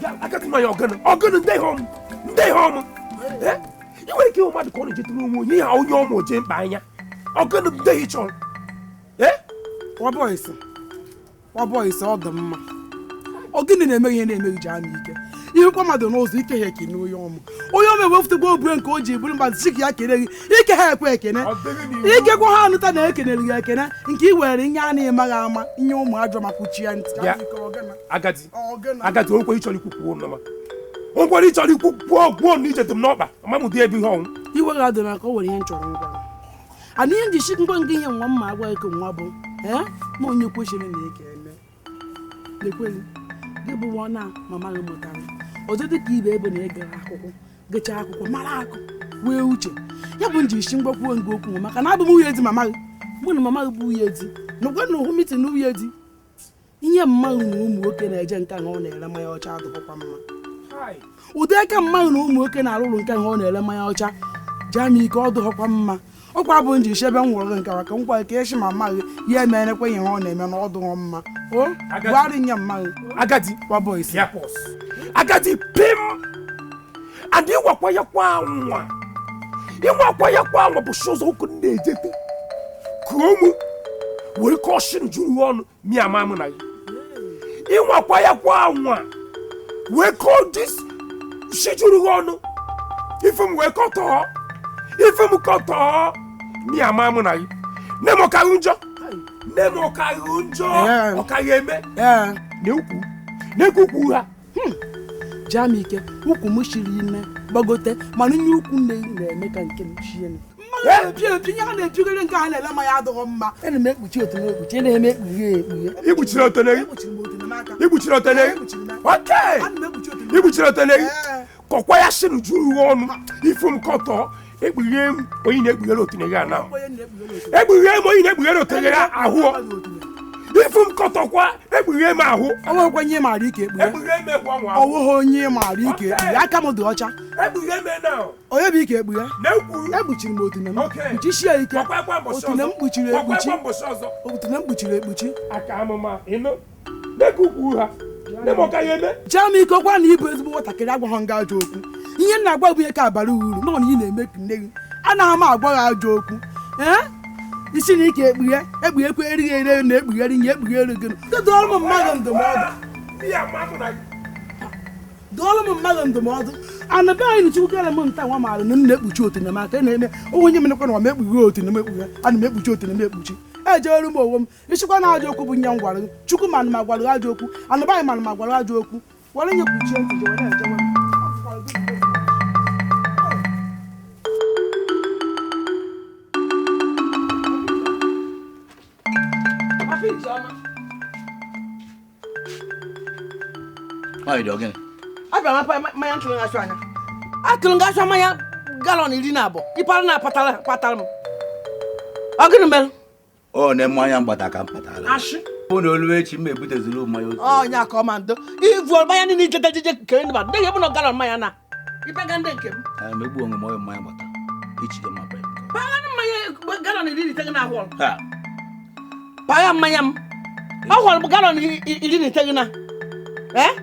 I got my organ day home. Eh? You wake your mother calling you to room, you how your more jam by ya. Organ of day, John. Eh? What boys? What boys all the mamma? Organ in a million name, Jamaica. You come at the nose, you can hear no yom. Oh, you may have to go bring Koji, but sick yakety, you can have quick, and you can go on to the naked and keep wearing Yanni and Magama in your Madra Mapuchi and I got to open each other cook one. Oh, each other cook one needed to know, Mamma dear be home. You were out the Maco in Toronto. And then the chicken won't give him 1 mile welcome wobble. Eh? More new pushing in the can. The queen. Give one now, Mamma Motari. Or did the key baby get Jaco, Malaco, Wilche. You won't you sing up one go, Mamma, and I will move Mamma. When Mamma will yeti, no one who meets a new yeti. In your mountain working a gentle on a my child of Pamma. Hi. Would there come mountain working a little can on a my child? Jamie called the Hopama. O Babunji Sheban Warren Caracan, while Cash Mamma, ye man away on him and all the Mamma. Oh, what in your mouth? I got it, what boys, yeah, boss. I got it, Pim. And you walk by your one. You walk by your one, but shows who couldn't date it. Come, will caution you on me a mamma. You walk by your one. We call this Shijuru. If I'm well cut off, if I'm cut off, me a mamma. Nemo Karunjo. Nemo Karunjo. Okayeme. Yeah. Nekukura. Jamaica, who can mush in Bogote, Manu Kunde, make a kimchian. You can my other home and make with you to make me. You would not today. You would not today. Okay. You would not today. Coquayashin drew on if from Coto. Every game when you never to now. Every game when you never to if from Cotoqua, every game I hope when you marry, every game oh, near Marike, I come on the Ocha. Every game now. Oh, every game, no, which you know to them. Okay, which is here, which you I come, you know, the cuckoo. Jamie Coquan, he was what I can have hung out joke. He and I will be a cabaru, no need make name. And I'm a joke. Eh? You see, he can't be every aquarium and every again. The dollar madam the mother. Yeah, Mamma. Dollar madam the mother. And the guy in 2 months, I want to make with you in the matter. Oh, when you make one, make we go to the milk and make with you in the milk. A Jerome, you should go out your cook young one, Chukuman, my Guadajoku, and the Buyman, my Guadajoku. Why don't you put you to your How are you doing? I got my uncle and Ashwana. I couldn't get my gallon in Dinabo. You pardon a patal. I couldn't bell. Oh, no, my young but I can't patal. Ash. Oh, no, wait, you may put a little my own. Oh, yeah, commando. If you are buying any kind but they have not got on my Anna. You began to him. I may go on more my water. Each them up. My gallon is really taken a wall. Ha. Payam, mayam. How will gallon he didn't take enough? Eh?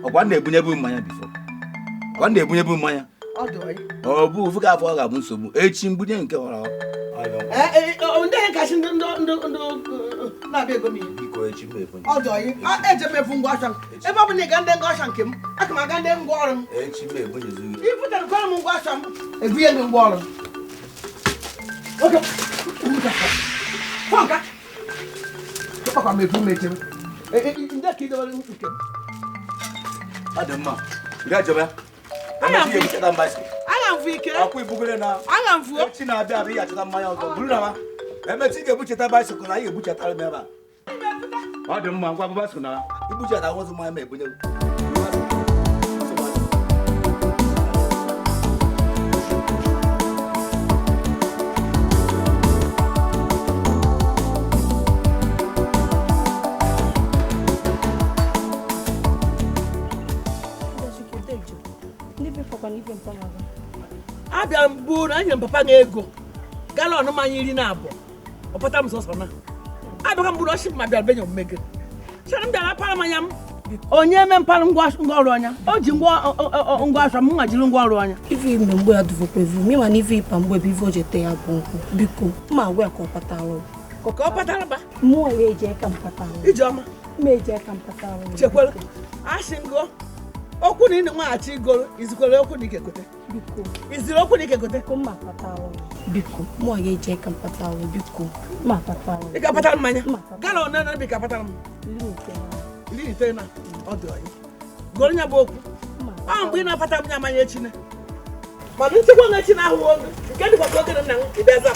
One day, we never mind before. One day, we never mind. Oh, boo, forgot for our Musumu. 18 Buddha and Kawara. Oh, then catching them not be able to oh, do you? I enter me from Washington. If I will again then Washington, I come again then Warren. You put them column Washington, if we are in Warren. Okay. Fuck. Papa may make him. In that kid, I don't know. I am weak. I am fortunate. I am a butcher bicycle. I butcher Talameva. I don't know what was now. You butcher that was my mate. Abia mbu na nyem papa ga-ego gala onu manya iri na abo opata m so so na abia mbu no ship ma bia benyo mmege sha m bia na para manya m onye me mpalụ ngwa ọrụ anya o ji ngwa ashwa m jiri ngwa ọrụ anya ife ime mgbe ya duvokwevu mewa na ife ịpa mgbe bụ ife o jete ya bụ nkwụ biko ma agwa ya ka ọ patara ka ọ patara ba mmụọ ya eji aka mpatara ijeọma ma eji aka mpatara chekwara asị ngo okwu na ị na-nweghachi igoro izikwere okwu na ikegote biko iziri okwu na ikegote ko ma patara biko mmụọ ya eji aka mpatara biko ma patara ị ga-apatara mmanya gala one na bika patara m iri ite na ọdụ anyị goro nya bụ okwu ọ mgbe ị na-apata m ya mmanya echine mana nchekwa na echi na ahụ oge nke dịkwa ka oge na ịbịaza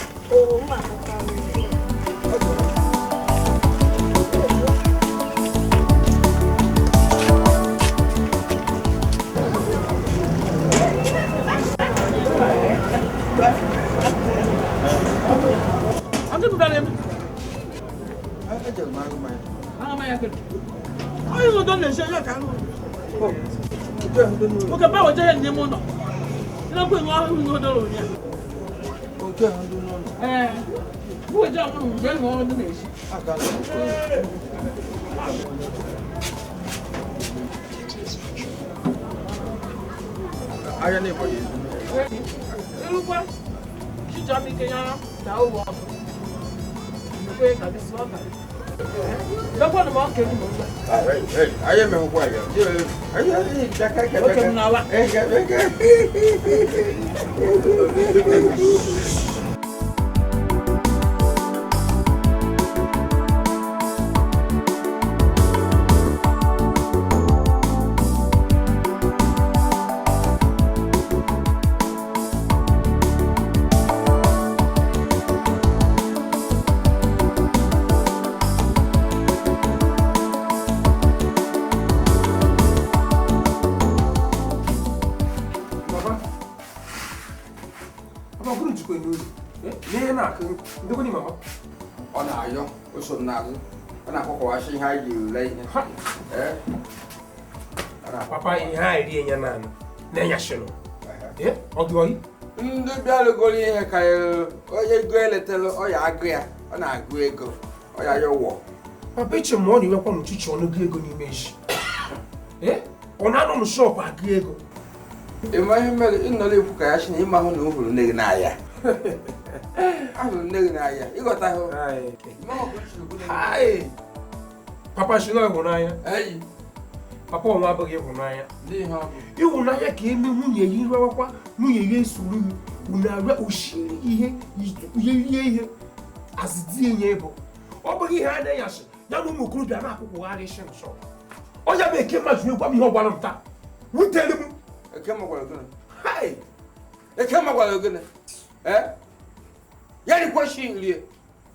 Oke ba waje yen nemo no. Ina ko nwa hu no do nya. Oke han do no. Bu waje mu je no do ne shi. Aka. Aya ne boye. Irupa. Shi jami kenya da o wo. Ko e ka bi so ka. Dapo no ma ke ni mo. Aye me ko aye. Aye daka ka. Okay na wa. Papa, in high idea, man. National. Eh? Ogoi? Ndị bịalụgoro ihe ka onye ego eletara ọya agụ ya ọ na-agụ ego ọya ya ụwọ. Papa eche m ọ na-enwekwa m chichi ọnụ gị ego n'ime isi. Ọ na-anọ m shọpụ agụ ego. Ịma ihe mere ịnọrọ ekwu ka ya si na ịma hụ na o hụrụ nne gị n'ahịa. Ahụrụ nne gị n'ahịa ịghọta hụ. Papa si na ịhụnanya. Papa ọnwa abụghị ịhụnanya. Ịhụnanya ka eme nwunye ya irawakwa nwunye ya esoro ya unu arịa oshiri ihe rie ihe azịdị enye bụ ọ bụghị ihe anaghị asị ya na ụmụ okorobịa na-akwụkwụgharị isi nsọ onye bụ eke mmadụ na-egwa m ihe ọ gwara m taa wutere m eke magwara ogene ya rikwa shi nrie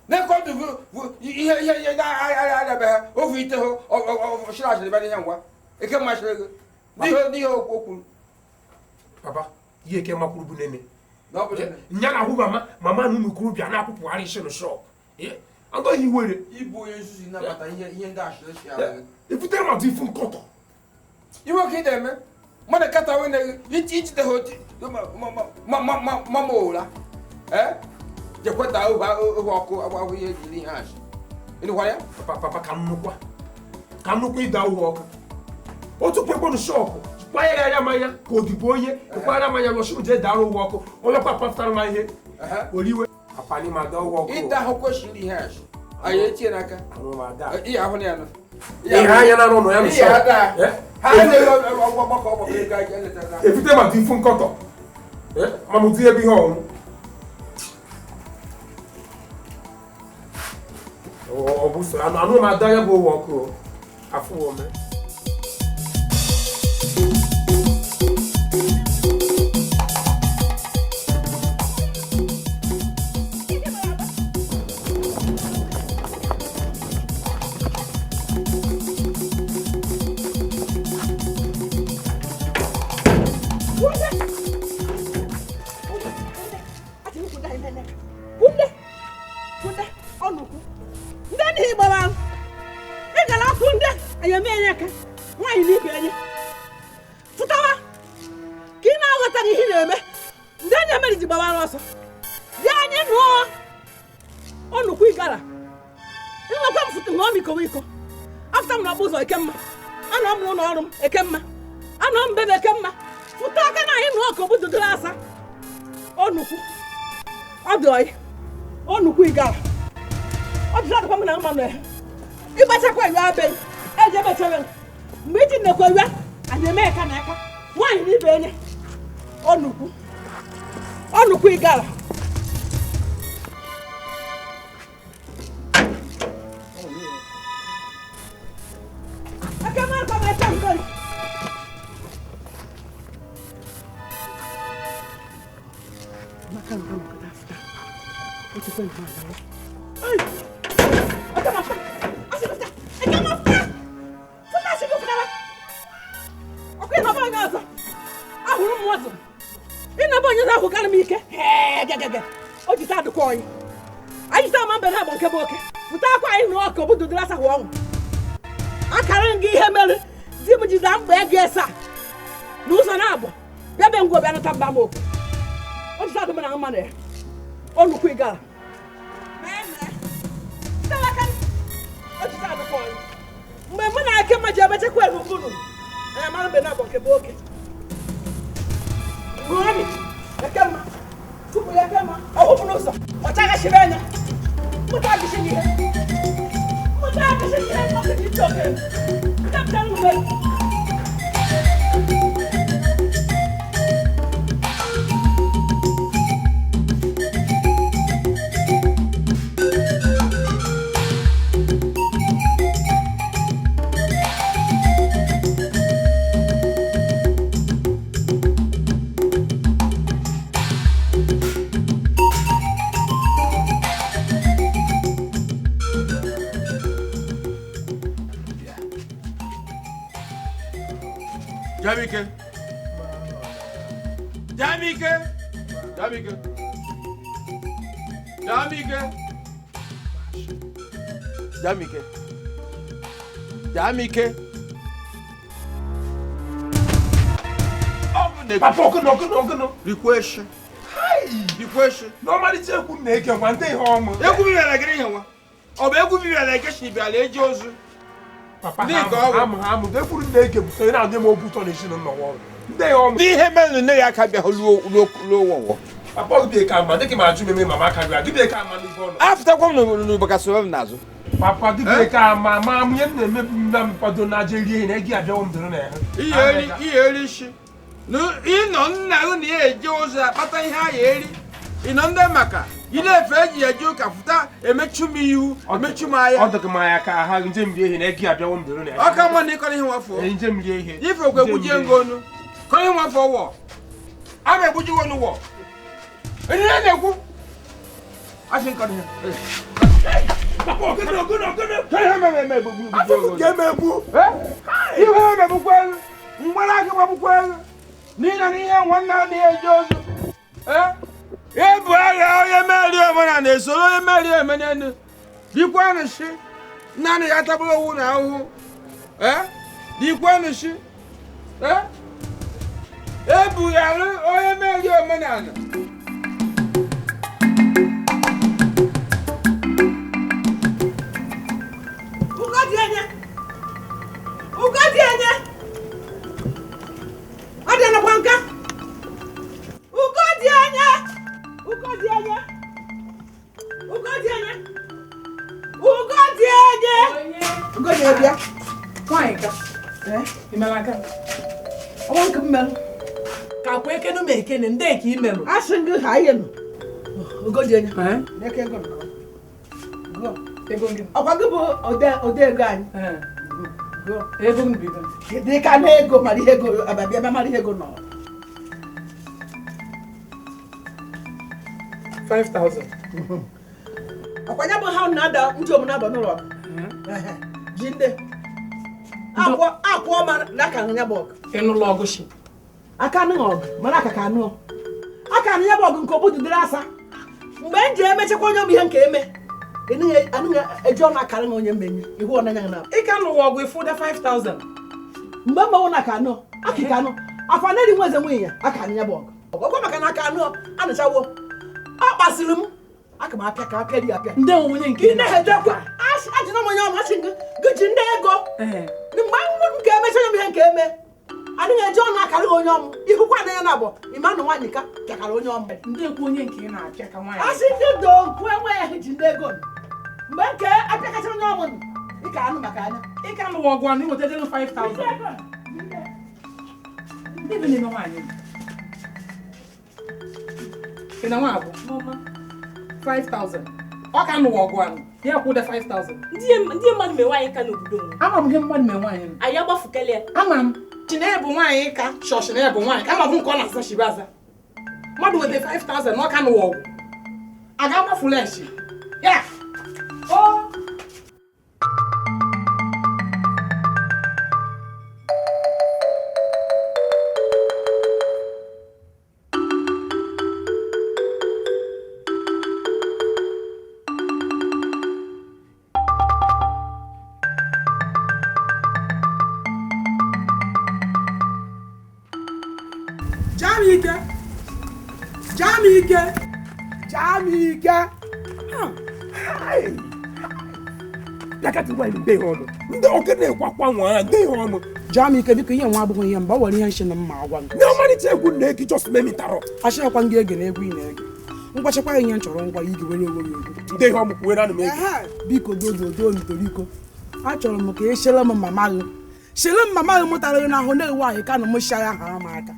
n'ekọdụ bụ ihe na-adabeghị ofe ite hụ ọchịrị bịa n'ihe ngwa eke mmasịrị ego n'ihe okwu kwuru. Papa ihe eke makwuru bụ nene nya na ahụ mama na ụmụ okorobịa na-akwụkwụgharị isi nsọ agaghị iwere ibu onye nzuzu nabata ihe ndị ashịrị si ala ebutere m atụ ifu nkọtọ iwe ka ị na-eme mmadụ kata wee ijide ha oti mama ụra jekweta ohu ọkụ agbahụ ihe ejiri ihe ashị ịnụkwa ya. Papa ka nnukwu ịda ụhụ ọkụ otu kwekwenu shọpụ kwanye ya ya mmanya ka odibo onye kwara mmanya lọchim je dara ụhụ ọkụ onye papa pụtara ma ihe oriwe apani ma da ụhụ ọkụ ịda ahụ kwesịrị ihe ashị anyị etie n'aka ihe ahụ na ya nọ ihe anya na n'ụlọ ya nsọ evite maka ifu nkọtọ ma mụzi ebe ihe ọnwụ ọ bụ so anụ ma da ya bụ ụhụ ọkụ afụ ome. Ana m n'ụlọ ọrụ m Ekemma. Ana m bebe Ekemma. Fụta aka na anyị nụ ọkụ bụ dudoro asa. Onukwu. Ọ dị oyi. Onukwu igara. Ọ dị adịkwa m na mma na ịgbachakwa iwe abe. Eji ebechabe. Mgbe iji nnekwa iwe, anyị eme ka na aka. Nwaanyị n'ibe enye. Onukwu. Onukwu igara. Ekemma kwa ma echa ngoli. Maka ngoli kwa dafuta. Oti kwa ngoli. Ai! Ekemma fa. Asifuta. Ekemma fa. Futa asifuta wa. Okwe na ba ngaza. Ahuru mu wazo. Ina ba nyaza ko kana mi ike. Gege. Oti ta do ko yi. Ayi ta ma be na bonke boke. Futa kwa yi no ko budu drasa ho. Akara ngi ihe mere di m ji da mgbe ego esa n'ụzọ na-abụ bịa be ngwa bịa nata mba m okwu o ji sadụ m na mma na ya onukwu igara mgbe mụ na Ekemma ji ebechekwa elu mbunu anya mara mbe na-abụ nke bụ oke ruomi Ekemma tupu ya Ekemma ọhụpụ n'ụzọ ọ chaghachiri anya mụta agịsị n'ihe Jamike. Papa, no. Request. Request. Normally, you couldn't make one day home. You could be like a or you could be like a ship, Papa, I'm they couldn't make him, so now they won't put on the shin on the wall. They all be him and they are kind of low. Papa, be a camera, they came out to me, Mamma, give me a camera. After one of because of Nazo. Papa, give me a camera, Mamma, and Nigerian, I get on the He no, in on near Joseph, but I hire in on the Maca. You left a joke after a met you or met you my other Mayaka, having Jim in a gear on the I come on, Nicola him for Jim. If you go, would you go? Call him for war. I mean, would you want to walk? And then I go. I think on him. You heard of well. When I go up well, neither here one now near Joseph. Eh? Yeah, boy, I marry a man, so I marry a man. You want to see? None of that now. Eh? You want to see? Eh? Eh, boy, I marry a man. They can't go, Mariego, Ababia Mariego no. 5,000. How nada, Ntomana no. Jinde. Aqua man, Nakanabok. And Logoshi. I can't know, Malaka cano. I can't never go to the Rasa. When Jamaica came. A John Akan on your menu. You want to know. He can't walk with 5,000. Mamma Nakano, Akikano. I found any was a winner. I can't walk. I can't know. And it's our Basilum. I come up, I carry up. No, we didn't get I don't know my young machine. Good in there go. The man wouldn't get adịghị eji ọnụ akarịghị onye ọmụ ihukwa na ya na abụọ ịma na nwaanyị ka pịakara onye ọmụ ndị ekwu onye nke ị na-apịa ka nwaanyị asị ndị do nkwu enweghị ji ndị ego mgbe nke apịakacha onye ọmụ ị ka anụ maka anya ị ka lụwa ọgụ na iweta delu 5,000 ndị bi n'ime nwaanyị ị na nwa abụ 5,000 ọ ka lụwa ọgụ ahụ ya kwụda 5,000 ndị mmadụ mee nwaanyị ka n'obodo m ama m ihe mmadụ mee nwaanyị anyị agbafukele ya ama m Chineke bụ nwaanyị ka shọshị na ya bụ nwaanyị ama m nke ọ na-aza shibe aza mmadụ weta 5,000 na ọ ka lụwa ọgụ a ga-agbafula echi ya Jamike. Hi. Yakati wa ni dey hono. Ndị okene kwakwa nwa dey hono. Jamike biko ihe nwa abụghị ihe mba were ihe nshi na mma agwa Na ọmalite egwu na-egi just let me taro. Achịkwa ngị ege na egwu ị na-ege. Ngwachakwa ihe nchọrọ ngwa igi were egwu. Dey hono kwuwe na m ege. Biko dodo ntoriko. Achọrọ m ka e shele m mama gị. Shele m mama gị mụtara na ahụ na-ewu anyị ka na m sha ya ha ma aka.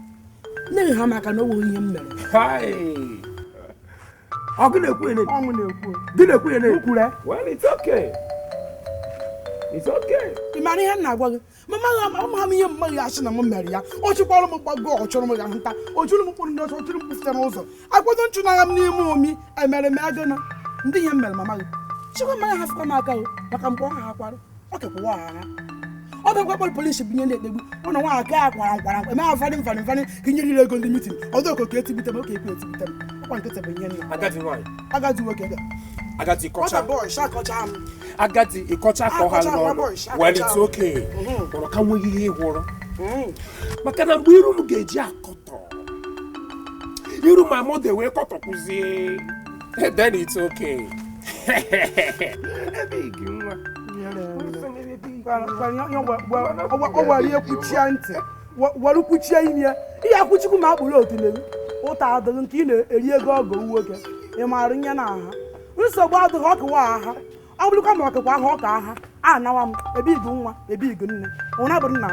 Na ha maka na o ihe m mere. Hi. Well, it's okay. It's okay. Imani ha na agwa gị. Mama ha ihe mma ya asị na m mere ya. Ọ chịkwara m gbago ọ chọrọ m ga nta. O juru m kpụrụ ndị ọzọ, o juru m kpụfute n'ụzọ. Akwado nchu na m n'ime omi, emere m aga na. Ndị ihe mere mama gị. Chikwa mmanya ha fụkwa m aka o, maka mkpọ ha akwara. Ọ kekwa ha. Ọ bụ gwakwa polisi binye na-ekpegbu. Ọ na nwa aka akwara. Eme ha fadị ka inye rire ego ndị meeting. Ọdọ ko ka etibite m, o ka ekwu etibite m. Nkịta bụ ihe nna. Agadi nwoke ga. Agadi kocha. Boy, shakocha am. Agadi ikocha ko ha no. Well, it's okay. But ka nwe ihe hụrụ. Maka na mgbe iru m ga-eji akọtọ. Iru ma mo de we kọtọkwuzie. Then it's okay. Ebe igi nwa. Ọ wari ekwuchia ntị. Waru kwuchia imi ya. Ihe akwuchikwu ma akpụrụ otule. Ụta adịghị nke ị na-eri ego ọgọ nwoke ị maara nye na aha nsogbu adịghị ọkụwa aha ọ bụrụkwa ma ọkụkwa aha ọka aha a nawa m ebe igu nwa ebe igu nne ụna bụrụ nna m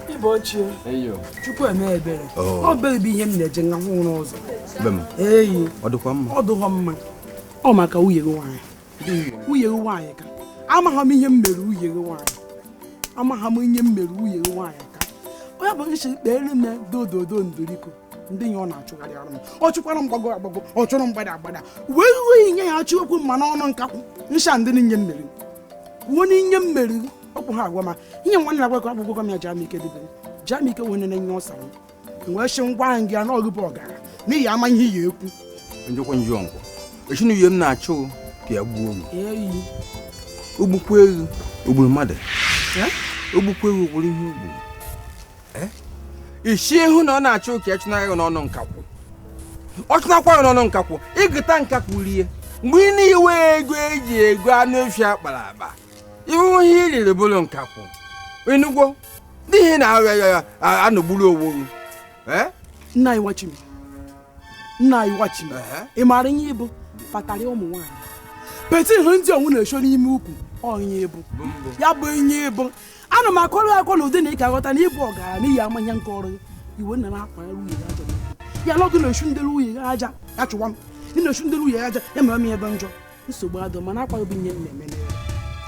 Ibe ochie Chukwu eme ebere ọ bụ ebe ihe m na-eje nga hụ n'ụzọ eyi ọ dịkwa mma ọ maka nwunye gị nwaanyị ka amaghị m ihe m mere nwunye gị nwaanyị ka onye bụ nshi kpere m dododo ndoriko ndị nye ọ na-achụgharị arụ m ọ chụkwara m gbago ọ chụrụ m gbada wee ruo nye ya achụ okwu mma n'ọnụ nkakwụ nsha ndị nye m mere kwuo n'inye m mere okwu ha agwa ma ihe nwanne na agwa agbụgbọ m ya Jamike dịbere Jamike nwere na nye ọsara wee shi ngwa gị ya na ọgụ bụ ọgara n'ihi ama ihe ya ekwu njikwa njọ nkwa echinu ihe m na-achụ ka ya gbuo m ogbukwa ewu ogburu mmadụ ogbukwa ewu ogburu ihe ogburu ishi ihu na ọ na-achụ ka echụnarị n'ọnụ nkakwụ ọ chụnakwa n'ọnụ nkakwụ ịgụta nkakwụ rie mgbe ị na-iwe ego eji ego anụ efi akpara akpa iwu ihe iriri bụrụ nkakwụ enugwo n'ihi na anọgburu oworu nna anyị wachi m ị maara ihe ịbụ patarị ụmụ nwaanyị peti ihe ndị onwe na-esho n'ime ukwu onye ịbụ ya bụ ihe ịbụ ana m akọrọ akọ na ụdị na ị ka ghọta na ịbụ ọgara n'ihi amanya nke ọrụ iwe nna na-akwanyere nwunye ya aja ya lọgụ na-eshu ndere nwunye ya aja ya chụwa m ị na-eshu ndere nwunye ya aja ya mere m ihe ebe njọ nsogbu adọ mana akwaghị ihe m na-eme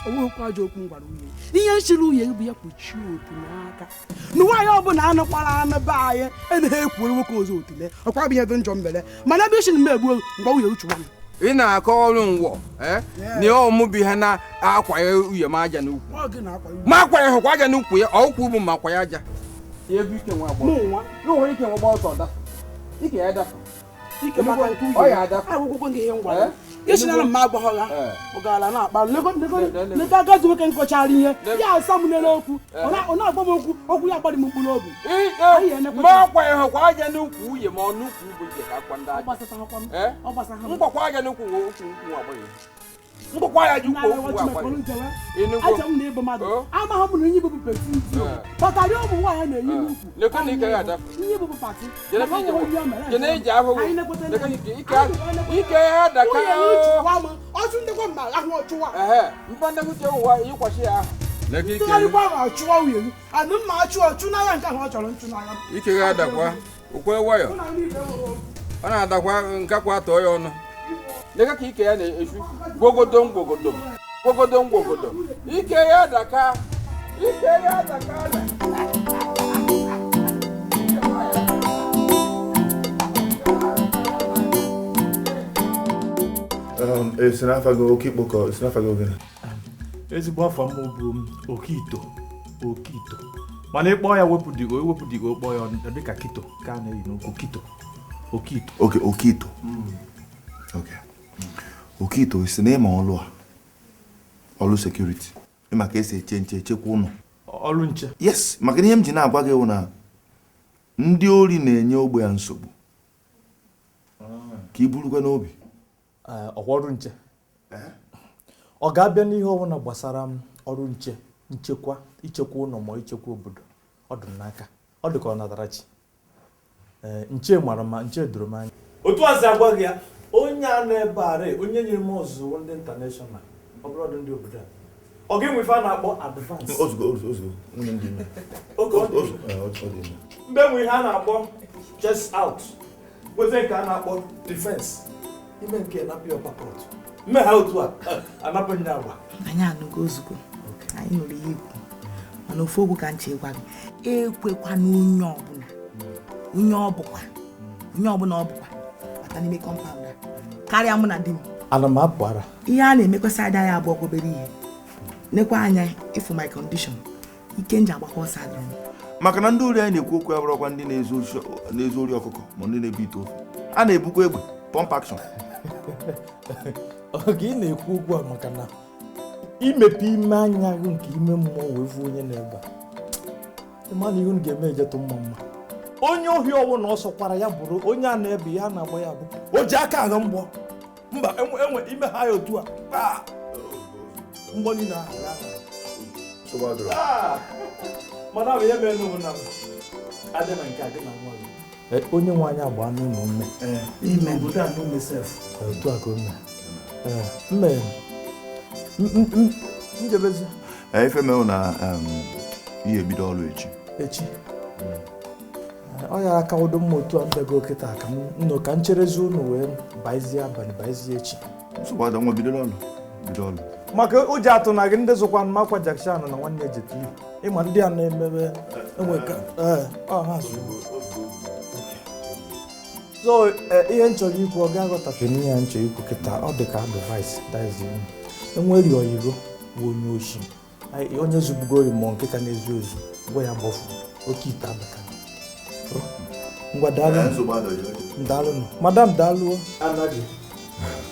onwekwa ajọ okwu m gwara nwunye ihe nchiri nwunye bụ ya kpuchie otu n'aka na nwaanyị ọbụla anụkwara anụ be anyị enaghị ekwuoro nwoke ọzọ otule ọkwa bụ ihe dị njọ mbele mana ebe isi na m egbu mgbe nwunye uchuwa m ị na-akọ ọrụ ngwọ na ọmụbi ha na-akwanye uye m aja n'ukwu ma akwanye hụkwa aja n'ukwu ya ọkwụ bụ ma akwanye aja ike ya dafa ike maka nke ọ ya dafa akwụkwọ gị ihe ngwa isi na mma agbagho ya ọ gaala na-akpa lego agazi nwoke nkọchara ihe ya asa m nere okwu ọ na-agba m okwu ya gbara m mkpụrụ obi ma ọkwa ya hụkwa aja n'ukwu uye ma ọ n'ukwu ụbọchị ka akwa ndị aja mgbakwa aja n'ukwu ukwu agbaghị mgbakwa ya ji ukwu okwu agbaghị aja m na-ebe mmadụ amaghị m na onye bụbụ peti pọtarị ụmụ nwaanyị na-eyi n'ukwu lekwe na ike ya adafa ihe bụbụ pati jene ije ahụhụ ike ya daka ọchụ ndekwa mma ahụ ọchụwa mkpandekwute ụwa ịkwachi ya ahụ ntụgharịkwa ahụ achụwa nwunye gị anụ mma achụ ọchụ n'anya nke ahụ ọ chọrọ nchụ n'anya ike ga-adakwa okwe nwayọ ọ na-adakwa nkakwa atọ ya ọnụ lega ka ike ya na-efu gwogodom gwogodom gwogodom gwogodom ike ya daka ike ya daka esinafago oke ikpokọ esinafago ogene ezigbo afọ m bụ okito mana ịkpọ ya wepụdigo kpọọ ya dịka kito ka a na-eyi n'okwu kito okito okito isi na ịma ọlụ sekuriti ịma ka esi echekwa ụlọ ọlụ nche yes maka ihe m ji na-agwa gị bụ na ndị ori na-enye ogbe ya nsogbu ka i burukwa n'obi ọrụ nche ọ ga-abịa n'ihe ọbụla gbasara m ọrụ ichekwa ụlọ ma ichekwa obodo ọ dị n'aka ọ dị ka ọ natara chi nche mara ma nche doro m anya otu ọzọ agwa gị ya onye a na-ebe arị onye nyere m ọzụzụ ndị intanashọnal ọ bụrụ ndị obodo a ọ ga-enwe ife a na-akpọ advance mgbe enwe ihe a na-akpọ chest out weze nke a na-akpọ defense ime nke napị ọpapọt mme ha otu a anapụ ndị agba anyị anụgo ozugbo anyị nụrụ ihe ikwu mana ofu okwu ka nche gwa gị ekwekwa na onye ọbụla ọ bụkwa bata n'ime kọmpaụnd karịa mụ na di m ana m apụ ara ihe a na-emekwasị ada ya abụọ obere ihe nekwa anya ịfụ my condition ike nji agbakọ ọsọ adịrị m maka na ndị ori anyị na-ekwu okwu abụrụkwa ndị na-ezu ori ọkụkọ ma ndị na-ebu ite ofe a na-ebukwa egbe pump action oge ị na-ekwu ugbu a maka na imepe ime anya gị nke ime mmụọ wee vu onye na-ebe ịmana ihe ga-eme ejetụ mma onye ohi ọwụ na ọsọ kwara ya bụrụ onye a na-ebe ihe a na-agba ya bụ o ji aka aghọ mgbọ mba enwe ime ha ya otu a mgbọ niile mana ọ bụ ihe mere n'ụmụ na adị na nke adị na nwa gị onye nwe anyị agba n'ụlọ ime obodo a n'ume sef otu a ka o mee njebezi ife mewu na ihe ebido ọrụ echi ọ ya aka ụdọ mma otu a mbego kịta ka m cherezi unu wee baizie abalị baizie echi nsogbu nwa bido ọrụ maka ụjọ atụ na gị ndị zụkwa makwa jakshan na nwanne jetli ịma ndị a na-emebe enweka ha so ihe nchọrọ ikwu ọ ga-aghọtafe n'ihe ya nchọrọ ikwu kịta ọ dị ka advice enweri oyigo bụ onye oshi onye zubugori mmụọ nke ka na-ezu ezu gwa ya gbọfụ oke ite abaka ngwa daalụ madam daalụ anaghị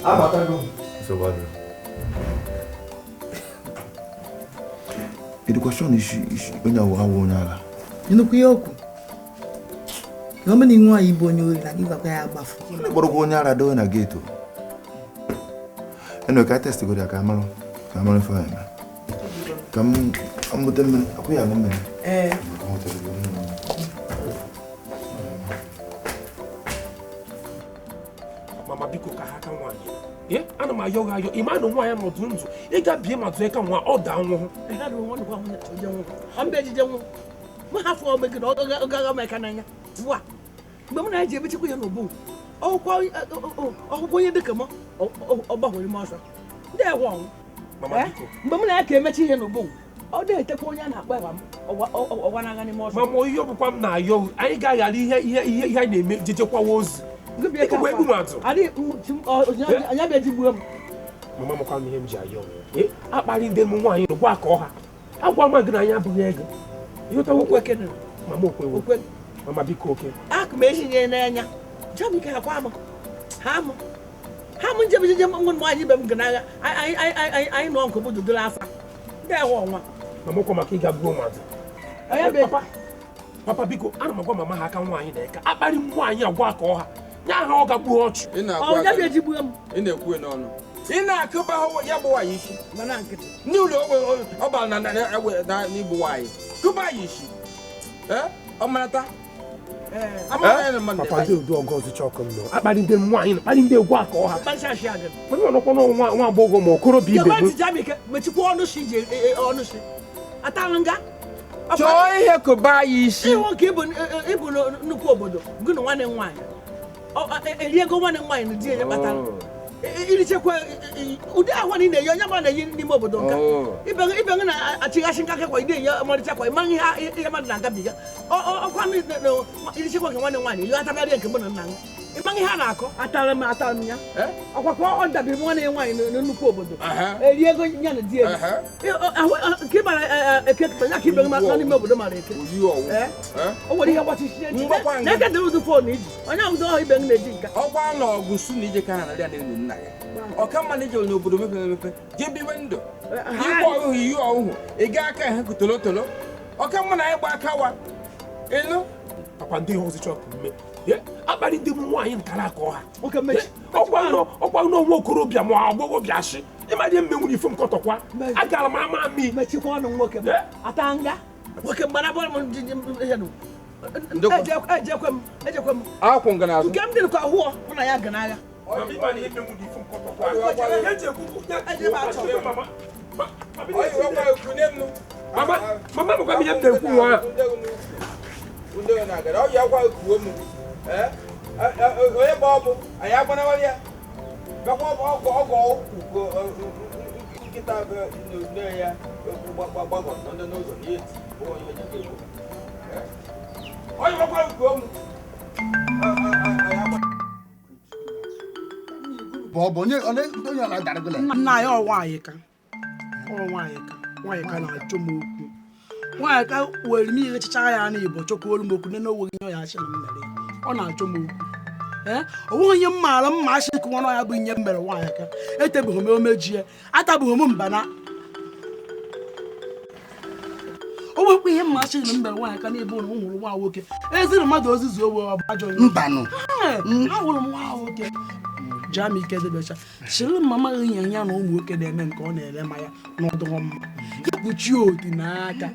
abatago education isi onye awụ onye agha nnukwu ya okwu na ọmena inwe anyị bụ onye ori na gị gwakwa ya agbafu kpọrọkwa onye ara dowe na geto enwe ka test gori ka amarụ ife anyị ka m bute mmiri akwụ ya aṅụ mmiri mama biko ka ha aka nwaanyị ana m ayọ ha ayọ ịma na nwaanyị nọdụ ndụ ịga bie ma tụọ ka nwa ọ daa nwụhụ mgbe m na-eji ebechekwa ya n'obo ọkwụkwọ onye dịka m ọgbahụrụ m ọsọ ndị ewe ọnwụ mgbe m na-eke emechi ihe n'obo ọ dị-etekwa onye a na-akpọ eba m ọwa n'agha n'ime ọsọ mama ihe ọbụkwa m na-ayọ anyị ga-aghara ihe anyị na-eme jechekwawa ozi anya bịa jigbuo m mama makwa m ihe m ji ayọ akparị ndị m nwaanyị nụkwa aka ọha agwa m gị na anyị abụghị ego ịghọtawo mama okwewo mama biko oke aka m etinye n'anya Jami ka kwa Ham nje mo nwanyi be mgana ai no nko bodo do lafa. Nda wo nwa. Mama ko maka iga bro mat. Aya be Papa biko ana magwa mama ha ka nwanyi na eka. Akpari nwanyi agwa ka ọha. Nya ha ọ ga gbu ọchụ. Ọ ya be jibu am. Ina ekwu n'ọnụ. Ina akụba ho ya bụ wayi shi. Mana nkịtị. Ni ulo ọba na n'igbu wayi. Kuba yi shi. Ọmarata. Papa do ogo chokom no. Akpari ndị nwanyi, akpari ndị egwu aka ọha. Banshashi aga. Mama no kono nwa agbogo ma okoro bi ibe. Ya ba ti Jami ka mechikwa ọnụ shi je ọnụ shi. Atalanga. Chọọ ihe kuba yi shi. Iwo ka ibu nnukwu obodo. Gụnụ nwanne nwaanyị. Eliego nwanne nwaanyị na di ya kpatara. Ilichekwa ụdị ahụ niile ya nya ma na yi n'ime obodo nka. Ibe na achịghachi nka kwa ide ya ọmarịcha kwa ịma ihe mmadụ na-agabiga. Ọkwa m ilichekwa nke nwanne nwaanyị ya atabịarị nke mụ na nna m. Ịma ihe a na-akọ atara m ya. Ọkwakwa ọ dabiri nwanne nwaanyị na nnukwu obodo. Eliego ya na di ya. Nke ịbara ekekpe ya ka ibe nọ n'ime obodo mara eke. O nwere ihe gbachisi echi. Na-eke dịrị ụdị fon iji. Onye ụdị ọhụ ibe m na-eji nka. Ọkwa na ọgụ su na ije ka ha na-arịa n'elu nna ya. Ọkamma na ije n'obodo mepere emepe je biwe ndụ. Ikwu ọhụhụ iyi ọhụhụ ị ga aka ha kutolotolo. Ọkamma na ịgba aka wa. Elu Papa ndị ọzọ chọpụ mme. Akpari ndị nwaanyị nkara aka ọha. Oke mechi. Ọkwa nwa okorobịa ma agbọghọbịa shi. Ịma dị mme nwere ife m kọtọkwa. Agara m ama mi. Mechikwa ọnụ nwoke m. Atanga. Nwoke mgbana bọọlụ m ihe nụ. Ejekwe m. akwụ nga n'azụ. Nke m dị ka hụọ mụ na ya ga n'agha. Mama mo kami yende ku wa. Unde na gara o ya kwa ku mu. Oye bobo, aya kwa na wali ya. Ba kwa ogo ku kita be ne ya. Ba ndo no zo ni. O yo ya ke. Oye ba kwa ku mu. Bobo nye onye na dara gole. Nna ya ọwaanyị ka. Nwaanyị ka na-achọ m okwu. Nwaanyị ka were m ihe chicha ya na Igbo chọkwuolu m okwu na n'oweghị ihe ya achị na mmere. Ọ na-achọ m okwu. O nweghị ihe m maara mma achị ka nwa ya bụ ihe m mere nwaanyị ka. Etebeghị m omejie. Atabeghị m mbana. O nwekwa ihe mma achị na mbere nwaanyị ka n'ebe ụlọ nwụrụ nwa nwoke. Eziri mmadụ ozizi owe ọ bụ ajọ ihe. Mbanụ. Ahụrụ m nwa nwoke. Jami ike debecha shiri mama nya nya na ụmụ nwoke na-eme nke ọ na-ele ma ya n'ọdụ mma kpuchi oti n'aka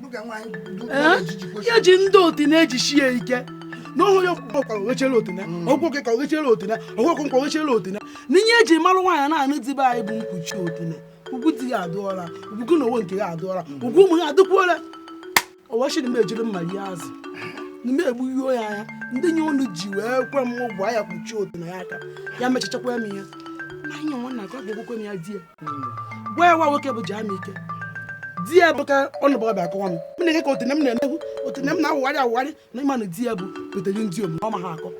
ya ji ndị oti na-ejishi ya ike n'ọhụ ya ọkwara ogechere otina ọgwụke ka ogechere otina ọgwụkwụ nkwa ogechere otina n'ihe eji marụ nwaanyị na-anụ dibe anyị bụ mkpuchi otina ugwu di ya adụọla ugwu na onwe nke ya adụọla ugwu ụmụ ya adụkwuola ọwachiri m ejiri mma rie azụ n'ime egbughi ya anya ndị nye ọnụ ji wee kwe m ụgwọ ya kpuchi otu na ya aka ya mechachakwa m ihe na ihe nwanna ka ọ ga-egbukwe m ya die gwa ya nwa nwoke bụ Jami ike di ya bụ ka ọ nụbọ bịa akọwa m na-eke ka otene m na-emegbu otene m na-awụgharị na ịma na di ya bụ butere ndị omume ọ ma ha akọ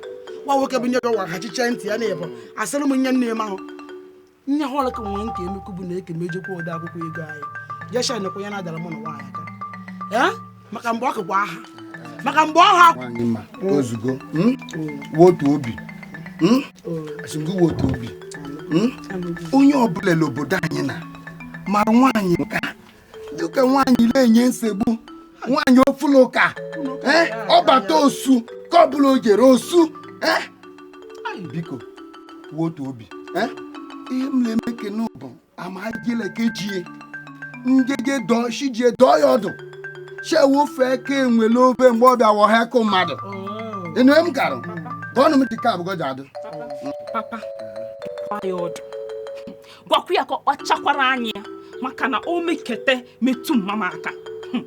nwa nwoke bụ nye gị waghachiche ntị ya na ịbụ asịrị m nye nne m ahụ nye ha ọrụ ka nwa nke emekwu bụ na eke mejekwa ode akwụkwọ ego anyị jesha nekwa ya na-adara mụ na nwaanyị aka maka mgbe ọ kụkwa aha maka mgbe ọha nwaanyị ma ozugbo wotu obi asịgo wotu obi onye ọbụla n'obodo anyị na mara nwaanyị nka dịka nwaanyị na-enye nsogbu nwaanyị ofulu ụka ọ bata osu ka ọbụla o jere osu biko wotu obi ihe m na-eme kene bụ amagilekejie ngege shijie dọọ ya ọdụ shewofe ka enwere obe mgbe ọ bịa wọha kụ mmadụ enu m garụ gọọnụ m dịka abụgo ji adụ papa ya ọdụ gwakwu ya ka ọ kpachakwara anyị ya maka na o mekete metu mama aka m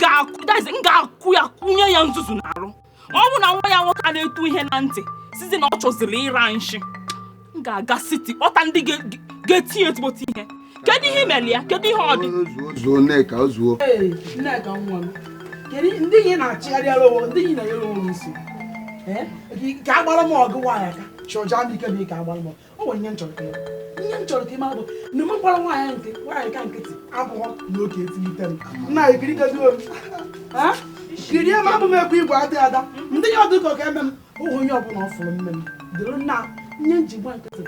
ga-akwụ ya kwụnye ya nzuzu n'arụ ọ bụ na nwa ya nwoke a na-etu ihe na ntị sizi na ọ chọziri ịra nshi m ga-aga siti kpọta ndị ga-etinye ezigbote ihe kedu ihe imeli ya kedu ihe ọ dị zuo Nneka ozuo Nneka nwa m kedu ndị ihe na-achịgharị alụwo ndị ihe na-nyere onwe isi ka agbara m ọgụ nwaanyị aka chọja ndị ike bụ ka agbara m ọ nwere ihe m chọrọ ka ịma bụ na m gbara nwaanyị ka nkịtị abụghọ n'oge etilite m nna ekiri goziwo m kirie m abụ m ekwu igwe adị ada ndị ya ọdụ ka eme m onye ọbụla ọ fụrụ mme m dịrị na nye njigba nkịtị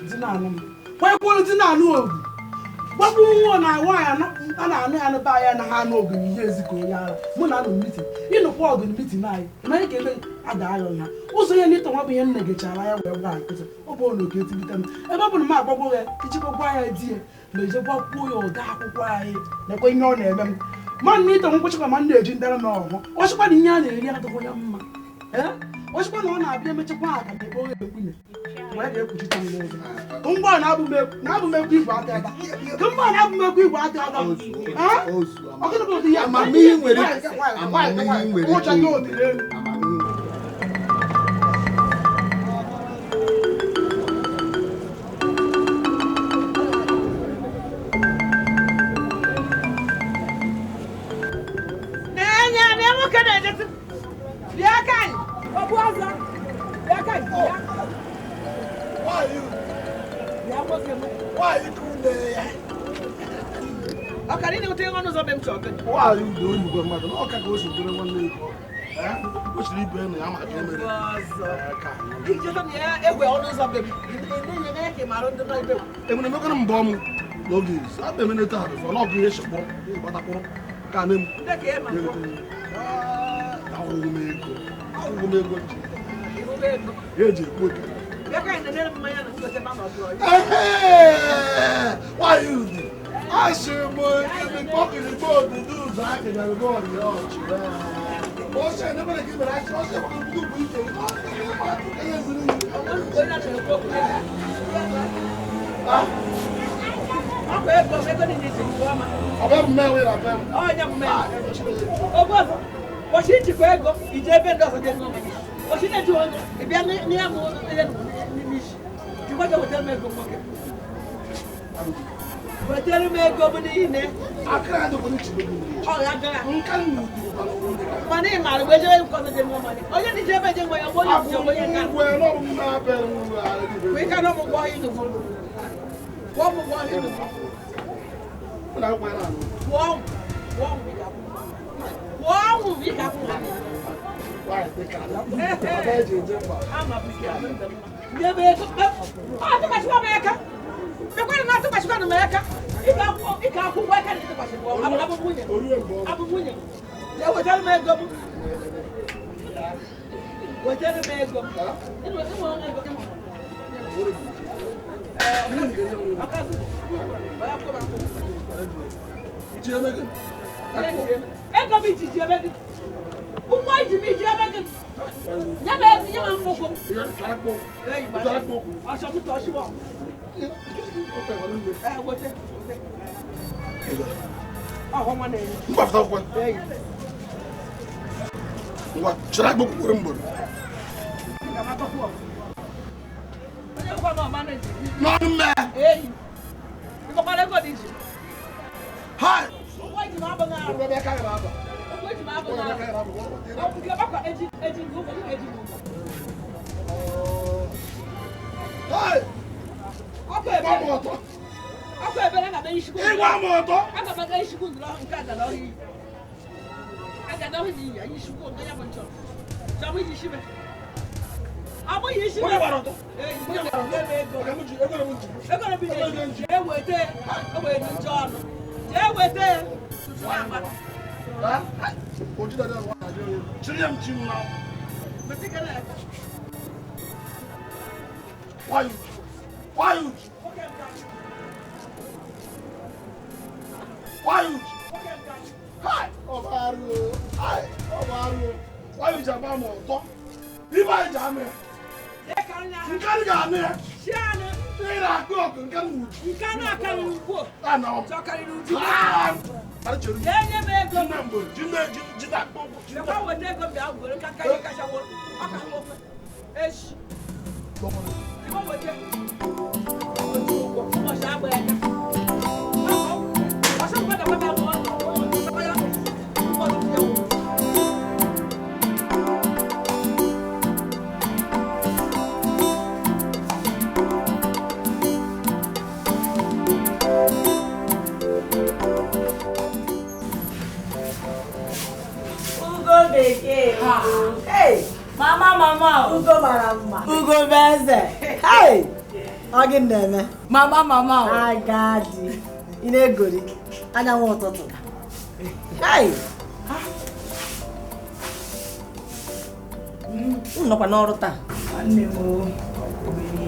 dị na-anụ m kwanyekwuru dị na-anụ ogu gbapụ nwa na nwaanyị a na-anụ ya n'ebe anya na ha anụ ogu na ihe ezikọ onye ara mụ na anụ mitin ịnụkwa ọgụ na mitin anyị manye ka eme ada anya ọnya ụzọ ihe n'ịtọ nwa bụ ihe nne gechara ya wee gwa nkịtị ọ bụ na oke etibite m ebe ọ bụ na m agbagbo ya iji gbagbo anya di ya na eje gbakwuo ya ụda akwụkwọ anyị nakwa ihe ọ na-eme m ma na ịtọ nkwụchịkwa ma m na-eji ndara m ọhụ ọchịkwa na ihe a na-eri adịghị ya mma ọchịkwa na ọ na-abịa emechakwa aka na ekpe onye ekwunye ma ga-ekwuchite m n'ụzọ mgbe a na-abụ m ekwu igwe aka aka mgbe a na-abụ m ekwu igwe aka aka ọgụnụ bụ ụdị ya amamihe nwere ụcha gị odiri elu emekwana mbọ m n'oge abụ emeneta ha bụfọ n'ọbụ ihe chekpụrụ gbatakwụrụ ka na ahụghị m ego eji ekwu nwanyị udu asịrị m mkpọkịrịkpa odudu ụzọ akịrịrị bọọlụ ya ọchị ose nebere gị mere achị ọsọ bụ ike Oshijikwa ego ije ebe ndị ọzọ dị n'ụlọ Oshine ju onye ịbịa n'ihe mụ ihe n'ime isi jikwa ga wetara m ego nwoke wetara m ego bụ niile ọ ya gara mana ị maara mgbe ejere nkọta dị nwa mmadụ onye dị ije ebe dị nwa ya onye ọbụla onye nka wee ka n'ọmụ gwọ ihe n'ụfọ gwọ mụ gwọ ihe n'ụfọ Wow, we got one. Why they can't? Ego mi ti je begi. Umo ji mi je begi. Ya be ti ma moko. Eh, ba. Aso mi to siwo. Wote. Ah, ho ma ne. Ngwa fta kwa. Ngwa, chira gbo ko mbo. Ka ma to ko. Onye kwa no ma ne. No me. Eh. Ko pa le ko di. Hi. Why do you have a man? Why do you have a man? Hey! mama. Ugo marama. Ugo beze. Hey. Again neme. Mama. Agadi. Ine gori. Anya won toto. Hey. Nnọkwa n'ọrụ taa. Nne m obere.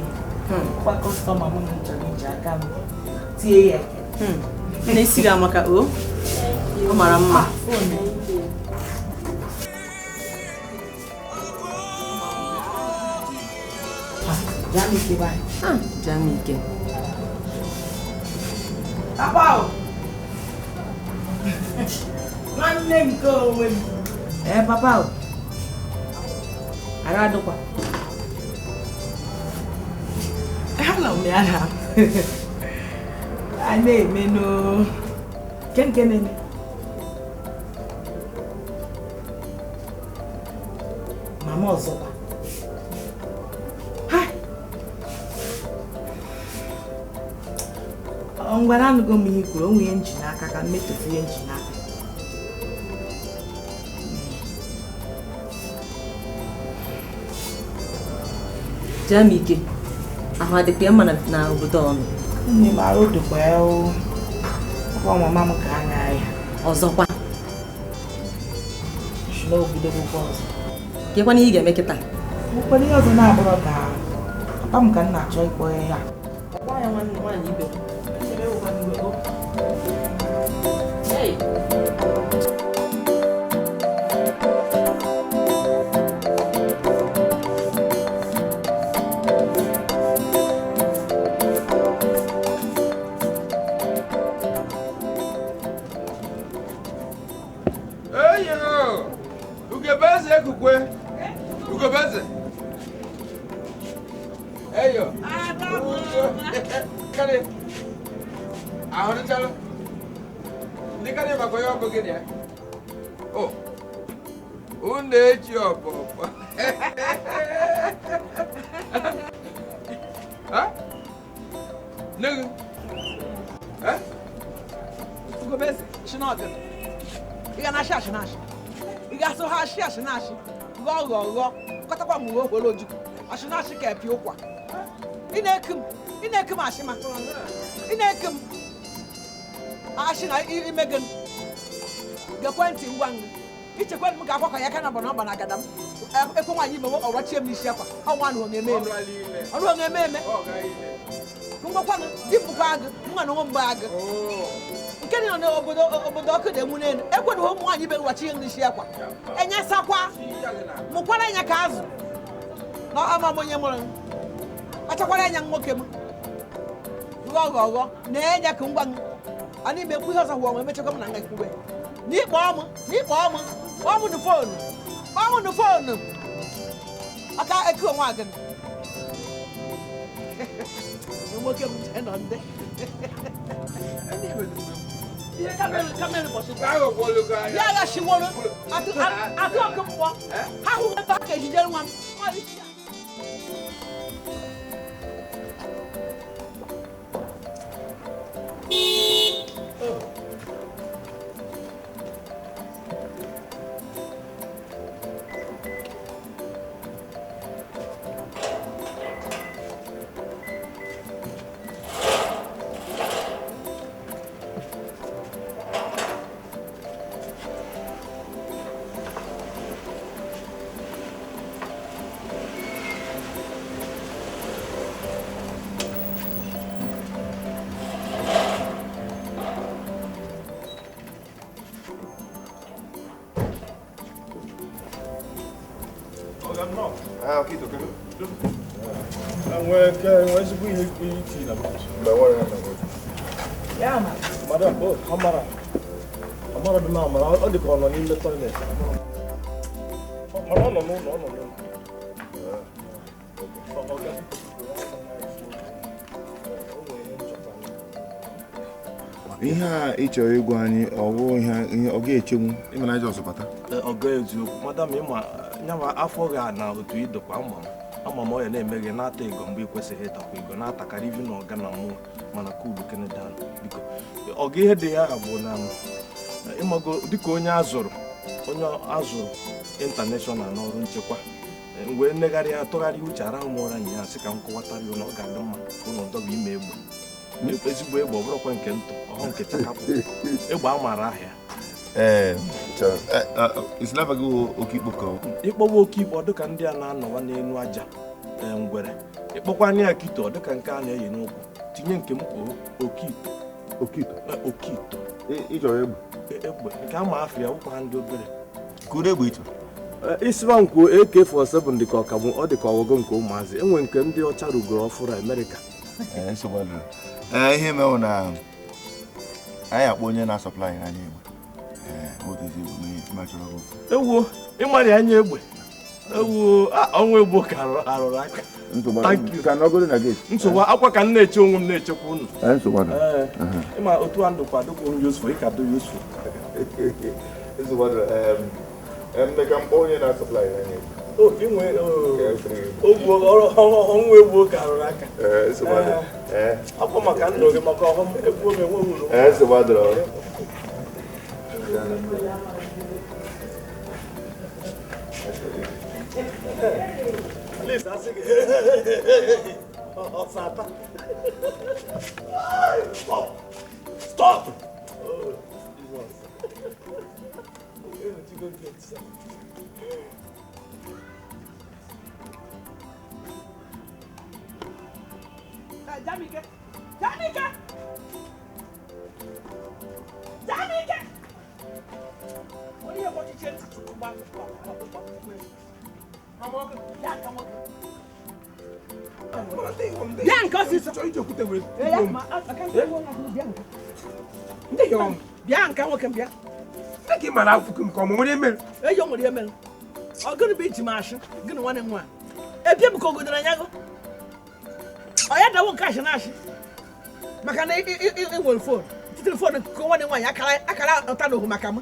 Kwa kọstọma m chọrọ iji aka m tie ya. Na-esiri amaka o. Ọ mara mma. Jamike bai. Jamike. Papa. Nwanne nke onwe m. Papa. Arado kwa. Hello, Miana. I may no. Ken. Mama also. Hi. Ngwana ngo mi hikuru onwe engine aka ka metofu engine aka. Jamike. Ahụ adịkwa mma na obodo ọnụ. Nne m arụ dịkwa ya o. Ọkwa mama m ka anya ya. Ọzọkwa. Shilo obodo bụkwa ọzọ. Kekwana ihe ị ga-eme kịta? Ụkwara ihe ọzọ na-abụrụ ka papa m ka m na-achọ ịkpọ ya. Ọgba ya nwanne nwaanyị ibe m. Hey. Ugobeze. Eyo. Kale. Ahora chalo. Nikane makoyo hapo gani ya? Oh. Unde chopo. Ha? Nigga. Ha? Ugobeze, shinoga. Iga na shashi. Iga so ha shashi. Go. Katakwa mu wo loju. Ashinashi ka epi okwa. Inekum ashima. Inekum. Ashina imegan. Gakwanti ngwang. Ichekwa mu ga akwa ya kana bono na gadam. Ekwo nwanyi me wo orochie m isi akwa. Ọnwa no ngememe. Ọrụ ngememe. Ngwakwa no dipukwa ag, nwa no mba ag. Nkeni no obodo okede mu nenu. Ekwo no mu nwanyi be orochie m isi akwa. Enya sakwa. Mukwara nya ka azu. No ama monye mo. Achakwara nya nwoke m. Go. Na enya ka ngwa. Ani me ku hoza wo mechekwa m na nga kuwe. Ni kpo omo. Omo the phone. Aka eku onwa agan. Nwoke m ten on de. Kamera boss. Kago boluka. Ya shi wono. Atu akumwa. Ha hu package je nwa. Ihe a ị chọrọ ịgwa anyị ọwụ ihe ọ ga-echenwu ịma na Jizọs bata. Ọ ga-eziokwu madam ịma nyawa afọ ga na otu idokwa ama m ọya na-eme gị na-ata ego mgbe ị kwesịghị ịtakwa ego na-atakarị ivi na ọga na mụ mana kulu Kenedan biko ọ ga ihe dị ya bụ na ịmago dịka onye azụrụ international n'ọrụ nchekwa Mgbe nnegharị atụgharị uche arahụ m ụra nya sị ka m kọwatara ya na ọ ga-adị mma ụlọ ndọba ime egbe ezigbo egbe ọ bụrụkwa nke ntụ ọhụ nke chakapụ egbe a maara ahịa ịkpọwa oke ikpe ọ dịka ndị a na-anọwa n'elu aja ngwere ịkpọkwa anya ya kito ọ dịka nke a na-eyi n'ụkwụ tinye nke m okito egbe nke a ma afọ ya ụkwa ndị obere kụrụ egbe ịchọ isiba nkwuo AK-47 dịka ọkagbu ọ dịka ọgọgọ nke ụmụazị enwe nke ndị ọcha rugoro ọfụrụ Amerịka ihe mewu na anyị akpọ onye na-asọplai anya egbe ewuo ịmarị anya egbe ewuo ọnwa egbo ka arụrụ aka nsogbu akwa ka m na-eche onwe m na-echekwa unu ịma otu a ndụkwa dịkwa onye useful ịka do useful Mmeka mkpọ onye na-asọplai anya ọnwa egbo ka arụrụ aka akwa maka ndụ gị maka ọhụm egwu ome nwe Please, I think. Stop! Stop! Oh, Jamike! Jamike! Jamike! What are you going to change to back? Bianca, sister, you put away. Bianca, what can be? Take him out for come with him. A young woman. I'm going to be Timasha, going to 1 and 1. A people go to Naija. I had no cash and ash. Macana, it will fall. To the go 1 and 1. I can't tell who Macama.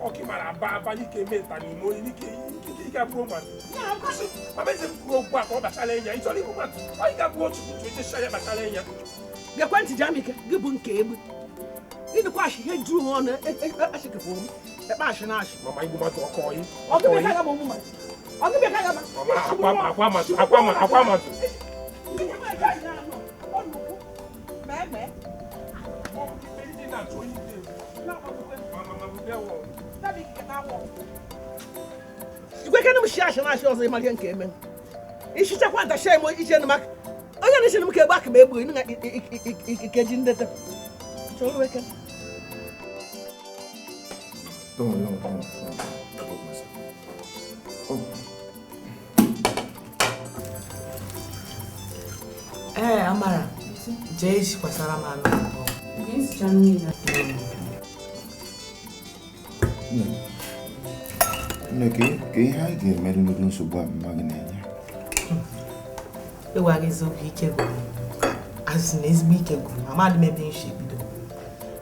Okay, my Baba, you came in and you got woman. Yeah, of course. I made them go back over Salenia. It's only woman. I got watch to the Salenia. They're going to Jamaica, good boon cable. In the wash, he drew on a phone, a passion ash. My woman to call you. I'll give a woman. I'll give a Aquaman. We can't share and I show the Malian came in. If she took one the shame with each other, I didn't see him back, baby, in the so we can. Amara, Jace Pasarama. Ka ihe anyị ga-emere n'ụdị nsogbu a mma gị na-enye. Ewa gị zọpụ ike gwụrụ. Asị na ezigbo ike gwụrụ, amadị m ebe nshi ebido.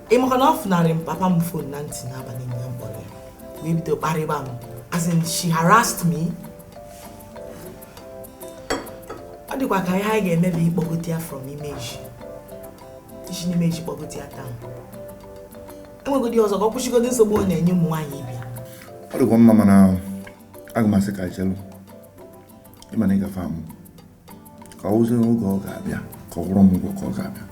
Ịmaka na ọ funarị m papa m fon na ntị n'abalị m ya mkpọrọ ya. Wee bido kparịba m. As in, she harassed me. Ọ dịkwa ka ihe anyị ga-eme bụ ịkpọgote ya from image. Isi n'image kpọgote ya taa. Enwegodi ọzọ ka ọ kwụsịgodi nsogbu ọ na-enye ụmụ nwaanyị ibi. Ọ dịkwa mma mana aga m asị ka chelụ ịma na ị gafe amụ ka ọ wụzie oge ọ ga-abịa ka ọ gwụrụ m ụgwọ ka ọ ga-abịa.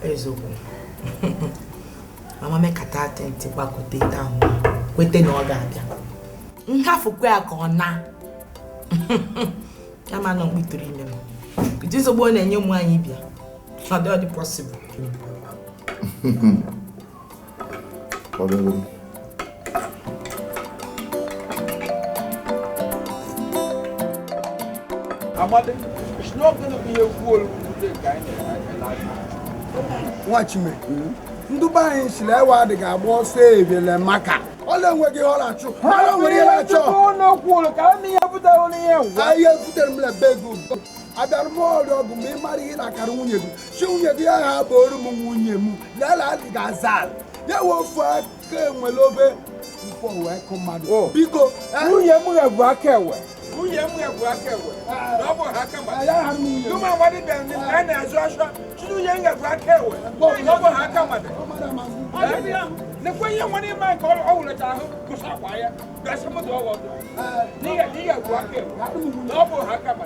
Eziokwu mama mekata atenti gbakote ite ahụ kwete na ọ ga-abịa nhafukwe ya ka ọ na ya ma na mkpitụrụ ime m iji nsogbu ọ na-enye ụmụ anyị bịa ọ dị possible. Amadi, it's not going to be a fool watch me. Nduba in Silewa, the Gabo save you, Maka. All the way you all are true. How long will you let you? No, cool. Can you put on here? I have put them like beg. I don't know dog me marry like a woman. Show you the I have a woman. Lala Gazal. You will fuck well over before I command. Oh, because you have a back away. nwunye m egwu aka ewe na ọ bụ ha kama ụmụ agbadị bịara n'ime a na-azụ asọ chiri nwunye m egwu aka ewe na ọ bụ ha kama nekwe ihe nwere ime nke ọ wụleta ahụ kụsa akwa ya gasị moto ọgọ n'ihe egwu aka ewe na ọ bụ ha kama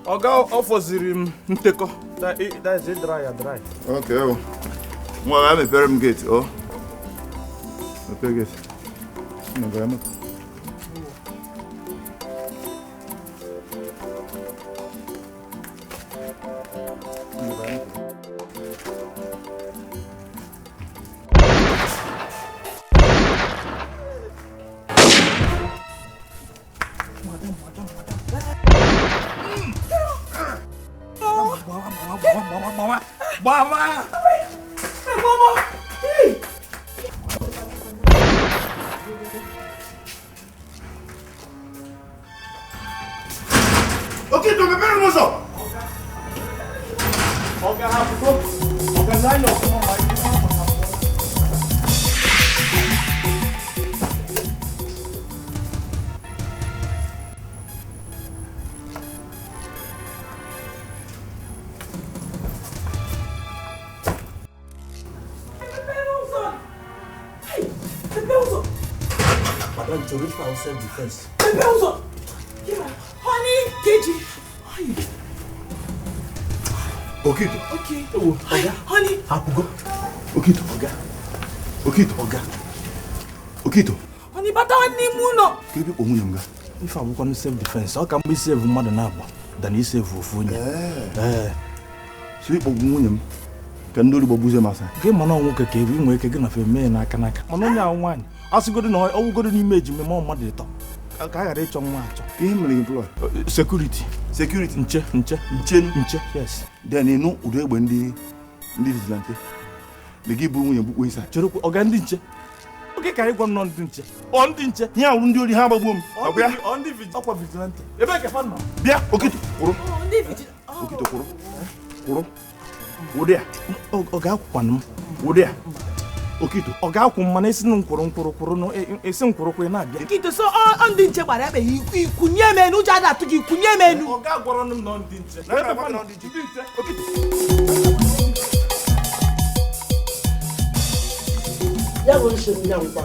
Oga offoziri m nteko. That is it dry. Okay. Well, I'm a very gate. Oh. Okay, gate. No, go ahead. Self-defense. Honey, Keji. Okito. Okay. Oga. Honey. Hapugo. Okito. Oga. Okito. Honey, but I need muno. Kebi omunyanga. If I'm going to self-defense, how can we save mother now than he save Funya? Sweet omunyam. Can do the babuze massa. Game on walk a cave, we make a gun of a man. I can. Mononia one. As good know, I will go to the image, me more money talk. I got a chong match. Him employ security. Nche. Yes. Then you know Ude when the vigilante. They give you a book with that. Ogandinche. Okay, carry one on dinche. On dinche. Yeah, I won't do the hammer boom. On the vigilante. You make a fun now. Yeah, okay. Kuro. Ude. Oga one. Ude. Okito. Oga kumana isi nkuru no esi nkuru kwe na abia. Okito so ndi nche gbara ebe ikunye menu jada atugi ikunye menu. Oga gworo num no ndi nche. Na ebe pa no ndi nche. Okito. Ya go nse nya nkwa.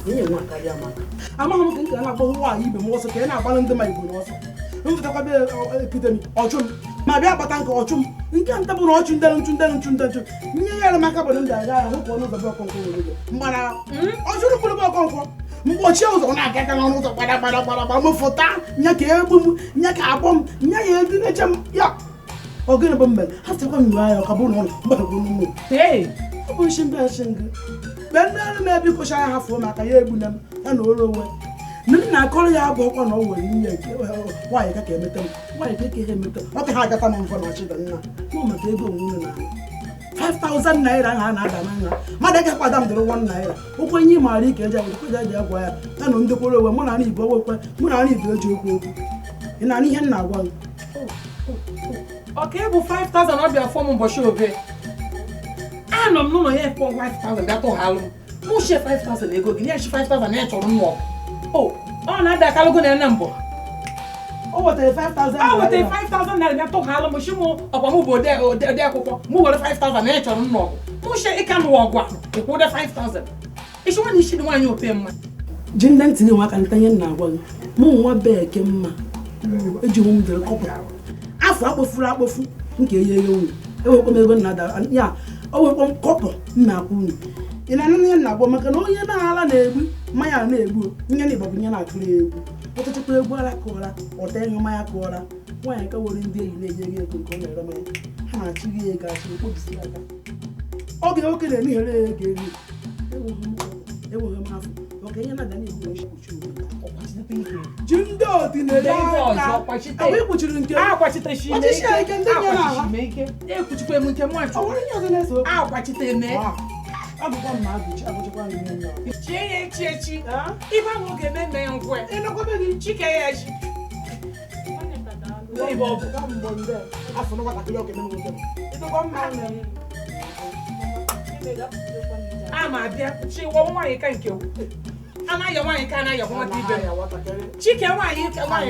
Nye nwa akari amaka. Ama mo nke na agbo wa ibe mo so ke na agba ndi ma ibo no so. Nfuta kwa be epidemi ochum. Ma bia bata nke ochum. Nke anta bụ na ọchụ ndelu nye ya maka bụ ndị agha ahụ ka ọnụ ụzọ bụ ọkọnkọ nwere mgbara ọchụrụ kpụrụ bụ ọkọnkọ mgbochi ụzọ na-aga aga n'ọnụ ụzọ gbada m fụta nya ka egbu m nya ka abọ m nya ya edu na-eche m ya ogene bụ mmere ha sịkwa m ya ka bụ na ọnụ mgbadagbo n'ụmụ ọ bụ nshi mbe nshi ngị mgbe ndị ọrụ na-ebi kụcha ya hafụọ maka ya egbu na m ya na oro onwe nne na-akọrọ ya bụ ọkwa na ọ nwere ihe nwaanyị ka emeta m nwaanyị ka emeta ọ ka ha agata m mfọ na ọchịda nna mụ maka ego onwunye na 5,000 naira ha na-ada na nha mmadụ eke kwada m dịrị 1 naira okwu enyi maara ike eji eji agwa ya ya na ndị kwere owe mụ na Igbo okwe mụ na Igbo eji okwu ị na ihe m na-agwa gị ọka ịbụ 5,000 ọ bịa fọm ụbọchị obe anọ m n'ụlọ ya ekpọ 5,000 bịa tụghalụ m mụ shie 5,000 ego gị nye chi 5,000 ya chọrọ nnụọ ọ na-ada akalogo na ene mbọ o wetara 5,000 naira bịa tụghalụ m shi mụ ọkwa m bụ ode akwụkwọ mụ were 5,000 ya chọrọ nnụọ mụ shie ịka nụwa ọgwụ a ịkwụde 5,000 isi nwa na isi dị nwaanyị ope mma ji ndị ntinye nwa aka ntanye nna agwa gị mụ nwa bee ke mma eji m dere kọpụ afọ akpọfuru akpọfu nke enye ego nwunye ewekwa m ego nna dara ya o wekwa m kọpụ nna akwụ nwunye ị na-anụ ihe nna agwa maka na onye na-ala na-egbu mmanya na-egbu nye na Igbo bụ nye na-atụrụ egwu ọtụtụkwa egwu ala kụọra ọta ịṅụ mmanya kụọra nwaanyị ka were ndị enyi na-enye gị ego nke ọ na-ere mmanya ha na-achị gị ego achị okpobisi aka oge nwoke na-enighere ya ego eri enweghị m afọ maka ihe na-ada na-egbu ekpuchi ji ndị ọdịnala aka ekpuchiri nke ọchịchị ike ndị nye na aha ekpuchikwa m nke mụachụ akwachite eme agụkwa m agụchikwa ndị chie ya echi ibe ahụ oge na-eme ya nkwe ịnọkwabe gị chike ya echi ebe ọ bụ ka mbọ ndị afọ nwatakịrị okenye m nwoke ịdọkwa mma a ma abịa chiwa nwaanyị ka nke anaghị nwaanyị ka anaghị nwata ibe chike nwaanyị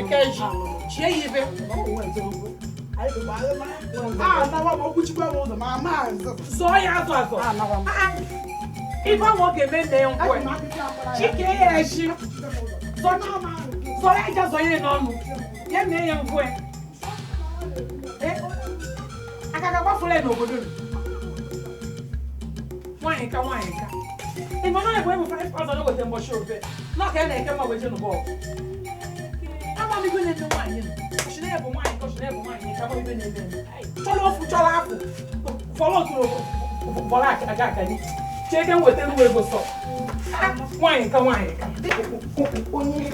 ka eji chie ya ibe zọọ ya azụ azụ ibe ahụ oge eme ya nkwe chike ya echi zọọ ya aja zọọ ya n'ọnụ ya mee ya nkwe aka ga gbafula ya n'obodo nwaanyị ka ị ma na-egwe m 5,000 o weta mbọchị ofe na ka ya na-eke mma weje n'ụbọ amamigo na-eme nwaanyị ọchịna ya bụ nwaanyị ka ọchịna ya bụ nwaanyị ka amamigo na-eme chọrọ ofu chọrọ afụ fọrọ otu bọrọ aga akani cheke m weta nwa ego sọ nwaanyị ka onye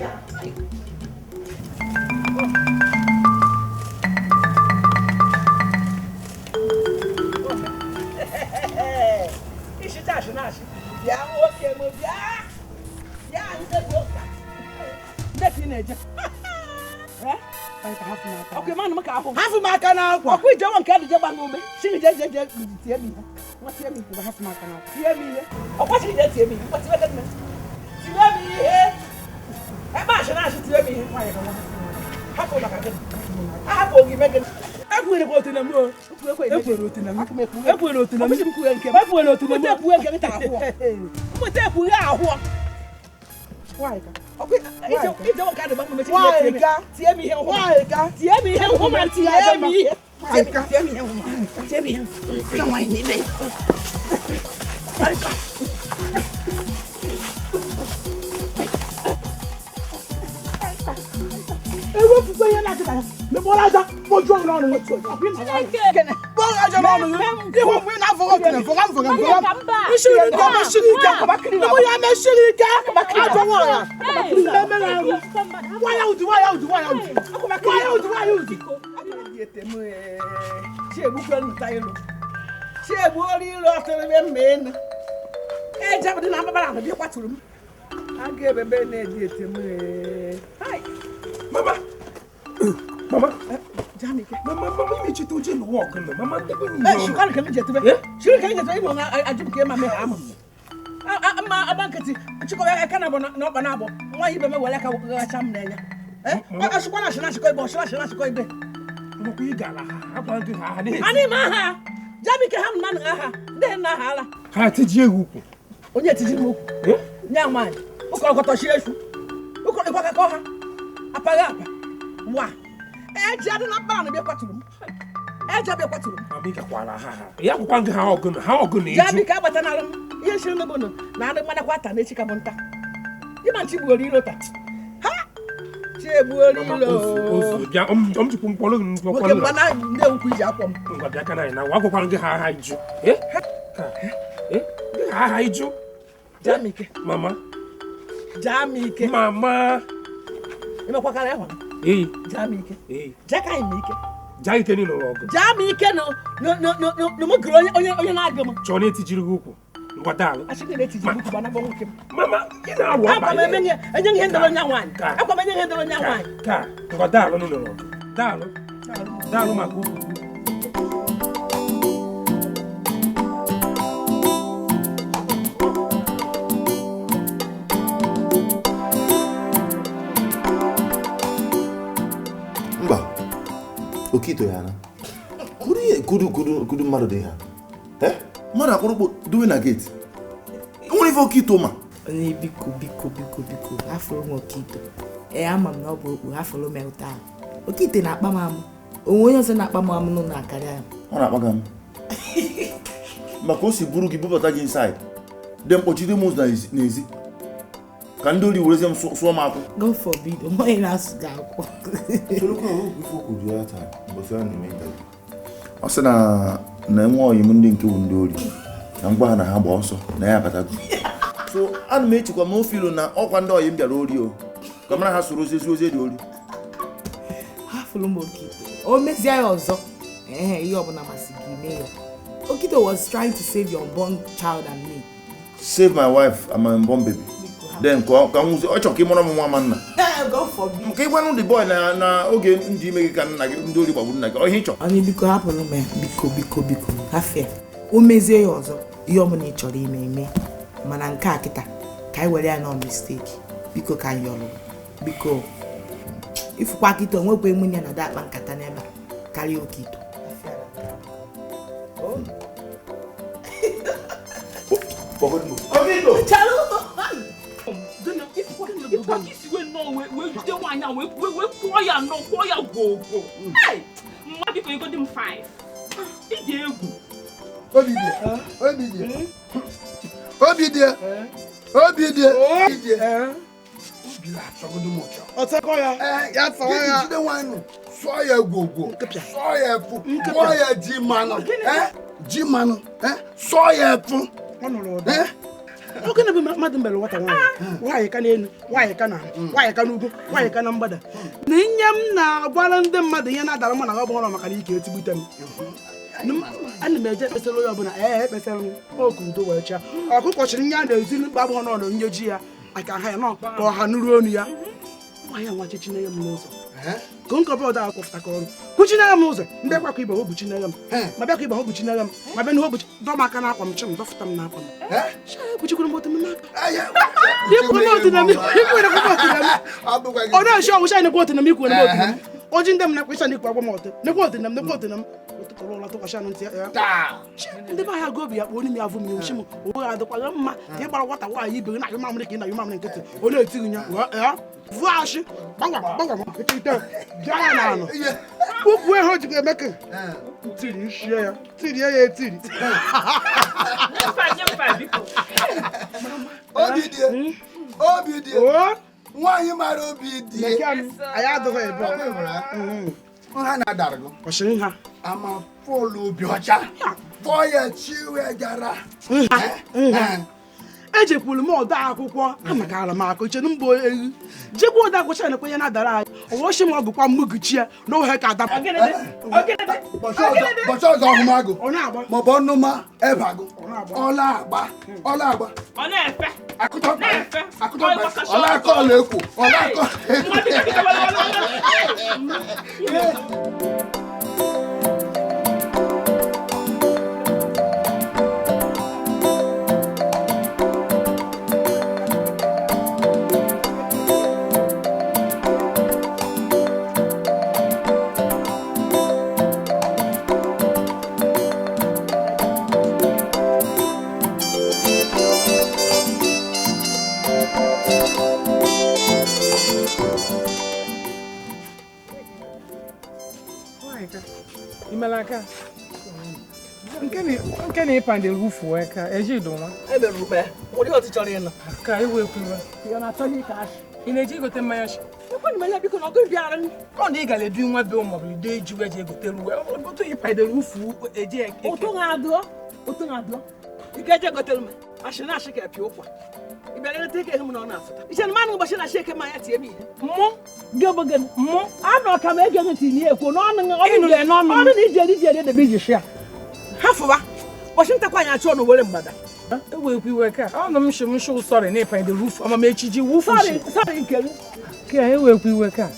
ya nwoke m bịa ya ndị bụ ụka ndị ka ị na-eje ọkụ ịmanụ m ka ahụ hafụ m aka n'akwa ọkụ ijewa nke adịje gba n'ume chiri je tie m ihe nwatie m ihe hafụ m aka n'akwa tie m ihe ọkwa chiri je tie m ihe tie m ihe ebe achị na-achị tie m ihe nwaanyị ka nwa hapụ maka gị ahapụ gị me gị ekwere ka otu na m ekwere otu na m ekwere otu na m ekwere otu na m ekwere nke m ta ahụ nweta ekwughe ahụ ije nwoke adịgba m mechi tie m ihe nhụ tie m ihe nhụ ma tie m ihe tie m ihe nhụ tie m ihe ka nwaanyị n'ime ewepụkwa ihe na-akịta ya mekpọrọ aja kpojuo m n'ọnụ kpọrọ aja n'ọnụ ịhụ mgbe ị na-afọghọ otene fọga m meshiri ike nmụ ya meshiri ike ajọ nwaanyị na-emere arụ nwanya ụdị chiegbuoro ilu ọtụrụbe mma enu ejebụdị na mbabara ahụ bịa kwatụrụ m a ga-ebebe na-eji etem Mama, imechite oche n'ụwa ọkụ nọ. Mama, ndebe n'ihe ọrụ. Shukari ka m jetube. Shukari ka m jetube ịmụ na ajụbụ ka ịma mee ha ama. Ama agba nkịtị chịkọba aka na abụ na ọkpa na abụ nwa ibe m were aka ghacha m n'enya. Ashịkwa na ashị na-ashịkọ ibe ọshịna ashị na-ashịkọ ibe. Ọmọkwa ị gara ha, akwa ndị ha ha na-eti. Adị m aha. Jabike ha m na aha. Ndị nna aha ala. Ha tiji egwu ukwu. Onye tiji m ukwu. Nya nwaanyị. Ụkọrọ kọtọchi efu. Ụkọrọ ịkwa ka ọha. Apaghị apa. Wa. Eji adị na mbara na bịa kwatụrụ m. Eji abịa kwatụrụ m. Abịa kwara ha. Ya kwakwa nke ha ọgụ na eju. Jabike agbata n'alụ m. Ihe shiri n'ebe nọ na adị mmadụ kwata na echi ka m nta. Ịma nchi gbuoro ilo taa. Ha! Chi egbuoro ilo. Ozu bịa ọmjikwu mkpọrọ gị mkpọrọ. Nwoke mgba na ndị ukwu iji akwọ m. Ngwa bịa ka na wa gwakwa nke ha iju. Ha iju. Jamike. Mama. Jamike. Mama. Ịmekwakara ịhụ. Ee. Jamike. Ee. Jaka ime ike. jaa ike ni lụrụ ọgụ jaa m ike na m gụrụ onye na-agụ m chọọ na-etijiri gị ụkwụ ngwa daalụ asịkị na-etijiri ụkwụ gbana gbọ nwoke m mama ị na-awụ ọba enye ihe ndebe nya nwaanyị akwa m enye ihe ndebe nya nwaanyị ka ngwa daalụ ni lụrụ ọgụ daalụ maka ụkwụ Okito ya na. Kudu mmadụ dị ha. Mmadụ akpụrụkpụ dowe na gate. Nwere ife Okito ma. Onye biko afụrụ m Okito. Ama m na ọ bụ okpu afụrụ m ụta. Okito na-akpa m amụ. Onwe onye ọzọ na-akpa m amụ nọ na-akarị ya. Ọ na-akpaga m. Maka o si buru gị bubata gị inside. Dem kpọchide m ụzọ n'ezi. Ka ndị ori werezi m sụọ m akwụ. God forbid, onye na-asụ gị akwụ. Ọ sị na enwe ọyị m ndị nke wu ndị ori na ngwa ha na ha gba ọsọ na ya abatago. So ana m echekwa m ofe ilo na ọkwa ndị ọyị m bịara ori o ka mara ha soro ozi dị ori. Hafụrụ m Okito. O mezie ya ọzọ. Ihe ọbụla masị gị mee ya. Okito was trying to save your unborn child and me. Save my wife and my unborn baby. Then ka nwuzi ọ chọrọ ka ị mụrụ m nwa ma nna. Nke ịgwanụ the boy na oge ndị ime gị ka nna gị ndị ori gbagburu nna gị ihe ị chọrọ. Onye biko hapụrụ m biko hafịa. O mezie ya ọzọ ihe ọbụla ị chọrọ ime mana nke a kịta ka anyị were ya nọ mistake biko ka anyị ọlụ biko ifukwa Okito nwekwa emunye na dakpa nkata n'ebe karịa Okito. Jide nwaanyị a wee kwụọ ya nọ kwụọ ya gwogwo mma biko ego dị m 5 ịdị egwu ọtọkọ ya tọrọ ya jide nwaanyị sụọ ya gwogwo sụọ ya efu sụọ ya ji mmanụ sụọ ya efu. Oge na bụ mmadụ mere nwata nwaanyị ka n'elu nwaanyị ka n'ugwu nwaanyị ka na mgbada na nye m na-agwara ndị mmadụ ihe na-adara m na ọ bụ ọrụ maka na ike etigbute m ana m eje ekpesara onye ọbụla ekpesara m oku udo wee chaa ọkụkọ chịrị nye a na-ezi mkpa abụghị n'ọnụ nye ji ya aka ha ya nọ ka ọha nụrụ onu ya nwaanyị nwachi chinenye m n'ụzọ ka nkọba ọda akwụfụta ka ọrụ kwuchinere m ụzọ ndị gbakọ ibe hobu chinere m ma bịakwa ibe hobu chinere m ma bịa na hobu dọma aka n'akwa m chim dọfụta m n'akwa m kwuchikwuru m otu m n'aka ọ na-eshi ọnwụ shanyị nekwa otu na m ikwu na otu na m oji ndị m na kwesha n'ikwu agwa m ọtụ nekwa otu na m ụtụtụrụ ụlọ tụkwasị anụ ntị ya ndị be ahịa gobi ya kpụ onye m ya avụ m ewuchi m onwe ha adịkwaghị mma ka ị gbara nwata nwaanyị ibe gị na mamịrị ka ị na mamịrị nkịtị ọ na-etighị ya vuashi gbagwa ite bịa ya na anụ ukwu ihe o ji ga-eme ka tirie ya etiri obi dị nwaanyị mara obi dị anyị adịghị ebe ha na-adara gị ọchịrị ha ama fọlụ obi ọcha fọ ya chiwe gara ejekwuru m ọda akwụkwọ amakara m akụ chenu mbụ ehi jekwa ọda akwụkwọ na ekwenye na-adara anyị ọwọchi m ọgụkwa mmụgụchi ya na ohe ka Dappa bọchị ọzọ ọhụmagụ maọbụ ọnụma ebe agụ ọla agba ọla akọ ọla ekwo ọla akọ Imelaka. Nke na ịpa ndị rufu eka eji donwa. Ebe rube. Wodi oti chọrọ ịnọ. Ka iwe kwuwa. Ya na atọ n'ike asị. Ị na-eji gote mmanya shi. Ekwe ni mmanya biko na ọgụ bịara m. Ọ na ị ga ledu nwa be ụmụ bụ ide eji weje gote ruwe. Otu ịpa ndị rufu eji eke. Otu ga-adọ. Ike eje gote m. Ashị na ashị ka epi ụkwa. ibere take him no na afta ise no manu bashina sheke ma ya tie mi mo gebogen mo ano ka ma ege nti ni ekwo no no no ni je de bi hia hafuwa washinta kwa nya cho no wole mbada ewe kwiwe ka ono mhwe sorry na pan the roof ama mechiji woof sorry nkelu ka ewe kwiwe ka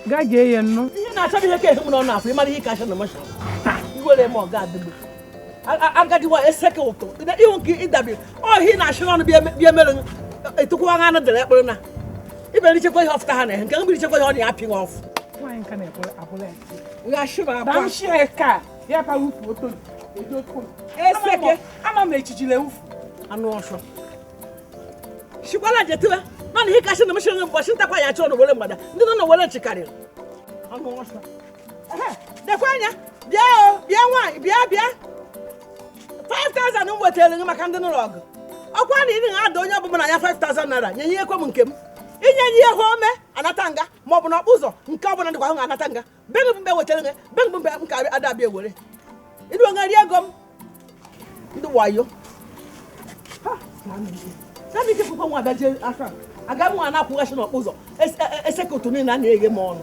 ga ge ye no ihe na achabi heke him no na afu mari hika sha no masha iwele mo ga adugbo agadi wa eseke oto na ihunki idabi o hi na shiro no bia mere etukwa nga na dere ekporo na iberi chekwa ihe ofta ha na nke ngbi chekwa ihe ọ na aping off wan kan ekporo abule ya shiba abwa dan sheka ya pa wufu oto ejoku eseke ama me chichile wufu anu osho shikwala jetuwa na hi ka shi na mshiro bo shi ntakwa ya cho no wole mbada ndi no wole chikari anu osho dekwanya bia nwa bia 5,000 no wetele nga makande no log. Okwa ni ni ado onye obubu na ya 5,000 naira. Nyenye ekwe m nkem. Inyenye home anatanga ma obu na okpuzo nke obu na ndikwa hu anatanga. Bengu mbe wetele nga, bengu mbe nka ada bia ewere. Idu ngari ego m. Ndu wayo. Ha, sami ke pupo nwa baje asa. Aga mu ana akwuga shi na okpuzo. Eseke ni na ege m onu.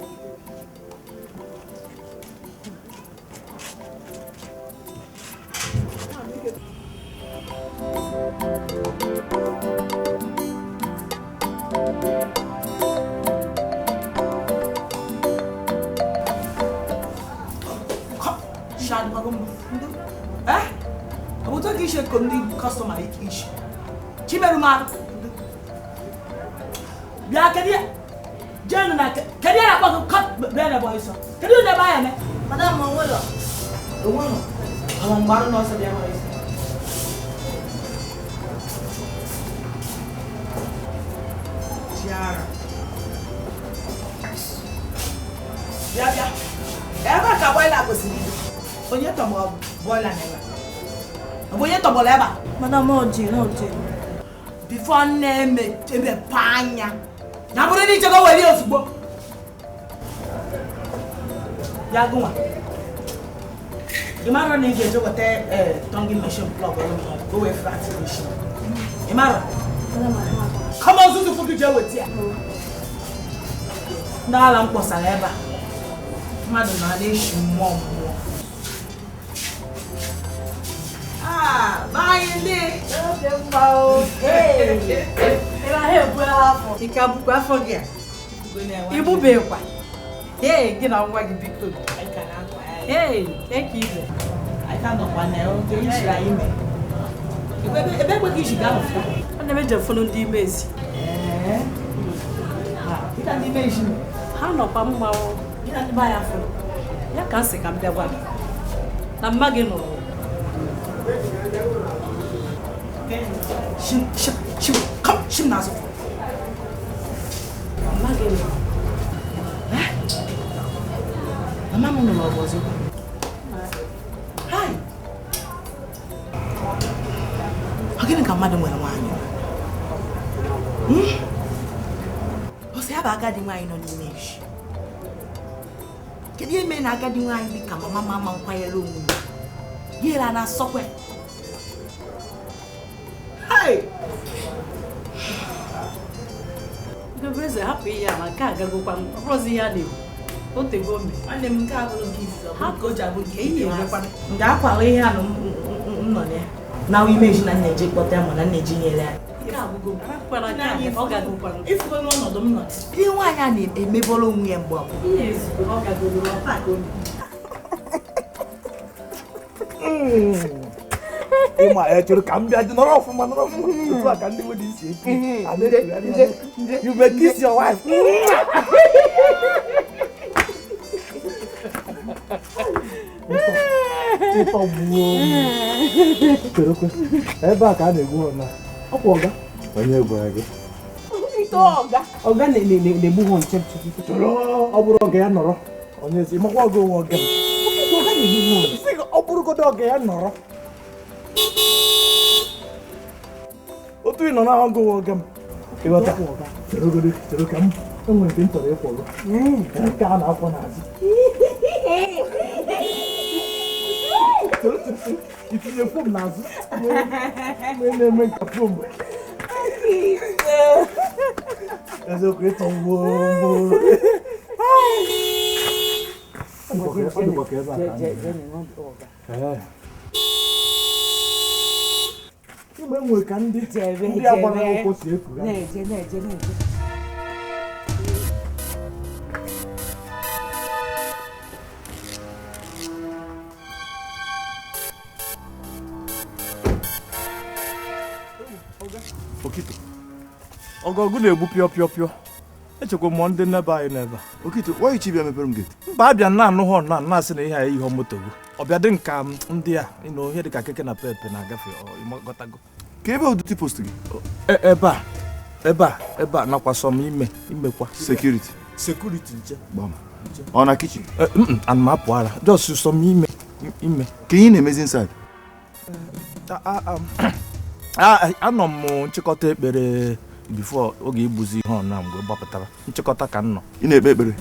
Abuto kishe kondi customer ishi. Chimeru mar. Bia kedia. Jana na kedia na kwa cut bena boy so. Kedia na baya me. Madam mo wolo. Wolo. Awon maro no se dia boy. Tiara. Bia. Eba ka boy la kosiri. Onye to mo boy la nela. Oboye to boleba. Madam Oji. Before name ebe panya. Na buru ni chego weli osugbo. Ya gunwa. Imaro ni je jogo te tongue machine plug go we flat machine. Imaro. Come on zuzu fudu je wetia. Ndala mposa eba. Madu na le shi mo. Bye, Nick. Hey. Ela rebuela for. Ikabu kwa fogia. Ibu bewa. Hey, get on what you big food. I cannot. Hey, thank you. I cannot one now. Do you try me? Ebe kwa kishi gama for. Ana meje phone ndi mezi. Ika ndi mezi. Ha no pa mma o. Ina ndi ba ya for. Ya kan se kam bia gwa. Na mmage no. Shim nazo. Mageni. Mama mo no bozo. Hi. Agini ka madam wena wanyu. O se aba agadi wanyu no ni mesh. Kedi me na agadi wanyu bi ka mama nkwayelo mu. Yera na sokwe. Hey! The brother happy ya makaga go kwa rozi ya de. O te go me. Ane mka go give. Ha go jabu ke yi go kwa. Nga kwa le ya no no ne. Now imagine na neje kpota mo na neje nyele. Ka go go kwa na ka o ga go kwa. If go no no do no. Bi nwanya na emebolo onwe ya mgbo. Yes, o ga go do pa go. Ima churu kambia di noro fuma tu akandi mo di si. You may kiss your wife. Ipo buo. Pero ko eba ka na egwu na. Opo oga. Onye egwu age. Ito oga. Oga ne bu hon chep. Toro oburu oga ya noro. Onye si mo kwa go oga. Oga ne bu hon. Si oburu ko oga ya noro. Otu ino na hango wogam. Iwata. Jero kam. Onwe binto re polo. Ka na afọ na azi. Itinye fom na azi. Me ka fom. Okito. Ogogu na-egbu pịọ. Echekwa m ndị nebe anyị n'ebe. Okito, why you chibia mepere m gate? Mba abịa na-anụ họn na-asị na ihe a ihe moto gị. Ọbịa dị nka ndị a ihe dị ka keke na pepe na-agafe ịgọtago. Ka ebe ụdịtị post gị? Ebe a nakwa sọm imekwa. Security nche. Gbam. Ọ na kitchen? Ana m apụ ara. Just sọm ime. Ka ihe na-emezi inside? Anọ m nchịkọta ekpere before oge igbuzi ihe ọna mgbe gbapụtara nchịkọta ka m nọ. Ị na-ekpe ekpere?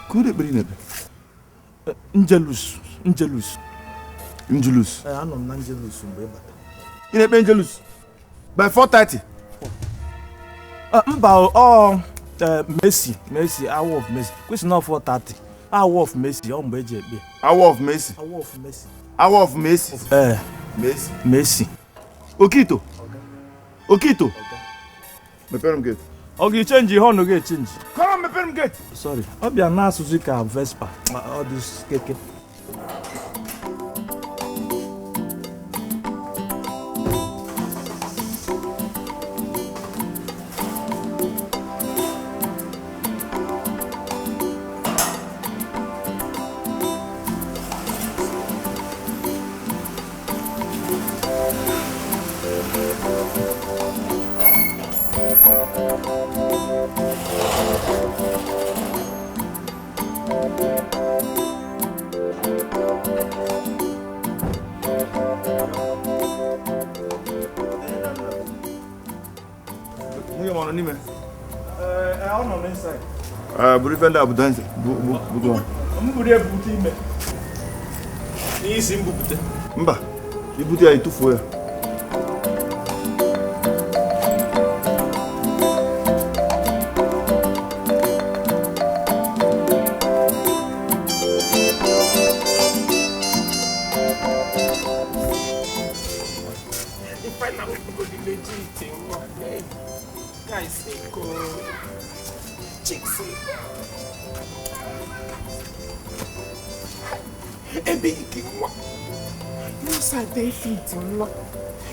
Ka ụdị ekpere ị na-ekpe? Angelus. Anọ m na Angelus mgbe ị bata. Ị na-ekpe Angelus? By 4:30? Mba Mercy, hour of mercy. Kwesị na 4:30. Hour of mercy ọ mgbe eji ekpe. Hour of mercy. Mercy. Okito. Mepere m gate. Ọ ga-echenji ihe ọnụ ga-echenji. Come on, mepere m gate. Sorry. Ọ bịa na-asụzi ka Vespa ma ọ dị keke. Burifenda abudanze. Mburi ebute ime. N'isi mbupute. Mba, ibute ya itufuo ya.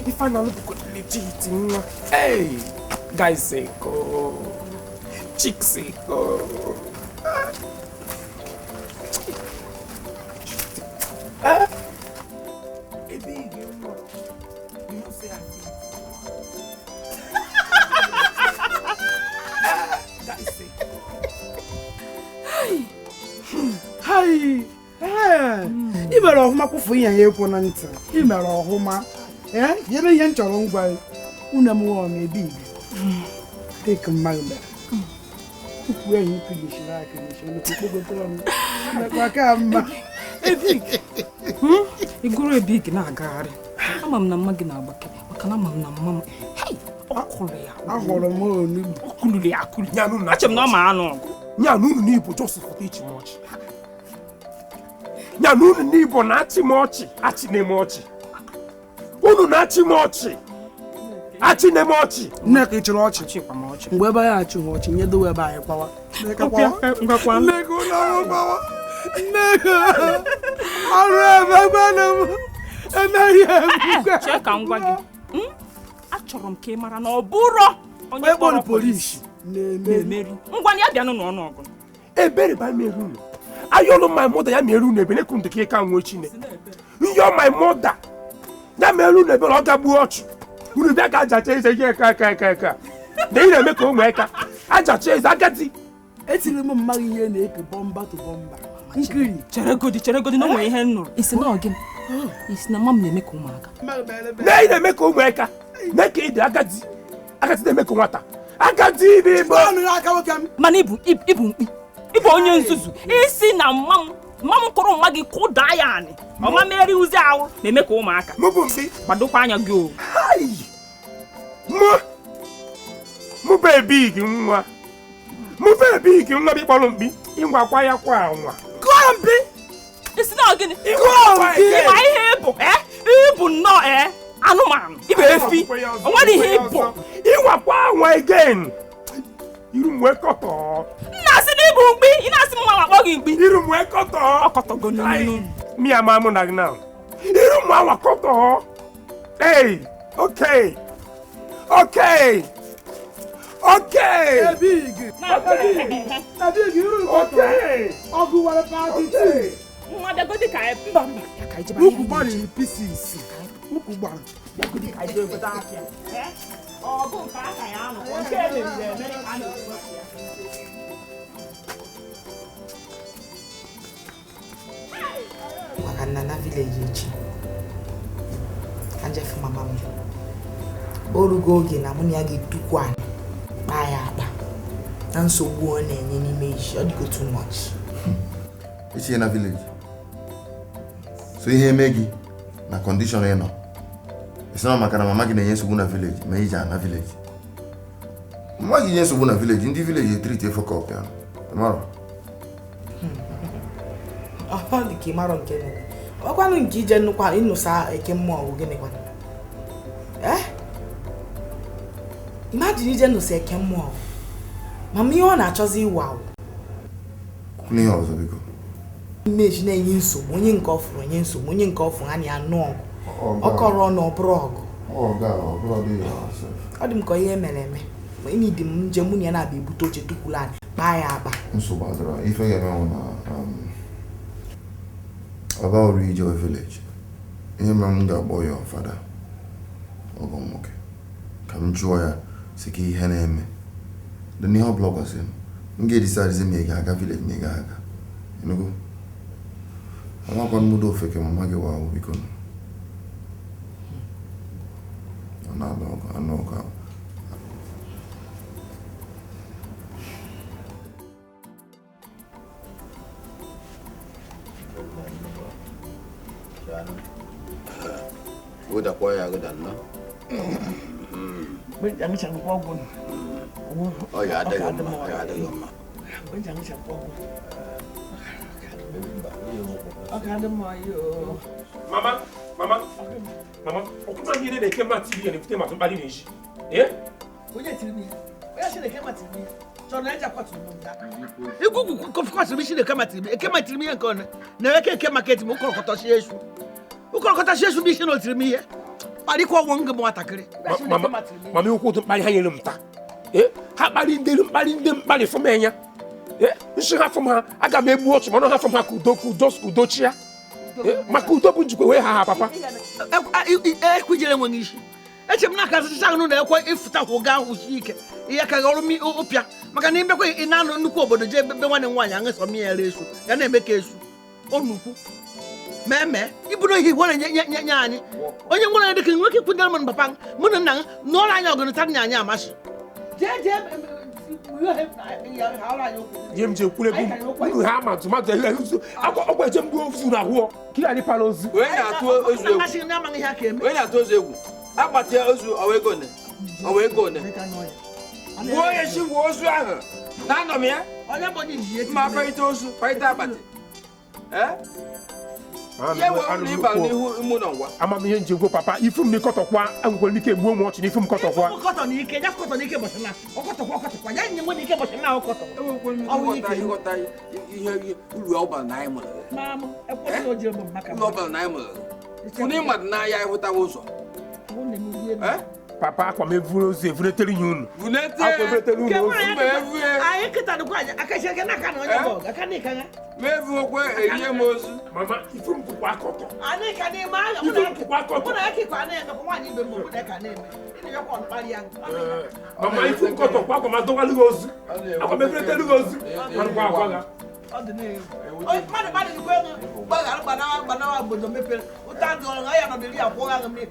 If I know look legit, hey, guys say go, chicks say go. I mere ọhụma kwụfụ ihe ya ekwu na ntị. I mere ọhụma. Yere ihe nchọrọ ngwa unu m nwa m ebe igwe. Dịka mmadụ mere. Ukwu enyi pilishiri aka n'isi okpokotoro m. Mekwa ka mma. Iguru ebig na-agagharị. Ama m na mma gị na-agbake maka na ama m na mma m. Ahụrụ m onugbu. Ọkụlụrụ ya akụlụ. Achọ m na ọ ma anụ. Nyanunu n'ibu jọsụfụta ichi m ọchị. Nyanunu n'ibu na-achị m ọchị. Achị na-eme ọchị. Unu na-achị m ọchị. Achị na-eme ọchị. Nneka ịchịrị ọchị. Mgbe ebe ya achị ọchị nyedowe ebe anyị kwawa. Nneka ụlọ ọrụ kwawa. Nneka ọrụ ebe gwana m. Emeghị ebuka. Chee ka m gwa gị. Achọrọ m ka ị mara na ọ bụrụ onye kpọrọ polisi na-emeri. Ngwa ya bịanụ n'ọnụ ọgụ. Ebere ba meru unu. Ayọlụ my mother ya meru unu ebe ne kunde ka ka nwe chine. Yo my mother. Ya meru unu ebe ọ gagbu ọchụ. Unu bịa ka ajacha eze ihe ka. Na ị na-eme ka ụmụ eka. Ajacha eze agadi. Etiri m mmadụ ihe na-eke bọmba to bọmba. Nkiri. Chere godi na onwe ihe nnụrụ. Isi na ọgị. Isi na mama m na-eme ka ụmụaka. Na ị na-eme ka ụmụ eka. Na ka ị dị agadi. Agadi na-eme ka nwata. Agadi bụ mana ibu mkpi. Ịbụ onye nzuzu. Isi na mma m kụrụ nwa gị kụda ya anị. Ọma meri uzi ahụ na-eme ka ụmụaka. Mụ bụ mkpi. Gbadokwa anya gị o. Mu baby nwa. Mu baby nwa bi kpọrọ mbi. Ingwa kwa ya kwa nwa. Kụọ mbi. Isi na gịnị? Kụọ mbi. Ịma ihe ịbụ, ịbụ nnọọ anụmanụ. Ibe efi. O nwere ihe ịbụ. Ingwa kwa nwa again. Iru m wee kọtọ. Nna si na ịbụ mgbi, ị na-asị m nwa akpọ gị mgbi. Iru m wee kọtọ. Ọkọtọgo n'onu. Mi ama mụ na gị now. Iru m awa kọtọ. Hey, okay. Okay. Okay. Big. Big, you okay. Ogu wala party too. Mother go the kai. Who bought in pieces? Who bought? I do with that. Oh, go back I am. Okay, Wakanana village. Anje for mama. Orugo oge na mụ na ya ga-etukwu anyị kpaa ya akpa na nsogbu ọ na-enye n'ime isi ọ dịgo too much. Ichi na village. So ihe eme gị na condition ị nọ. Isi na maka na mama gị na-enye nsogbu na village ma ije na village. Mama gị nye nsogbu na village, ndị village treat efo ka ọpịa. Mara. Ọ dị ka ị mara nke nne. Ọkwanụ nke ije nnukwu ịnụsa eke mmụọ ọgwụ gịnị kwanụ? Imagine ije nụsa eke mmụọ. Mama ihe ọ na-achọzi iwu awụ. Kwụnụ ihe ọzọ biko. Image na-enye nsogbu, onye nke ọfụrụ onye nsogbu, onye nke ọfụrụ ha na-anụ ọgụ. Ọkọrọ ọnụ ọbụrụ ọgụ. Ọ dị m ka ihe mere eme. Ma ị dị m njem mụ na ya na-abịa ebute oche tukwulu anyị kpaa ya akpa. Nsogbu adịrọ ife ga-emenwụ na Ọba ọrụ ije village. Ihe mere m ga-akpọ ya fada ọgọ nwoke ka m jụọ ya si ka ihe na-eme. Dị n'ihe ọbụla gwasị m ga-edisadizi ma ị ga-aga village ma ị ga-aga. Enugo amakwa mmudo ofeke mama gị wa biko anụ ọgụ ahụ. Udah kuya aku dan no. Jangan sampai pogun. Oh ya ada gama. Jangan sampai pogun. Ada mau yo. Mama, okuma ngine de kema TV ni kutema tumbali nishi. Oje TV. Oya shine kema TV. Chona eja kwatu munda. Igugu kofukwatu bi shine kema TV. Kema TV yanko na weke kema keti mo korokoto shesu. Ukorokoto shesu bi shine TV ye. Bari ko wonge mo atakere. Mama ukwu tumbali hanyele mta. Ha bali ndelu bali fomenya. Nshi ha foma aga mebu otu mono ha foma kudochia. Makudo bunjukwe we ha papa. Kujele nwangishi. Eche mnaka sasa no na ekwa ifuta hoga hushike. Iya ka goro mi opia. Maka na imbe ko inano nnukwu obodo je be nwane nwanya angeso mi ere esu. Ya na emeka esu. Onukwu. Meme, ibuno hi wona nya anyi. Onye ngwana de kan nwoke kwundal man papa. Mun nan no la anya ogonu tan nya anya amashi. Je Jem kule bu ha ma tomato ele usu akwa jem bu ofu na ho kila ni palo ozu we na to ozu machine na man ha ka we na to ozu egwu agbati ozu owego ne wo ye shi wo ozu ahụ na no me onye bodi ji ma faita ozu faita agbati ye wo ni ba ni hu imu no wa amamihe njegwo papa ifum ni kotokwa angwo ni ke gbuo mu ochi ni ifum kotokwa koto ni ike ja koto ni ike boshina okotokwa ya nyi mo ni ike boshina okoto ikota ihe uru ọba na anyị mụrụ mama ekwosi o jere mo maka uru ọba na anyị mụrụ funi mmadụ na ya ịhụta ụzọ papa akwa me vuru ozu evunetere nyunu vunete akwevetelu no ayi kita du kwa akashe ke na ka no nyobo aka ni kan me vu okwe erie mozu mama ifum kwa koto ani ka ni ma ya mo na ki kwa na ko nwanyi be mo na ka na eme ni yo ko npari yang mama ifum koto kwa ma do walu ozu akwa me vunetere ozu kwa ga odine o ma ni ko ngo ba ga bodo mepe o ta do nga ya no de ri akwo ga mi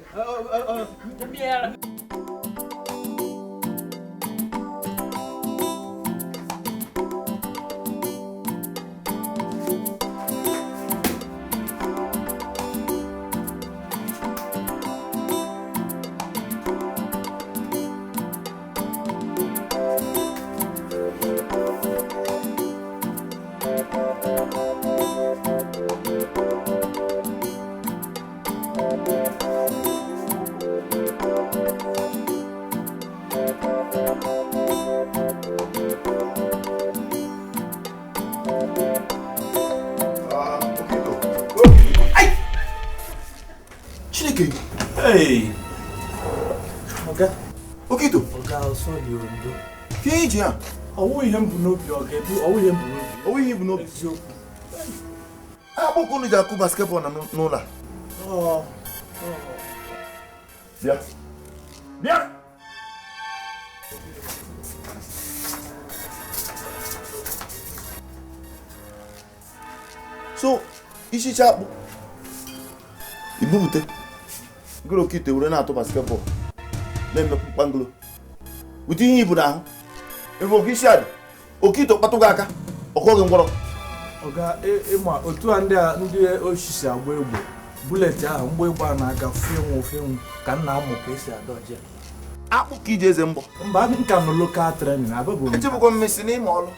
Okay. Hey. Okay. Okay to. Okay, sorry Ondo. Kiji ya. Owu ihe mbu n'obi oge bu owu ihe mbu n'obi. Owu ihe mbu n'obi. Akpụkọ unu ji akụ basketball na n'ụlọ a. Oh. Bịa. Bịa. So, ishicha akpụ. Ibubute. Gụrụ okite were na-atụ basketball. Na-emekwu mkpangolo. Wute ihe ibu n'ahụ. Ebe oke isi adị. Okite kpatụ gị aka. Ọkọ gị ngwọrọ. Oga ịma otu a ndị osisi agba egbe. Bullet ahụ mgbe egbe a na-aga fenwu ka nna amụ ka esi adọje. Akpụ ka iji eze mbọ. Mba nka nọ local training abago m. Echebụkwa mmesi n'ime ọrụ.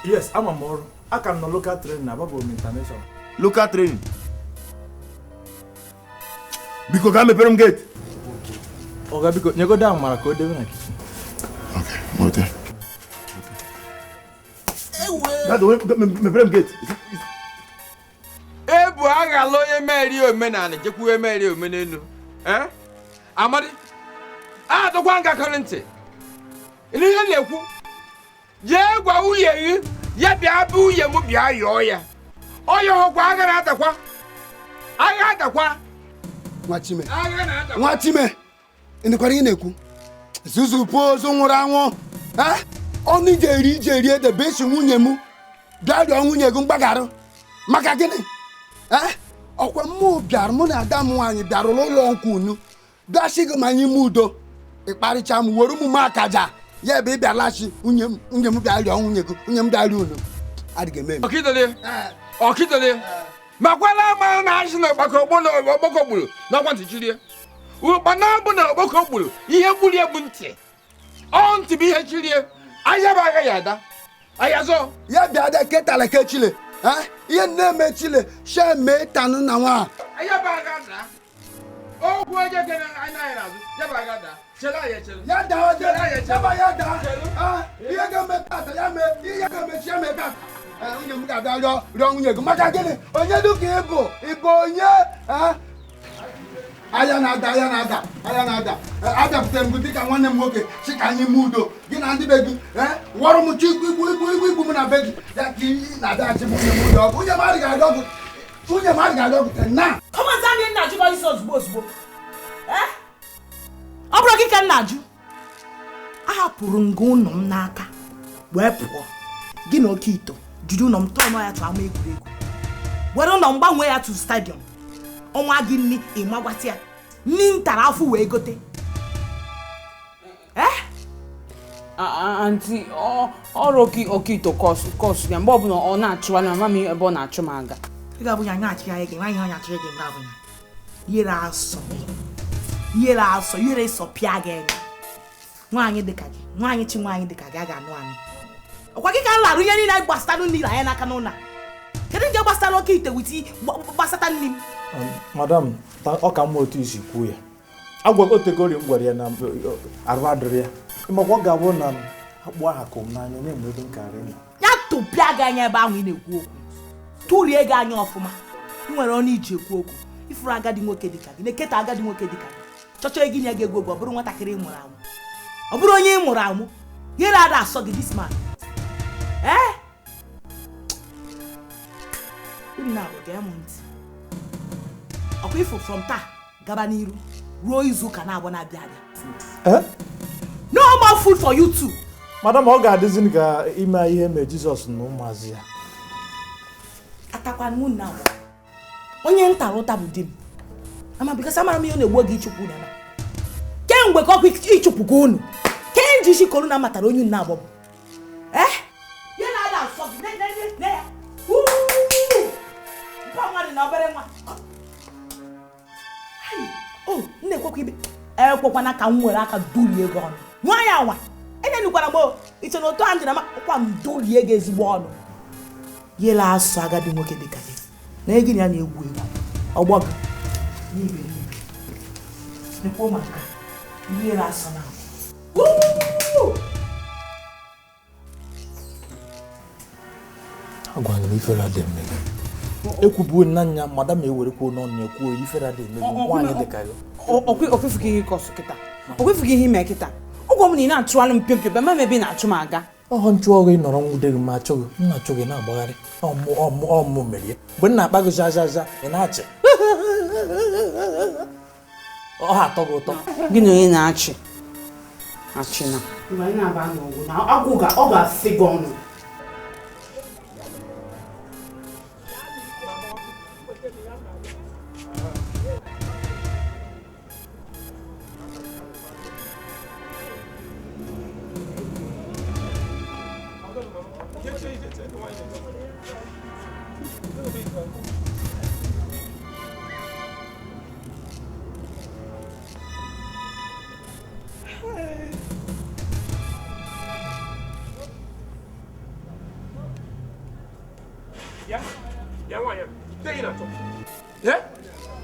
Yes, ama m ọrụ. Aka nọ local training abago m international. Local training. Biko ga mepere m gate. Oga biko nyegodo ahụ mara ka o debe na kitchen. Okay, mote. Dado mepere m gate. Ebu aghala onye meri omenala jekwuwe meri omenelu. Amadi. Adọkwa ngakọrọ ntị. Ihe na-ekwu. Jee gwa nwunye gị ya bịa bụ nwunye m bịa yọọ ya. Ọya ọgwa agha adakwa. Agha adakwa. Nwachime. Nwachime. Ịnịkwara ihe na-ekwu. Zuzu pozo nwụrụ anwụ. Ọnụ ije eri edebe esi nwunye m bịa rịọ nwunye gị mgbagharụ. Maka gịnị? Ọkwa mmụọ bịara mụ na ada m nwaanyị bịara ụlọ nkwụ unu. Bịachi gị ma anyị m udo. Ịkparịcha m were ụmụ m akaja. Ya ebe ị bịalachi nwunye m bịa rịọ nwunye gị. Nwunye m bịa rịọ unu. Adịghị eme eme. Ọkịtọle. Makwala ama na asị na ọgbakọ gburu n'ọkwa ntị chirie. Ụkpana bụ na ọgbakọ gburu ihe gburu egbu ntị. Ọ ntị bụ ihe chirie. Anya bụ agha ya ada. Aya zọ. Ya bịa da ketala ke chile. Ihe na-eme chile she mee tanụ na nwa. Aya bụ agha ada. Okwu onye kere anaghị n'azụ. Ya bụ agha ada. Chere ya chere. Ya daa ya daa. Ihe ga-eme tata ya mee. Ihe ga-eme chi ya mee tata. Nwunye m ga-abịa rịọ nwunye gị maka gịnị? Onye dịka ịbụ onye anya na-ada abịapụtara m gị dịka nwanne m nwoke si ka anyị mee udo gị na ndị be gị wọrọ m chi igbu m na be gị ya ka ị na-abịaghachi m nwunye m ụlọ ọgụ nwunye m adịghị arịọ gị na Kọmanta ndị nna ajụ isi ozugbo ọ bụrụ gị ka nna ajụ ahapụrụ m gị ụlọ m n'aka wee pụọ gị na oke ito jiri ụlọ m tọọ ya tụ ama egwuregwu were ụlọ m gbanwee ya tụ stadiọm ọnwa gị nni ịmagwata ya nni ntara afụ wee gote Auntie, ọrụ okito kọsụ ya mgbe ọbụla ọ na-achụwa na mama m ebe ọ na-achụ m aga. Ị ga-abụ ya na-achị ya gị nwaanyị onye achịrị gị mgbe abụnya yere asọ yere sọpịa gị anya nwaanyị dịka gị nwaanyị chi nwaanyị dịka gị a ga-anụ anyị ọkwa gị ka m larụ ihe niile gbasara nri anya n'aka n'ụlọ kedu nke gbasara oke ite witi gbasata nri m Madam, ọ ka mma otu isi kwuo ya. Agwa otegori m gwara ya na arụ adịrị ya. Ịmakwa ọ ga-abụ na akpụ aha ka m n'anya na-enwe ebe nkarị na. Ya tụpịa gị anya ebe ahụ ị na-ekwu okwu tụrie gị anya ọfụma ị nwere ọnụ iji ekwu okwu ifuru agadi nwoke dịka gị na-eketa agadi nwoke dịka gị chọchọ gị nye gị egwu ọ bụrụ nwatakịrị ị mụrụ amụ ọ bụrụ onye ị mụrụ amụ gịrị ada asọ gị this man unu na-abụ gee m ntị ọkwa ifo from taa gaba n'iru ruo izu ụka na-abụ na-abịa abịa no more food for you too. Madam, ọ ga-adịzi ka ime ihe mee Jizọs na ụmụazị ya. Atakwa nnu na onye ntara ụta bụ di m ama bikasa amara m ihe na-egbu oge ịchụpụ na kemgbe ka ọkwa ịchụpụ ka unu ke nji shikoro na matara onye nna abụọ ya na-ada asọ gị ne ya mpa nwa dị na obere nwa nne ekwekwa ibe ekwekwana ka m nwere aka dulie gị ọnụ nwa ya nwa enyenukwara m iche na otu a ndị na makwa m dulie gị ezigbo ọnụ yela asụ agadi nwoke dịka gị na egị ya na-egwu egwu ọgbọ gị n'ibe nekwo maka yere asụ na agwara m ifere adị mmiri ekwubuo nna nya madam ewerekwa n'ọnụ ya kwuo ifere dị emebi nwaanyị dị ka ya okwefughị ihe ịkọsụ kịta okwefughị ihe ime kịta ụgwọ m na ị na-achụalụ m pịọmpịọ bema mebe na-achụ m aga ọhọ nchụ ọgụ ị nọrọ nwude gị ma achọghị m na-achọ gị na-agbagharị ọmụ merie mgbe m na-akpa gị zazaza ị na-achị ọ ha atọ gị ụtọ gị na onye na-achị achị na agwụ ọ ga-asị gị ọnụ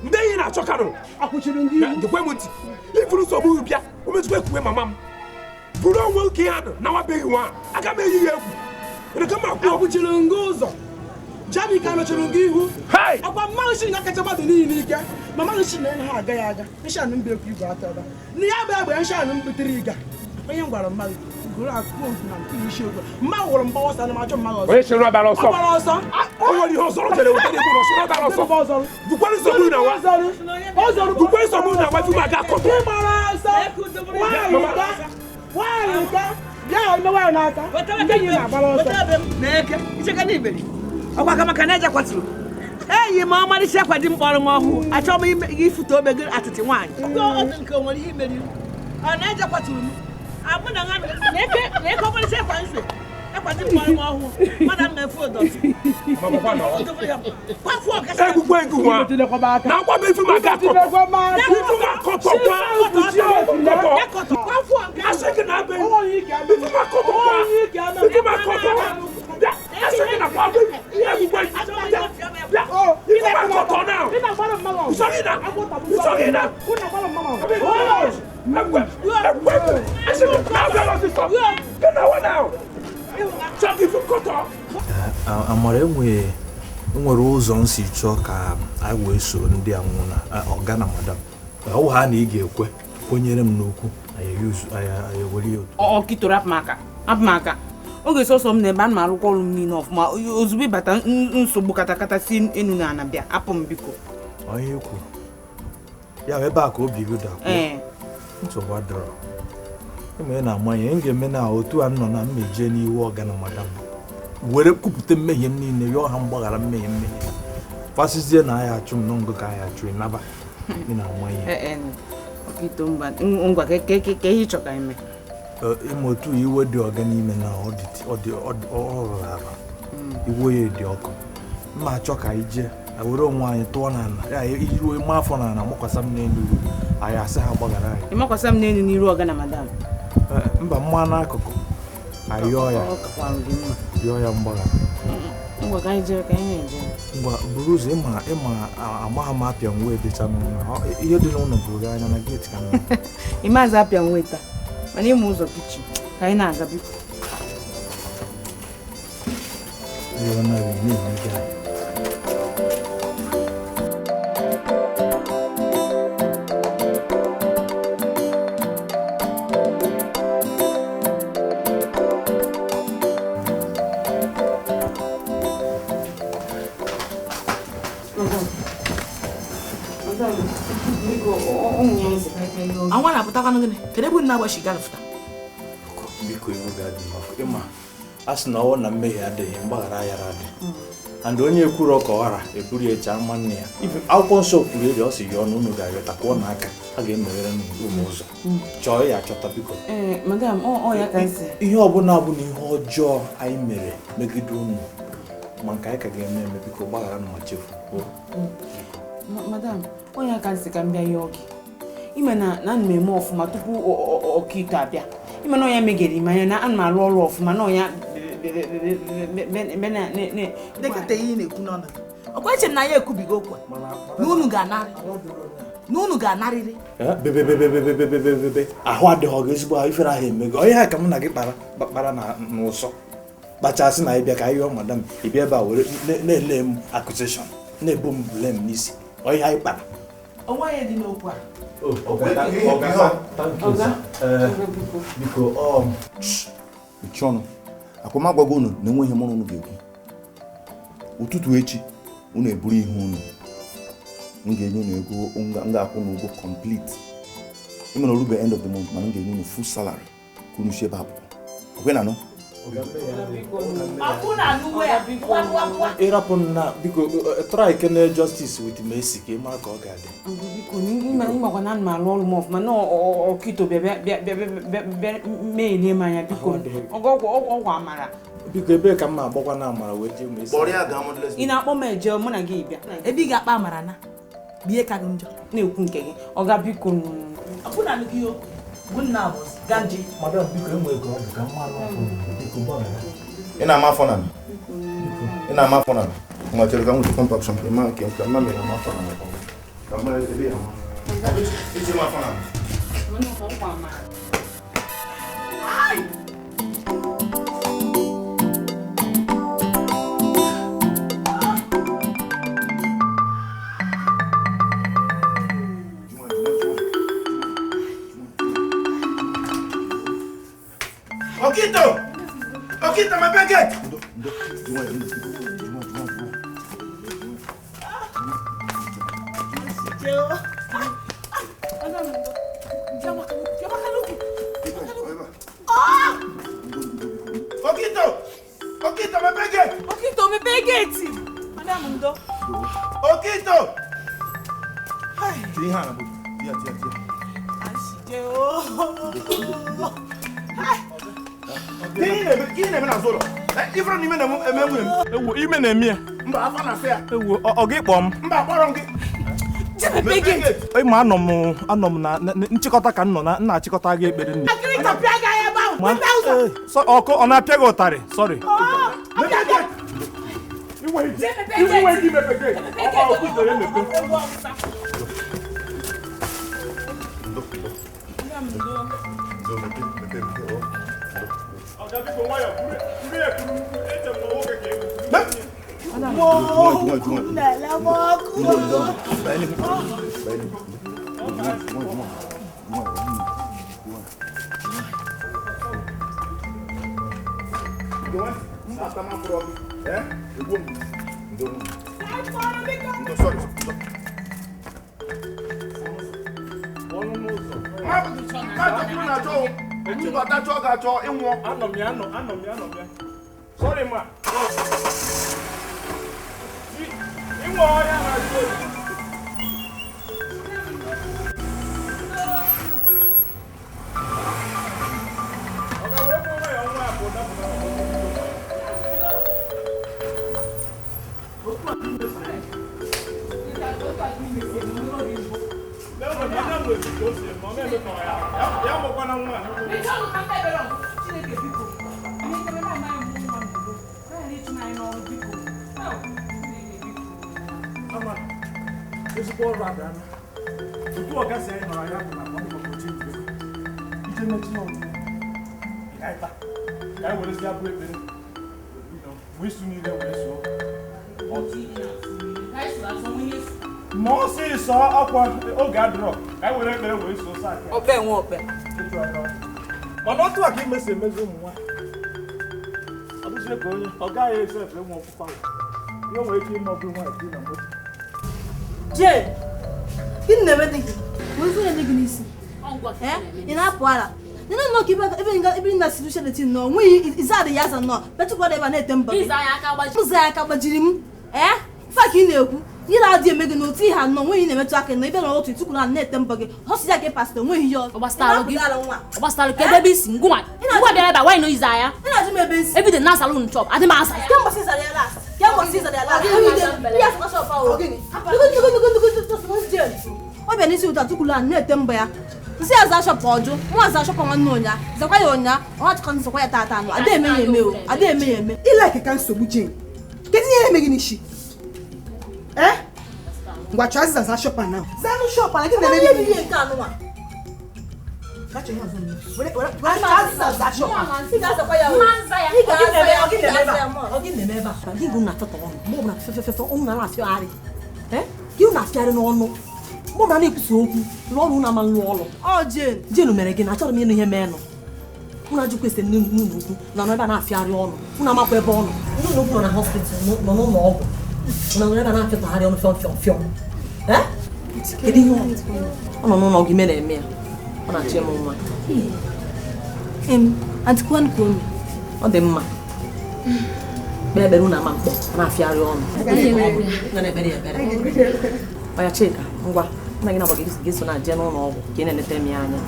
Ndị na-achọ karụ akwụchiri ndị njikwa m ntị ifuru nsogbu bịa omezikwa ekwuwe mama m buru onwe oke ya nọ na nwabeghị nwa aga m eyi ya egwu akwụchiri nga ụzọ Jamika mechiri nga ihu akwa mmanụ shi nga kacha mmadụ niile ike ma mmanụ shi na ha agaghị aga nshanụ mba ekwu igwe atọba na ya bụ egbe nshanụ mbutere ịga onye m gwara mmadụ gụrụ akụkọ okwu na nke isi okwu mma hụrụ mgbawa ọsọ na majọ mmadụ ọzọ onye chere ọbara ọsọ o nwere ihe ọzọ chere wetara egwu na ọsọ ọbara ọsọ bukwara nsogbu na nwa bukwara nsogbu na nwa tupu aga akọtọ nwaanyị ka bịa ime nwaanyị n'aka ndị enyi na-agbara ọsọ n'eke icheka n'iberi ọkwa ka maka na eje kwatụrụ eyi m ọmarịcha akwa di mkpọrọ m ọhụụ achọ m ifute obe gị atịtị nwaanyị nke nwere ihe imeri ọ na-eje kwatụrụ m abụ na na-eke ọmarịcha akwa nse akwa di mkpọrọ m ọhụụ mmadụ m na-efu ụdọtị egwukwe egwu nwa na akwa bụ ifu maka akọtọ ifu akọtọ kwa asị gị na abịa ifu makọtọ kwa ifu makọtọ asị gị na kwa abịa egwukwe ifu makọtọ now usọgị na asị gị na abịa lọsịsọ gị na wa now chọgị ifu kọtọ amara nwere ụzọ nsi chọọ ka anyị wee soro ndị anwụ na ọga na madam ọ ha na ị ga-ekwe kwenyere m n'okwu anyị ewere ya otu ọkịtoro apụmaka oge sọsọ m na-ebe a na arụkwa ọrụ m niile ọfụma ozugbo ịbata nsogbu katakata si enu na ana bịa apụ m biko onye ekwu ya ebe a ka obi gị dakwuo nsogbu adịrọ eme na-amanye m ga-eme na otu a nọ na mmeje n'iwu ọga na madam were kwupụta mmehie m niile yọọ ha mgbaghara mmehie fasizie na anyị achụ m n'ngụ ka anyị achụ ịnaba ị na-ama ihe ngwa ka ihe ịchọ ka ime ịma otu iwe dị ọga n'ime na ọ rụrụ arụ iwe ya dị ọkụ mma achọ ka anyị jee were onwe anyị tụọ n'ala ya iruo ime afọ na ala makwasa m n'elu anyị asị ha gbaghara anyị ịmakwasa m n'elu n'iru ọga na madam mba mma n'akụkụ anyị yọọ ya mgbaghara ngwa ka anyị jee ka anyị na-eje ngwa buru ụzọ ịma amagha m apịa nwe dịcha n'ụlọ ihe dị n'ụlọ bụrụ anya na geeti ka m ịmaazị apịa nwe taa mana ịma ụzọ kichin ka anyị na-aga biko Anwa na-apụtakwa n'gịnị? Kedu ebe nna agbachi galụfụta? Biko iwu ga-adị maka ịma a sị na ọwụ na mmehie adịghị mgbaghara ya adị and onye ekwuru ọka ọghara eburu ya eche ama nne ya akwụkwọ nsọ kwuru eri ọ sị ya ọnụ unu ga-ayọta kwụọ n'aka a ga-emeghere ụmụ ụzọ chọọ ya achọta biko madam ya ka ihe ọbụla bụ na ihe ọjọọ anyị mere megide unu ma nke anyị ka ga-eme eme biko gbaghara na ma chefu madam onye aka nsị ka m bịa ya oge ime na ana m eme ọfụma tupu ọkaikpe abịa ime na ọnya megere ime anya na ana m arụ ọrụ ọfụma na ọnya dekata ihe na-ekwu n'ọnụ ọkwa eche m na ya ekwubigo okwu na unu ga-anarịrị bebebebebebebebe ahụ adịghị ọgụ ezigbo ahụ ifere ahụ emego onye ha ka m na gị kpara n'ụsọ kpachasị na ịbịa ka anyị yọọ madam ịbịa ebe a were na-ele m accusation na-ebo m blame n'isi ọ ihe anyị kpara onwe dị n'okwu a biko mechie ọnụ akwamagwago unu na enweghị mụrụ unu ga-ekwu ụtụtụ echi unu eburu ihe unu m ga-enye unu ego m ga-akwụ n'ụgwọ complete ịmana orube end of the month mana m ga-enye unu full salary ka unu si ebe a pụọ okwe na nụ ịrapụ na biko try kene justice with Messi ka ị mara ka ọ ga-adị biko ịmakwa na m alụ ọrụ m ọfụma na ọkịta bịa meelie m anya biko ọgwụ amara biko ebe ka m na-agbakwa na amara wee jee Messi ị na-akpọ m eje mụ na gị bịa ebe ị ga-akpa amara na bie ka gị njọ na-ekwu nke gị ọga biko madam biko enwe ego ọ bụ ka mma biko ị na-ama afọ na ị na-ama afọ na nwa chere ka m nweta compaction ka ma nke ka ma mere ama afọ na ka ma ebe ya ma iji ma afọ na Okito, my packet. Okito, my packet. Okito, my packet. Madam Ndo. Okito. Hi. Tia. Gini na zoro. Ifro ni mena emewu. Ewu ime na emi. Mba afa na fe. Ewu ogi kpom. Mba kporo ngi. Oi ma anom na nchịkọta ka nọ na achịkọta gị ekpere nne. Akịrịta pịa gị anya ebe ahụ. Mebe ụzọ. So ọkụ ọ na-apịa gị ụtarị. Sorry. Iwe gị mepe gị. Ọ kụzere mepe. Sorry, ma. Moses akwa oge adrọ ka were ekpere wee so sa aka Ope nwe ope. Mana otu aka imesi emezu ụmụ nwa abụzie ka onye ọ gaghị ese efe nwa ọkpụkpa ihe nwere ike ime ọbụ nwa eti na moto Jee, gịnị na-eme dị gị? Wee fụ ya dị gị n'isi. Ị na-apụ ala. Nínú náà kí ebe na situation nọ nweghị ize adị ya aza nọ betụkwara ebe a na-ete mba gị. Ụzọ ya aka gbajiri m. Fa ka ị na-ekwu. Ihe na-adị eme gị n'otu ihe anọ nweghị na-emetụ aka na ibe na otu itukwu na na-ete mba gị. Họsị ya gị pasta nweghị ihe ọzọ. Ọgbasara ka ebe isi ngwa bịara ebe wanyị ize ya. Ị na-ajụ m ebe isi. Everyday na salon chop adị m asa ya. Kemgbe sị zara ya last. Ọ bịa n'isi ụta tukwulu a na-ete mba ya. Nsị aza ashọpụ ọjụ, mụ aza ashọpụ nwanne ọnya, zakwa ya ọnya, ọha chịkọ nsọkwa ya tata anụ, ada eme ya eme o, ada eme ya eme. Ile ka nsogbu Jane. Kedu ihe na-eme gị n'isi? Ngwa chọọ aza ashọpụ na. Zanụ shọpụ a gị na-eme ihe nke anụ a. Jenu mere gị na achọrọ m ịnụ ihe mee nụ. Unu ajụ kwesịrị n'ụlọ ukwu na ebe a na-afịarị ọnụ. Unu amakwa ebe ọnụ. Ụlọ ukwu nọ na hospital nọ n'ụlọ ọgwụ. Unu ebe a na-afịatagharị ọnụ fịọm. Kedu ihe ọ nọ n'ụlọ gị mere eme ya? Ọ na-achọ ịmụ nwa. Ọ dị mma. Kpee ekpere unu ama mkpọ na-afịarị ọnụ. Ọya Chika, ngwa. Nna gị na-agba gị so na-eje n'ụlọ ọgwụ ka ị na-eleta m ya anya.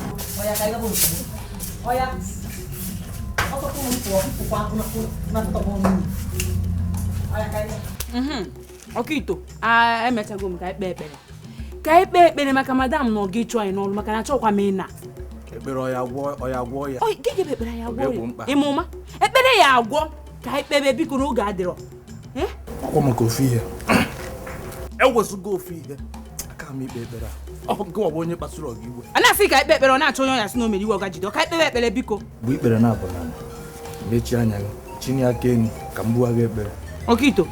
Ọkito, emechago m ka anyị kpee ekpere. Ka anyị kpee ekpere maka madam na ọga ịchụ anyị n'ọrụ maka na achọkwa m ịna. Ekpere ọya gwọ ya. Gịnị bụ ekpere ya gwọ ya? Ịmụma? Ekpere ya agwọ ka anyị kpebe biko n'oge adịrọ. Ọkwa maka ofu ihe. Ewezụga ofu ihe. Aka m ikpe ekpere a. Ọ bụ onye kpasuru ọga iwe. A na-asị ka ikpe ekpere ọ na-achọ onye ọya sị na o mere iwe ọga jide. Ka ikpe ekpere biko. Bụ ikpere na-abụ n'ala. Mechie anya gị, chinye aka enu ka m bugha gị ekpere. Okito,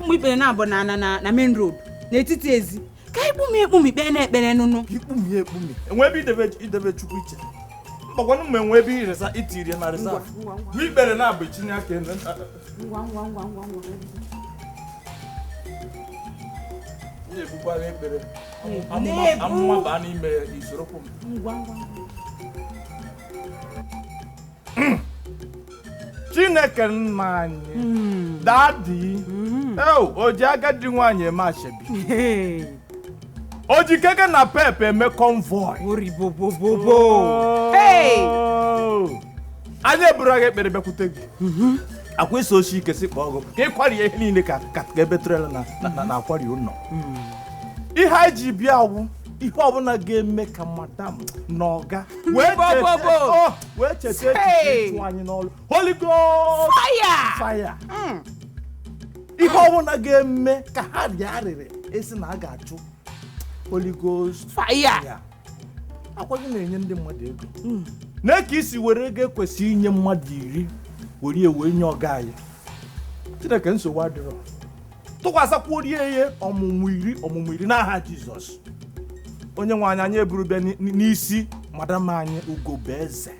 mgbe ikpere na-abụ na main road n'etiti ezi. Ka ikpumi ikpe na-ekpere nụnụ. Ikpumi. Enwe ebe idebe Chukwu iche. Mbakwanụ m enwe ebe iresa itiri na reserve. Bụ ikpere na-abụ chinye aka enu. Ngwa. Na-ebukwa ekpere. Amụma baa n'ime isorokwu m. Ngwa. Chineke nna anyị. Daddy. O ji agadi nwaanyị eme ashebi. O ji keke na pepe eme convoy. Anyị eburu agha ekpere bịakwute gị. Akwa eso oshi ike si kpọọ gị ka ịkwari ihe niile ka ebe trela na akwari ụlọ. Ihe anyị ji bịa wụ ihe ọbụla ga-eme ka madam na ọga wee cheta echiche anyị n'ọrụ. Holy Ghost fire. Ihe ọbụla ga-eme ka ha rịarịrị esi na a ga-achụ Holy Ghost fire. Akwa gị na-enye ndị mmadụ ego. Na ka isi were ego ekwesị inye mmadụ 10 were nye ọga anyị. Chineke nsogbu adịrọ. Tụkwasakwa orie ihe ọmụmụ iri n'aha Jizọs. Onye nwe anyị eburu bịa n'isi madam anyị Ugobeze.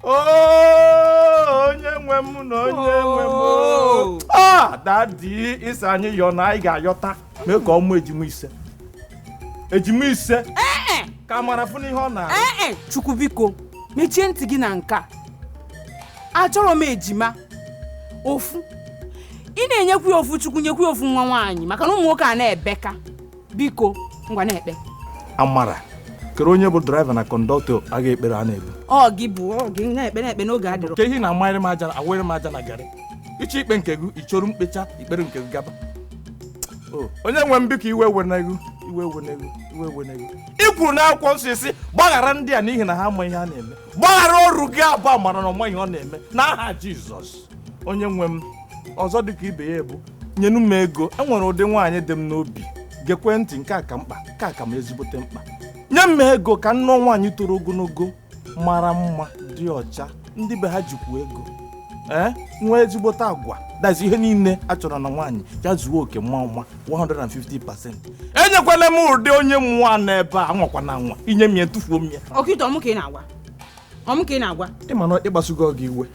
Onye nwe m na onye nwe m. Daddy isi anyị yọ na anyị ga-ayọta mee ka ọmụ ejima ise ka amara fụ n'ihe ọ na-arụ. Chukwu biko mechie ntị gị na nka. Achọrọ m ejima ofu. Ị na-enyekwu ofu Chukwu nyekwu ofu nwa nwaanyị maka na ụmụ nwoke a na-ebeka. Biko ngwa na-ekpe. Amara kere onye bụ driver na kọndọktọ aga ekpere a na-ebu. Gị na-ekpe n'oge adịrọ. Ke ihe na-amanyere m aja awere m aja na garị. Iche ikpe nke gị ichoru mkpecha ikpere nke gị gaba. Onye nwe m biko iwe wenegu. I kwuru na akwụkwọ nsọ isi gbaghara ndị a n'ihi na ha ama ihe a na-eme. Gbaghara ọrụ gị abụ amara na ọma ihe ọ na-eme n'aha Jizọs. Onye nwe m ọzọ dịka ibe ya ebu nyenu m ego. Enwere ụdị nwaanyị dị m n'obi gekwe ntị nke aka mkpa nke aka m ezigbote mkpa. Nye m ego ka nnọọ nwaanyị toro ogologo mara mma dị ọcha ndị be ha jikwa ego nwee ezigbote agwa. Dazi ihe niile a chọrọ na nwaanyị ya zuo oke mma 150%. Enyekwala m ụdị onye mmụọ n'ebe a nwakwa na nwa inye m ya tufuo m ya. Okito ọmụ ka ị na-agwa. Ị ma na ịkpasugo gị iwe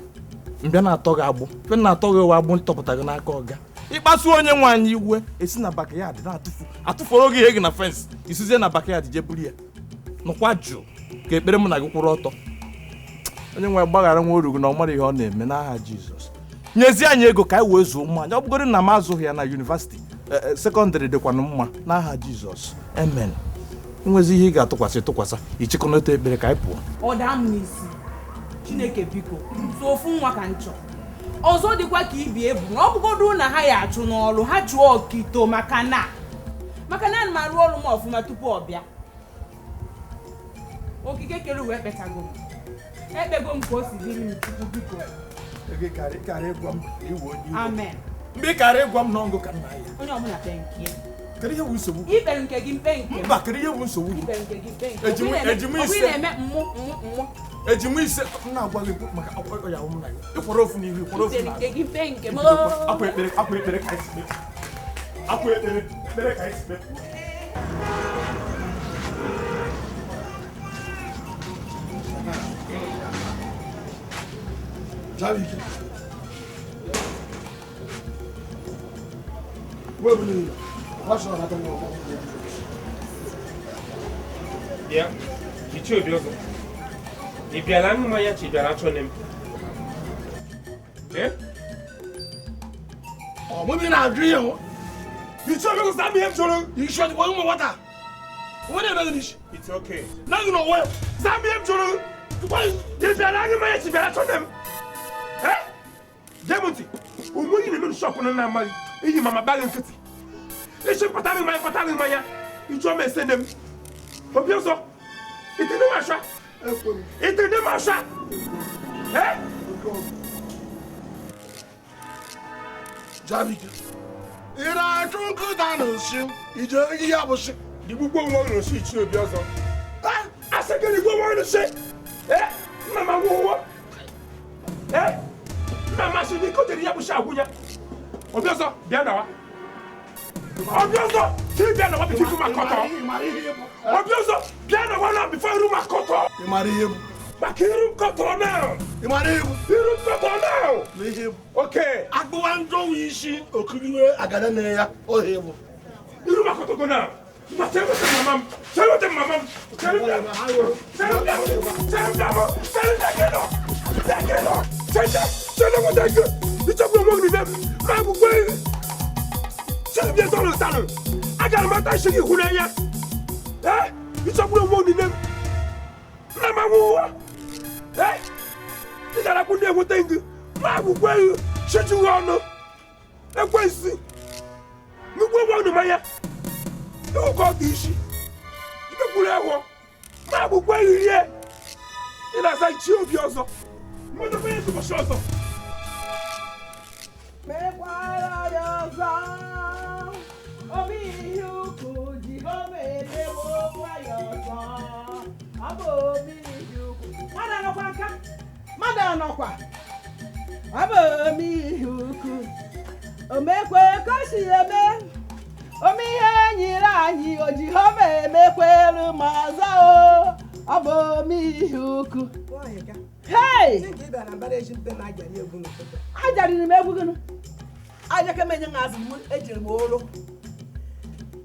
mbịa na-atọ gị agbụ na-atọ gị agbụ ntọpụta gị n'aka ọga. Ịkpasu onye nwaanyị iwe esi na backyard atụfuru gị ihe gị na fence isuzie na backyard je buru ya nụkwa jụụ ka ekpere m na gị kwụrụ ọtọ. Onye nwe gbaghara nwa oru gị na ọ mara ihe ọ na-eme n'aha Jizọs. Nyezie anyị ego ka anyị wee zuo mma. Ọ bụgoro na m azụghị ya na yunivasiti sekọndịrị dịkwanụ mma n'aha Jizọs. Amen. Nwezi ihe ị ga-atụkwasị ichịkọnata ekpere ka anyị pụọ. Ọ daa m n'isi. Chineke biko so ofu nwa ka nchọ. Ọzọ dịkwa ka ibi ebu na ọ bụgodu na ha ya achụ n'ọrụ ha chụọ Okito maka na ana m arụ ọrụ m ọfụma tupu ọ bịa. Okike kere uwe ekpetago m. Ekpego m ka o si dịrị m Chukwu biko. Karị gwa m iwu onye iwu. Amen. Mgbe karị gwa m n'ọngụ ka nna ya. Onye ọbụla penkie. Kedu ihe bụ nsogbu? Ikpere nke gị mpe nke. Mba, kedu ihe bụ nsogbu? Ikpere nke gị mpe nke. Ejimu ise. Ọ na-eme mmụ. Ejimu ise na-agwa gị maka akwụkwọ ya ụmụ na ya. Ịkwọrọ ofu n'ihu, ịkwọrọ ofu Ikpere nke gị mpe nke m. Akwa ekpere ka anyị si mee. Akwa ekpere ka anyị si mee. Javike. Where will you? What's your other name? Yeah, you should be okay. If you're not my yacht, you're not on him. Eh? Oh, maybe not agree. You should go stand here, Jolo. You should go in water. What are you doing? It's okay. Now you know where. Stand here, Jolo. Why? If you're not my yacht, you're not on him. Eh? Demonti. Umu yi ni shop no na mali. Iyi mama bag nkiti. E she patali maya. Ijo me send them. Obi oso. Ite ne masha. Ite ne masha. Eh? Javike. Ira chunku danu shi. Ijo yi abushi. Di gbogbo won no shi chi obi oso. Ah, aseke ni gbogbo won no shi. Eh? Mama wo. Eh? Mama she ni ko te ya busha agunya. Obioso, bia na wa. Obioso, ti bia na wa before room akoto. Obioso, bia na wa na before room akoto. Imari him. Back in room koto now. Imari him. Room koto now. Me him. Okay. Agbo wan do wi shi okuriwe agada na ya. O him. Room akoto go now. Ma tell what mama. Tell what mama. Tell them. Tell what I got. It's a good morning, them. I'm going. Tell me all the time. I got my tashi who they are. Eh? It's a good morning, them. Mama, who? Eh? You got a good day with thing. I'm going. Shut you on. I'm going to see. You go on to Maya. You got this. You don't put that one. I'm going here. And as I chill with yourself. What the man to show us? Mekwara yozo, omi yuku jihome lewo kwa yozo, abo omi yuku. Mada no kwa nka, mada no kwa. Abo omi yuku, omekwe koshi eme, omi yenyira anyi ojihome mekwelu mazao, abo omi yuku. Hey! Ajari ni megwu gunu. Aja ka menye ngazi mu ejiri mu oro.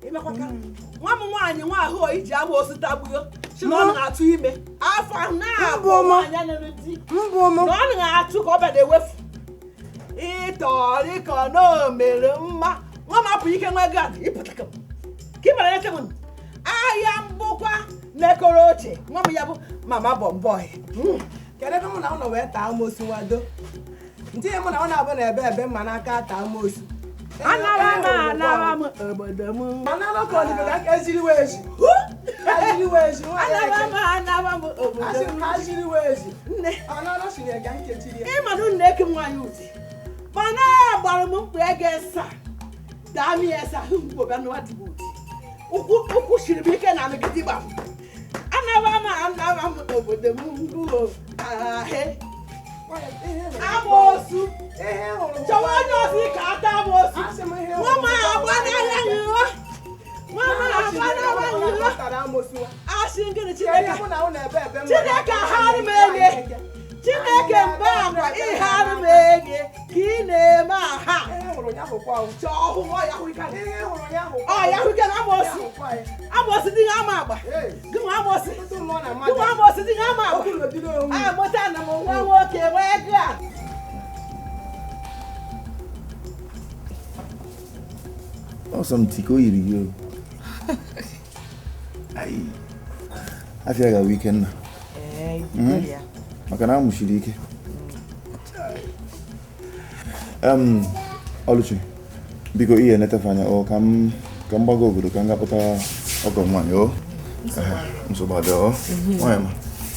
Imekwa nwa mu nwaanyi nwa ahụ iji agba ositagbugo. Shino na atu ime. Afa na abụ nwaanya na reti. Mbo mo. No na atu ka obede wefu. Itori ko no mere mma. Nwa ma pu ike nwa gad iputakam. Kimara yake mun. Aya mbukwa nekoroche. Nwa mu ya bụ mama bomboy. Kede ko na ono we ta amosu wado. Nti e mo na ona abo na ebe ma na aka ta amosu. Anawa mu obodo mu. Analo ko ni ka ejiri weji. Ejiri weji. Anawa mu obodo mu. Ejiri weji. Nne. Analo si ne ga nkechiri. E ma nu nne ki nwanyi uti. Mana agbaru mu mpe esa. Dami esa mpo ba no atibuti. Uku shiri bi ke na me gidigba. Anawa mu obodo mu. Ahe. Amosu. Jawanya si kata amosu. Mama abana yanyo. Mama abana wanyo. Ashingene Chineke. Chineke hari menye. Chineke mbagwa ihari menye. Kine ma ha. Chohu mo ya hurikana. Oh ya hurikana amosu. Amosu di ngama agba. Gimu amosu. Gimu amosu di ngama agba. Ah mota na mo nwa nwoke wega. Awesome tiko yiri yo. Ai. Afia ga weekend na. Ya. Makana mushiri ike. Oluchi. Biko iye netafanya o kam gbago obodo ka ngapụta ọgọ nwanyị o. Nsogbu adị o. Nwanyị ma.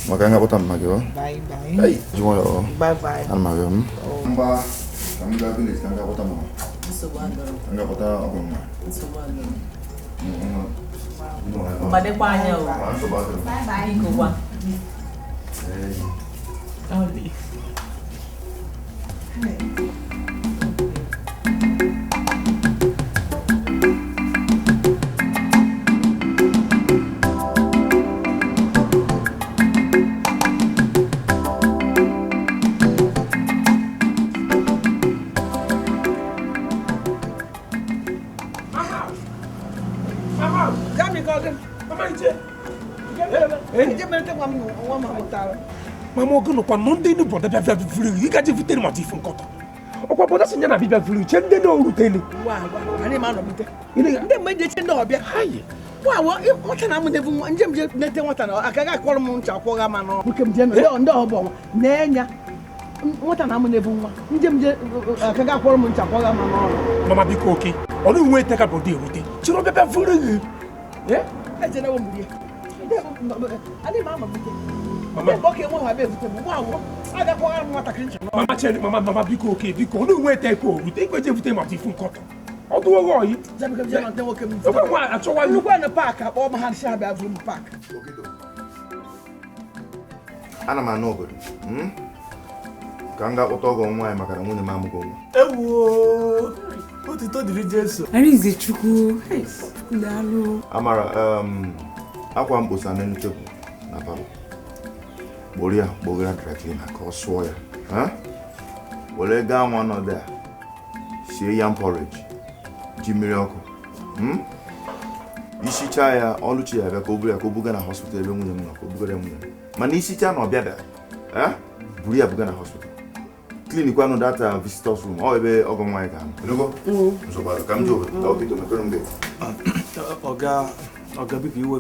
Maka ngapụta mma gị o. Bye bye. Hey, jiwa o. Bye bye. Ana ma gị. Mba. Ka m gaa village ka ngapụta mma. Nsogbu adị. Ngapụta ọgọ nwanyị. Nsogbu adị. Mbadekwa anya o. Bye bye. Iko wa. Mama ogun kwa non dey brother bia vuru yi ga je fitere ma ti fun koto okwa boda se nyana bia vuru che nde no rutele wa ani ma no bite nde ma je che ndo obia haye wa wata na mu ne vu njem je nete wata na akaga kworo mu ncha kworo ma no bukem je no ndo obo na enya wata na mu ne vu nwa njem je akaga kworo mu ncha kworo ma no mama biko oke onu nwe te ka body rute chiro bia vuru yi eje na wo mu die ani ma ma bite mama boke mo ha be fute mo wa aga kworo mu wata kincha mama chele mama biko oke biko onu nwe te ko rute ko je fute ma ti fun koto odo wo yi jabi kam jana ntewo kem o wa acho wa lu kwa na park o ma han sha ba vum park ana m anụ obodo ka m ga-akpọta ọgọ nwaanyị maka na nwunye m amụgo nwa. Ewoo otuto dịrị Jesu. Arinze Chukwu daalụ. Amara akwa mkposa n'elu tebụl na palọ gboro ya gbogara dry cleaner ka ọ sụọ ya were gaa nwa nọdụ a sie yam porridge ji mmiri ọkụ isichaa ya ọlụchi ya bịa ka o buru ya ka o buga na hospital ebe nwunye m nọ ka o bugara nwunye m mana isichaa na ọbịa da buru ya buga na hospital clinic kwanụ data visitors room ọ ebe ọgọ nwaanyị ka nsogbu ka m ji obodo ọkịta mepere mgbe ọga biko iwe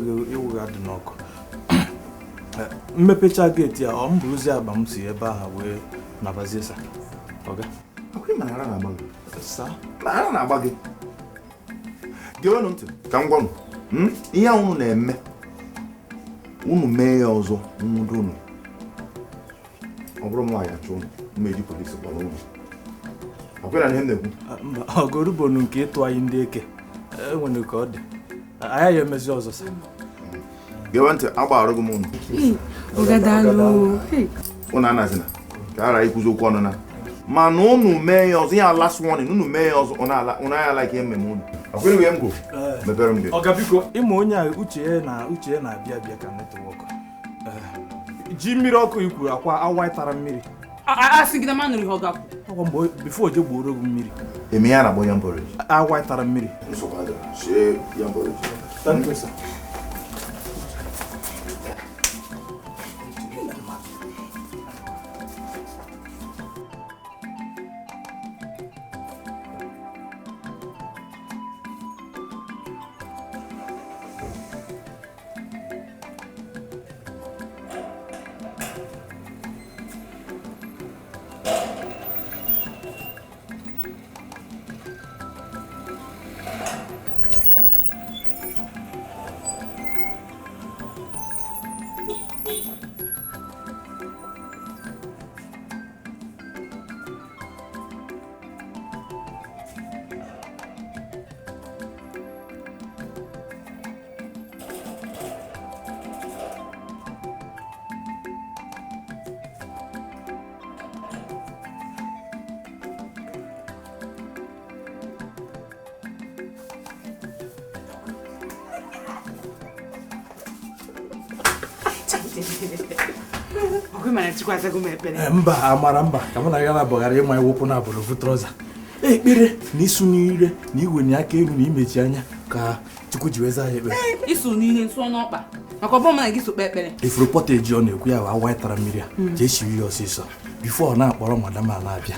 ga dị n'ọkụ mmepecha geeti a ọ m bụrụzi agba m si ebe ahụ wee nabazie sa ọga ara na-agba gị ara na-agba gị gewenụ ntị ka m gwanụ ihe ahụ unu na-eme unu mee ya ọzọ nwudo unu ọ bụrụ nwaanyị achọ unu mmeji polisi gbara unu akwena na ihe m na-ekwu mba ọgọrụbonu nke ịtụ anyị ndị eke enwere ka ọ dị anyị ya emezi ọzọ sa gewe ntị agbagharago m unu unu anazina ka ara ikwuzi okwu ọnụ na mana unu mee ya ọzọ ya last warning unu mee ya ọzọ unu anya like ihe mmemme unu akwere wee m go mepere m gị ọga biko ịma onye a uche ya na-abịa abịa ka netwọk ji mmiri ọkụ ikwuru akwa awa tara mmiri asị gị na manụrụ ihe ọ gapụ ọkwa mgbe bifo oje gbuoro gị mmiri eme ya na-agbọ yam porridge awa tara mmiri mba amara mba ka mụ na ya na-abọghara ịma iwepụ na abụrụ trọza ekpere na isu n'ire na iwenye aka elu na imechi anya ka Chukwu ji weza ya ekpere isu n'ihe nsọ n'ọkpa maka ọbọ mana gị so kpe ekpere ifuru pọta eji ọ na-ekwu ya awa tara mmiri a jee shiri ya ọsịsọ bifo ọ na-akpọrọ madam a na-abịa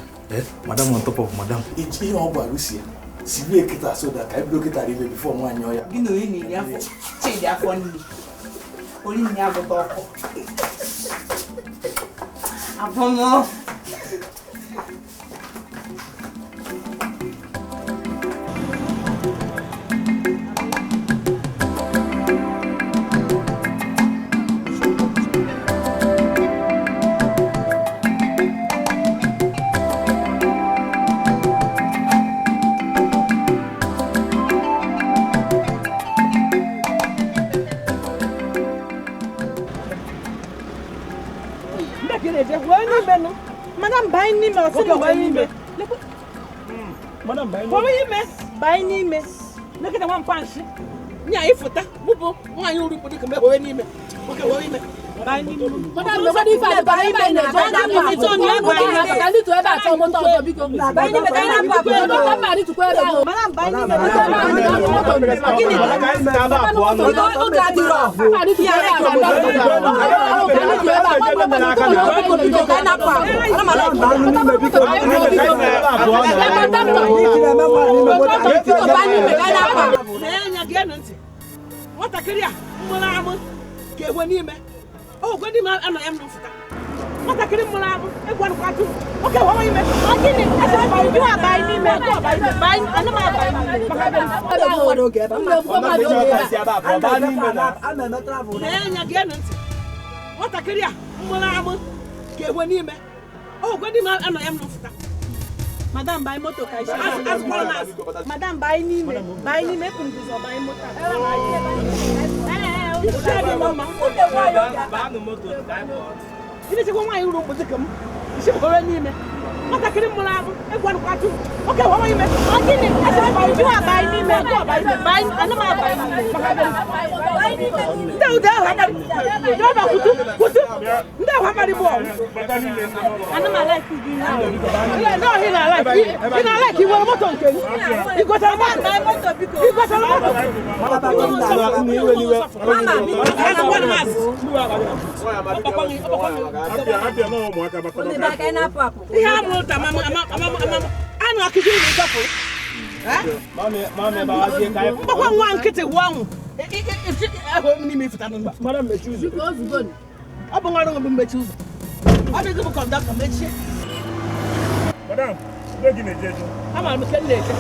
madam on top of madam eji ihe ọ gwara usi ya siri ekịta soda ka ebido kịta ribe bifo nwaanyị ọya gị na onye na-eri afọ chidi afọ nri onye nne ya bụta ọkụ abụmọ no. Madam buy ni me, say buy ni me. Madam buy ni. For me, buy ni me. Look at the one punch. Nya ifuta, bubu, nwa yu ru podi kembe ho ni me. Okay, ho ni me. Buy ni me. Madam nobody fight buy me na. Madam me to ni buy na ka li to e ba to mo to so biko. Buy ni me ka na pa ko no ka ni to ko e ba. Madam buy ni me. Kini ka ba po anu. O ga di ro. Ka ni ti ya ka ba. Ka ni ti e ba pa pa na ka na. Ko ka na pa. Ana ma like. Madam biko. Buy ni me ka na pa. Nya ge no nti. Wata kiria. Mmola amu. Ke wani me. Oh, God, I'm not what I can have one quarter. Okay, what are you making? You are buying me, buying, and what I can oh, God, I'm not Madam, buy motor. Madam, buy me, buy motor. Ini sih gua main rumah sekem. Isi boleh ni me. Mata kirim mula aku. Gua nak katu. Oke, gua main me. Lagi ni. Asal buy jual buy ni me. Gua buy. Anda mah buy ni. Dah. Dah bah kutu. Dah apa di bawah. Anda mah like ni. No, he not like. He not like. He want motor ke. He got a motor because. He got a motor. Anu akijini ni gapo. Mama bawaje kai. Bako nwa nkete wangu. Ni me futa no. Madam me choose. Because you go. Abo ngaro ngombe me choose. Abi go conduct me che. Madam, begi ne jeje. Ama me kenne je.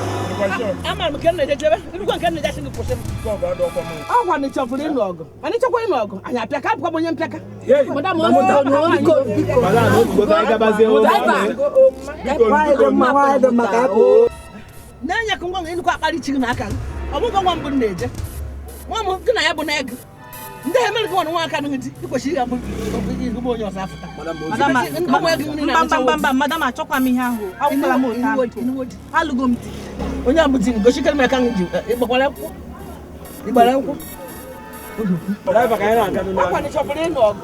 Ama me kenne je be. Ibi ko kenne je singi posem. Ko ba do ko mo. Awa ni chofuri no ogo. Ani chokwa ino ogo. Anya piaka ko mo nyem piaka. Madam mo no go biko. Madam no go ga ga baze o. Nanya ko ngong inu ko akari chi na aka. Omo ko ngom bu neje. Mo mo kina ya bu na eg. Nde he ko no aka ngiti. Ko shi ya bu. Ko bo nyo sa afuta. Madam achokwa mi ha ho. Awukala mo ta. Alugo mti. Onye abuti go shi kelme kan ji. Igbakwala nko. Igbara nko. Ora ba ka ina aka no. Akwa ni chopere no ogo.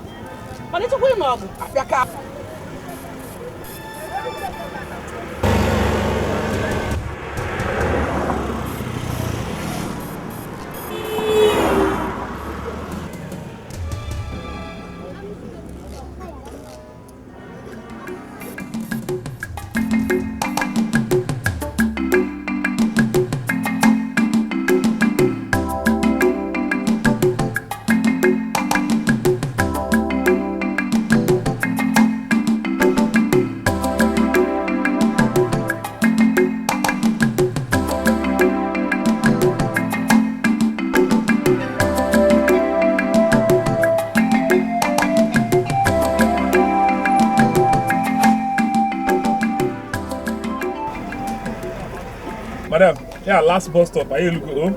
Mani chokwa ino ogo. Apiaka. Madam, yeah, last bus stop. Are you look home?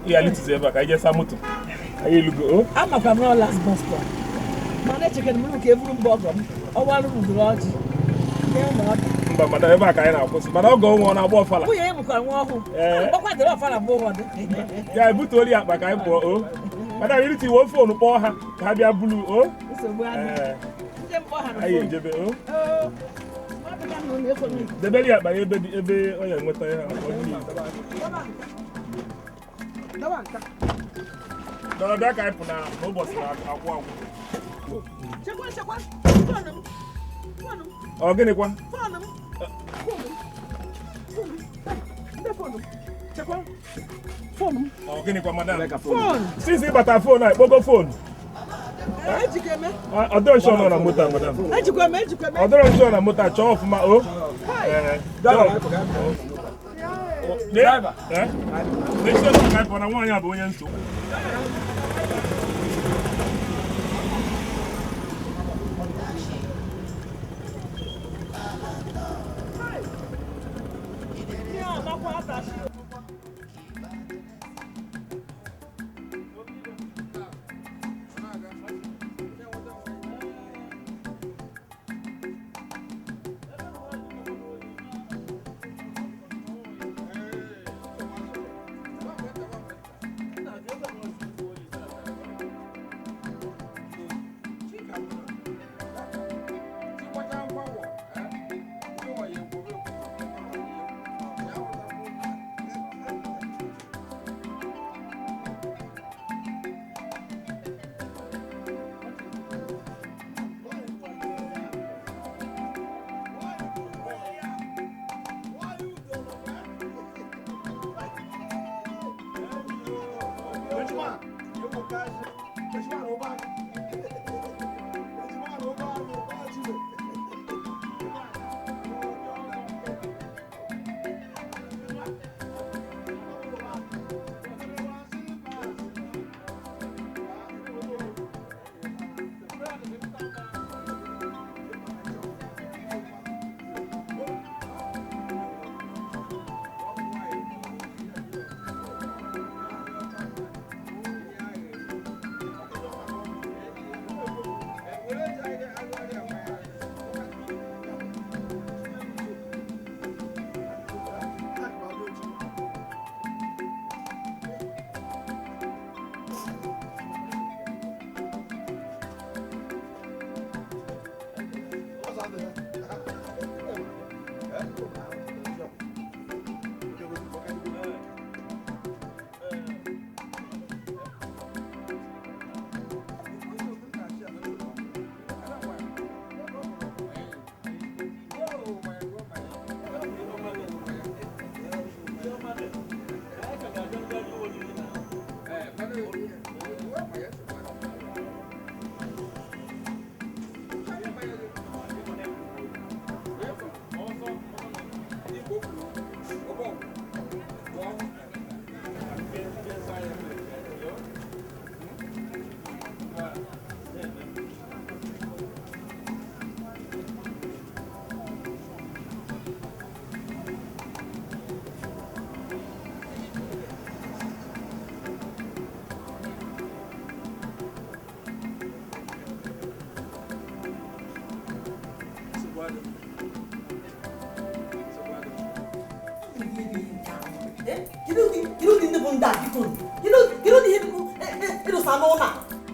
Yeah, little Zeba. I just moto. Are you look home? I'm a from last bus stop. Man, chicken milk every bottom. Oh, one room lodge. But Madam, ever can I post? But I'll go on a ball fella. We ain't going to what the fella board. Yeah, I put only up back. I'm for oh. Madam, you need to work for no poor. Have you blue? Oh, I ain't Jebe. Oh. The belly up by a baby, oh, yeah, what I have. No, that guy put out no boss. Oh, get it one. Phone. Oh, get it one, madam. Phone. See, but a phone, I go phone. I don't show on a motor, madam. I don't show on a motor, show off my own. Driver, eh? Make sure you have one. I want you to go into.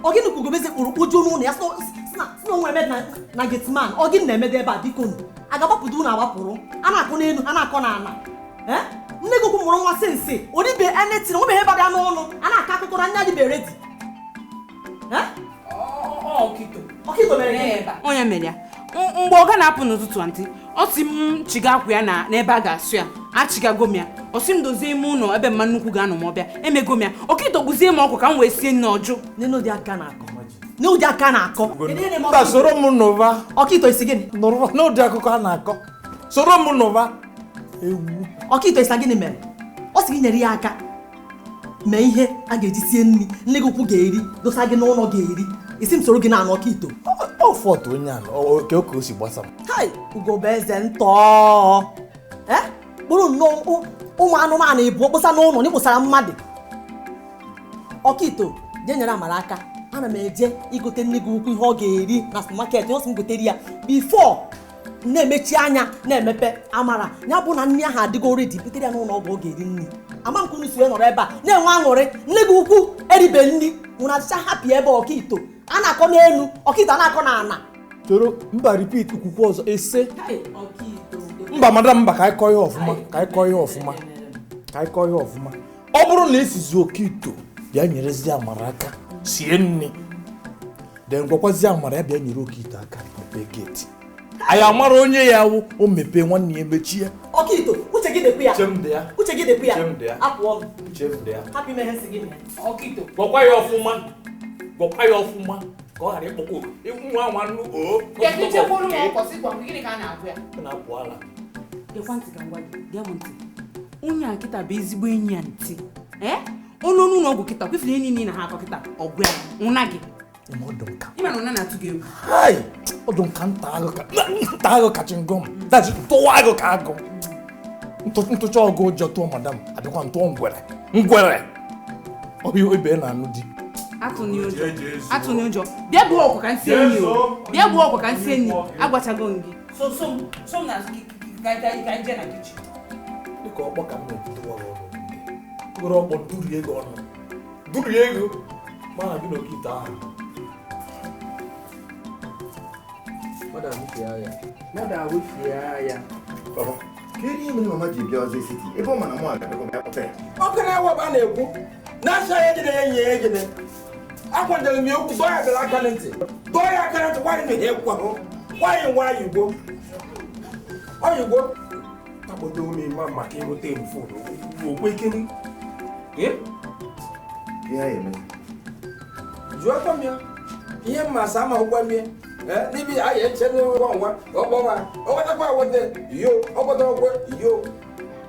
Ogini kugobeze urukujo n'ụlọ ya sị na onwe eme na getman ogini na-emede ebe a biko agabapụta ụnụ agbapụrụ a na-akụ n'elu a na-akọ n'ala nne gị okwu mụrụ nwa sense odibe enetin nwe ihe bada n'ọnụ a na-akọ akụkọ na anya dị bere dị ọkịto mere ebe onye mere ya mgbe ọ ga na-apụ n'ụtụtụ antị ọ sị m chiga akwụ ya n'ebe a ga-asụ ya achigago m ya ọ sị m dozie ime ụlọ ebe mma nnukwu ga-anọ ma ọbịa emego m ya ọkịto gbuzie m ọkụ ka m wee sie nne ọjụ n'ụdị aka na-akọ mba soro m n'ụva ọkịto isi gịnị n'ụdị akụkọ a na-akọ soro m n'ụva ewu ọkịto isi gịnị mere ọ sị gị nyere ya aka mee ihe a ga-eji sie nri nne gị ukwu ga-eri dosa gị n'ụlọ ga-eri isi m soro gị na-anọ ọkịto ọfọt onye ala oke o si gbasa m hai ugobeze ntọ kpụrụ nnọọ ụmụ anụmanụ ịbụ okposa n'ụlọ n'ikposara mmadụ ọkịto jee nyere amara aka ana m eje igote nne gị ukwu ihe ọ ga-eri na supermarket ọ sị m gotere ya bifo na-emechi anya na-emepe amara ya bụ na nri ahụ adịgo redi butere ya n'ụlọ ọgwụ ọ ga-eri nri ama m kwunu si wee nọrọ ebe a na-enwe aṅụrị nne gị ukwu eribe nri nwụrụ achịcha hapụ ebe ọkịto a na-akọ n'elu ọkịto a na-akọ n'ala toro mba repeat kwukwu ọzọ ese mba madam mba ka anyị kọọ ihe ọfụma ọ bụrụ na esizi ọkịto bịa nyerezi amara aka sie nri den gwakwazi amara ya bịa nyere ọkịto aka mepee geti anyị amara onye ya wụ o mepee nwanne ya emechie ọkịto uche gị dịkwa ya uche gị dịkwa ya apụọ hapụ ime ihe nsị gị ọkịto gwakwa ya ọfụma ka ọ ghara ịkpọkọ nwa nwannu na-apụ ala ekwentị ka ngwa gị gee m ntị onye a kịta bụ ezigbo enyi ya ntị ọnụ n'ụlọ ọgwụ kịta kwefere enyi niile na ha akọ kịta ọgwụ ya nwụna gị ịma na ụna na-atụ gị egwu ọdụ nka nta agụ kacha ngọm daji tụwa agụ ka agụ ntụcha ọgụ ụjọ tụọ madam abịakwa ntụọ ngwere ọhịa ibe na-anụ di atụnye ụjọ bịa gbuo ọkwa ka nsị enyi bịa gbuo ọkwa ka nsị enyi agwachago m gị so m na-azụ ka nje na kichin dịka ọkpọ ka m na-ebudo ọrụ nwere ọkpọ durie ego mana gị na okite ahụ Baba, ka ihe mere mama ji bịa ọzọ esiti ebe ọ mana mụ agabego bịa kpọta ya ọkụ na-ewe ebe a na-ekwu na-asa ya ejide ya nye ya ejide akwadoro m ya okwu dọọ ya dara aka na ntị nwaanyị na-ehe kwahụ nwaanyị nwa oyigbo akpọdo m ịma maka ịnweta m fon okwe ikene Ihe eme. Jụọ tọm ya. Ihe mmasị ama ụgwọ mie. N'ibi a ya eche n'ụgwọ nwa ọgbọwa. O wetakwa wote yo, ọgbọdọ ọgwọ yo.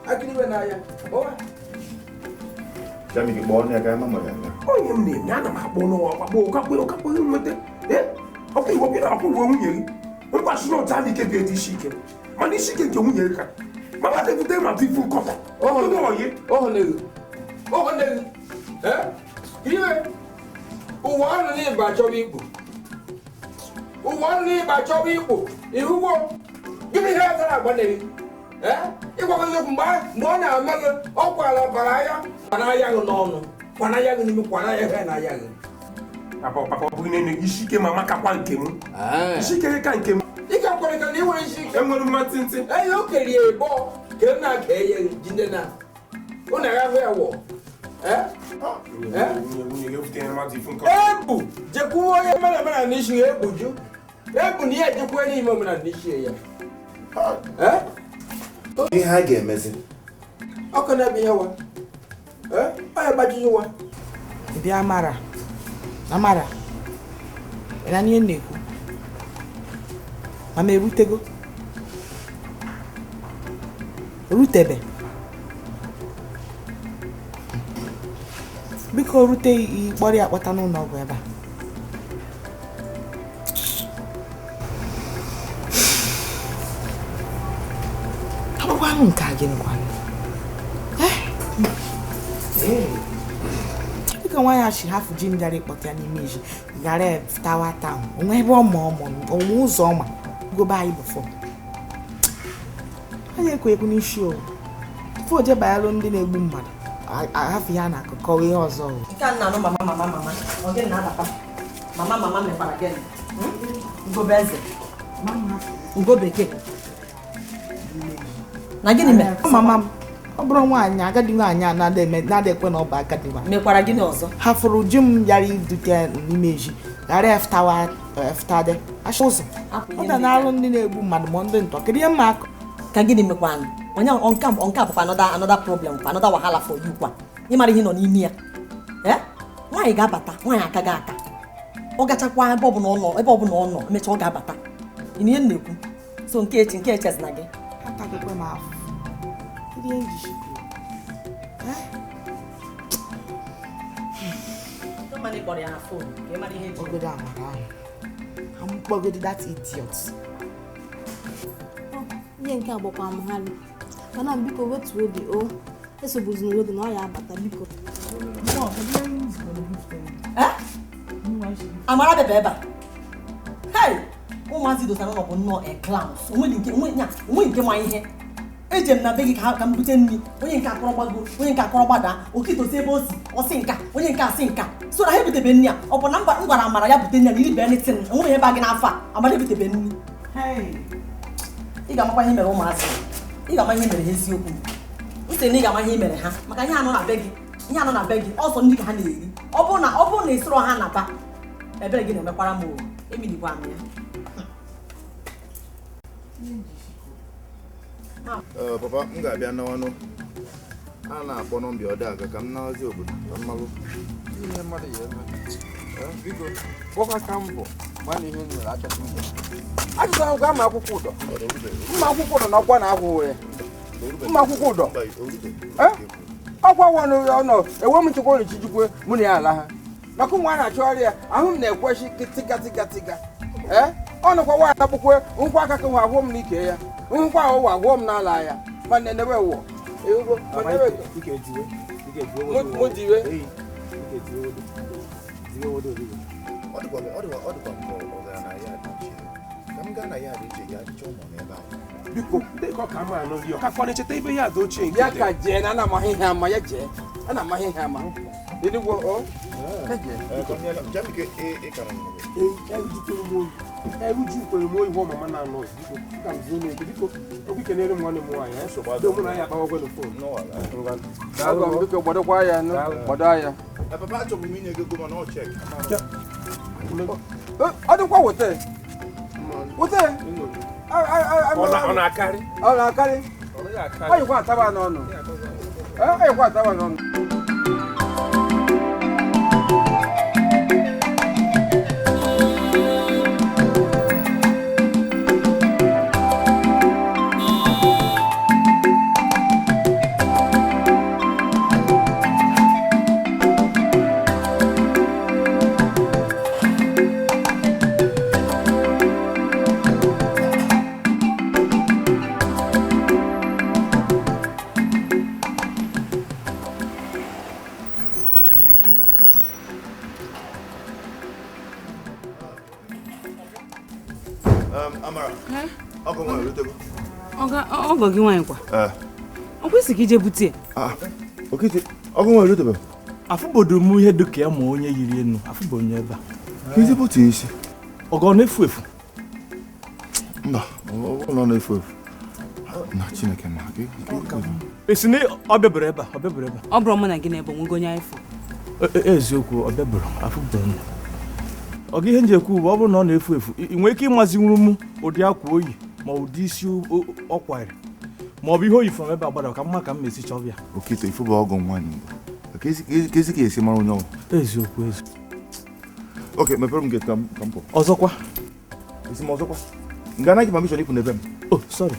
Akịrịwe na ya. Ọwa. Jami ki kpọọ ya ka mama ya. Onye m na-eme ana m akpọ n'ụwa ọkakpọ nweta. Ọkụ iwu ọbịa akwụ ụgwọ nwunye gị. Mgbasị na ụta ike ga-edi isi ike. Mana isi ike nke nwunye gị ka. Mama depụta ma ifu nkọta. Ọhụrụ. Iwe. Ụwa ọrụ n'ịba achọba ikpu. Ụwa ọrụ n'ịba achọba ikpu. Ihugo. Gịnị ihe atara agba na-eri? Ịgwakọ ihe mgbe ọ na-eme gị ọkwa ala bara ya. Kwana ya gị n'ọnụ. Kwana ya gị n'ime kwana ya gị na ya gị. Papa ọ bụghị na-enye isi ike ma makakwa nke m. Isi ike ka nke m. Ị ka kwarịta na ị nwere isi ike. Enwere mma ntị. Ee, o kerie ebo ka m na-aka eye jide na. Ọ na-ahụ ya wọ. Ebu jekwuo onye mere n'isi ya egbuju. Ebu na ihe ejekwa n'ime omena n'isi ya. Ihe ha ga-emezi. Ọkụ na-ebe ihe wa. Onye gbajiji wa. Bịa Amara. Ịra n'ihe na-ekwu. Mama erutego. Rutebe. Biko rute ikpọrọ ya kpọta n'ụlọ ọgwụ ebe a. Agbakwanụ nke a gịnị kwanụ? Biko nwa ya shi hafụ ji ndara ịkpọta ya n'ime iji gara tawa taụn. Onwe ebe onwe ụzọ ọma gobe anyị bụfọ. Anyị ekwe n'isi o. Tupu o je bayalụ ndị na-egbu mmadụ. Ahafụ ya na akụkọ ihe ọzọ. Nke a nna anụ mama. Ọ gịnị na-adapa? Mama mekwara gịnị? Ngobe eze. Ngo bekee. Na gịnị mere? Mama m, ọ bụrụ nwaanyị agadi nwaanyị a na-ada ekwe na ọ bụ agadi nwaanyị. Mekwara gịnị ọzọ? Hafụrụ ji m yara idute n'ime eji. Ghara eftade. Asha ụzọ. Ọ da na-alụ ndị na-egbu mmadụ ma ndị ntọ. Kedu ihe mma akụ? Ka gịnị mekwanụ? Onye nke a bụkwa another problem, another wahala for you kwa. Ị mara ihe nọ n'ime ya. Nwaanyị ga-abata, nwaanyị aka gị aka. Ọ gachakwa ebe ọbụla ọ nọ, emechaa ọ ga-abata. Ị na ihe na-ekwu. So nke echezi na gị. Atagokwe m afọ. Kedu ihe nji shikwu? Somebody kpọrọ ya na phone, ka ị mara ihe ji. Ogodo Amara ahụ. Amụkpọgodo that idiot. Ihe nke agbakwa amagharị. Mana biko wetuo obi o. Esogbuzina oge na ọ ya abata biko. Amara bebe ebe a. Hey! Ụmụazị dosara ụlọ bụ nnọọ clowns. Onwe nke ma ihe. Eje m na be gị ka m bute nri. Onye nke akọrọ gbago, onye nke akọrọ gbada. Okitosi ebe o si, ọ sị nka, onye nke asị nka. So na ha ebutebe nri a. Ọ bụ na m gwara Amara ya bute nri a na iri be anything. Enweghị ebe a gị n'afọ a. Amara ebutebe nri. Ị ga-amakwa ihe mere ụmụazị. Ị ga-ama ihe mere ha eziokwu. Ntị na ị ga-ama ihe mere ha. Maka ihe anọ na be gị. Ọsọ ndị ka ha na-eri. Ọ bụrụ na isoro ha nata. Ebere gị na-emekwara m o. Emidikwa m ya. Papa, m ga-abịa n'ọnụ. A na-akpọ nọmba ọdị aga ka m nawazi obodo ka m malụ. Ihe mmadụ ya eme. Biko, kpọkwa ka m bụ mana ihe nwere achọta ihe. Ajụta m ga-ama akwụkwọ ụdọ. Mma akwụkwọ ụdọ na ọkwa na-akwụ ya. Mma akwụkwọ ụdọ. Ọkwa nwa n'ọnọ enwe m nchekwa onyechijikwe mụ na ya ala ha. Maka ụmụ a na-achọgharị ya ahụ m na-ekwechi tiga. Ọ nọkwa nwaanyị akpụkwe nkwa aka ka nwa agwọ m n'ike ya. Nkwa ahụ agwọ m n'ala ya. Ma na-enebe wọ. Biko, dịka ka ama anọ gị, ọ ka kọ na-echeta ebe ya dị ochie nke ya ka jee na ana-amaghị ihe ama ya jee. Ana amaghị ihe ama. Ịdịgwo o? Eruju kwere m oyibo mama na-anọ ka m zuo n'ebe biko okwu kenere m nwanne m nwaanyị do mụ na ya akpawagwe na fon Agọ m biko gbadokwa ya gbado ya. Papa, achọbụ m inye gị ego mana ọ chek. Ọ dịkwa wete. Ọ na-akarị. Ọ yikwa ataba n'ọnụ. Amara. Ọgọ nwa erutego. Ọgọ gị nwaanyị kwa. Ọ kwesịghị ije bute. Okiti, ọgọ nwa erutego. Afụbodo m ihe dịka ya ma onye yiri enu. Afụbo onye ebe a. Kezi bute isi. Ọgọ na-efu efu. Mba, ọ na-efu efu. Na Chineke ma gị. Esi na ọ bịabere ebe a, ọ bịabere ebe a. Ọ bụrụ mụ na gị na-ebe onwego onye anyị fụ. Eziokwu, ọ bịabere, afụbo m. Ọ gị ihe nji ekwu bụ ọ bụrụ na ọ na-efu efu, ị nwere ike ịmazi nwuru m ụdị akwa oyi ma ụdị isi ọ kwanyere ma ọ bụ ihe oyi from ebe agbada ka mma ka m esi chọọ ya. Okito ifu bụ ọgọ nwaanyị mbụ. Kezi ka esi mara onye ọ. Eziokwu. Okay, mepere m gate ka m pụ. Ọzọkwa. Esi m ọzọkwa. Nga anaghị permission ikwu n'ebe m. Oh, sorry.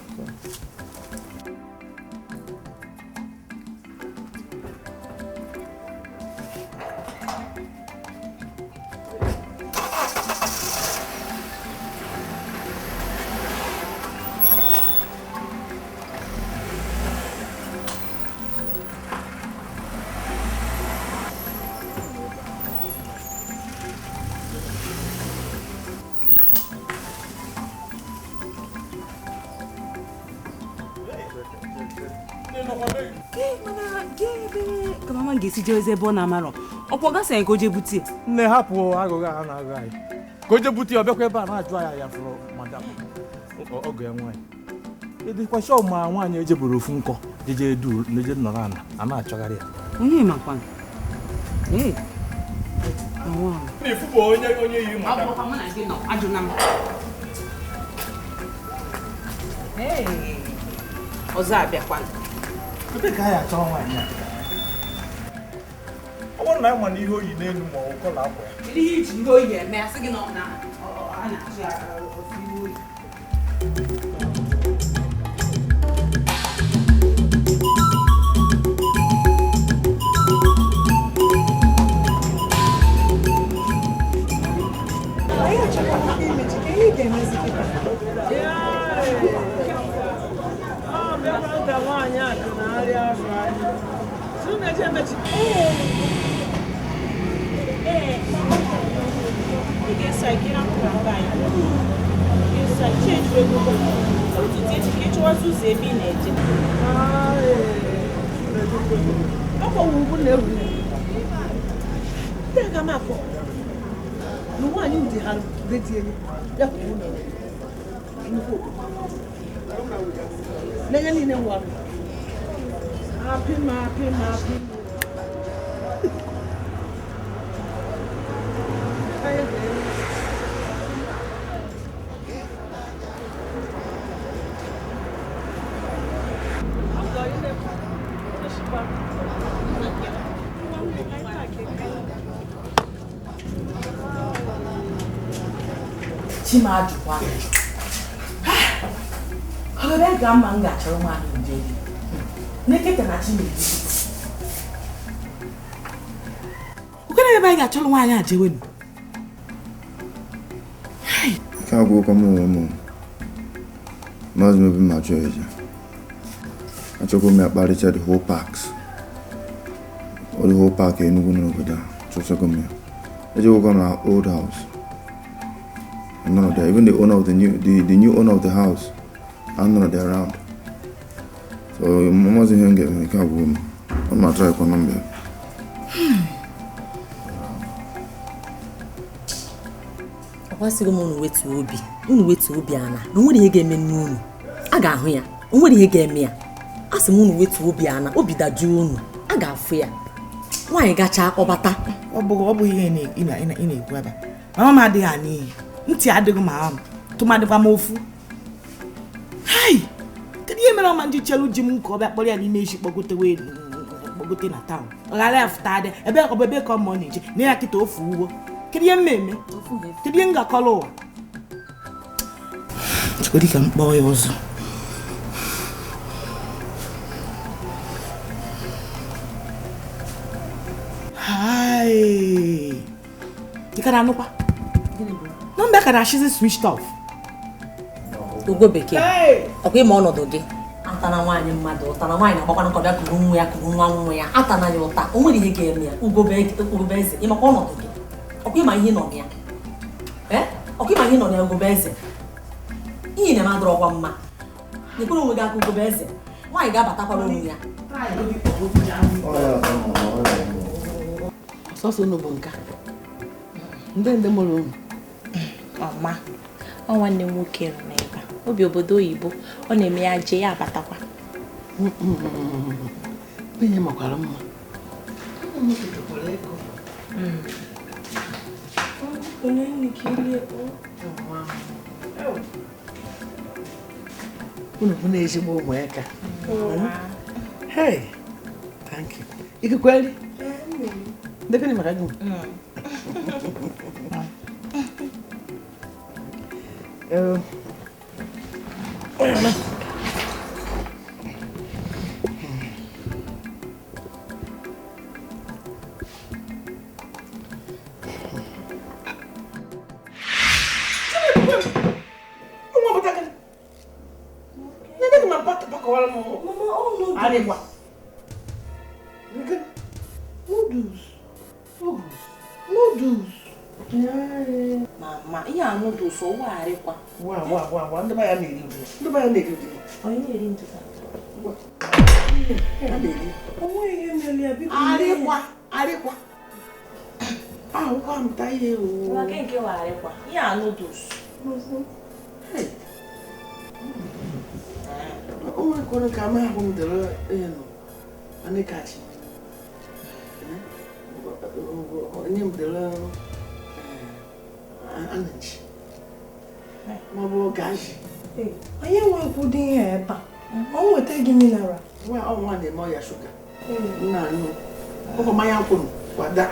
Ka mama ga-esi jee ebe ọ na-amarọ ọkwa gasị anyị ka o jee butie. Nne hapụ agụghị a na-agụ anyị ka o jee butie ọ bịakwa ebe a na-ajụ ya fụrụ madam ọgụ ya nwaanyị ịdịkwa shọ ma nwaanyị ejeburu ofu nkọ jeje edu neje nọrọ ana a na-achọgharị ya onye makwa onye yiri madam ọzọ abịakwa ebe ka anyị achọrọ nwaanyị a ọ bụrụ na anyị ma na ihe oyi n'elu ma ọ kọla akwa ya kedu ihe iji ihe oyi eme asị gị na ọ na-achị ofu ihe oyi Chimajukwa. Ọbebe ga mma m ga-achọrọ nwaanyị nje nekete na Chimeji. Okere ebe anyị ga-achọrọ nwaanyị a jewe m. Ka agwụ kwa m maazị mebi m achọ eje. Achọkwa m akparịcha the whole parks. Or the whole park Enugu n'obodo a. Chọchọkwa m ya. Ejewekwa m na old house. None of that. Even the owner of the new owner of the house, I'm none of them around. So Mama's in here and get me. Can't go. I'm not trying to come there. What's going on with Obi? With Obi Anna. No one here game in moon. I got here. No one here game me. As a moon with Obi Anna. Obi da June. I got fear. Why got cha obata? Obo here in a web. Mama de ani. Nti adịghị ma ahụ tụmadịkwa m ofu. Hai! Kedu ihe mere ọma ndị chelu ji m nke ọ bịa kpọrọ ya n'ime isi kpọgote na taụn. Ọ ghara ya fụta adị ebe ọbebe ka ọ na-eje na ya kịta ofu ugbo. Kedu ihe mmemme? Kedu ihe m ga-akọrọ ụwa? Chukwu ka m kpọọ ya ọzọ. Hai! Ị ka na-anụkwa? Number can actually switched off. Ugo bekee. Ọkwa ime ọnọdụ gị. Atana nwaanyị mmadụ, ụtana nwaanyị na-agbakwana nkọbịa kuru nwa ya kuru nwa ya. Atana ya ụta. O nwere ihe ga-eme ya. Ugo eze. Ịmakwa ọnọdụ gị. Ọkwa ịma ihe nọ ya. Ọkwa ịma ihe nọ ya Ugo eze. ihe na-amadọrọ ọkwa mma nyekwana onwe gị aka ugobe eze nwaanyị ga-abatakwara onwe ya ọsọsọ unu bụ nka ndị mụrụ unu ọma ọ nwanne m nwoke nọ n'ebe obi obodo oyibo ọ na-eme ya jee ya abatakwa ihe makwara mma unu bụ na-ezigbo ụmụaka hey thank you ikukweli ndekeni maka gị Mama, ihe a noodles o warịkwa. Wa ndị baya na-eri ụdị. Ndị baya na-eri ụdị. Onye na-eri ntụta. Onwe ihe mere ya biko. Arịkwa. Ahụkwa m ta ihe o. Nwa nke warịkwa. Ihe a noodles. Onwe kwere ka ma ahụ m dere ihe nọ. Ani kachi. Onye m dere ananchi. Ma bụ gaji. Onye nwekwu dị ihe ebe a. Ọ nweta gị mineral. Nwa na-eme ọya shuga. Nna anụ. Ọkọ mmanya nkwụ kwada.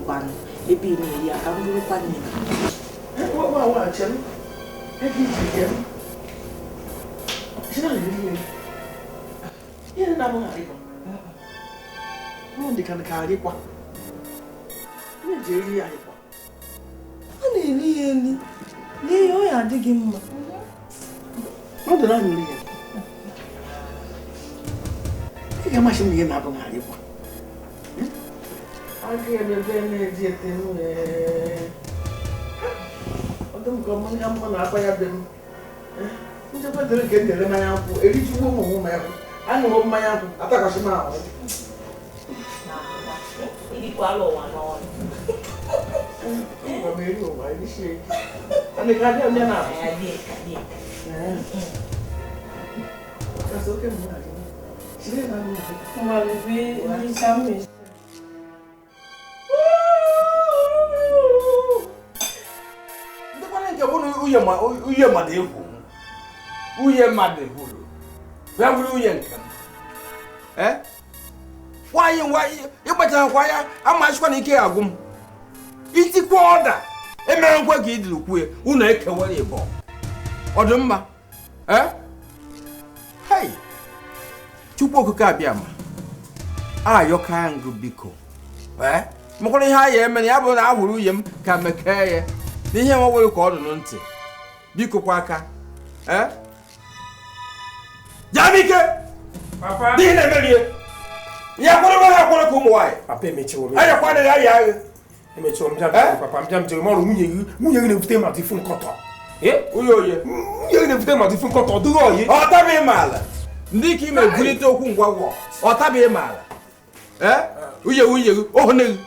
Ngwanụ ebe ị na-eri aka mbụrụkwa nne. Wa chem. Ebe iji jem. Sina na-eri ihe na-abụ harịkwa. Ndị ka harịkwa. Na-eji eri harịkwa. A na-eri ya eli. Lee ya ọ ya adịghị mma. Ọ dị na mmiri ya. Ị ga-amasị m ihe na-abụ harịkwa. Aga ebe na-eji ete m ọdụ m ka mmanya mkpọ na-akpa ya be m. Nchekwa dịrị nke ndere mmanya nkwụ erijuwo ụmụ ụmụ ya aṅụrụ mmanya nkwụ atakwasị m ahụ. Irikwala ụwa n'ọnụ. Ngwa m eri ụwa erisie ike. Anyị ka dị onye na-abụ. Kasị oke m na-adị. Chire na m na-adị. Mmalite ịsa mmiri. Ndekwana nke bụ uye mmadụ egwu. Uye mmadụ hụrụ. Ya bụrụ uye nke m. Nwaanyị ịgbachakwa ya amachikwa na ike agwụ m. Itikwa ọda emere nkwe ka idiri kwue unu ekewara ịbọ. Ọ dị mma? Hei! Chukwu okike abịa ma. Ayọka ngụ biko. Mụkwara ihe a ya eme na ya bụ na ahụrụ uye m ka mekee ya. N'ihe nwa nwere ka ọ dị na ntị. Biko kwa aka. Jamike! Papa! N'ihe na-emerie. Ya kwere ha kwere ka ụmụ nwaanyị. Papa emechiwo m. Anya kwana ya ya. Emechiwo m papa m jam jere m ọrụ nwunye gị na-ebute mmadụ ifu nkọtọ. Nwunye gị na-ebute mmadụ ifu nkọtọ ọ dịghị oyi. Ọ tabeghị m ala. Ndị ka ime bulite okwu ngwagwọ. Ọ tabeghị m ala. Nwunye gị oho nne gị.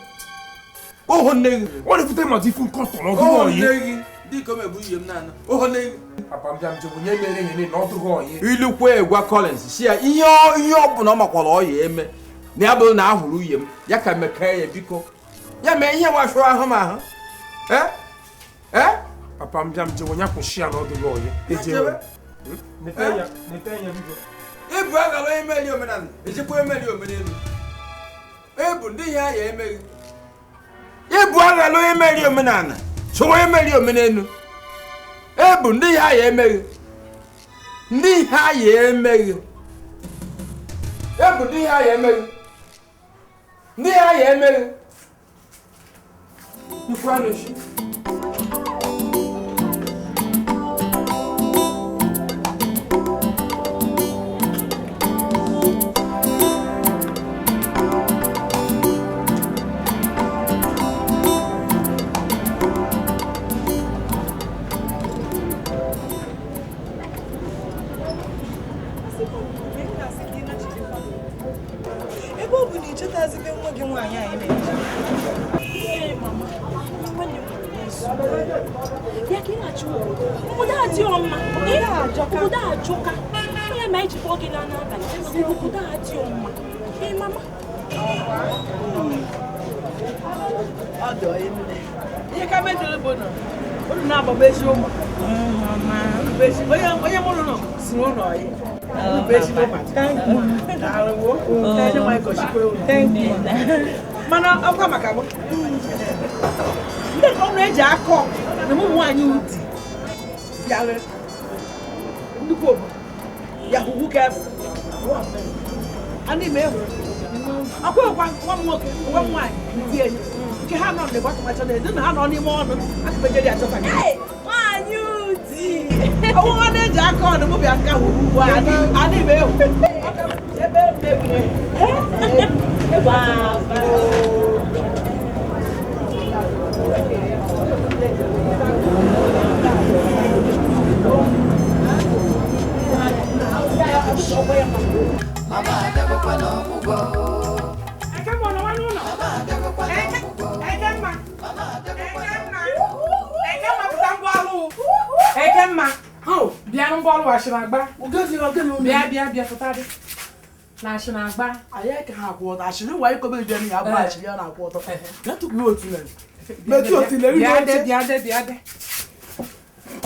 Ọ na-ebute mmadụ ifu nkọtọ na ọ dịghị oyi. Oho nne gị. Dịka m ebu ihe m naanị. Oho nne gị. Papa m jam jere onye mere ihe na ọ dịghị oyi. Ilukwe egwa Collins si ya ihe ọ bụla ọ makwara ọya eme. Na ya bụrụ na ahụrụ uye m ya ka mekee ya biko. Ya mee ihe nwashụ ahụ m ahụ. Papa m jam jere onye akwụsị ya na ọ dịghị oyi. Ebu agara onye meri omenala ejikwa emeri omenelu. Ebu ndị ihe ya emeghị. Ebu agara onye meri omenala so onye meri omenelu. Ebu ndị ihe ya emeghị. Ndị ihe ya emeghị. Ebu ndị ihe ya emeghị. Ndị ihe ya emeghị. Ifeanyi. na-achị obodo adịghị mma obodo ajọka onye ma ejikwa oge na n'abalị obodo adịghị mma mama ihe ka mejọrọ bụ na unu na-agbabezi ụmụ onye mụrụ nọ si n'ụlọ ya mana ọkwa maka m ndị ka ọnụ eji akọ na ụmụ nwaanyị ụdị bịara nnukwu obodo ya hụhụ ka efu ana ime ehụrụ akwa nwa m nwoke nwa m nwaanyị ndị enyi nke ha nọ ndị gbakọmacha na edu na ha nọ n'ime ọnụ akụbejeri achọta nwaanyị ụdị ọnwụ ha na-eji aka ọnụ m bịa nka hụrụ ugbu ana ime ehụ ebe mebiri Ekemma, bịa ngwaọrụ ashịragba. Bịa pụta dị. Na ashịragba. Anyị ka ha kwụ ọtọ, ashịrị nwa ikobe ije ya bụ ashịrị ya na-akwụ ọtọ. Ya tupu otu lere. Metu otu lere bịa.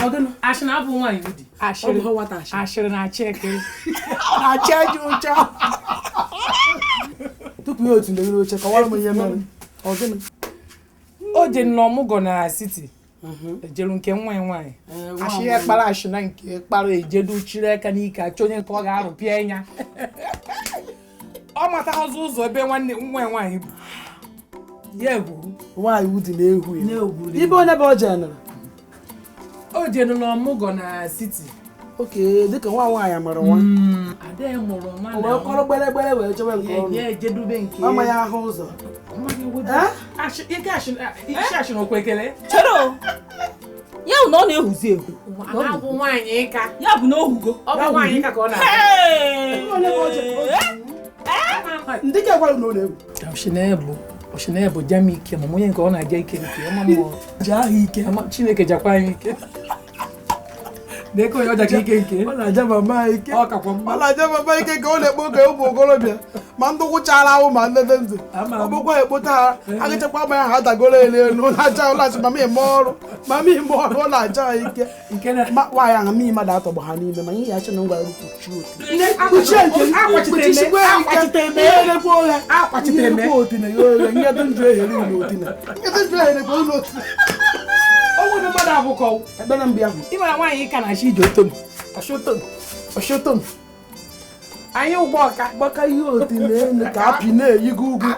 Ọgụnụ, ashịrị abụ nwaanyị ụdị. Ashịrị na-achị ekere. Na-achị eji ụcha. Tupu ya otu lere oche, kọwara m ihe mere. Ọgụnụ. O je n'ọmụgwọ na siti. Ejeru nke nwaanyị ashị ya kpara ashị na nke kpara ejedu chiri aka n'ike achọ onye nke ọ ga-arụpịa anya ọ mata ụzọ ebe nwaanyị bụ ya egwuru nwaanyị ụdị na-ehu ya ibe onye bụ o jenere o jenu n'ọmụgwọ na siti oke dịka nwaanyị mụrụ nwa ada mụrụ nwa wee kọrọ gbere wee chọba nke ọnụ ejedube nke mama ya ahụ ụzọ ike ashị na okwekele chero ya bụ na ọ na-ehuzi ehu na-abụ nwaanyị ịka ya bụ na ohugo ọ bụ nwaanyị ịka ka ọ na-abụ ndị ka gwara na ọ na-ebu Oshinebu jami ike ma onye nke ọ na-aja ike nke ọma mmụọ ji ahụ ike Chineke jakwa anyị ike deko onye ọjaka ike nke ọ na-aja mama ike ọ kakwa mma ọ na-aja mama ike ka ọ na-ekpo oge ụmụ okorobịa ma ndị gwụchara ahụ ma ndị ndụ ọ bụkwa ekpota ha agachakwa ama ya ha dagoro elu na-aja ụlọachị mama ime ọrụ ọ na-aja ike nwaanyị ahụ mmiri mmadụ atọgbọ ha n'ime ma ihe ya chi na ngwa onwere mmadụ abụkọ ebere mbịa ahụ ịmara nwaanyị ka na-achị ije oshotom anyị ụgbọ ọka gbaka ihe oti na-enu ka apị na-eyigo ugwu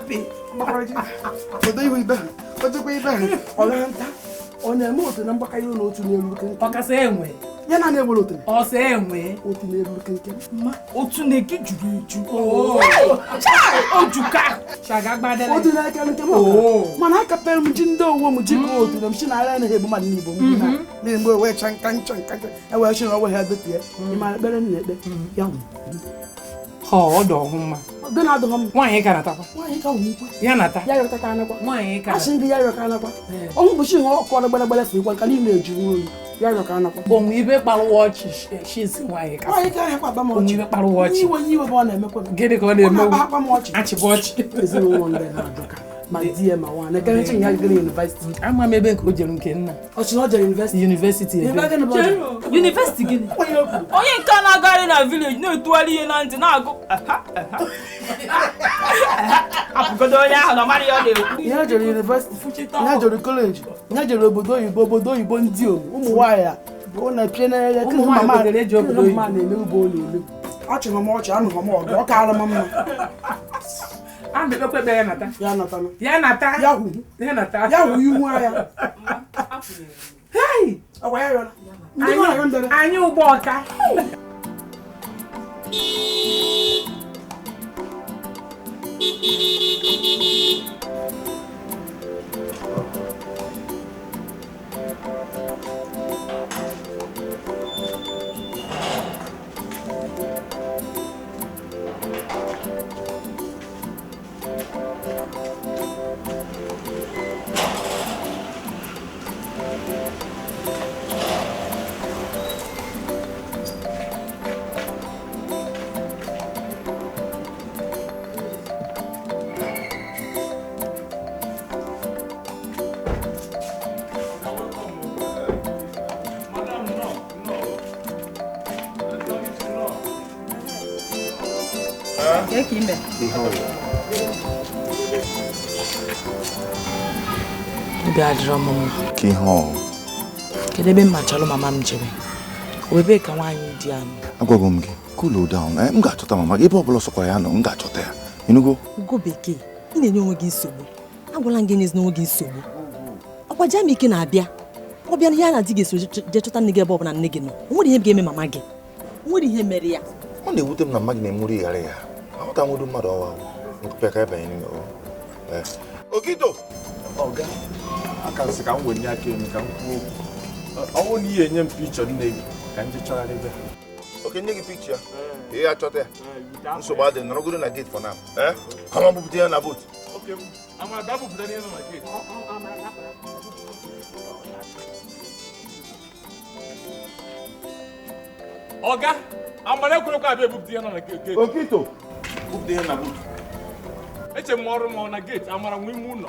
odo ihu ibe ha ojekwa ibe ha ọgara nta ọ na-eme otu na mgbaka ihe n'otu n'elu ọkasa enwe ya na na-ewere otu ọsọ enwe otu n'elu kenke otu na-eke juru eju ojuka shagagbadele otu na-eke nke m mana akapere m ji ndị owo m ji ka otu na m chi na ara na-ebu mmadụ n'igbo m na mgbe wee cha nka ewee chi na ọgwụ ha dịpụ ya ịmara ekpere m na-ekpe ya ọ dị ọhụ mma nwaanyị ka natakwa ya nata ya yọrọta anakwa nwaanyị ka asị ndị ya yọrọka anakwa ọnwụ bụchi ihe ọkọrọ gbere fụ ikwa nka niile ejuru oyi ya yọrọka anakwa onwe ibe kparụwa ọchị shisi nwaanyị ka ahịkwa agba m ọchị ibe kparụwa ọchị iwe bụ ọ na-emekwa gịnị ka ọ na-eme akpa m ọchị achịbụ ọchị ezinụlọ ndị na-adọka ma di ya ma nwa na ekere chi ya gịrị university ama m ebe nke o jere nke nna ọchị ọ jere university ebe university gịnị onye nke a na-agagharị na village na-etugharị ihe na ntị na-agụ apụgodo onye ahụ na mara ya ọ na-ekwu ya jere university ya jere college ya jere obodo oyibo ndị ụmụ nwaanyị a bụ na pie na ya ụmụ nwaanyị na-eji obodo oyibo na-eme ugbo ụlọ elu achịrị m ọchị anụghị m ọgụ ọ kaara m mma ya hụ iwu agha anyị ụgbọ ọka Take him there. Maybe I drum mama. Ki ho. Kede be machalo mama m jere. Obebe ka nwanyi di am. Agwago m gị, cool down. M ga-achọta mama gị ebe ọbụla sọkwa ya nọ, m ga-achọta ya. Inugo? Ugo bekee, ị na-enye onwe gị nsogbu. Agwala m gị n'ezi n'onwe gị nsogbu. Ọkwa jam ike na-abịa. Ọ bịa ya na di gị so je chọta nne gị ebe ọbụla nne gị nọ. O nwere ihe ga-eme mama gị. O nwere ihe mere ya. Ọ na-ewute m na mma gị na-emuri ghara ya. Ahụta nwụrụ mmadụ ọwa nkụpịa ka ebe anyị Okito! Ọga, aka nsị ka m wenye aka eme ka m kwuo okwu. Ọ bụrụ na ihe enye m pikchọ nne gị ka m je chọgharị ebe. Oke, nye gị pikchọ ya. Ihe achọta ya. Nsogbu adị nọrọgodo na gate for now. Kama bupụta ya na boat. Okay, ama da bupụta ya na gate. Ọga, amara ekwurekwa abịa ebupụta ya na gate. Okito, bupụta ya na boat. Eche m ọrụ m na gate, amara nwe ime ụlọ.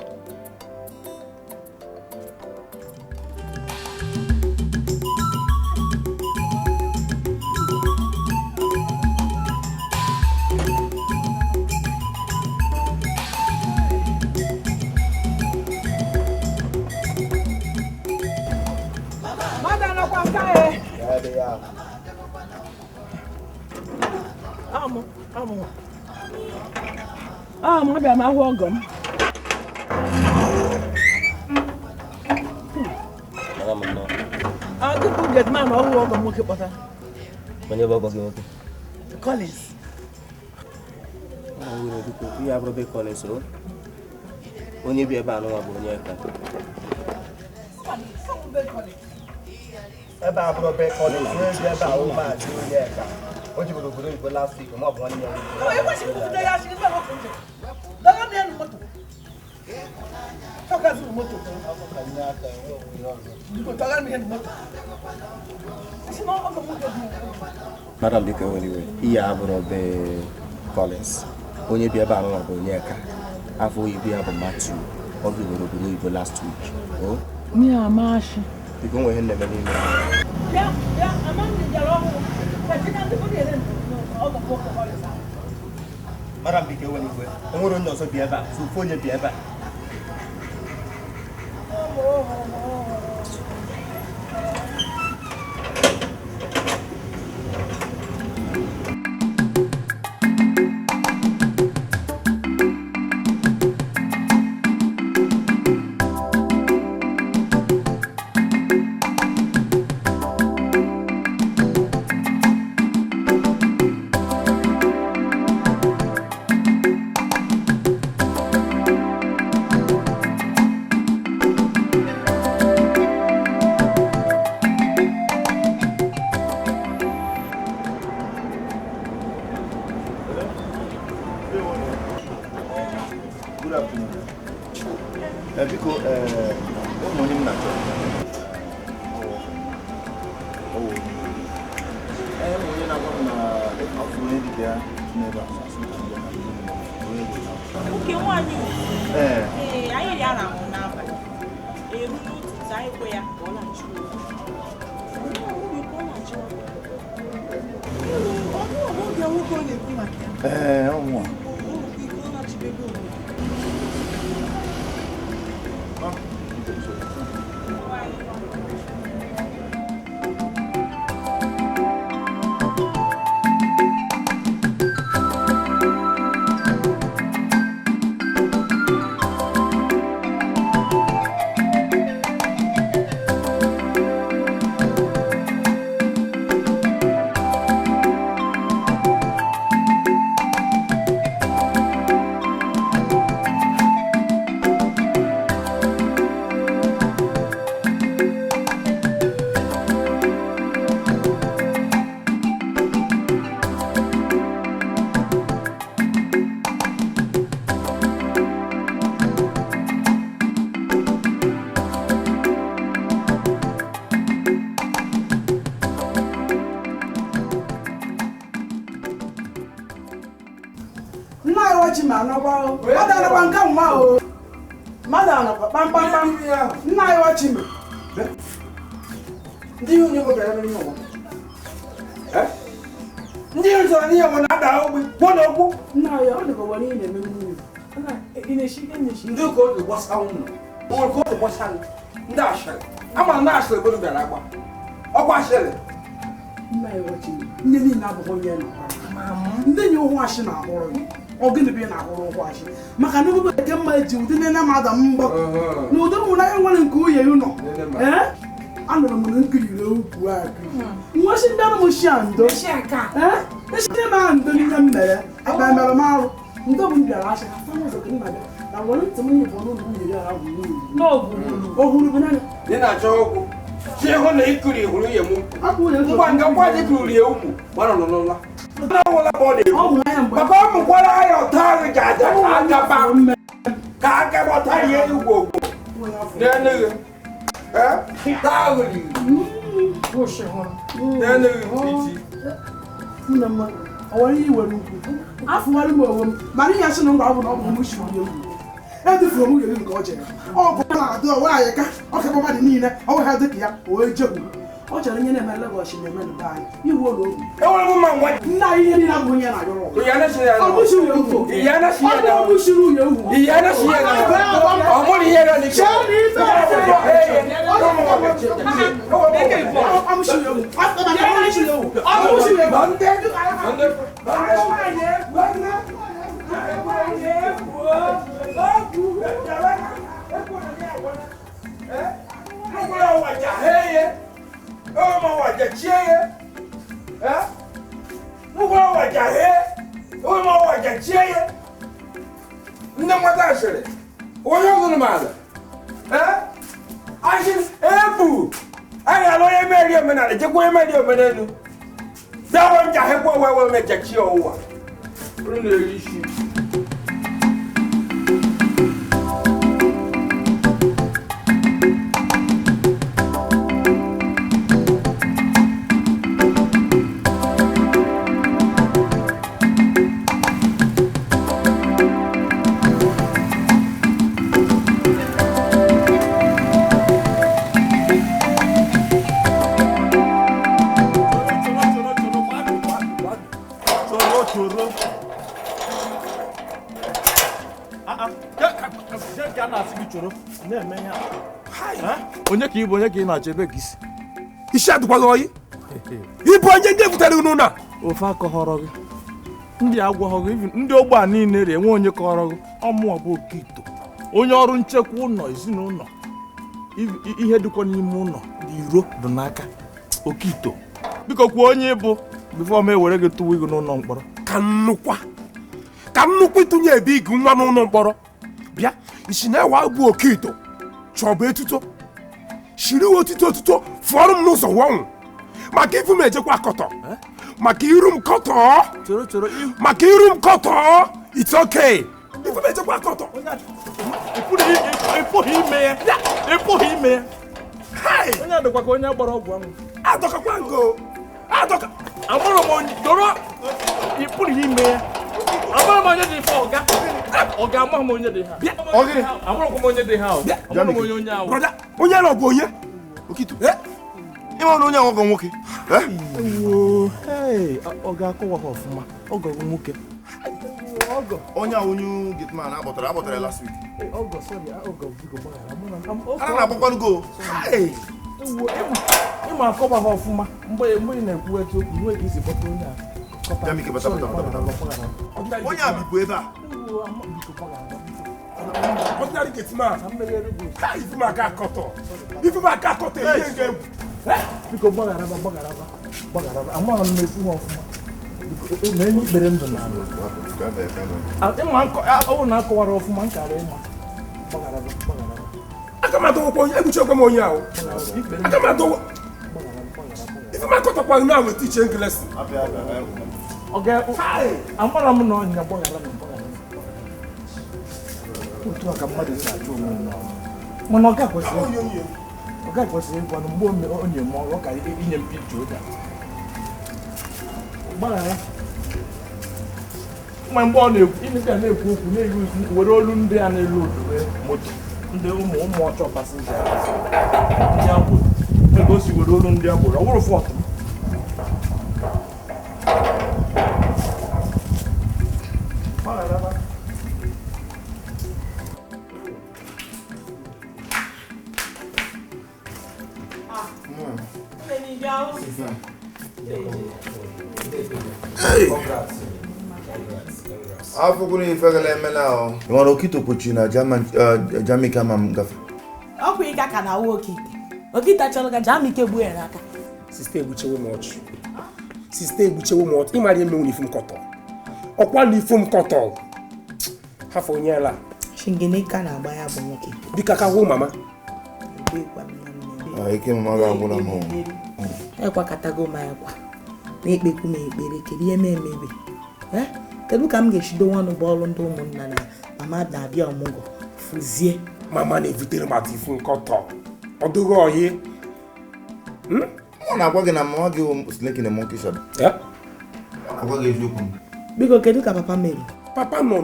Abịa m ahụ ọgọ m. Tupu getman ọhụụ ọgọ m nwoke kpọtara. Onye bụ ọgọ gị nwoke? Collins. Ihe abụrụ be Collins o. Onye bi ebe a n'ụwa bụ onye ka. Ebe a bụrụ be Collins, onye bi ebe a ụmụ achị onye ka. O jiburu obodo Igbo last week, ma ọ bụ nwanne ya. Madam biko weliwe, ihe abụrụ be Collins. Onye bi ebe a n'ụwa bụ onye ka. Afọ oyibo ya bụ Matthew. Ọ bịara obodo Igbo last week. O? Ni amashi. Biko nwe ihe na-eme n'ime. Ya, amandi jara ọhụrụ. Madam biko weliwe, o nwere onye ọzọ bi ebe a, so ofu onye bi ebe a. ndị ọzọ n'ihe nwere na-ada ogbe gwọna okwu nna ya ọ dịka ụwa niile na-eme mmiri ndị ka oge gbasa ụlọ onwere ka oge gbasa ndị ashịrị ama na ashịrị ebe bịara agba ọkwa ashịrị nna ya ọchị ndị niile abụghị onye nọ ndị nye ụhụ ashị na-ahụrụ gị ọ gịnị bụ ị na-ahụrụ ụhụ ashị maka na ebube nke mma eji ụdị nne mmadụ mgbọ na ụdị ụmụnanya nwere nke uye nọ anụrụ m na nkiriri ugwu nwesị ndị anụ m shi ando esi m ahụ ndo n'ihe m mere akpa mere m arụ ndo bụ m bịara ashị ha fana ụzọ ka m na-abịa na nwere ntị m ihe bụ n'ụlọ nwunye ya ahụ ohuru bụ naanị ị na-achọ okwu chi hụ na ikiri hụrụ ya mụ ngwa nga kwa dị kiri ya ukwu gbara n'ụlọ maka ọ mụkwara ya ọta ahụ ji aja ka aka gbọta ihe ugwu ogbo n'enughi taa ahụ ọwara ihe were ukwu afụwarị m onwe m mana ihe asị na ngwa bụ na ọ bụ m shi onye ugwu edufuru m nwunye nke ọ jere ọ bụ na-adụ ọwa anyị ka ọ kekwa mmadụ niile ọ nwe ha dịka ya wee jegwu ọ chọrọ ihe na-eme Lagos na-eme n'ụba anyị iwu ụlọ obi nna anyị ihe niile abụ onye na-ayọrọ ọmọ wàjà chieye ngwa wàjà he ọmọ wàjà chieye ndị nwata asịrị onye ọgụrụ mala asị ebu anyị alụ onye meri omenala jekwa onye meri omenelu dawo nja hekwa wewe meja chi ọwụwa rụ na-eri isi onye ka ịbụ onye ka ị na-achọ ebe ka isi isi adịkwaghị oyi ịbụ onye ndị butere unu na ofe akọghọrọ gị ndị agwọghọ gị ndị ogbe a niile rie nwe onye kọghọrọ gị ọmụọ bụ Okito onye ọrụ nchekwa ụlọ ezinụlọ ihe dịkwa n'ime ụlọ iro dị n'aka Okito biko kwuo onye ịbụ bifo m ewere gị tụwa gị n'ụlọ mkpọrọ ka nnukwu ịtụnye ebe igi nwa n'ụlọ mkpọrọ bịa isi na-ewa bụ Okito chọbụ etuto shiri otuto fụọrọ m n'ụzọ wọnwụ maka ifu m ejekwa akọtọ maka iru m kọtọ maka iru m kọtọ it's okay ifu m ejekwa akọtọ ịpụghị ime ya onye adọkwa ka onye gbara ọgwụ ahụ adọkakwa ngo adọka amụrụ m onye doro ịpụghị ime ya amụrụ m onye dị ife ọga amaghị m onye dị ha amụrụ m onye dị ha amụrụ m onye ahụ onye nọ bụ onye Okito ịma na onye ahụ ọgọ nwoke ọ ga-akọwa ha ọfụma ọgọ nwoke onye ahụ onye gitman akpọtara last week a na-agbakwanụ go ịma akọwa ha ọfụma mgbe ị na-ekwu eziokwu nwee ka isi kpọta onye a onye a bibụ ebe a ordinary gateman ifu maka akọtọ ihe ga-egwu biko gbaghara amaghị m na-ekwu ha ọfụma na enye ikpere ndụ na ọwụ na akọwara ọfụma nkara ịma aka m adọwakwa onye egbuchi okwe m onye ahụ aka m adọwa ifu m akọtọkwa na ahụ tiche English amara m na ọnya gbaghara otu a ka mmadụ na-achọ onwe mana ọ ga-ekwesịrị ịgwanụ mgbe onye m ọrụ ka inye m picture oge gbaghara mgbe ọ na-ekwu okwu na-eru were olu ndị a na-elu odu moto ndị ụmụ ọchọ pasinja ndị agbụrụ ego si were olu ndị agbụrụ ọ bụrụ fọt Hey! Afọ kwuru ife gala eme na ọ. Nwere okito kpochi na Jamaica ma m gafe. Ọ kwụ ịga ka na awa okite. Okite chọrọ ka Jamaica gbuo ya n'aka. Sista egbuchewo m ọchụ. Sista egbuchewo m ọchụ. Ịmara eme uniform kọtọ. Ọkwa uniform kọtọ. Hafọ onye ala. Shingene ka na-agba ya bụ nwoke. Bika ka hụ mama. Ike mama ga-agwụ na mụ. Ekwakọtago m ekwa. Na-ekpekwu m ekpere kedu ihe m emebe. Kedu ka m ga-eshido nwanụ bọọlụ ndị ụmụnna na mama na-abịa ọmụgwọ fụzie. Mama na-evitere mata ifu nkọtọ. Ọ dụghị ọhịa. Ọ na-agwa gị na mama gị sleki na monkey shop. Agwa gị eziokwu. Biko kedu ka papa mere? Papa nọ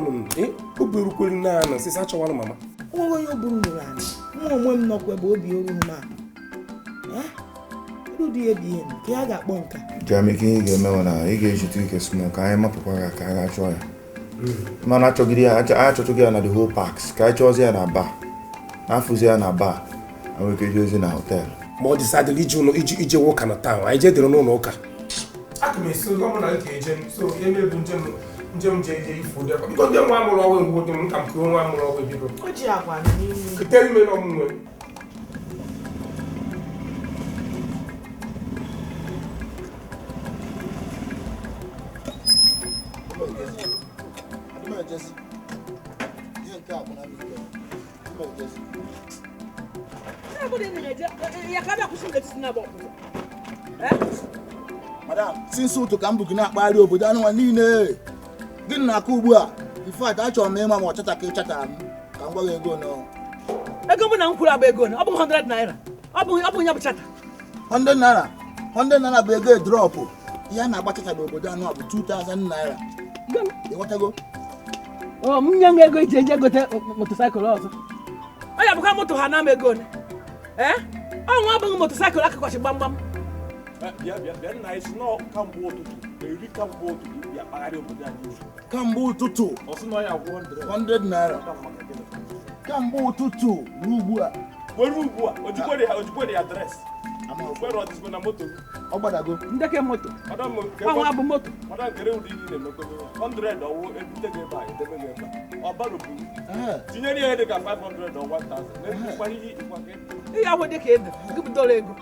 o berukwere naanị sị achọwara mama. Nwa onye oburu nụrụ anyị. Nwa onwe m nọkwa ebe obi oru m a. Ụdị ebi ihe ka ya ga-akpọ nka. Jamaica ị ga-emewe na ị ga-ejite ike small ka anyị mapụkwa ya ka a ga-achọ ya. Mana achọgide ya achọchọghị ya na the whole parks ka anyị chọzie ya na bar. Afụzi ya na bar. Enwere ike ije ozi na hotel. Ma ọ dịsadịrị ije ụka na taụn anyị jedere n'ụlọ ụka. Aka m esi ụgọ mụ na nke eje so emebu njem je eje ifu dịkwa biko ndị nwa amụrụ ọgwụ ngwụ dị m nka m kụrụ nwa amụrụ ọgwụ ebido O ji agwa n'ihu. ketere ime n'ọmụnwe Madam, since ụtụ ka m bụ gị na-akpagharị obodo anụnwa niile gịnị na-akụ ugbu a ifeat achọrọ m ịma ma ọ chata ka ị chatara m ka m gwa gị ego nọ ego mụ na m kwuru agba ego ọ bụ 100 naira ọ bụ ya bụ chata 100 naira 100 naira bụ ego edrọpụ ihe a na-agba chata n'obodo anụ a bụ 2000 naira ịghọtago m nye m ego iji eje gote motosaịkụl ọzọ ọ ya bụkwa moto ha na m ego ole ọ nwa abụghị motosaịkụl akụkọchi gbamgbam kamgbe ụtụtụ 100 naira kamgbe ụtụtụ n'ugbu a ojikwe adres ọ gbadago ndeke moto ọnwa bụ moto tinyere ihe dị ka 500 or 1000 ihe ahụ dị ka ego gụpụtara ego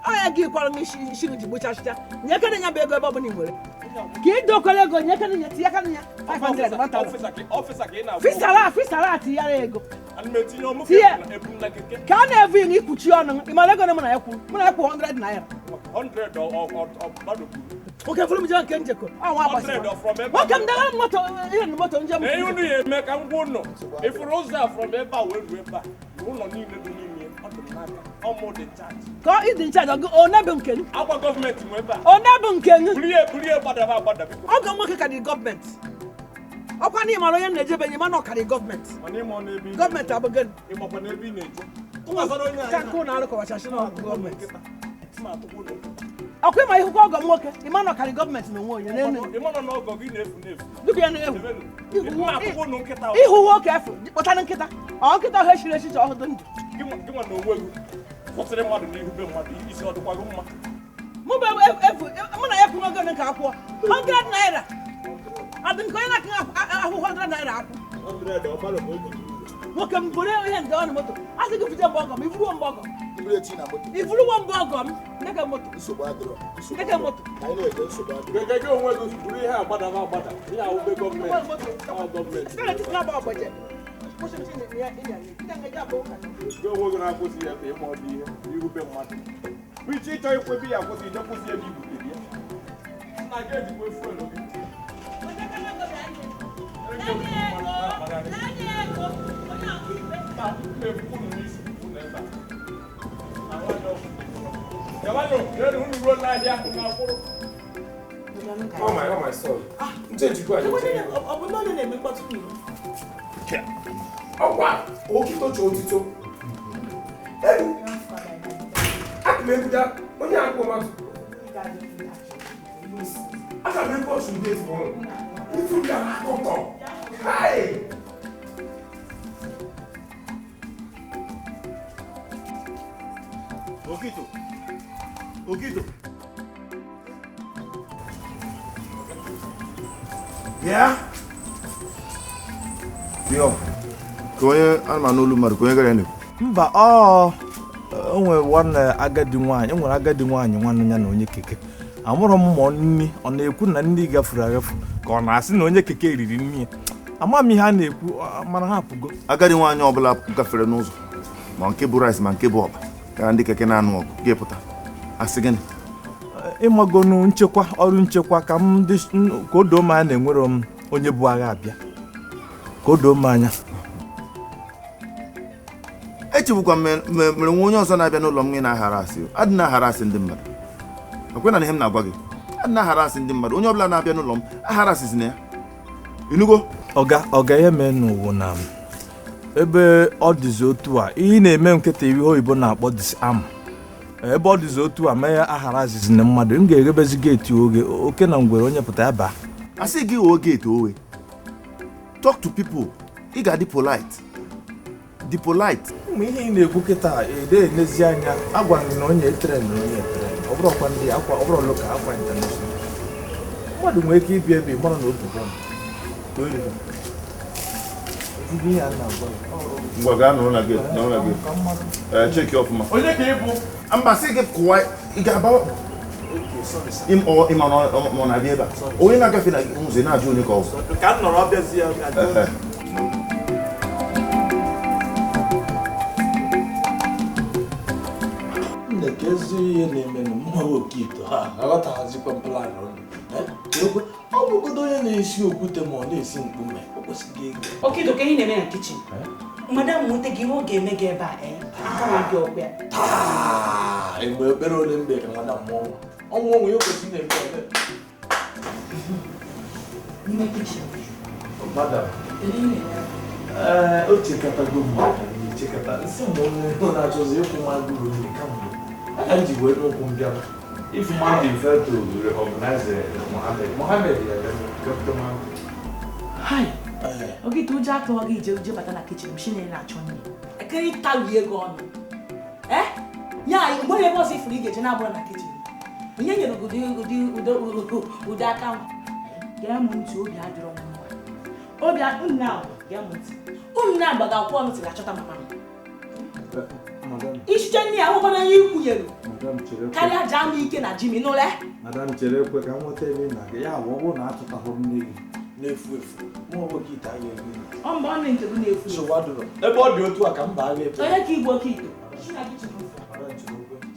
ọ ya gị kwara m isi ji gbochachịcha nye kene ya bụ ego ebe ọ bụla i nwere ka ị dokwara ego nye kene ya tinye kene ya 500 fisara tinyere ego ka a na-evu na ikpuchi ọnụ ịmara ego mụ na ya kwuru mụ na ya kwụ 100 naira oke fụrụ m jee nke njekọ ọnwa agbasara nwoke m dagara moto ihe na moto njem unu ya eme ka ngwa ụlọ ịfụrụ ụzọ a from ebe a wee ruo ebe a ụlọ niile dị n'ime ọ dị n'aka ọmụ dị chaji ka ị dị nchaji one bụ nke agwa gọọmenti nwe ebe a one bụ nke burie gbadaba agbadaba ọgọ nwoke ka dị gọọmenti ọkwa na ịmara onye na-ejebe enye mana ọkarị gọọmenti gọọmenti abụgịnị ịmakwa n'ebe ị na-eje chankụ na arụkọwachachi na gọọmenti ọkwa ịma ihukwa ọgọ m nwoke ịma na ọkarị gọọmenti na onwe onye n'elu dịka ya na-efu ihu nwoke efu kpọtara nkịta ọ nkịta ọhụ echiri echiche ọhụdụ ndụ gịnwa na onwe gị kwụsịrị mmadụ n'ihu be mmadụ isi ọ dịkwa gị mma mụ na ya kwuru ogo nke akwụọ 100 naira adị nke onye na-akụ ahụ 100 naira akwụ nwoke m bụrụ ihe nde ọnụ moto a sị gị fute mgbe ọgọ m ifuruo mgbe ọgọ ifuruwo mgbe ọgọ m ndeke moto ndeke moto gege onwe gị bụrụ ihe agbadaba agbada ihe ahụbe gọọmenti onwe gị na-akwụsị ya ka ịma ọ dị ihe n'ihu be mmadụ bụ iche ịchọ ikwebi ya akwụsị ije kwụsị ebe ibutere ya nna gị ejikwa efuelu gị Oh my son. Okito chotito. Akmebuda, onye akpo matu. Aka me ko su dey for. Ifu ya akoko. Hi. Okito. Okito. Yeah. Yo. Konye alma n'olu mmadụ konye gara ene. Mba, o nwere nwanne agadi nwaanyị, enwere agadi nwaanyị nwanne ya na onye keke. Amụrụ m mmụọ nni, ọ na-ekwu na ndị gafuru agafu ka ọ na-asị na onye keke riri nni ya. Ama m ihe a na-ekwu mana ha apụgo. Agadi nwaanyị ọbụla gafere n'ụzọ ma nke bụ rice ma nke bụ ọba ka ndị keke na-anụ ọgụ ga-epụta. Asị gịnị? Ịmagonu nchekwa, ọrụ nchekwa ka m dị ka o doo m anya na-enwere m onye bụ agha abịa. Ka o doo m anya. Echebukwa mere nwe onye ọzọ na-abịa n'ụlọ m na-aghara asị. Adị na-aghara asị ndị mmadụ. Ekwena na ihe m na-agwa gị. Adị na-aghara asị ndị mmadụ. Onye ọbụla na-abịa n'ụlọ m aghara asịzi na ya. Inugo? Ọga ihe mee n'ụwa na ebe ọ dịzi otu a ihe na-eme nkịta ihe oyibo na-akpọ disarm. Ebe ọ dịzi otu a mee aghara asịzi na mmadụ m ga-eghebezi geeti oge oke na ngwere onye pụta ya baa. Asị gị o geeti owe. Talk to people. Ị ga-adị polite. Dị polite. Ụmụ ihe ị na-ekwu kịta ede enezi anya agwa na onye etere na onye etere. Ọ bụrụ ọkwa ndị akwa ọ bụrụ loka akwa international. Mmadụ nwere ike ịbịa ebe mara na otu ngwa gaa n'ụlọ gị n'ụlọ gị cheki ọfụma onye ka ịbụ mba sị gị kụwa ị ga-aba ịma ọ na-abịa ebe a onye na-agafe na ụzọ na-ajụ onye ka ọ bụ ka m nọrọ ọbịazi ya nnekezi ihe na-eme na mmanwụ okito ha aghọtaghazikwa plan ọ bụgodo onye na-esi okwute ma ọ na-esi mkpume o kwesịghị ego. Okito ka ihe na-eme na kichin madam nwete gị ihe ọ ga-eme gị ebe a gị ọkwa ya mgbe ekpere ole mgbe ka madam mụọ ọnwụ onwe ya kwesịrị na-eme ebe n'ime kichin madam o chekatago mmadụ chekata nsị mgbe onye na-achọzi ịkwụ mmadụ ruru kamgbe aka m ji wee n'ụkwụ m bịara. If Monday failed to recognize Mohammed, hi. Okito ụjọ atụọ gị ije bata na kichin machine na-achọ nri. Ekere ịtawi ego ọnụ. Ya mgbe ebe ọzọ ifuru ị ga-eje na-abụrụ na kichin. Onye nyere ụdị aka m. Gee m ntị obi adịrọ m mma. Obi nna gee m ntị. Unu na-agbaga akwụkwọ m tiri achọta mama m. Ichiche nne ya nwekwana ihe ikwunyere. Karịa jaa m ike na ji m n'ụlọ. Madam chere ekwe ka m nweta ebe na gị ya bụ ọ bụrụ na achọtahụ m nne gị na-efu efu mụ onwe gị ite anya ego ọ mba ọ na nke gị na-efu efu ebe ọ dị otu a ka m baa gị ebe onye ka igbo Okito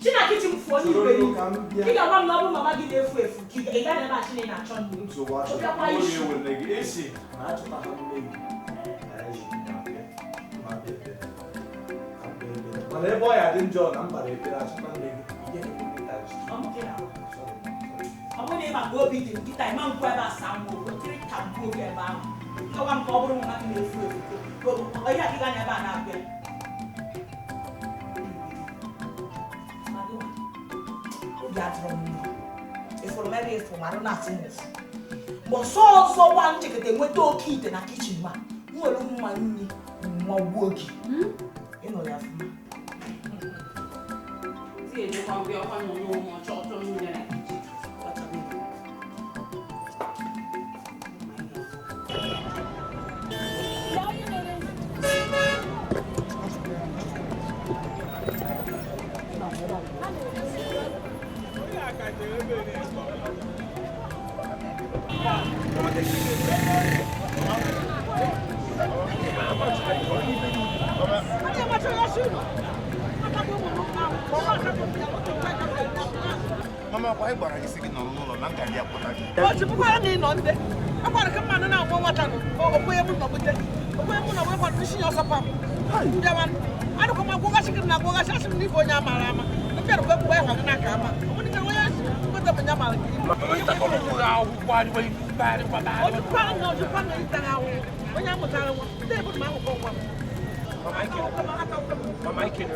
Chineke chi m fụọ n'ibe gị ị ga-agwa m na ọ bụ mama gị na-efu efu ka ị gaghị ebe a Chineke na-achọ nri na achọtahụ m nne gị mana ebe ọ ya dị njọ na mbara ekpere achọta nne gị ọ bụrụ na ị maka obi dị nkịta ịma nkwu ebe asaa mma okiri ka mkpu oge ebe ahụ nkọwa m ka ọ bụrụ mama gị na-efu efu onye akịga na ebe a na-abịa obi adịrọ m mma ịfụrụ m ebe ịfụ marụ na-atụ m ụfụ mgbe ọsọ ọzọ gwa nchekọta enweta oke ite na kichin ma m nwere mma nri nwa gbuo gị ịnọ ya ọfụma Mama, why are you sitting on the land? What's the point on there? I want to come on and out what I'm going to put it. I'm going to fishing your support. I don't come and go asking now, go asking me for Yamarama. I can't go where I'm not come. I want to go with the Yamal. Mama, I can't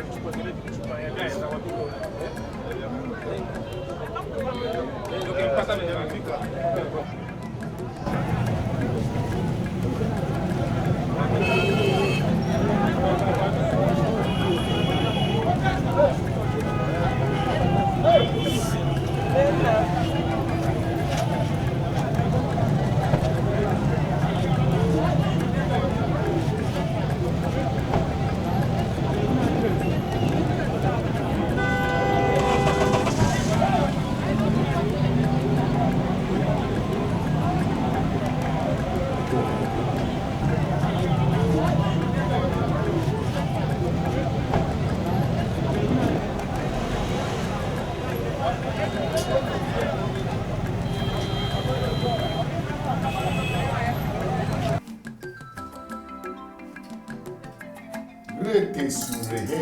surehe.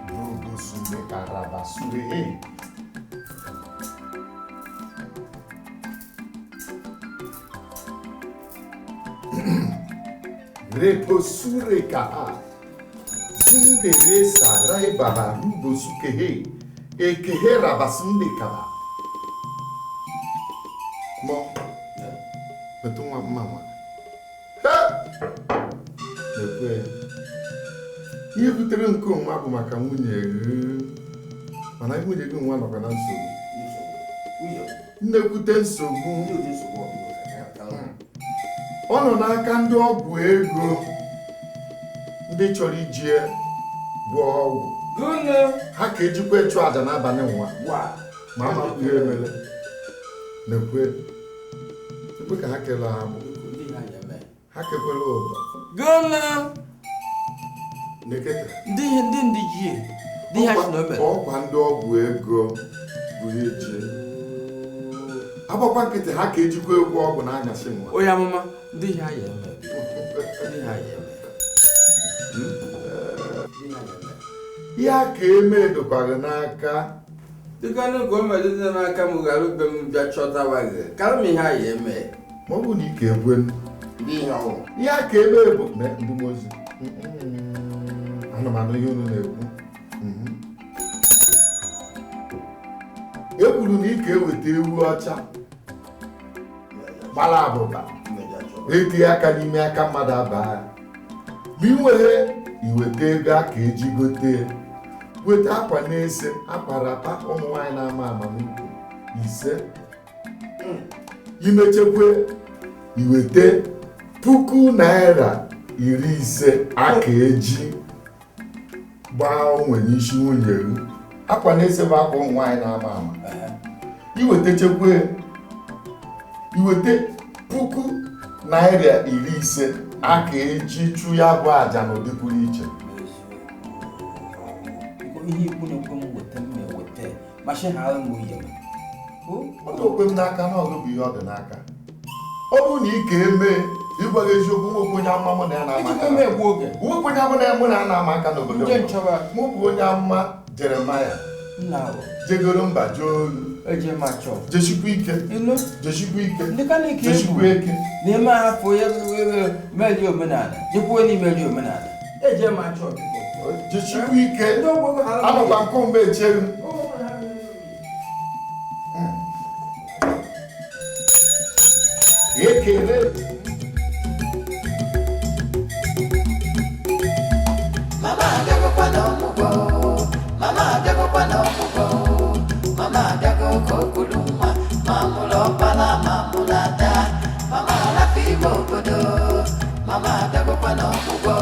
Brugo sure karaba surehe. Reposure kaha. Zindere sarai baharu bosukehe. Ekehe rabasunde kaba. Mo. Betul mama. Ha! Lekwe. Ihe butere nke onwe bụ maka nwunye mana nwunye gị nwa nọkwa na nsogbu. Nnekwute nsogbu. Ọ nọ n'aka ndị ọgwụ ego ndị chọrọ iji gwọọ ọgwụ. Ha ka ejikwa ịchụ aja n'abalị nwa. Ma ama ihe emere. Nekwe. Ekwe ka ha kelee agbụ. Ha kekwere ụdọ. Ọkwa ndị ọgwụ ego bụ eji agbakwa nkịtị ha ka ejikwa egwu ọgwụ n'anyasị nwa. Onye amụma ndị ha ya eme. Ihe a ka eme dokwara n'aka. Dịka n'oge o medịte n'aka m gara ube m bịa chọtawa gị karịa m ihe a ya eme. Ma ọ bụ na ike ekwe ihe a ka eme bụ ndị mozi. Anụmanụ ihe unu na-ekwu. E kwuru na ike eweta ewu ọcha gbara abụba etinye aka n'ime aka mmadụ abaa. Ma ị nwere iweta ego aka eji gote weta akwa na-ese akparata ụmụ nwaanyị na-ama amamikwu 5. Imechekwe iweta N1,050 aka eji gbaa onwe n'isi nwunye gị. Akwa na-ese bụ akwa ụmụ nwaanyị na-ama ama. Iwetechekwe iweta N1,050 aka eji chụ ya bụ aja n'ụdị pụrụ iche. Ihe ikwu na-ekwe m weta m eweta machi ha ụmụ ihe m. Ọ na-ekwe m n'aka na ọgụ bụ ihe ọ dị n'aka. Ọ bụrụ na ike eme ịgwa gị eziokwu nwekwe onye amụma mụ na ya na-ama aka. Nwekwe onye amụma mụ na ya na-ama aka n'obodo. Mụ bụ onye amụma Jeremaya. Jegoro mba jee olu. Jeshikwa ike. Jeshikwa ike. N'ime afọ ya meli omenala. Jekwa n'ime meli omenala. Eje ma chọọ biko. Jeshikwa ike. Anọkwa nkọ mgbe echeghị. Ekele. Mama agakwa n'ọmụgwọ. Mama agakwa n'ọmụgwọ. Mama agakwa kokuluma. Mamụlọ ọkpala mamụlọ ada. Mama alapụ ime obodo. Mama agakwa n'ọmụgwọ.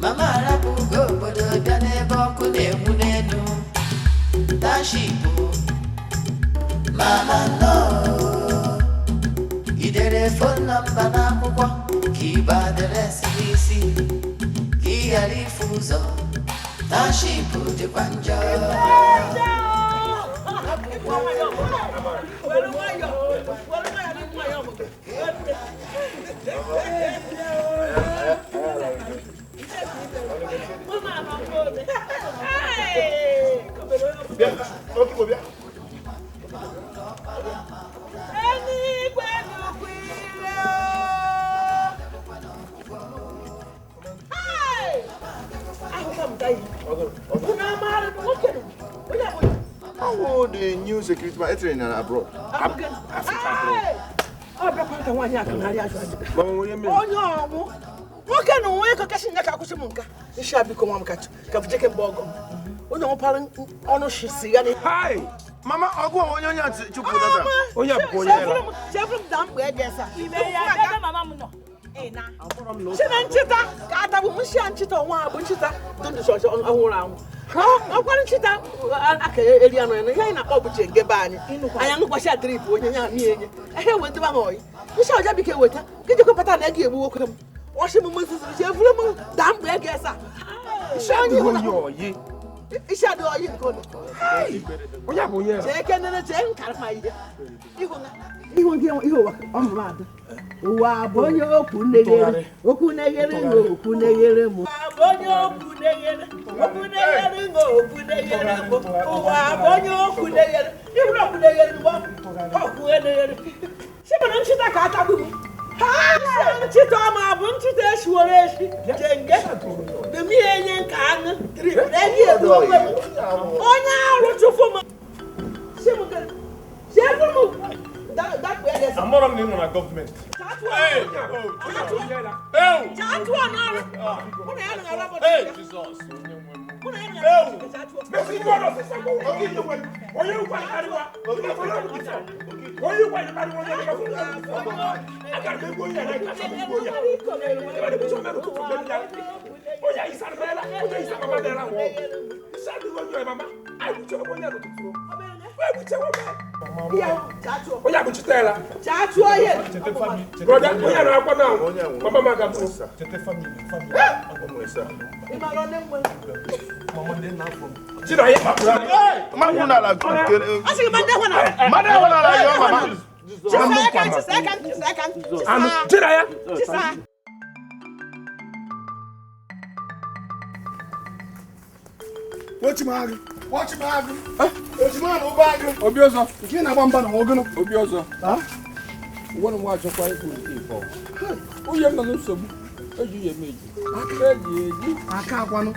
Mama alapụ obodo bịa n'ebe ọkụ na-enwu n'elu. Tashipu. Mama nọ. Idere phone number n'akwụkwọ ka ịba adreesị n'isi ka ị ghara ifu ụzọ Township dịkwa njọ. How the new security man entering abroad? Nwoke na onwe ego kashi nya ka akwụsị m nka isi abiko nwa m ka bujeke mgbe ọgọ onye nwepara ọnụ shisi ya ni mama ọgụ onye onye chụpụ nata onye abụkwa onye ya chefuru m da mkpa ege sa ime ya ebe mama m nọ chine nchịta ka atabu m shia nchịta ọnwa bụ nchịta ndụ chọchọ ọhụrụ anwụ ọkwara nchịta aka eri anụ ya na ihe anyị na-akpọ bụchi ngebe anyị anya nụkwachi adrip onye ya amị enye ehe wetaba ha oyi isi ọja bike weta ka iji kwepụta na ego egbu nwoke m ọchị m mụzụzụ chefuru m da mkpa ege sa onye oyi isi adị oyi nke ụlọ onye bụ onye chee kenere chee nkara ma ihe ihu nke ihe ụwa ọmụrụ ada ụwa bụ onye okwu neghere okwu neghere ngo okwu neghere mụ bụ onye okwu neghere ngo okwu neghere mụ ụwa bụ onye okwu neghere ihu okwu neghere mụ okwu neghere sibana nchita ka atagbu m nchita ọma bụ nchita eshiworo eshi jenge demi enye nke aṅụ egi edu onwe m onye arụ chụfụ m amara m na ị nọ na gọọmenti Oya kuchitela. Chachu oye. Brother, oya na akwa now. Mama magabu. Chete family. Mama dey na from. Chira ye. Mama na la kere. Asi mande wana. Mande wana la yo mama. Second. Anu chira ya. Watch my bag. Obiozo. Nke na gbamba na ogono. Obiozo. Ha? Wọ́n mú àjọpọ̀ ikú ìfọ̀. Ó yẹ mọ̀ lóṣogbo. Ojú yẹ méjì. Èjì. Aka akwanu.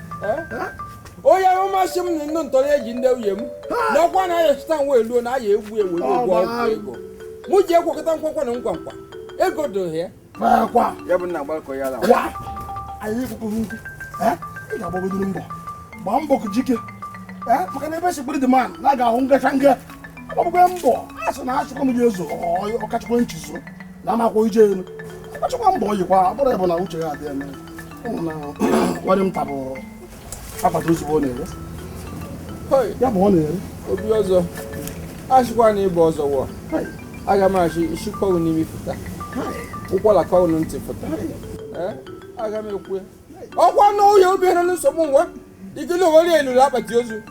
Ó yẹ wọ́n máa ṣe mú nínú ntọ́lé èjì ndé oyè mú. N'ọkwa na ayẹ sita nwa elu na ayẹ egwu ọgwụ ego. Mụ ji ekwo kịta nkwakwa na nkwankwa. Ego do ya. Kwa. Ya bụ na agbalịkọ ya la. Wa. Anyị kwukwu nkwu. Ị ga-agbagodo mbọ. Gbaa mbọ ka jike. Maka na ebe esigbiri dị man na ga-ahụ ngacha nga. Ọgbụgbe mbọ asị na achụkwa m ji ezo ọkachukwa nchizo na amakwa ije elu akachukwa mbọ yikwa abụrụ ebe na uche ya adị eme nwadị m tabụ akpata ozugbo ọ na-ere ya bụ ọ na-ere Obi ọzọ achịkwa na ịbụ ọzọ wọ aga m achị ishikọwụ n'imi fụta ụkwala kọwụ na ntị fụta aga m ekwe ọkwa na ụyọ obi nọ nsogbu nwa ikele owere eluru akpati ozu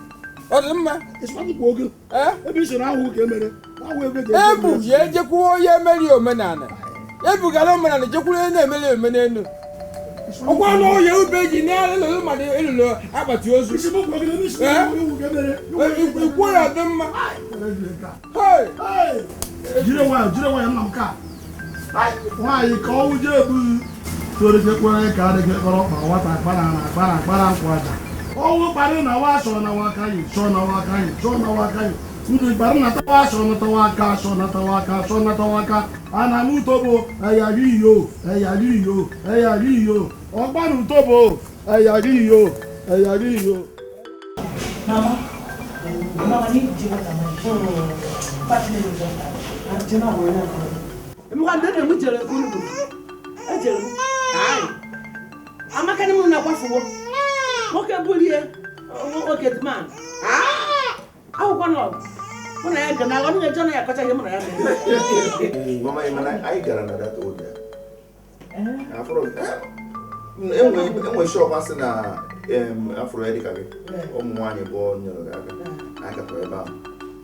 ọ dị mma ebu ya ejekwuo onye emeri omenala ebugara omenala jekwuru onye na-emeri omenelu ọkwa na onye ube ji na-alụlụ mmadụ elulu akpati ozu ikwu ya dị mma jire nwanyị nna m ka nwaanyị ka ọnwụ je ebughị torekekwere ka adịghị kpọrọ ọkpa nwata akpara nkwụ aja ọnwụ kparị na wa asọ na wakaghị chọọ na wakaghị ndị kparị na tawa asọ na tawa aka ana m utobo eyari iyo ọgbana utobo eyari iyo Amaka ni mu na kwafuwo. Oke bulie. Oke man. Awu kono. Muna ya gana wani ya jana ya kacha ye muna ya me. Mama imana ai gara na that old there. Afro enwe shop asị na afro edika gị. Ụmụ nwaanyị bụ nyoro ga aga. Aka to eba.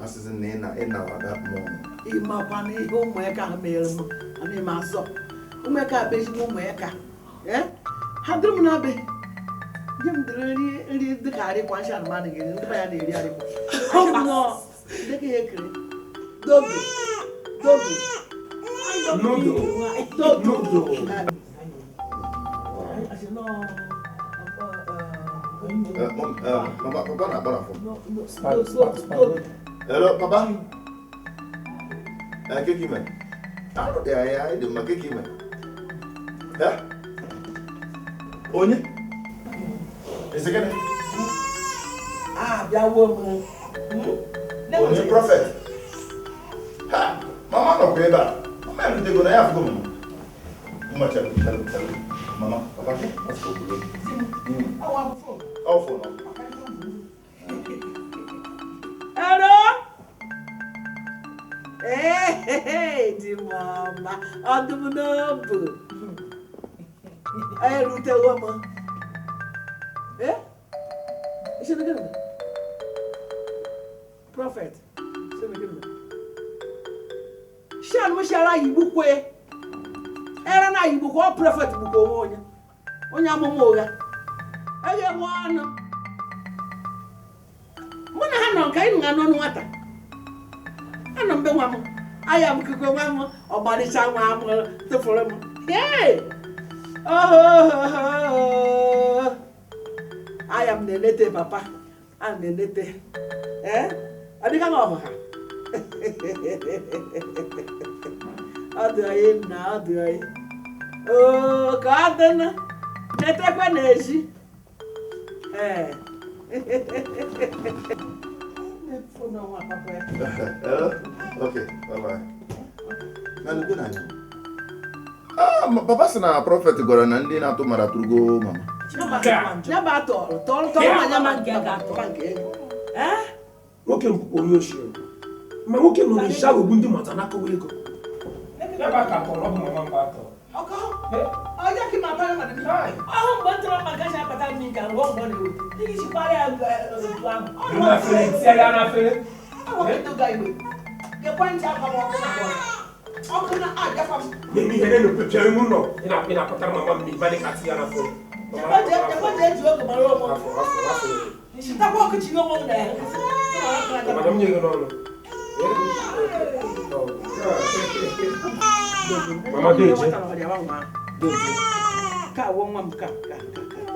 Asị na ina wada mo. Ima kwa ni ụmụ eka ha mere mu. Ani ma so. Ụmụ eka beji mu ụmụ eka. Hadrum na be. Jem diri de kari kwa shan ma de ndi ba ya de ri ari. No. De ke ekre. Dogo. Papa na bora fo. Hello, papa. Keki man. Aro de ai de ma keki man. Onye? Ese gani? Bia wo mu. Onye prophet. Ha, mama no ko eba. Mama mi tego na ya fugo mama. Mama chalo. Mama, papa, what's go go? Phone. Hello? Hey, di mama. Ọdún náà bò. Rute woman. Iṣẹ́ ní kẹ́lẹ̀. prophet. Shan mo shara yibu kwe. Era na yibu ko prophet bu ko wonya. Onya momo ga. Eye wono. Muna hano kai ngano nwata. Ano mbe nwa mo. Aya m kiko nwa mo. Obali sha nwa mo to foro mo. Hey! Oh! I am the late papa. I'm the late. Eh? I think I'm over her. How do I now? How do I? Oh, God, then. Let her finish. Eh. Okay, bye-bye. Papa sị na prophet gwara na ndị na-atụ mara atụgo mama. Nyaba tọrọ nyama nke ga-atụ nke. Nwoke mkpụkpọ onye ochie. Ma nwoke nọ n'isha ogbu ndị mata n'akọwa ego. Nyaba ka kọrọ bụ mama mba atọ. Ọjọ́ kí máa bá yọ̀ màdé bí. Ọ̀hún gbọ́n tí wọ́n máa gẹ́sẹ̀ àpàtà mi kà wọ́n gbọ́n lè wò. Ní kí n ṣe parí àgbà ọ̀dọ́ àmì. Ìmọ̀ àfẹ́rẹ́ tí a yà náà fẹ́rẹ́. Àwọn kí tó ga ìwé. Yẹ pọ́ìntì àpamọ́ ọkùnrin. Ọkùnrin náà àjẹfà mi. Mimi yẹn lẹ́nu pẹ̀pẹ̀ mú nọ. Ina pọ̀tà mama mi bá ní ká ti yà náà fẹ́rẹ́. Jẹ́pọ̀jẹ́ ju ọkọ̀ màlúù ọmọ. Ìṣìtàpọ̀ ọkọ̀ tí wọ́n mọ̀ nà ẹ̀. Madam yẹn lọ nọ. Mama Deji. Ka wọ́n wọ́n ka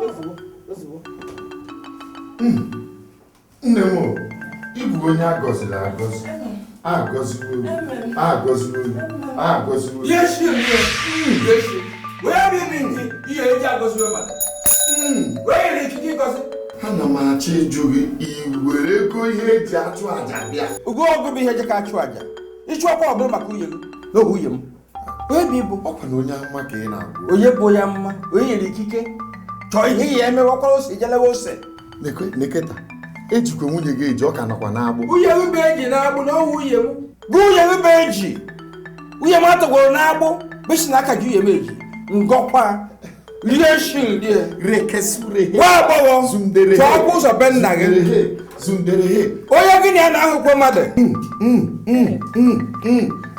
ozugbo. Nne m, ị bụ onye agọziri agọzi. Agọziwo. Yeshi. Where be me? Ihe eji agọziwo mmadụ. Where are you gozi? Ana m achọ ịjụ gị iwere ego ihe eji achụ aja bịa. Ugo ọgụ bụ ihe eji ka achụ aja. Ịchụ ọkwa ọbụla maka uye gị. N'oge uye m. Onye bụ ibu? Ọkwa na onye amụma ka ị na-agụ. Onye bụ onye amụma? Onye nyere ikike? Chọọ ihe ya emewakwara ose jelewe ose. Neketa, ejikwa nwunye gị eji ọka nakwa n'agbụ. Uye ube eji n'agbụ na ọwụ uye m. Bụ uye ube eji. Uye m atọgworo n'agbụ. Bisi n'aka ji uye m eji. Ngọkwa. Rie shield ye. Rekesure. Wa agbọghọ. Zundere. Chọọ ọkwa ụzọ be nna gị. Zundere. Onye gị na ya na-ahụkwa mmadụ.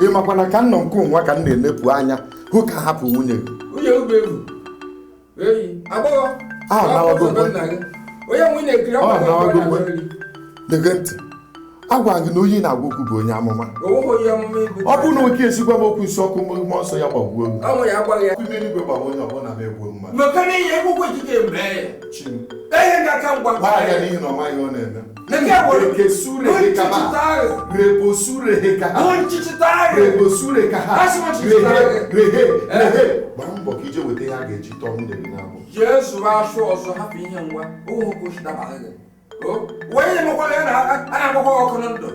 Ị makwana ka nnọ nke nwa ka m na-elepụ anya hụ ka hapụ nwunye gị. Uye ube ewu. Eyi. Agbọghọ. Nawago onye nwunye ekiri Dege ntị. Agwa gị na onye na-agwa okwu bụ onye amụma. Ọ bụ na oke esikwa m okwu nsị ọkụ mmụọ nsọ ya gbagbuo m. Ime eluigwe gbagbuo onye ọbụla ma egbuo mmadụ. Gbaghara n'ihi na ọ maghị ọ na-eme. Reposure ka ha. Rehe. Gbaa mbọ ka ije weta ihe a ga-eji tọọ nwunye gị n'agbụ. Jesu asụ ọzọ hapụ ihe nwa oge okochi dabara gị. Onye mekwara ya na-agbakwa ọkụ na ndụ.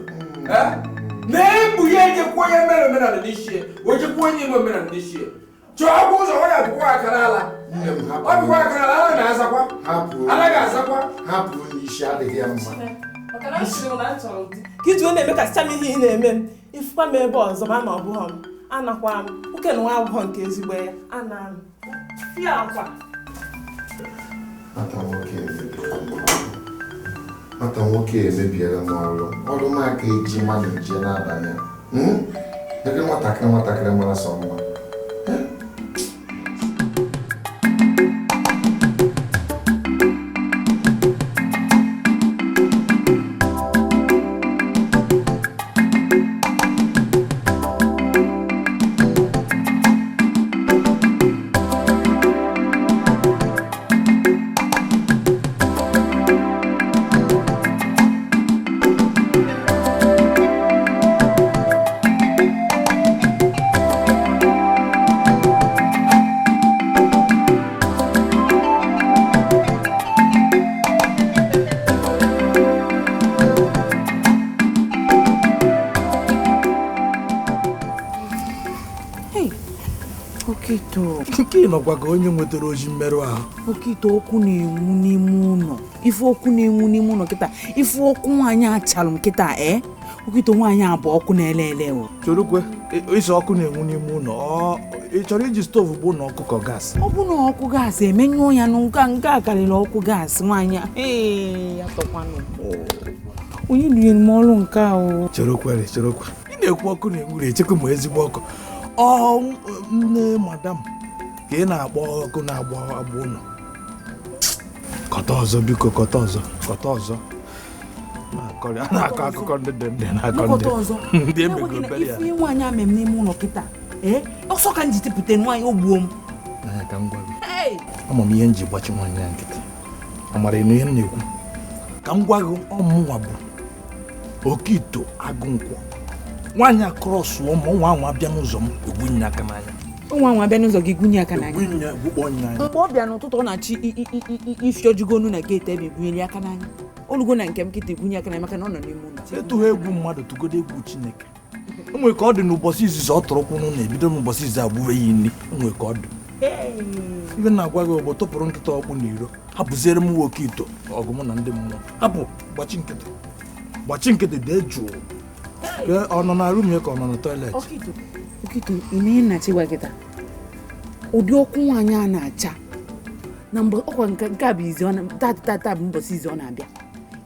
Na-ebu ya ejekwa onye mere omenala n'ishie, ojekwa onye ime omenala n'ishie. Chọọ ọkụ ụzọ ọ ya-abụkwa aka n'ala. Ọ bụkwa aka n'ala, ala na-azakwa. Anaghị azakwa. Hapụ onye isi adịghị ya mma. Ka iji na-eme ka sicha m ihe ị na-eme m ifukwa m ebe ọzọ ma na ọ bụghọ m anakwa m oke na nwa abụghọ nke ezigbo ya ana m fie akwa. Nwata nwoke emebiela m ọrụ m aka eji mmadụ nje n'abalị ebe nwatakịrị mara sọ mma. Nke nọkwa ka onye nwetara oji mmerụ ahụ. Okito okwu na-enwu n'ime ụlọ. Ife okwu na-enwu n'ime ụlọ kịta. Ife okwu nwaanyị achalụ m kịta Okito nwaanyị abụ ọkụ na-ele o. Chorokwe, isi ọkụ na-enwu n'ime ụlọ. Ị chọrọ iji stovu bụ na ọkụ ka gas? Ọ bụ na ọkụ gas emenyụọ ya nke a karịrị ọkụ gas nwaanyị. Atọkwanụ. onye nyere m ọrụ nke a o. Cherekwa. Ị na-ekwu ọkụ na-enwere echekwa ma ezigbo ọkụ. Nne madam ka ị na-akpọ ọkụ na-agba ụlọ. Kọta ọzọ biko, kọta ọzọ. Na-akọ akụkọ ndị dị na-akọ ndị emego obere ya. Ife nwaanyị amem n'ime ụlọ kịta. Ọsọ ka m ji tipụta nwaanyị ogbuo m. N'anya ka m gwa gị. Ama m ihe m ji gbachi nwaanyị ya nkịtị. Amara ịnụ ihe m na-ekwu. Ka m gwa gị ọmụnwa bụ Okito Agụnkwọ. Nwaanyị akọrọsụọ ma nwa anwa abịa n'ụzọ m egwunye aka n'anya. Nwa anwa abịa n'ụzọ gị gwunye aka n'anya. Mgbe ọ bịa n'ụtụtụ ọ na-achị ifi ojugonu na geeti ebe egwunyere aka n'anya. Olugo na nke m kịta egwunye aka n'anya maka na ọ nọ n'ime ụlọ. Etu ha egwu mmadụ tụgodo egwu Chineke. Enwere ka ọ dị n'ụbọchị izizi ọ tụrụ kwụnụ na-ebido n'ụbọchị izizi agbụrụ ya nri. Enwere ka ọ dị. Ibe na-agwa gị bụ tụpụrụ nkịta ọkpụ n'iro. Hapụziere m Okito ọgụ mụ na ndị mmụọ. Hapụ gbachi nkịtị dị jụụ. Ọ nọ na rum ya ka ọ nọ na toilet. Okito ị na-enachi gwa kịta. Ụdị ọkụ nwaanyị a na-acha na mgbe ọkwa nke a bụ izi tata bụ mbọsị izi ọ na-abịa.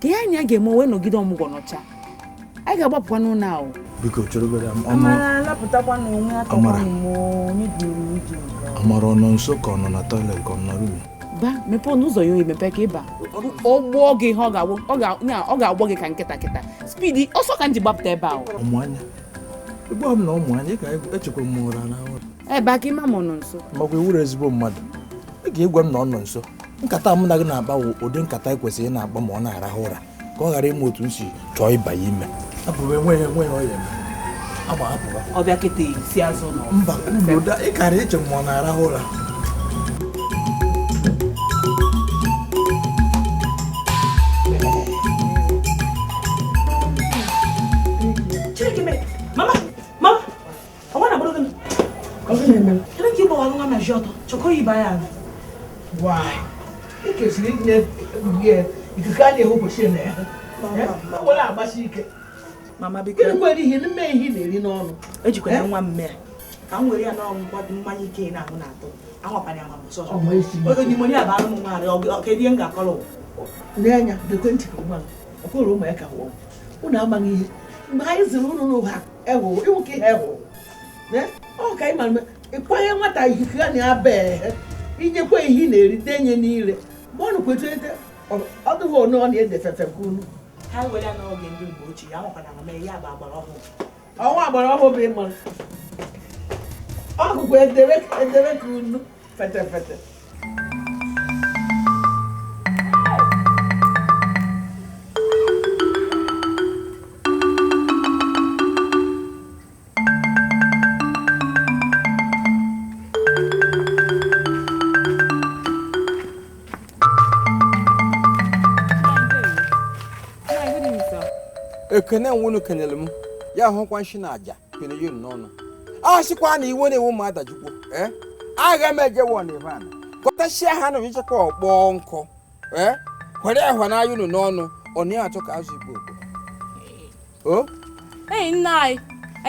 Ka ya anyị ga-eme wee nọgide ọmụgwọ nọcha. Anyị ga-agbapụkwa n'ụlọ ahụ. Biko chọrọgoro Amara lapụtakwa na onwe aka onye dịrị iji. Amara ọ nọ nso ka ọ nọ na toilet ka ọ nọ na rum. Ba mepee ọnụ ụzọ ya emepe ka ịba. Ọ gbụọ gị ihe ọ ga-agbọ gị ka nkịta. Spidi ọsọ ka m ji gbapụta ebe ahụ. Ụmụanya. Ebe ọ bụ na ụmụanya ka echekwa m ụra n'ahụ. Ebe aka ịma m nọ nso. Makwa ewuru ezigbo mmadụ. Ị ga-egwa m na ọ nọ nso. Nkata mụ na gị na-akpa ụdị nkata ekwesịghị na-akpa ma ọ na-arahụ ụra ka ọ ghara ime otu nsi chọọ ịbanye ime. Abụrụ enweghị ọya eme. Hapụwa. Ọ bịa kịta isi azụ nọ. Mba, ị kara eche ma ọ na-arahụ ụra. Mama, I want to go to the. Can I keep on my shot? Chocolate by hand. Why? Because you can't hope to there. Well, I'm a secret. Mama, because what he may he know. Educated one man. I'm worried about what money came out. I'm a panama. So, the money about okay, the younger color. Then the 21. A poor room echo. Una money. My Zulu have ever. You can't have. Okay, man. If I am what I can bear. In your way, he nearly then you need one put it or other one on the FFM. How will I know again? Bucci, I'm going to make Yabba. Oh, I'm going to be one. Oh, where the raccoon, fetter. Ekene nwunu kenele m ya hụkwa nshi na aja kene yenu n'ọnụ asịkwa na iwe na-ewu ma adajukwu agha m ejewo na Ivan kọtashia ha na nchekwa ọkpọ nkọ kwere ehwa na ayunu n'ọnụ oni atọ ka azụ igbo o nna anyị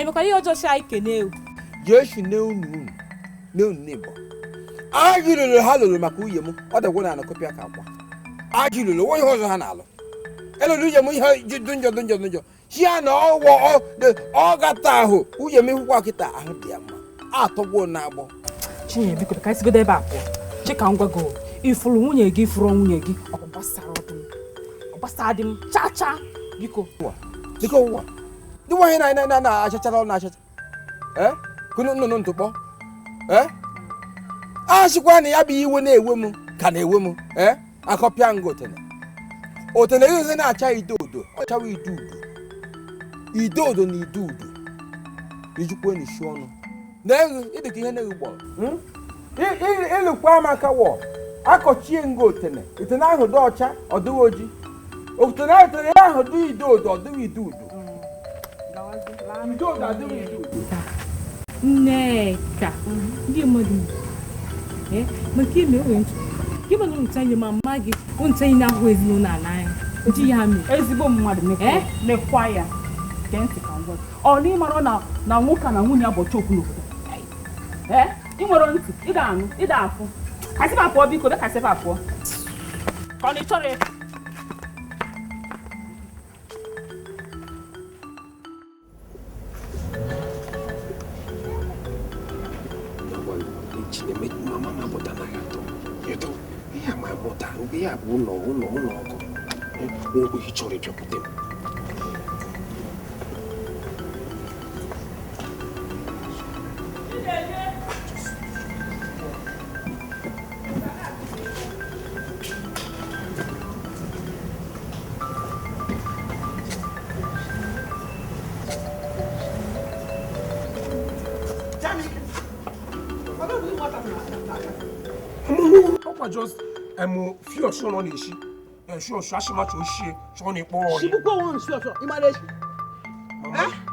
maka ihe ọjọọ si anyị kene Jesu ne unu n'Igbo ajụlụlụ ha lụrụ maka uye m ọ dagwo na anakọpịa ka akwa ajụlụlụ nwe ihe ọzọ ha na-alụ elu uye m ihe dunjọ chia na ọ gata ahụ uye m hụkwa kịta ahụ dị ya mma atọgbuo na agbọ Chinye biko ka isigodo ebe a pụọ chika ngwago ifuru nwunye gị furu nwunye gị ọ gbasara dị m cha biko ụwa ndị nwaanyị na-achachara ọ na-achacha kunu nnụnụ ntụkpọ a sịkwa na ya bụ iwe na-ewe m ka na-ewe m akọpịa nga otene ihe na-acha idodo ọ chawa idodo na idudo ijikwa n'isi ọnụ na-eghe ịdịka ihe na-eghe gbọrọ ịlụkwa maka wọ akọchie nga otene ahụ dị ọcha ọ dịghị oji otene ahụ dị idodo ọ dịghị idudo idodo adịghị idudo Nneka ndị mmadụ maka ime onwe ntụ gị mana nta ihe ma mma gị nta ihe na-ahụ ezinụlọ n'anya ji ya mee ezigbo mmadụ nekwa ya gee ntị ka ngwa ọ na ịmara na nwoke na nwunye abọcha okwu n'obodo ị nwere ntị ị ga-anụ ị ga-afụ kasịba pụọ biko bịa kasịba pụọ ka ọ na ịchọrọ oge ya bụ ụlọ ọgụ nwekwe ihe chọrọ ịbịakwute m just fear so no dey shi sure ashima cho shi so ni po shi bu ko won sure imare shi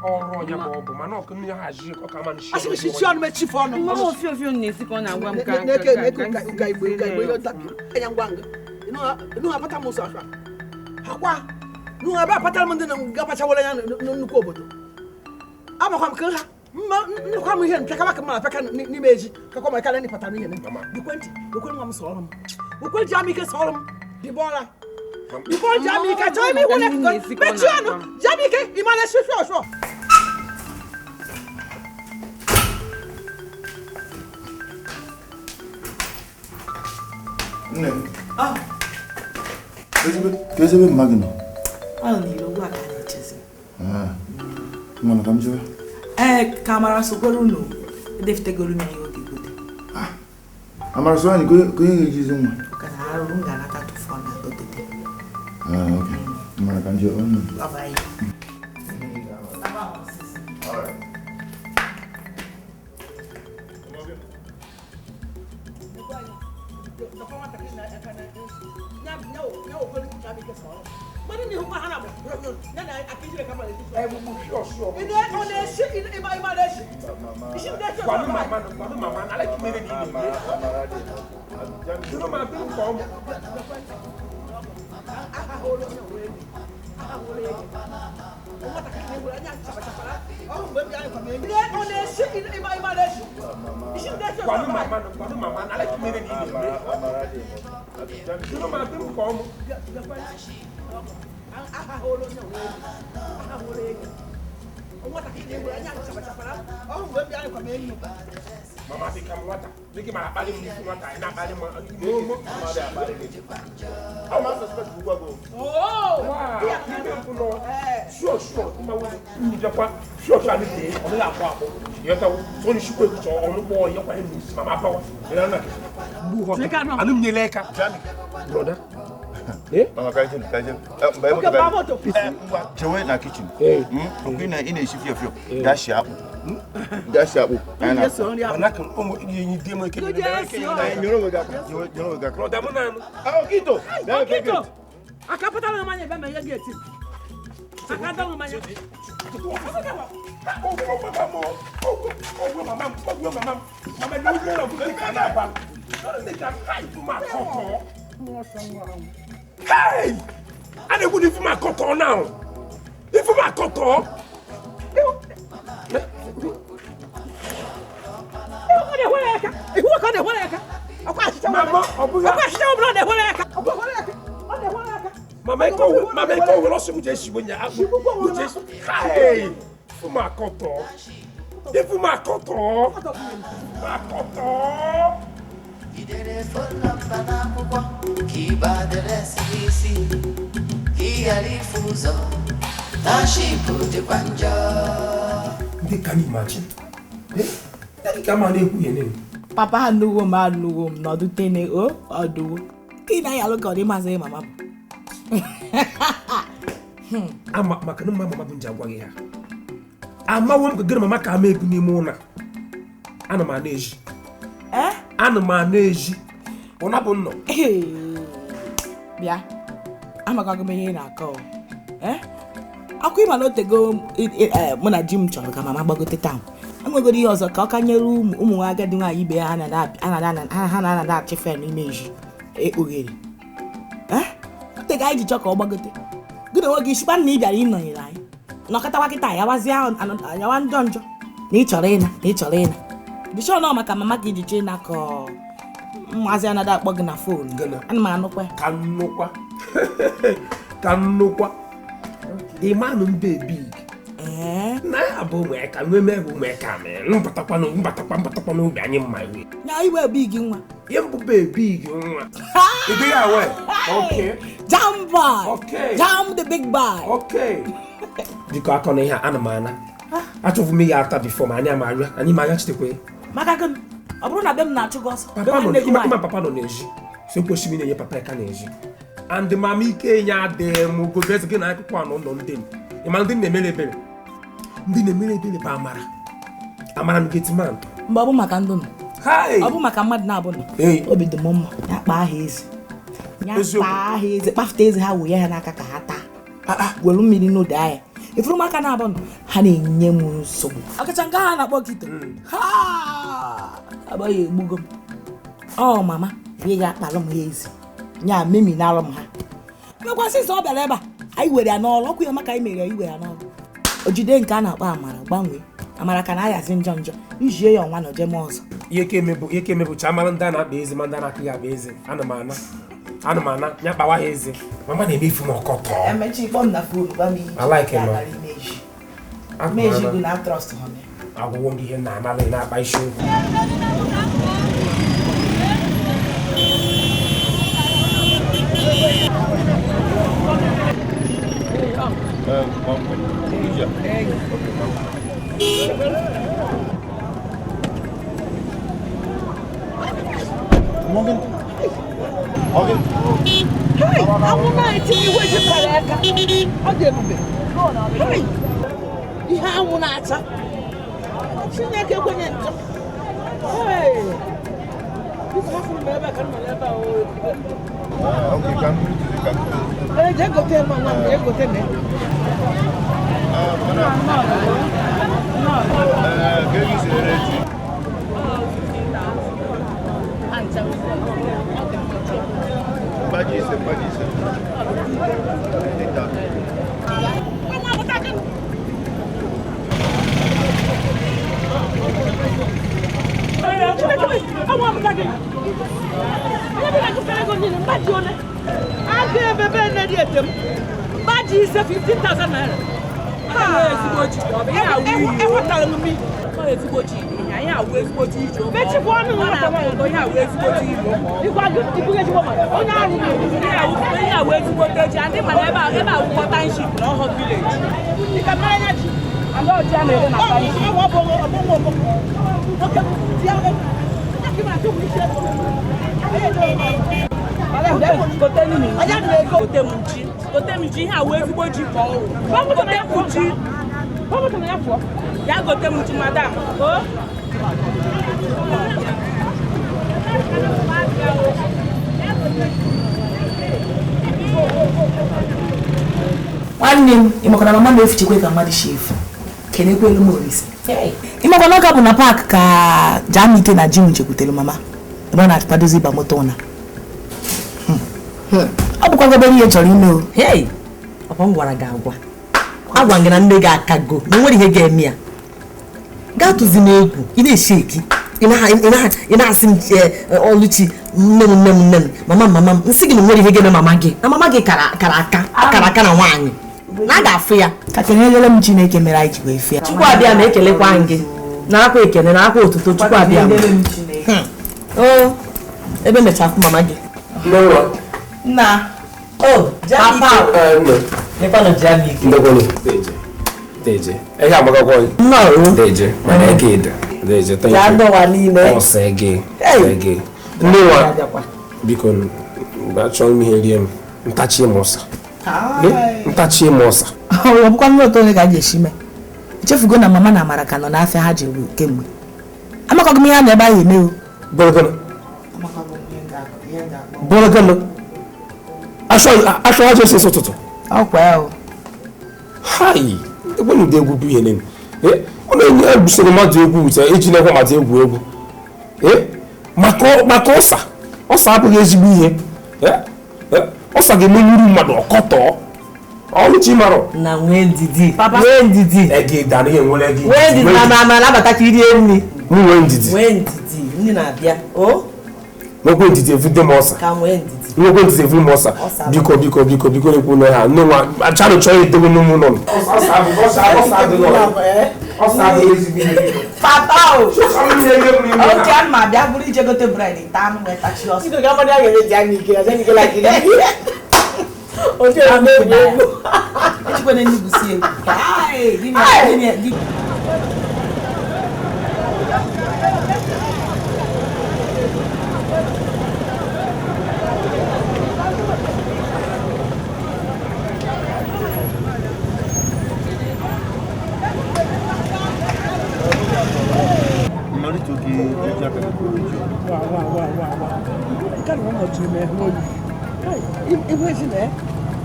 ọ̀rọ̀ ya ma obo ma na ko ni ha ji ko ka ma ni shi asi shi shi on me chi fo no ma o fio ni si ko na agwa m ka ne ka igbo yo ta enya ngwanga inu apata mo so asha hakwa nu aba apata mo ndina ga pacha wala ya no ko obodo aba kwa mkan ha kwa mu ihe ntaka maka ma peka ni meji ka kwa maka ni pata ni ne bikwenti mo so oro bikwenti amike so oro di bola before Jamaica, join me when I go. Mechiano, Jamaica, imane sure. Keze be magno. I don't need what I chese. Mwana kamjua. Kamera sokoro no. Defte golu mi yo gigude. Amara so ani ko ngejizo mwa. Kana arunga na tatu fona dotete. Okay. Mwana kamjua. Bye. All right. Mama become water. Make my body move water. Ina body mo. Mama dey body me. I must suspect who go. Oh! Wow. Sure. Ima wo ni japa. Sure ni dey. Oni la kwa ko. Yo ta so ni shiko ku so onu bo yo kwa ni mama pa wa. Ina na. Bu ho. Anu mi leka. Jami. Brother. Mama kaijin. Mba mo ka. Chewe na kitchen. Okina ina shifia fio. Dashi hapo. Dashi hapo. Ana. Manaka omo yin demo ke ni. Nyoro ga. Brother mo na. Okito. Okito. Akapata na manya be me ye gate. Akada na manya. Hey! I don't want to my cotton now. If my cotton. Mama, go will also just when you have hey! For my cotton. If my cotton. Idere fola bana kubwa kibadele sisi kialifuzo tashipu dipanja. Can you imagine? That come on in. Papa nugo ma nugo no do tene o odu. Kina ya lo godi ma say mama. Ama makanu mama bunja gwa ya. Ama won ko gere mama ka ma ebu ni mu na. Ana ma na eji. Ana ma na eji. Ona bu nno. Bia. Ama ka go me here na call. Akwa ima no tego mo na gym chọrọ ka mama gbagote town. Enwegoro ihe ọzọ ka ọ kanyere ụmụ agadi nwaanyị ibe ha na achife n'ime eji ekpoghere. Otega anyị ji chọ ka ọ gbagote. Gị na onwe gị shikwa na ị bịara ịnọnyere anyị. Nọkọtawa kịta yawa njọ na ị chọrọ ịna. Bishọ nọ maka mama gị ji chee na ka mmazi anada akpọ gị na fon. Ana m anụkwa. Ka nnukwa. Imanu mbe big. Na abụ ụmụaka mmemme bụ ụmụaka mee mbatakwa n'obi anyị mma iwe na iwe big nwa ihe mbụbe big nwa ebe ya we okay jam boy okay jam the big boy okay biko akọ na ihe ana m ana achọfụ m ihe ata bifọ ma anyị ma arịa chitekwe maka gị ọ bụrụ na be m na-achụ gị ọsọ papa nọ n'ezi so kwesịrị na-enye papa aka n'ezi and mama ike nye adịghị m gobezi gị na akụkọ anọ nọ ndị ịma ndị na-emere ebere bụ amara m getiman mgbe ọ bụ maka ndụ nọ ọ bụ maka mmadụ na-abụ nọ obi dị m mma ya kpaa aha eze kpafụta eze ha wee ya n'aka ka ha taa were mmiri n'ode ahịa ifuru maka na-abụ nọ ha na-enye m nsogbu ọkacha nke ha na-akpọ kito abụghị egbugo m ọ mama ị ga-akpalụ m ya ezi nya memi na alụ m ha mekwasị sọ ọ bịara ebe a anyị were ya n'ọrụ ọkụ ya maka anyị mere ya iwe ya n'ọrụ o jide nke a na-akpọ amara gbanwee amara ka na-ayazi njọ njọ ijie ya ọnwa na ojeme ọzọ ihe ka emebụcha amara ndị a na-akpa eze ma ndị a na-akụghị akpa eze ana m ana ya kpawa ha eze mama na-eme ifu m ọkọtọ emechi kpọm na fon gwa m ihe meji go na trust ha agwụgwọ ndị ihe na-amalị na-akpa isi okwu Morgan. Hey, I'm not telling you what you're going I'll give a bit. Hey, you have one answer. Hey, this half of the back on my level. Okay, come. Hey, just go tell my mom, just go tell me. Baji is 15,000 naira. nwanne m ịmakwana mama na-efichekwe ka mmadụ si efu kenekwelu m Olise ịmakwana ọka bụ na paakị ka Jamike na Jim chekwutere mama ebe ọ na-akpadozi ịba moto ụna ọ bụkwa gobere ihe chọrọ ime o ọkwa m gwara gị agwa gị na nne gị akago na nwere ihe ga-eme ya gaa tụzi n'egwu ị na-eshi eki ị na-asị m Oluchi nne m mama m nsị gị na nwere ihe ga-eme mama gị na mama gị kara aka na nwaanyị na a ga-afụ ya ka kenyere m Chineke mere anyị ji wee fịa Chukwu abịa ma ekelekwa gị na akwa ekene na akwa otuto Chukwu abịa ebe mechafụ mama gị nna papa nekwanụ Jamike Deje. Ega amagakwa gị. No. Deje. Mana ege ida. Deje. Thank you. Ya dọwa niile. Ọsọ ege. Ege. Ndị nwa. Biko achọrọ m ihe rie m. Ntachie m ọsa. Ntachie m ọsa. Ọ bụkwa ndị otu onye ka a ga-esi mee. Echefugo na mama na Amara ka nọ n'afịa ha ji ewu kemgbe. Amakọghị m ihe a na-ebe ahụ eme o. Bọlọgọnọ. Bọlọgọnọ. Achọ ajọ esi ụtụtụ. Ọkwa ya o. Hai. Ebe ndị egwu bụ ihe nene ọ na-enye ebusoro mmadụ egwu wute eji na-ekwe mmadụ egwu maka ọsa abụghị ezigbo ihe ọsa ga-emenyuru mmadụ ọkọtọ ọlụchi marụ na nwee ndidi ege dara ihe nwere gị nwee ndidi ma nabata ka irie nri nwee ndidi ndị na-abịa nwekwe ndidi evute m ọsa nwekwe ndidi evute m ọsa biko ekwu na ha nne nwa achanụ chọọ edebe n'ụmụ nọ Papa o. Okay, I'm my dad will go to bread. Time with touch loss. You don't have any Janny, like it. Okay, I'm going to see you. Hi, give me.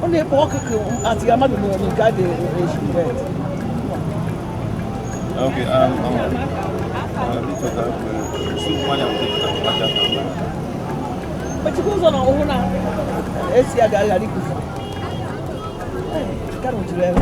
Only a walk at your mother and got the bed. Okay, but you go on a owner. Esia Galarico. Can't you have?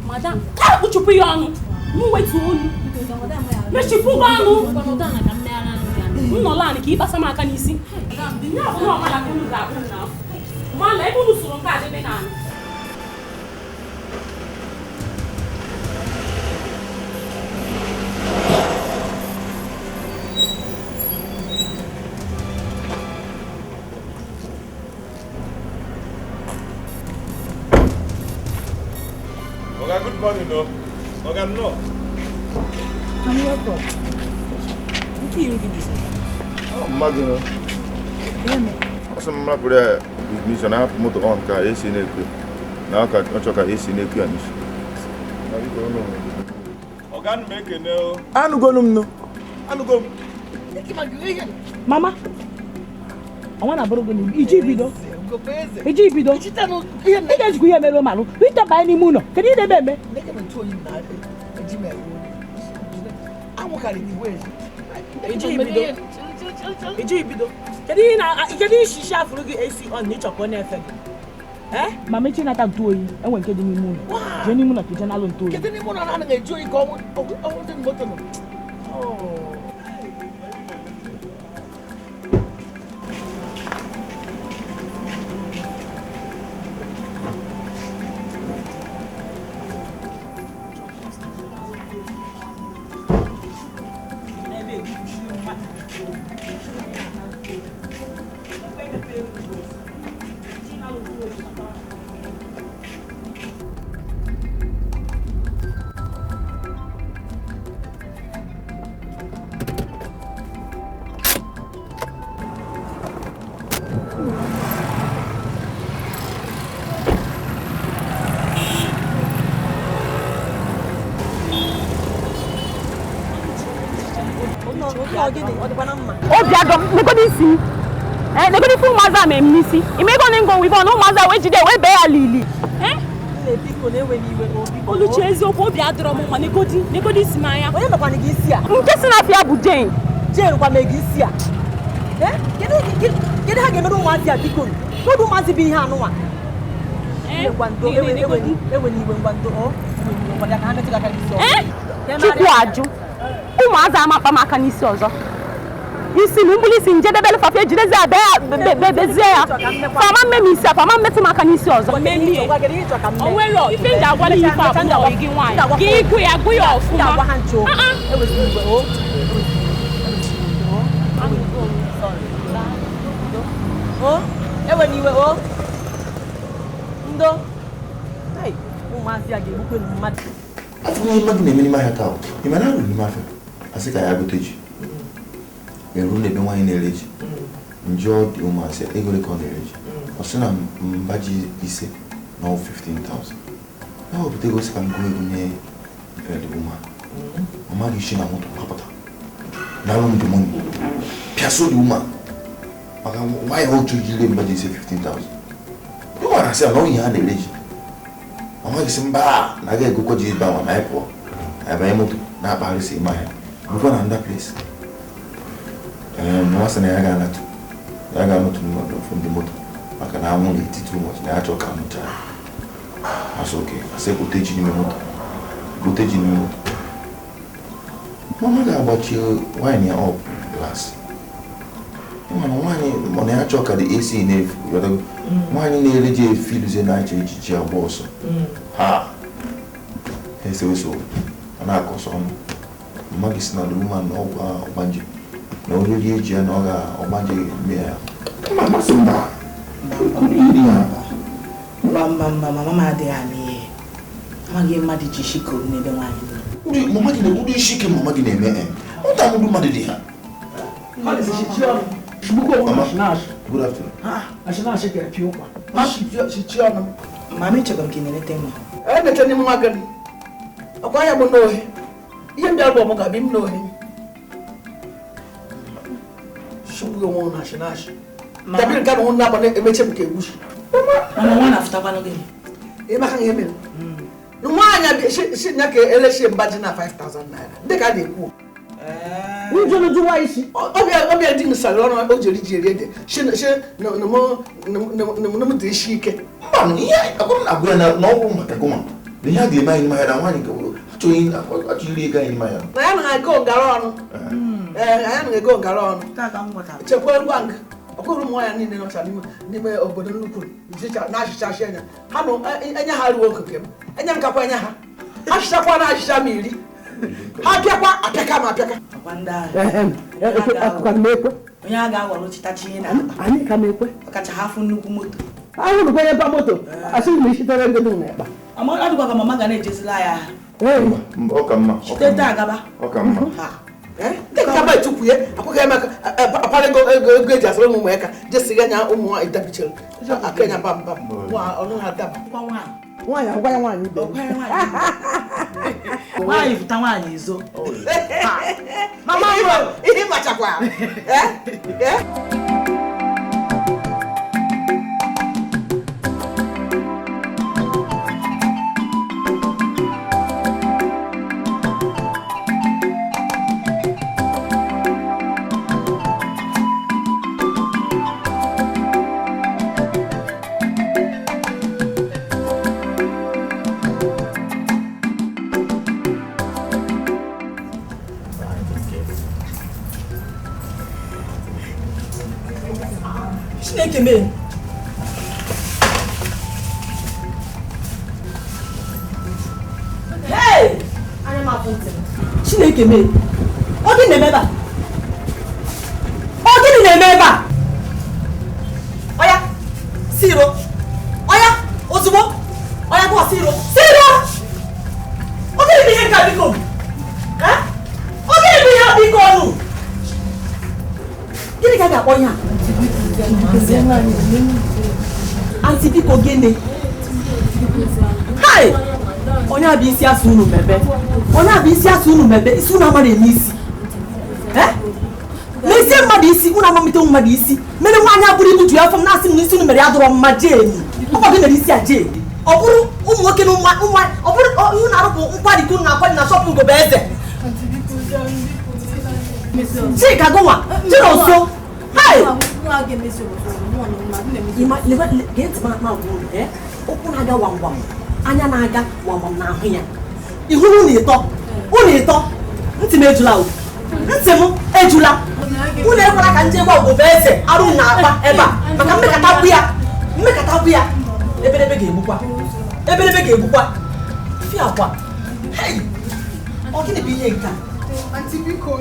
Madam, what you put on? No way to own. Let's you put on. No land, keep us some mechanism. No, man, now. Man, I will soon catch a banana. Good morning, no. No. I'm welcome. What are you looking to say? Oh, Magno. Some Mapura with me, and I have motor on car, AC in a quick. Now I can't talk AC in a quick. I don't know. Organ make a no. I don't go. Mama, I want to borrow you. Ijibido. Ijibido. You guys go here, Melo. We don't buy any moon. Can you remember? I'm carrying the ways. Ijibido. Can you share for the AC on nature on effect? Eh? Mamma China to you. I won't get any moon. Jenny Moon at the general to you. Get any moon on a joy go on. Oh. obi adom negodi isi negodi fu maza me mnisi imego ningo we go no maza we jide we be alili biko na ewe niwe biko oluchi eziokwu obi adoro m ma negodi isi ma ya onye mekwana gị isi a nke si na afia bụ Jane kwa me gị isi a kedu ha ga-emere ụmụazị a biko n'odu ụmụazị bụ ihe anụnwa ewe niwe ngwando ka ha metụ aka n'isi chukwu ajụ ụmụazị amakpa m aka n'isi ọzọ isi m mbuli isi njedebele fafe ejidezi bezie ya fama mmemme isi a fama mmetụ m aka n'isi ọzọ onwere ife ndị agwala ya ife abụọ gị nwaanyị gị ịgụ ya gụ ya ọfụma ewe niwe ndo ụmụazị a ga-egbukwe mmadụ afụghị mmadụ na-eme n'ime ahịa taa ị mara arụ n'ime afịa asị ka ya gote ji eru n'ebe nwaanyị na-ere ji njọ dị ụmụazị ego ole ka ọ na-ere ji ọ sị na mba ji ise na 15,000 ya wepụta ego si ka m gụọ ego nye ụma ọ maghị isi na moto gbapụta na alụ ndị mọnyi pịasị dị ụma maka nwaanyị otu ji ire mba ji ise 15,000 ọ gwara sị na onye ha na-ere ji ọ maghị sị mba na aga egokwa ji ebe ahụ na anyị pụọ abanye moto na-akpagharịsị ime ahịa bụkwa na nda place nwasị na ya ga-anọtụ ndị moto maka na anwụ n'etiti ụbọchị na ya chọọ ka mụcha asị oke asị gote ji n'ime moto mama ga-agbachi nwaanyị ya ọp glas mana nwaanyị mana ya chọọ ka dị esi na-efu nwaanyị na-ere ji efiluzie na-acha ejiji agba ọsọ ha eseweso a na-akọ ọsọ ọnụ mma gị si na duma na ọgwụ ọgbanje na oriri eji ya na ọ ga-ọgbanje mee ya masị mba mama adịghị anyị amaghị mmadụ ji shiko n'ebe nwaanyị mama gị na-ekwudo isi ike mama gị na-eme ụta mụdụ mmadụ dị ha good afternoon mama echekwa m ka ị na-eleta nwa na-eche n'ime nwa gị ọkwa ya bụ n'ohe ihe ndị abụọ m ga-abịa m n'ohe shugbu onwe na ashinashi dabiri nke na na-agba na-emeche m ka egwushi mama nwa na-afụtakwanụ gị ịmaka ihe mere nwaanyị si nya ka eleshi mba ji na 5,000 naira ndị ka a na-ekwu njụrụ nwa isi ọbịa dị nsara ọrụ o jiri ede na m dị isi ike ihe agwụ ya na ọgwụ maka gụma na ihe a ga-eme anyị n'ime ahịa na nwaanyị achọghị iri ego anyị n'ime ahịa na ya na ego ngara ọnụ anyị na ego ngara ọnụ chekwa ngwa nga ọkụrụ ụmụ nwaanyị niile nọcha n'ime obodo nnukwu na-achịchachi anya ha na enye ha ruo okike m enye m kakwa enye ha achịchakwa na achịcha m iri ha bịakwa apịaka m apịaka onye a ga-awara ochitachi ihe na anyị ka na-ekwe ọkacha ha fụ nnukwu moto ahụrụ kwenye mpa moto asịghị m isitere ndị dị n'ekpa adịkwa ka mama ga na-ejezila ya ọka agaba ndị kaba etukwu ya akwụghị eme aparịgo ego eji asịrị ụmụ aka jesiga anya ụmụ nwaanyị dabichara akenya bamba ọnụ ha daba nwaanyị agwa ya nwaanyị ibe nwaanyị fụta nwaanyị ezo mama ihe machakwa Chineke mee Chineke mee ọ gịnị na-eme ebe a ọya siro ọya ozugbo ọya gụọ siro ọ gịnị bụ ihe nka biko ọ gịnị bụ ihe a biko ọnụ gịnị ka a ga-akpọ ihe a anti biko gịnị hai onye a bụ isi asụ unu mebe isi unu amara eme isi Nye madisi una mamite madisi. Mene wanya buri butu ya fam na sim ni sunu mere adoro majeni. Papa gị mere isi aje. Ọ bụrụ ụmụ nwoke na ụmụ ọ bụrụ unu na-arụpụ nkwari kunu na akwari na shopping go be eze. Chika gụnwa, Chinonso. Hai! Okwu na-aga wamwam, anya na-aga wamwam n'ahụ ya. Ihuru unu ịtọ, ntị m ejula o. Ntị m ejula. Unu ekwela ka ndị egwu obodo eze arụ na-akpa ebe a maka mmekọta ya. Ebelebe ga-egbukwa. Fi akwa. Hey! Ọ gịnị bụ ihe nke a? Auntie Biko,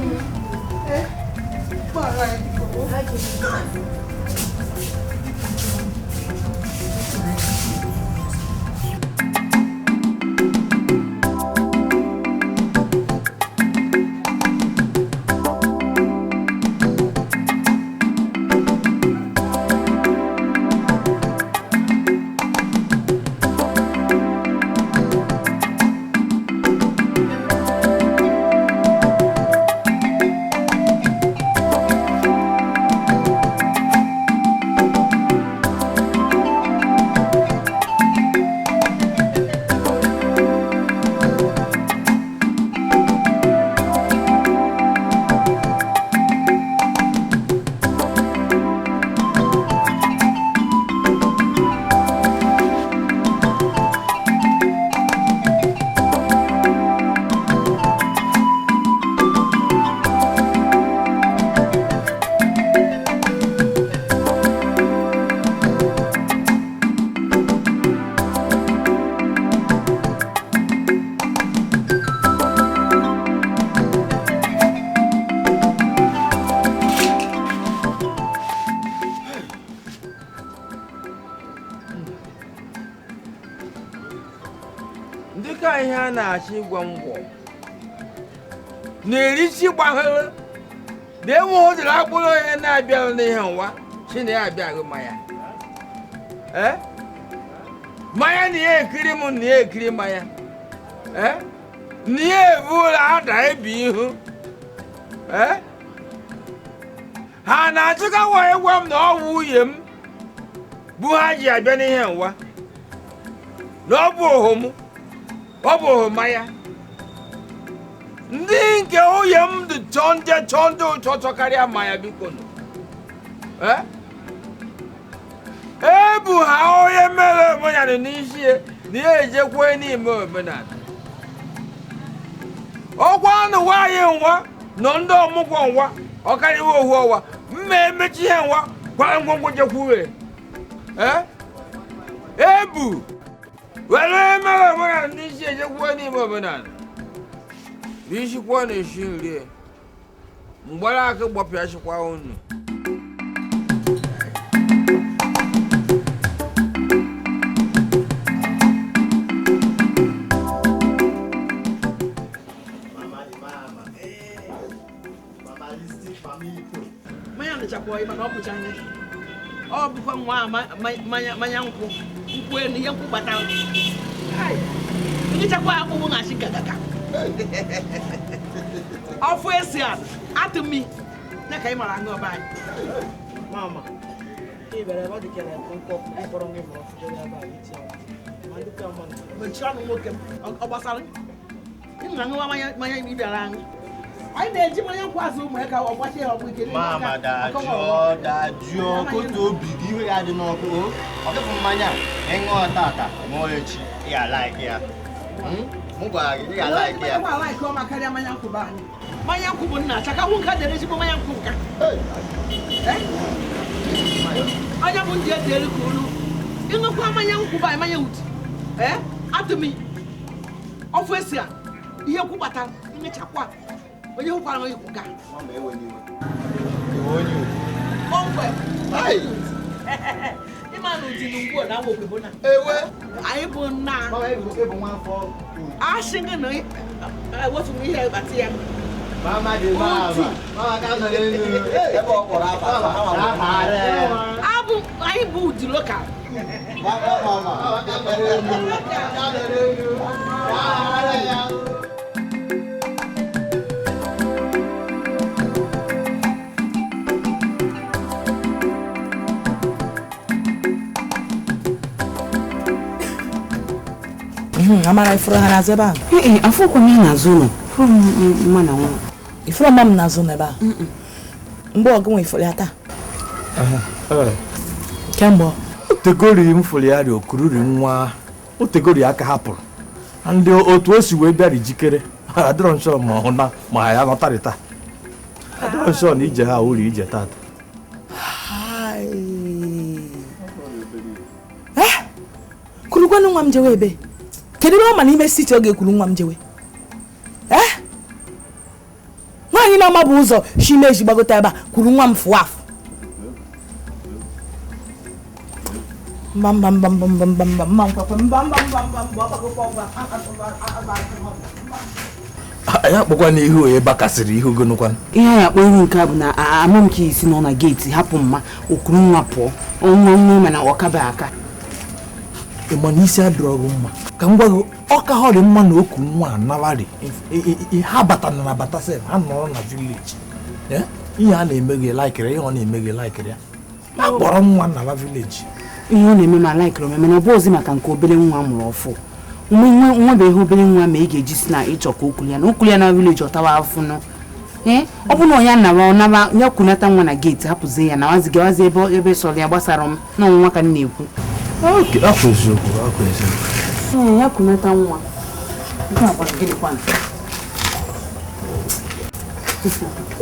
Dịka ihe a na-achọ ịgwa ngwọ na-erichi gbahara na-enwe ụdịrị akpụrụ onye na-abịaghị n'ihe nwa chi na ya abịaghị mmanya mmanya na ya ekiri m na ya ekiri mmanya na ya ebu ụlọ ada ebi ihu ha na-achụka wee gwa m na ọ bụ nwunye m bụ ha ji abịa n'ihe nwa na ọ bụ ohu mmanya ndị nke nwunye m dị chọọ ndị ụchọ karịa mmanya biko nụ ebu ha onye mere omenala n'isi na ya ejekwa n'ime omenala ọkwa anụ nwaanyị nwa nọ ndị ọmụgwọ nwa ọkarịwa ohu ọwa mma emechi ihe nwa gwara ngwongwo jekwuwe ebu were mere omenala n'isi ejekwa n'ime omenala n'isikwuo na-esi nri mgbara aka gbapịa chịkwa unu ọ bụkwa nwa manya nkwụ elu ihe nkwụ gbata ịchakwa akpụkpụ na-achị gagaga ọfụ esi atụ mi ya ka ị mara aṅụ ọba anyị mama ịbere ebe ọ dị kere nkọ ịkpọrọ nwe mụrụ ọfụjọrọ ebe a iti ma ndị ka mmanụ mechie ọnụ nwoke m ọ gbasara ị na-aṅụwa mmanya ibi bịara aṅụ anyị na-eji mmanya nkwụ azụ ụmụ ya ka ọ gbachi ya ọgwụ ike mama dajụọ kotu obi gị iwe ya dị n'ọkụ ọ dịbụ mmanya ịṅụọ tata ṅụọ echi ya like ya m gwara gị ya like ya ọma karịa mmanya nkwụ bụ anyị mmanya nkwụ bụ nna achaka nwu nka dere ezigbo mmanya nkwụ nka onye bụ ndị ede elu ka olu ịṅụkwa mmanya nkwụ bụ anyị mmanya udu atụmi ọfụ esi a ihe nkwụ gbatara ịṅụchakwa onye hụkwara onye kwụga ịma na ụdị n'ugbo na awa okwebo na anyị bụ nna asị gị na ewetu m ihe bata ya abụ anyị bụ ụdị lokal Amara ifuru ha na-azụ ebe ahụ. Afọkwa m ya n'azụ ụlọ. Fụrụ mma na nwa. Ifuru mma m n'azụ n'ebe ahụ. Mgbe ọgụ nwe ifuru ya taa. Kemgbe otegori m fụrụ ya rị okururi nwa otegori aka hapụrụ ndị otu o si wee bịara ijikere adịrọ nsọ ma ọ na ma ya nọtarịta adịrọ nsọ na ije ha ụlọ ije tata kurukwanụ nwa m jewe ebe kedu ebe ọ ma n'ime siti ọ ga-ekwuru nwa m jewe nwaanyị na-ama bụ ụzọ shimeji gbagota ebe a kwuru nwa m fụọ afụ ya kpọkwa n'ihu onye bakasịrị ihu gonukwan ihe ya kpọ ihu nke a bụ na amụ nke isi nọ na geeti hapụ mma okuru nwa pụọ ọnwa nwa mana ọkaba aka ịma na isi adịrọghị mma ka m gwa gị ọ ka ọ dị mma na oku nwa anabarị ha batana na bata sef ha nọrọ na vileji ihe a na-eme gị laikịrị ihe ọ na-eme gị laikịrị ya a kpọrọ nwa na vileji ihe ọ na-eme ma laikịrị omeme na ọ bụ ozi maka nke obere nwa mụrụ ọfụ nwa bụ ihe obere nwa ma ị ga-eji si na ịchọ ka okulu ya na okulu ya na vileji ọtawa afụ nọ ọ bụ na onye naba ya kwunata nwa na geeti hapụzie ya na wazigawazi ebe sọrọ ya gbasara m na ọnwụnwa ka m na-ekwu ya kwunata nwa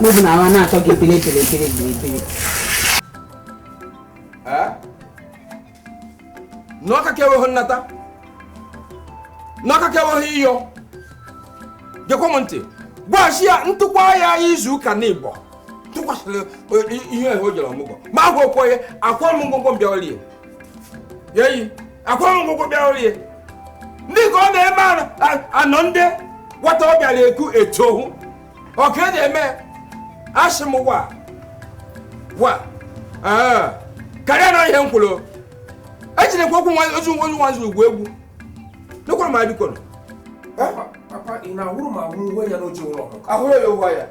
bụ na awa na-achọ gị ekpere ekpere ekpere ekpere n'ọka ka enweghị nnata n'ọka ka enweghị iyo gekwa m ntị gwachi ya ntụkwa ya izu ụka n'Igbo tụkwasịrị ihe o jere ọmụgwọ ma ahụ okwenye akwa m ngwongwo bịaolie yeyi akwa m ngwongwo bịaolie ndị ka ọ na-eme anọ ndị nwata ọ bịara eku etohu ọka e na-eme asị m wa karịa na ihe m kwuru ejinekwa okwu ozu nwanzu ugwu egwu n'ekwara m abikọ Papa, ị na-ahụrụ ma ahụ uwe ya n'oche ụlọ ọkụkọ? Ahụrụ ya uwe ya.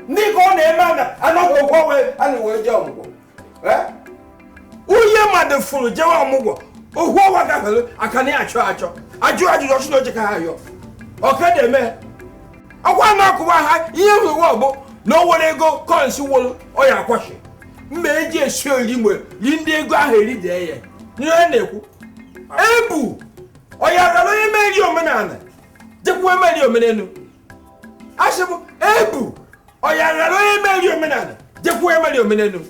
Ndị ka ọ na-eme anaghị okwu a na-ewe je ọmụgwọ. Onye mmadụ fụrụ jewe ọmụgwọ ohu ọwa gafere aka na achọ ajụ ajụjụ ọchụ na oche ka ha yọ ọka na-eme ọkwa na-akụwa ha ihe hụrụ ọgbụ na o were ego kọnsị wolu ọya akwashi mma eji esi ori mgbe ri ndị ego ahụ eri dee ya ihe na-ekwu ebu ọya gara onye meri omenala jekwa emeri omenelu asịbụ ebu ọya gara onye meri omenala jekwa emeri omenelu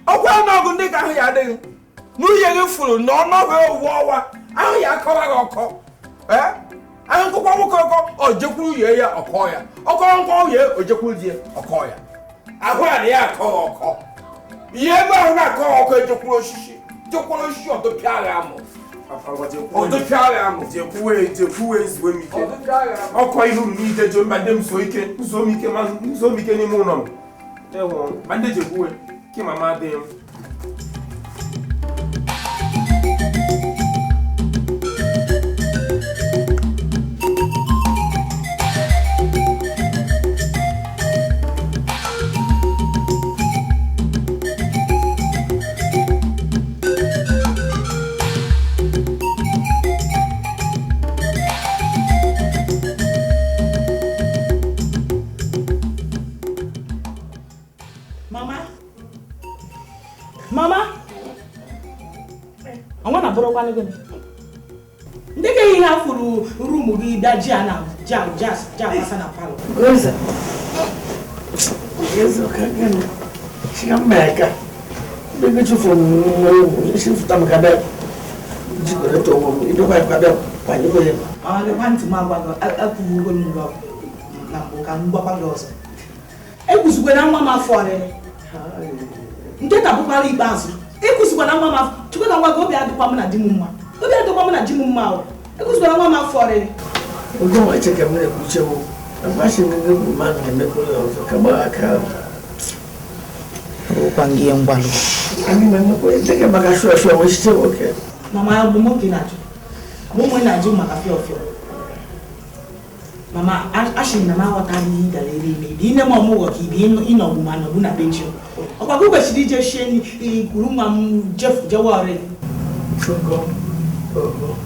ọkwa ọnụọgụ ndị ka ahụ ya adịghị n'uye gị fụrụ na ọnọgụ owu ọwa ahụ ya akọwa gị ọkọ ahụ nkụkwa nwoke ọkọ o jekwuru uye ya ọkọ ya ọkọrọ nkwa uye o jekwuru di ya ọkọ ya ahụ ya na ya akọ ọkọ ihe ebe ahụ na-akọ ọkọ ejekwuru osisi ọdụ pịara amụ jekwuwe nzuwe m ike ọkọ ihe uru n'ike jo mba ndị m so ike nzo m ike n'ime ụlọ m ma ndị jekwuwe ke mama adịghị m ndị ka ihe ha furu rumu gị daji a na jasa na palo Chiameka, deve ci fu si futa makada. Jikore to mo, ido kwa kada kwa nyiko ye. Le kwanti ma gwa aku ngo ngo na mboka ngwa kwa ngoso. Ekusukwe na mama fore. Nke ka bukwa ri basu. Ekusukwe na mama chukwe na ngwa go bi adikwa na dimu mma. Obi adikwa na dimu mma o. Ekusukwe na mama fore. Ogo wa cheke mo le kuchewo. Abashi ngo man ke mekolo kama aka. Upangie ngwalu. Ani mama ko teke bakashwa shwa wishite okay. Mama ya bumo kinacho. Bumo na juma ka fio. Mama ashi na ma wata ni galeri ni. Bi ne mo wo ki bi ino buma na bu na benchi. Okwa ko shi DJ sheni kuruma Jeff Jaware. Chongo. Oh.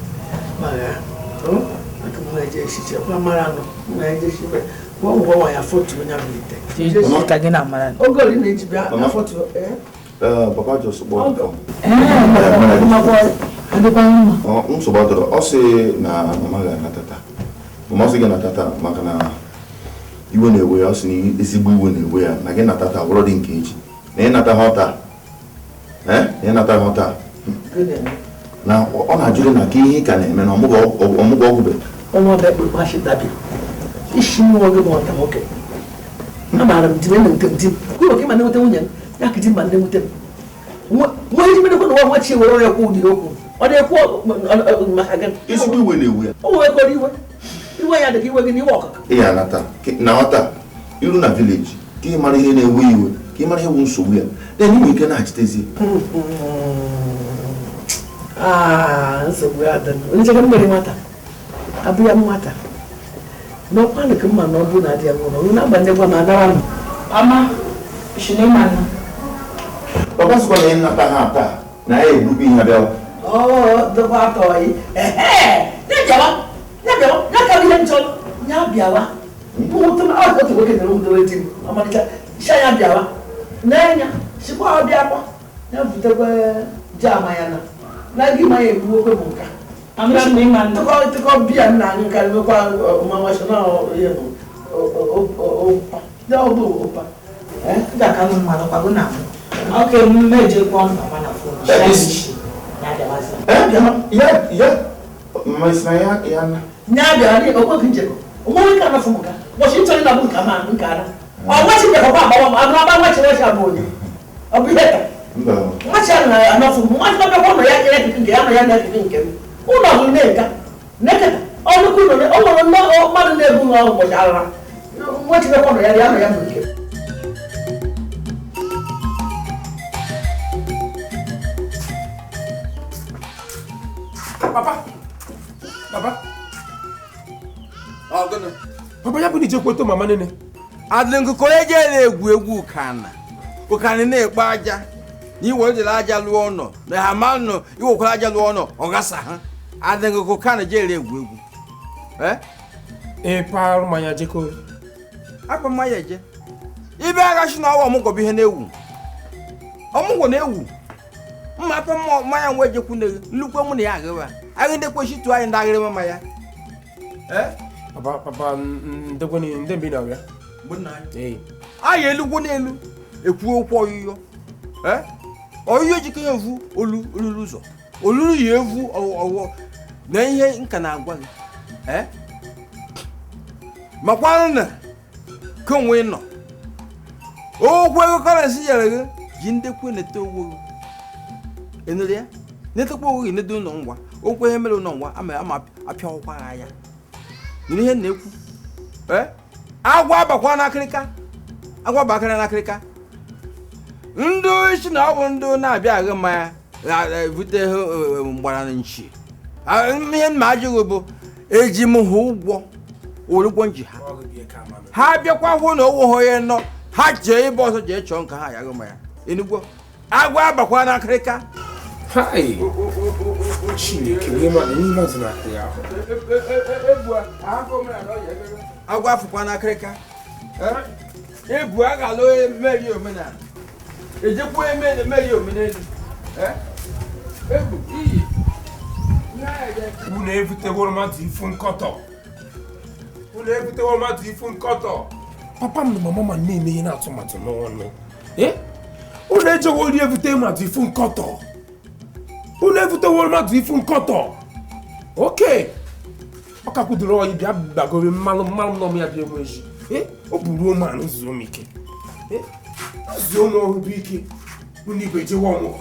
Maya. Oh. je shiche kwa mara no na je shibe wo ya foto nya bilite je shi ka gina mara ogori na ji bia na foto papa just bought it. So about also na mama ga natata. Mama se ga natata maka na iwe na ewe also ni ezigbo iwe na ewe ya na ga natata woro dị nke eji. Na nata hota. Na nata hota. Na ọ na-ajụrụ na ka ihe ka na-eme na ọmụgwọ ọgwụ be. Ọnwa be bụ kwashi dabi. Ishi mu oge mo ta oke. Na mara mtime na mtemtim. Kulo ke ma na nwunye ya kiji ma na nwute. Mo yi me ko no wa chi woro ya ko di oku. O de ko maka gan. Isi bi we na ewe. O we ko riwe. Iwe ya de ki we ni wo. Ya nata. Na hota. Iru na village. Ki mara ihe na ewe iwe. Ki mara ihe wu nsogbu ya. Then you can achitezi. Nsogbu ya dan. Onye ga mmeri mata. Abu ya mata. No kwani kuma no bu na dia ngono. Una bande kwa madara. Ama shine mana. Papa siko na ina ta hata. Na e grupi ina bel. Do ba to yi. Na jawa. Na ka bi ncho. Nya biawa. Mu to na ko to ko ke no do tim. Ama ka sha ya biawa. Na nya. Siko abia kwa. Na vute kwa jama yana. Na gi ma e bu ko bunka. Amra ni man to bia na nka le kwa mama shona ye o da opa da ka mun mala kwa guna okay meje kwa mama na phone shashi na da wasa ya mas na ya nya bia ni o ko kinje ko mo ka na fumu ka Washington na bunka ma nka na o wa chi be ko ba wa chi wa sha bo ni obi heta ma cha na fumu ma ba ko no ya kire kinje ya na kinje uno neka neka onu kuno ne onu no madu ne bu no mo jara mo ti ko no ya buke Papa gonna papa ya bu ni je kwoto mama nene adlinku ko eje na egwu kana o kan na ekpa aja ni wo je la aja lu ono na ha ma no iwo ko aja lu ono o gasa ha adenge ko kana jere egwu paru manya jeko apa manya je ibe aga shi na wo mu go bi he na ewu omu na ewu mma pa manya nwe jeku na lukwa mu na ya agaba aga ndekwa shi tu ayi ndagere mama ya papa ndekwa ni ndembi na ya bunna ayi elugwo na elu ekwu okwo oyiyo oyiyo jike evu olulu zo olulu ye evu owo na ihe nka na agwa gị makwanụ na konwe nọ okwu ego currency yere gị ji ndekwe nete owo enere ya netekwa owo gị nedo ụlọ ngwa okwu ihe mere ụlọ ngwa ama apịa ọkwa ya n'ihe ihe na-ekwu agwa abakwa n'akịrịka agwa bakara n'akịrịka ndị isi na ọ bụ ndị na-abịa agha mmanya vute mgbara na nchi ihe mma ajụghị bụ eji m ha ụgwọ ụgwọ nji ha bịakwa hụ na owo ha ya nọ ha jee ebe ọzọ jee chọọ nka ha ya agha mmanya enugwo agwa abakwa n'akịrịka agwa afụkwa n'akịrịka ebu a ga-alụ emeri omenala ejekwa emeri omenala ebu iyi unu evuteworo mmadụ ifu nkọtọ papa m na mama ma na-eme ihe na-atụmatụ n'ọnụ unu ejewori evute mmadụ ifu nkọtọ oke ọ ka kwudoro ọyị bịa gbagoro mmalụ nọm ya bịa enweji o buru omenala zuo m ike zuo m ọhụrụ ike unu igwe jewe ọmụgwọ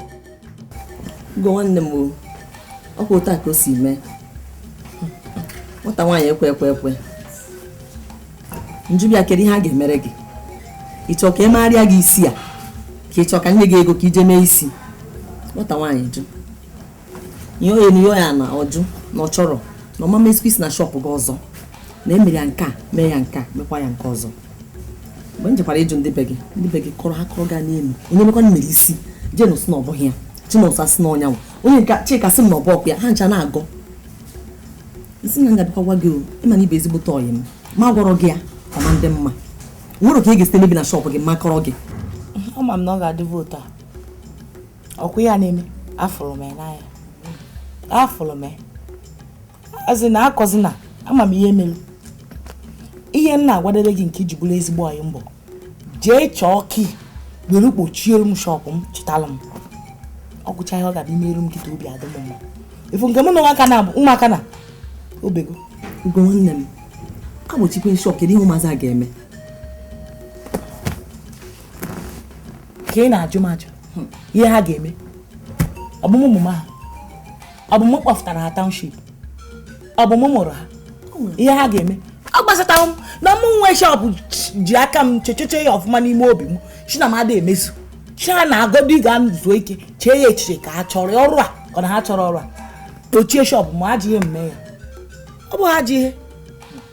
go nwanne m ọ kwa otu a ka o si mee nwata nwaanyị ekwe njubia kedu ihe a ga-emere gị ịchọ ka emegharịa gị isi a ka ịchọ ka nye gị ego ka ije mee isi nwata nwaanyị jụ ihe ya na ọjụ na ọ chọrọ na ọma mesikisi na shọpụ gị ọzọ na emere ya nke a mee ya nke a mekwa ya nke ọzọ mgbe m jekwara ịjụ ndị be gị kọrọ ha kọrọ gaa n'elu onye mekwa mere isi jenus na ọbụghị ya chinọsa si n'ọnyanwụ onye nke Chika sị m na ọbụ ọkụ ya ha ncha na-agọ nsị na ngabịakwa gwa gị o ịma na ibe ezigbote ọyị m ma gwọrọ gị ya ọma ndị mma nwere ka ị ga-esite mebi na shọpụ gị makọrọ gị ọ ma m na ọ ga-adị votu a ọkwa ya na-eme afụrụ m ya n'anya afụrụ m ya azị na akọzi na ama m ihe mere ihe m na-agwadebe gị nke iji bụrụ ezigbo ọyị mbọ jee chọọ ki were kpochiere m shọpụ m chịtala m ọ gwụcha ihe ọ ga-abịa imerụ m nkịta obi adị m mma efu nke mụ na ụmụaka na obego ugo nwanne m agbochikwe shọp kedu ihe ụmụazị a ga-eme ka ị na-ajụ m ajụ ihe ha ga-eme ọbụmụ ụmụ ha ọbụmụ kpọfụtara ha township ọbụmụ mụrụ ha ihe ha ga-eme ọ gbasatara m na mụ nwe shọpụ ji aka m checheche ya ọfụma n'ime obi m chi na m ada emezu chi ha na-agọdụ ịga zuo ike chee ya echiche ka ha chọrọ ọrụ a ka na ha chọrọ ọrụ a kpochie shọpụ ma ha ji ihe mme ya ọ bụ ha ji ihe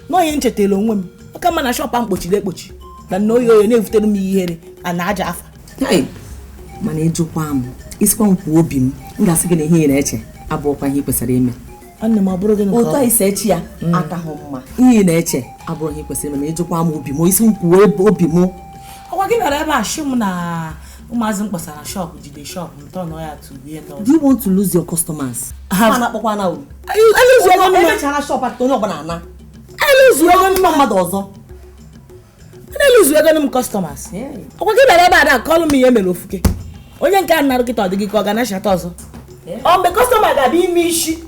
na onye nchetara onwe m ọka mma na shọpụ a mkpochiri ekpochi na nna oyi oyi na-ebutere m ihere a na-aja afa mana ịjụkwa m isikwa m kwuo obi m ga-asị gị na ihe ị na-eche abụrụkwa ihe ị kwesịrị ime otu anyị si echi ya akahụ mma ihe ị na-eche abụrụ ihe ị kwesịrị ime na ịjụkwa m obi m isi m kwuo obi m ọkwa gị bịara ebe a shị m na ụmụazị m kpọsara shọpụ jide shọpụ m tọ nọ ya tụrụ ihe do you want to lose your customers ha na-akpọkwa na uru emechara shọpụ akụta onye ọbụla ana mmadụ ọzọ na-eluzu ego m customers ọkwa gị bịara ebe a da kọlụ m ihe mere ofuke onye nke a na-arụ kịta ọ dị gị ka ọ ga na-achata ọzọ ọ mgbe kọstọma ga-abịa ime isi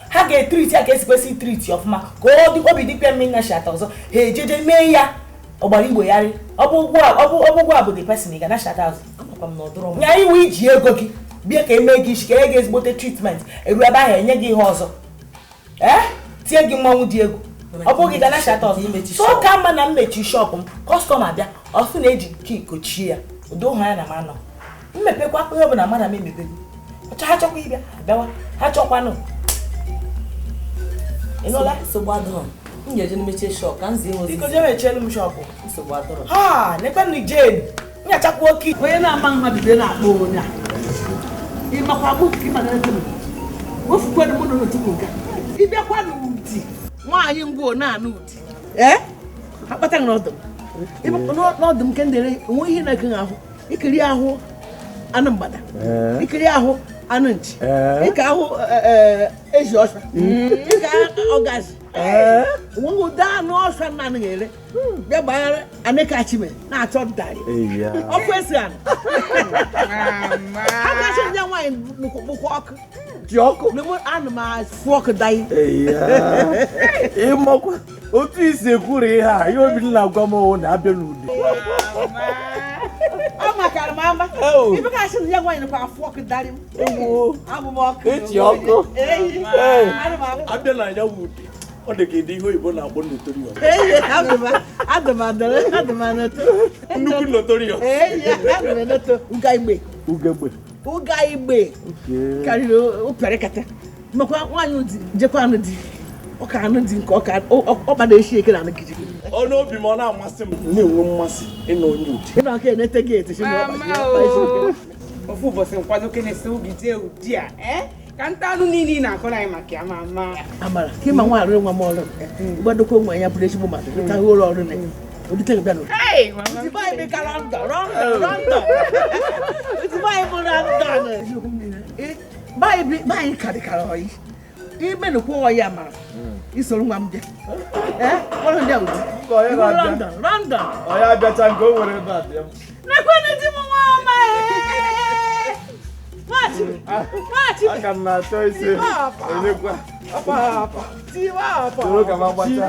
ha ga-etriti ya ka esi kwesị itriti ọfụma ka obi dịkwa mmiri na-achata ọzọ ha ejeje mee ya ọgbara igbo yarị ọbụgwụ a bụ the person ị ga na-achata ọzọ nya iwu iji ego gị bịa ka emee gị isi ka enye gị ezigbote tritment eru ebe ahụ enye gị ihe ọzọ tie gị mmanwụ dị egwu ọ bụghị ga na-achata ọzọ so ka mma na mmechi shọpụ m kọstọma bịa ọsụ na-eji nke kochie ya udo ha ya na m anọ mmepekwa onye ọbụla mmadụ m emepego ọcha ha chọkwa ịbịa abịawa ha chọkwanụ ịnụla nsogbu adọrọ m ga-eje n'emechi shọpụ ka m zie ozi biko je mechielu m shọpụ nsogbu adọrọ ha nekwenụ jen nyachakwa oke onye na-ama nha bido na-akpọ onye a ịmakwa bụ ka ịmana ego m wefukwanụ mụ na otu nka ịbịakwa n'ụdị nwaanyị ngwuo na-anụ ụdị ha kpata n'ọdụ m nke ndere onwe ihe na-eke ahụ ikiri ahụ anụ mgbada ikiri ahụ anụ nchi ịka ahụ ezi ọsha ịka ọgazi onweghị ụdị anụ ọsha na anaghị ere bịa gbanyere anekachime na-achọ darị ọkụ esi anụ ha gachi ndị nwaanyị bụkwa ọkụ ji ọkụ anụ m afụ ọkụ daị ịmakwa otu isi ekwuru ihe a ihe obi na-agwa m na-abịa n'ụdị ọ makara m ama ibe ka asị na ya nwaanyị nakwa afụ ọkụ darị m abụ m ọkụ eji ọkụ abịa na ya wụ ụdị ọ dị ka ịdị ihe oyibo na-akpọ notorious nnukwu notorious ụga igbe karịrị ụpịarị kata makwa nwaanyị jekwa anụ di ọka anụ di nke ọkpada eshi eke na anụ gidi ọnụ obi m ọ na-amasị m na-enwe mmasị ịnụ onye ụdị ịnọ aka enete gị etichi ofu ụbọchị nkwado kenesi obi jee ụdị a ka nta anụ niile na-akọrọ anyị maka ya ma amara ka ịma nwa arụ nwa m ọrụ gbadokwa ụmụ ya bụrụ ezigbo mmadụ ka ụlọ ọrụ na odite bịa n'ụdị baanyị karịkara ọyị ime nukwu ọyị amara isoro nwa m bịa ọrụ ndị ụdị London ọya abịacha nke o nwere ebe a bịa nekwenụ di m nwa ọma aka m na-achọ isi elekwa soro ka m agbacha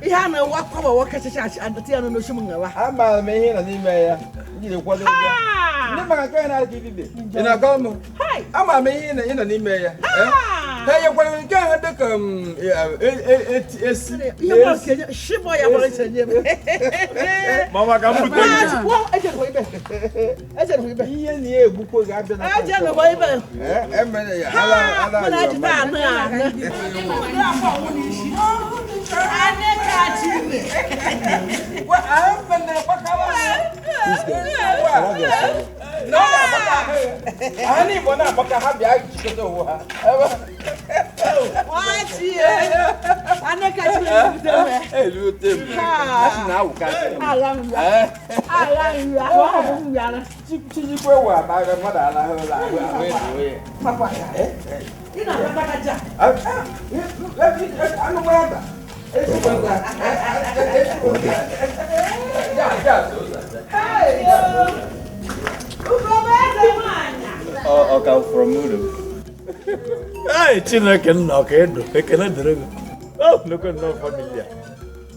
ihe a na-ewe akwa kachacha adịtị ya n'oshi m ngewa amaara m ihe nọ n'ime ya jiri kwado ndị maka nke na aka idide ị na-aga ọmụ ama m ihe ị nọ n'ime ya ha nyekwara nke ahụ dịka esi mama ka m bute ihe na ya egbukwo ga-abịa na emere ya ala Ani bona baka ha bia jikoto wo ha. Wati ane ka ti me. Lu tem. Asina wo ka. Alam ya. Wa bu ya na. Chi kwe wa ba ga ma da la ho la. We. Papa ya. Ina ba ka ja. Anu wa ba. Ja. Hey. Ọ ka from Udo. Ai, Chineke nna ka edo, ekele dịrị gị. Oh, nnukwu nnọọ familia.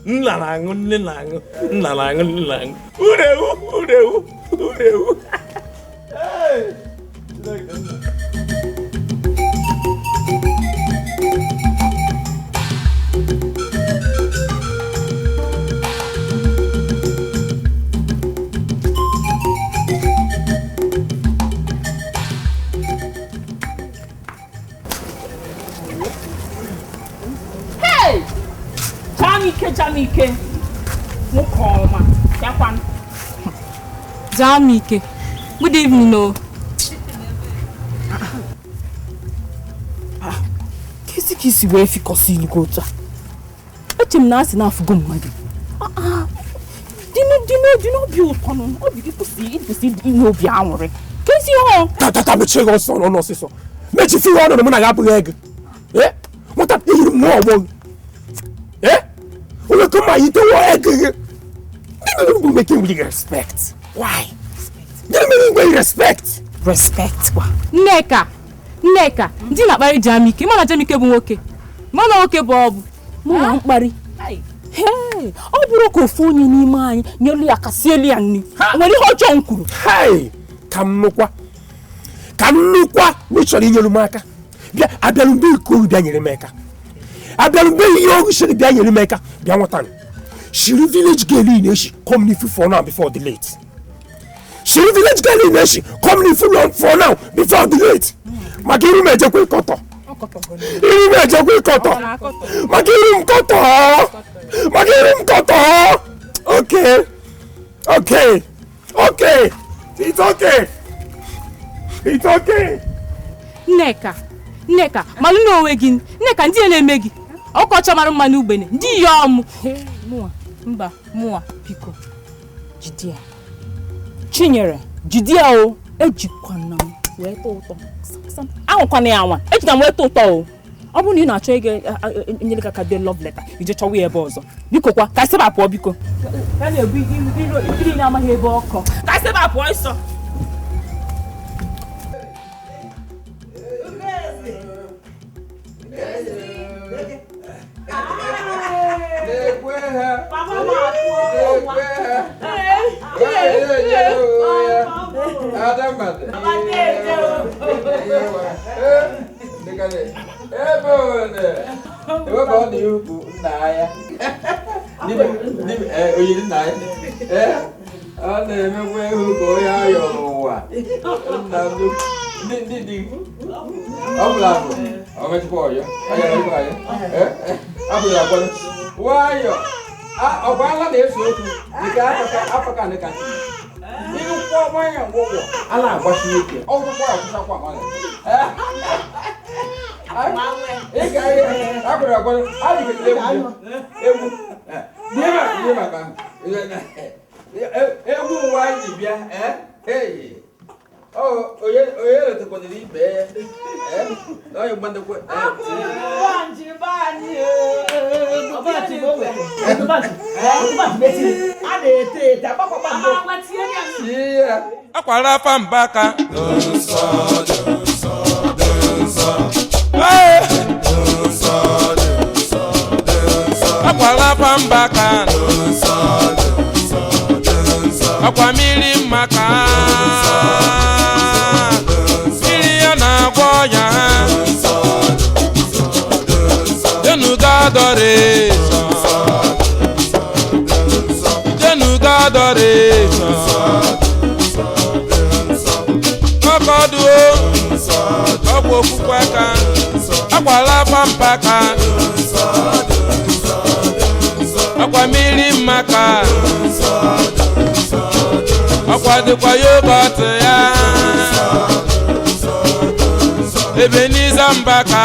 Nna na-aṅụ, nne na-aṅụ, nna na-aṅụ, nne na-aṅụ. Udewu. Ai, Chineke nna. Jamike. Mukoma. Yakwan. Jamike. Good evening, no. Kisi we fi kosi ni gocha. Echem na asi na afugo mmadu. Dino bi utono. Obi di kosi ino bi anwore. Kesi ho. Tata meche go so no so. Mechi fi wo no mo na ga bu eg. What up you no wo. We come out to work. You make him with respect. Why? You make respect. Respect kwa. Nneka. Ndi na kpari Jamike. Mana Jamike bụ nwoke. Mana nwoke bụ ọbụ. Mụ na mkpari. Hey, ọ bụrụ ka ofu onye n'ime anyị nyelu ya kasieli ya nni. Nwere ihe ọjọọ nkwuru. Hey, ka nnukwa m chọrọ inyere m aka. Bịa abịalụ mbe iko bịa nyere m aka. Abịalụ mbe ihe ọgụ shiri bịa nyere m aka. Bịa nwata. Shiri village girl in she come ni for now before the late. Shiri village girl in she come ni for now before the late. Magiru meje kwe koto. Iru meje kwe koto. Magiru mkoto. Okay. It's okay. Nneka, malu no onwe gị. Nneka ndị na-eme gị. Ọkọchọ mara mma n'ugbene. Ndị ya ọmụ. Mụa, biko. Jidia. Chinyere, jidia o. Ejikwana m wee tọ ụtọ. Ahụkwana ya nwa. Ejikwa m wee tọ ụtọ o. Ọ bụrụ na ị na-achọ ige enyere ka dee love letter, ije chọwa ya ebe ọzọ. Biko kwa, ka isi bapụọ biko. Ka na-ebu ikiri na-amaghị ebe ọkọ. Ka isi bapụọ ịsọ. Ọgbala na-eso okwu dịka apaka ndị ka ịrụkwa nwanyị ngwụgwọ a na-agbachi ike ọgwụkwọ akwụsakwa mmadụ ịga ihe akwụrụ agwara egwu ihe maka egwu nwa anyị bịa onye letakwanere ibe onye gbandekwe akwara afa mbaka akwara afa mbaka akwa mmiri mmaka restoration. Ọkọdụ ọgwụ okpukpe aka akwala pampaka akwa mmiri mmaka akwa dịkwa yogọt ya ebe n'iza mbaka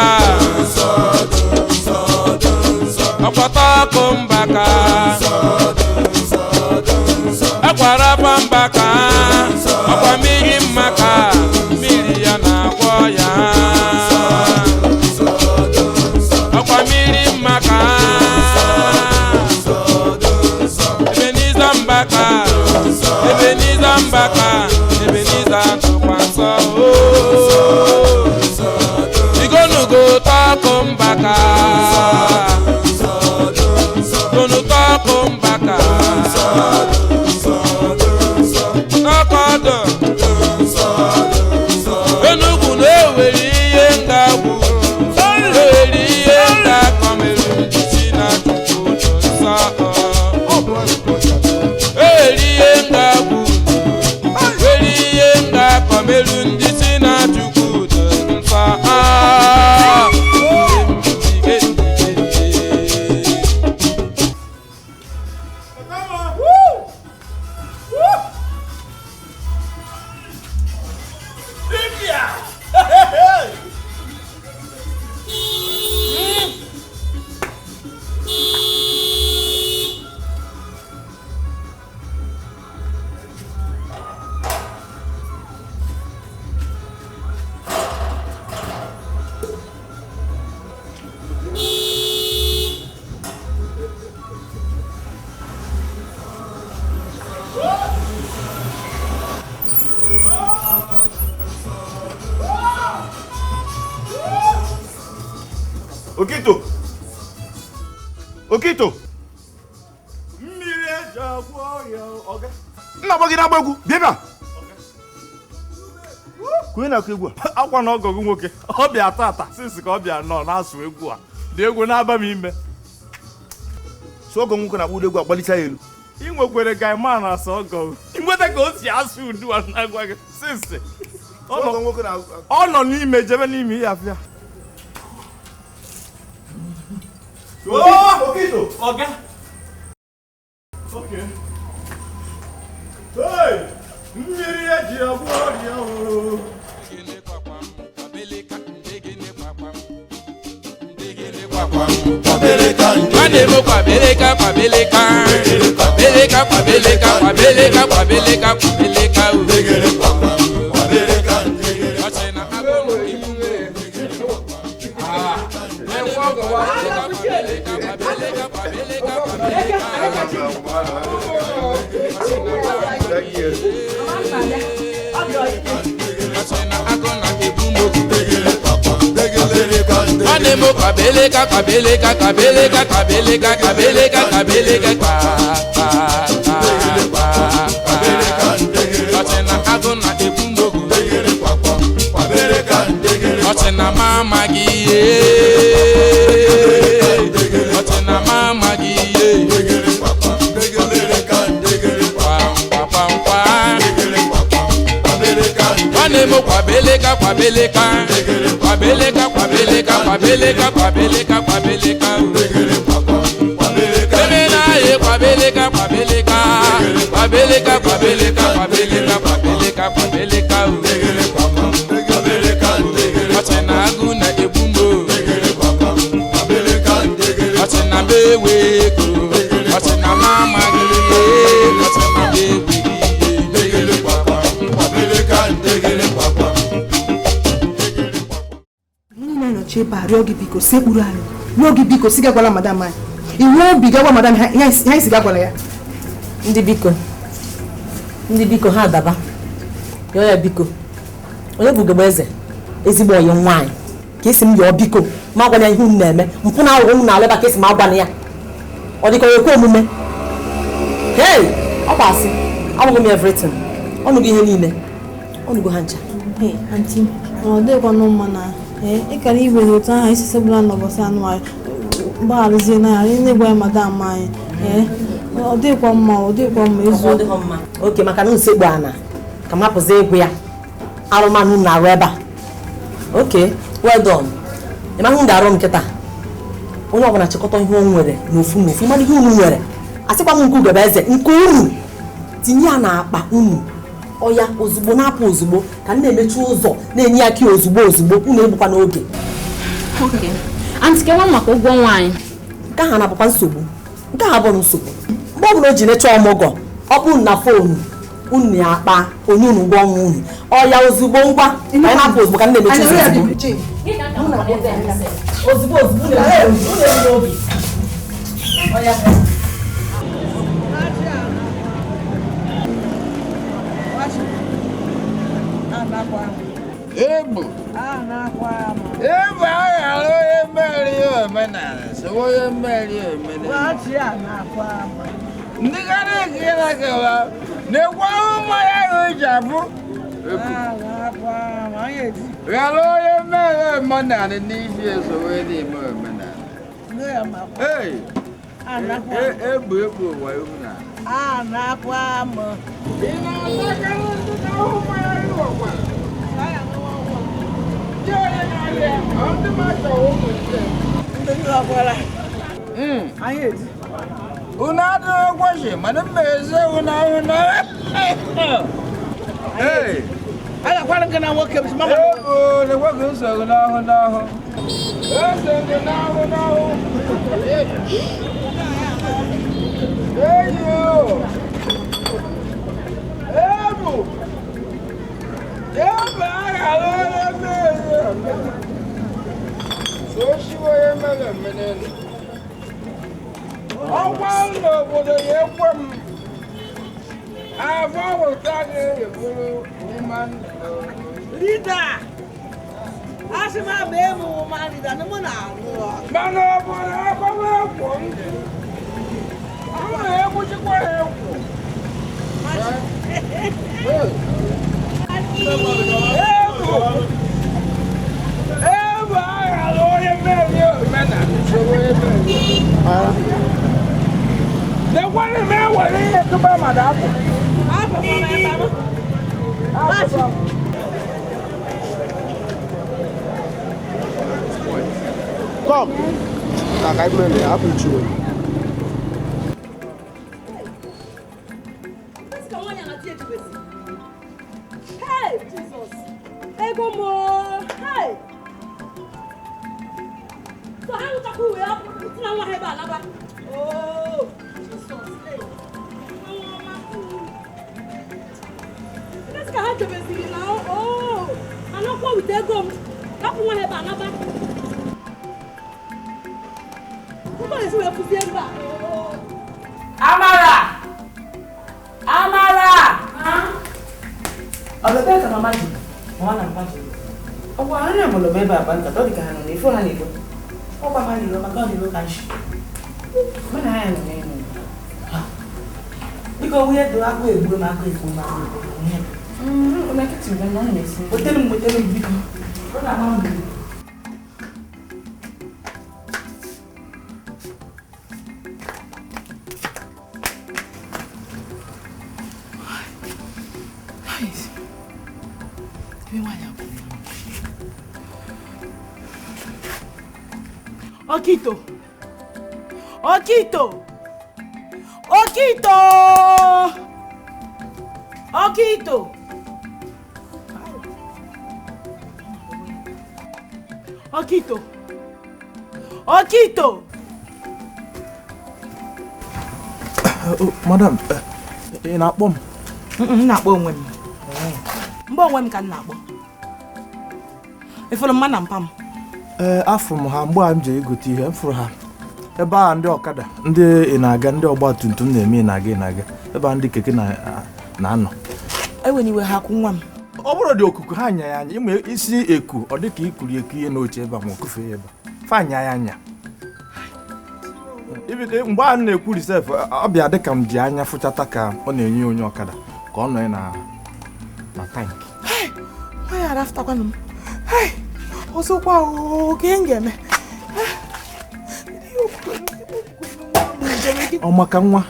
akwa tako mbaka akwa rapa mbaka akwa mmiri mmaka mmiri ya na-agwọ ya akwa mmiri mmaka Ebeniza mbaka Ebeniza tụkwa nsọ igonugo tako mbaka gonu tako mbaka n'ọkọdọ Enugu na-ewere ihe ngagwu ewere ihe ngakọmerụ jiji na chukwu nsọ Melu ndị si na Chukwu dị nsọ Okito mmiri eji agwọ ya oga nna gbagide agba egwu bịa bịa kwee na egwu a akwa na ọgọ gị nwoke ọ bịa tata sinsi ka ọ bịa nọ na-asụ egwu a dị egwu na-aba m ime so ọgọ nwoke na akpụdo egwu agbalịcha ya elu ị nwekwere ga ma na asa ọgọ inweta ka o si asụ udu a na-agwa gị sinsi ọ nọ n'ime jebe n'ime ya afịa Okito! Okay. Okay. Hey! Mmiri eji agwọ ọrịa o. Anemo kabeleka kabeleka kabeleka kabeleka kabeleka kabeleka Otena agona ebumbogu Otena mama giye Otena mama giye Anemo kabeleka kabeleka kabeleka kabeleka kabeleka kabeleka kabeleka Emena ye kabeleka kabeleka kabeleka kabeleka kabeleka kabeleka kabeleka Otena aguna ebumbo Otena bewe ko Otena mama giye Otena bewe ebe a rịọ gị biko sekpuru anyị rịọ gị biko si gagwala madam anyị iwu obi gagwa madam ha anyị si gagwala ya ndị biko ha daba yọọ ya biko onye bụ ugegbe eze ezigbo onye nwaanyị ka esi m yọọ biko ma agwanya ihe unu na-eme mpụ na ahụhụ unu na-aleba ka esi m agwana ya ọ dịka onye ekwe omume hei ọ bụ asị abụghị m everything ọnụgo ihe niile ọnụgo ha ncha anti ọ dịkwanụ mma na ịkara iwere otu aha isi sebụla n'ụbọchị anụ anyị gbagharụzie na ya na-egwa ya madam anyị Ọ dịkwa mma eziokwu. Oke, maka na nsekpu ana ka m hapụzi egwu ya arụmanụ na-arụ ebe a. Oke, well done. Ịmahụ m ga-arụ m nkịta onye ọbụla chịkọta ihe o nwere n'ofu n'ofu ịmara ihe unu nwere asịkwa m nke ugebe eze nke unu tinye ya n'akpa unu ọya ozugbo na-apụ ozugbo ka m na-emechi ụzọ na-enye aka ozugbo unu egbukwa n'oge. Okay. Auntie, kewa maka ụgwọ nwaanyị. Nke ha na-abụkwa nsogbu. Nke ha bụrụ nsogbu. Mgbe ọ bụla o ji necha ọmụgwọ ọ bụ na fonu unu ya akpa onye unu ụgwọ ọnwa unu ọya ozugbo ngwa ka anyị na-apụ ozugbo ka m na-emechi ụzọ ozugbo ozugbo ọya Egbo aghara onye mmeri omenala so onye mmeri omenala ndị gara eke na-akewa na-ekwe ahụ mmanya ahụ ji abụ ghara onye mmeri omenala n'isi esowe n'ime omenala egbo ụwa ihu na unu adịghị gwashi mana mmezi unu ahụ na agakwana nke na nwoke bụ mama na-ekweghị nsogbu n'ahụ n'ahụ nsogbu n'ahụ n'ahụ ebe aghara onye mmezi soshiwe ya mere mmenelu ọgwa n'obodo ya ekwe m afọ hụta ga-eburu Lida, asị m abụ emu ma Lida na mụ na-arụ mana obodo akọwa ekwo ndị ahụ na-egbuchikwa ya ekwo ebe aghara onye mmeri omenala lekwana m ewere ihe tụba mmadụ afọ Come. Like I mean, I put you in. Hey, Jesus. Hey, go more. Hey. So how you talk we up? It's not what have alaba. Oh, Jesus. Hey. Let's go have to be now. Oh, I know what we take go. That one have alaba. Amara! Amara! Ọ bebe ka mama ji? Mama na mama ji. Ọ kwa anyị amụrụ m ebe akpa nkata ọ dị ka ha nọ n'efu ha n'ilo. Ọ gwa ha n'ilo maka ọ n'ilo ka nshi. Mana ha nọ n'elu. Biko nwunye dị akwa egbuo m akwa egbuo m akwa egbuo m. Ọ na-ekiti mgbe nọ na-esi. Wetelu m biko. Ọ na-ama m biko. Okito! Okito! Okito! Okito! Okito! Okito! Madam, ị na-akpọ m? M na-akpọ onwe m. Mgbe onwe m ka m na-akpọ. Ifuru mma na mpa m. Afụrụ m ha mgbe a m ji egote ihe, m fụrụ ha ebe a ndị ọkada, ndị ịna-aga, ndị ọgba tum tum na-eme ịna-aga, ebe a ndị keke na-anọ. Ewe n'iwe ha kwụ nwa m. Ọ bụrụ dị okuku ha anya ya anya, ime isi eku, ọ dị ka ikuri eku ihe n'oche ebe a ma okufe ya ebe a. Fa anya ya anya. Mgbe a na-ekwu risef, ọ bịa dị ka m ji anya fụchata ka ọ na-enye onye ọkada ka ọ nọ na tankị. Nwa ya arafụtakwanụ m. Ọzọkwa oge m ga-eme. ọmaka nwa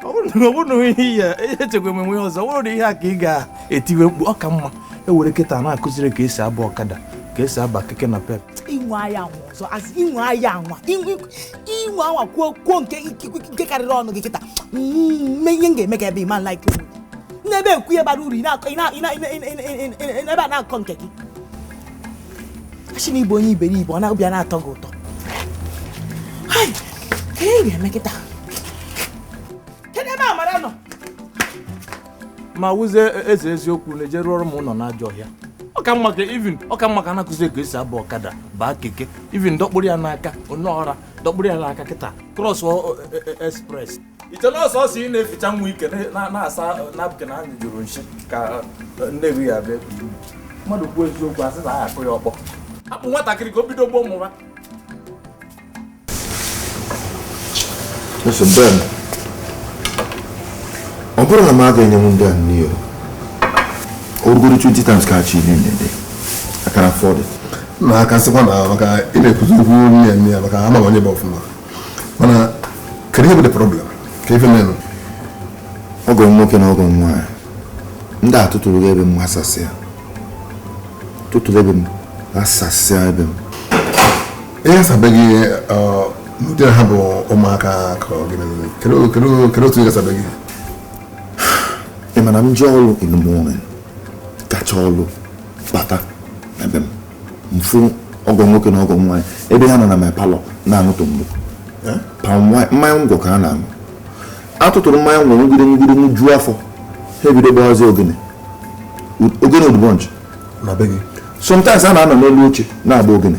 ọ bụrụ na ihe ya echekwa emenwe ọzọ ọ bụrụ na ihe a ka ị ga-etiwe mkpu ọka mma ewere kịta na-akụziri ka esi aba ọkada ka esi aba keke na pep inwe anya anwa ọzọ inwe anya anwa inwe anwa kwuo nke karịrị ọnụ gị kịta ihe m ga-eme ka ebe ịma like n'ebe ekwu ihe bara uru n'ebe a na-akọ nke gị achị na igbo onye iberibe ọ na-abịa na-atọ gị ụtọ ihe ị ga-eme kịta kedu ebe amara nọ ma wụzie eze eziokwu na-eje rụọ ọrụ m ụlọ n'ajọ ọhịa ọ ka mma ka na-akụzi ka esi aba ọkada baa keke even dọkpụrụ ya n'aka onye ọra dọkpụrụ ya n'aka kịta cross express iche na ọsọ ị na-eficha nwa ike na-asa napkin ahụ jụrụ nshi ka nne gị ya bịa mmadụ kwuo eziokwu asị na ahapụ ya ọkpọ hapụ nwatakịrị ka o bido gboo mụba ọ bụrụ na m aga enyenwu ndị a n'iyo orugoro 20 times ka achị ile I can afford it. Na aka sịkwa na maka ị na-ekwuzi okwu nne ya maka ama onye bụ ọfụma mana kedu ihe bụ the problem ka ife nenu ọgọ nwoke na ọgọ nwaanyị ndị a tụtụrụ ebe m asasịa ebe m ihe sabeghị n'ụdị ha bụ ụmụaka ka kedu otu ihe sabeghị ị mana m ji ọrụ in the morning kacha ọrụ bata ebe m mfu ọgọ nwoke na ọgọ nwaanyị ebe ha nọ na my palọ na-aṅụ tombo mmanya ngwọ ka ha na-aṅụ atụtụrụ mmanya ngwọ ngide njuo afọ ha ebido gbawazi ogene odubonch na be gị sometimes a na-anọ n'elu oche na-agba ogene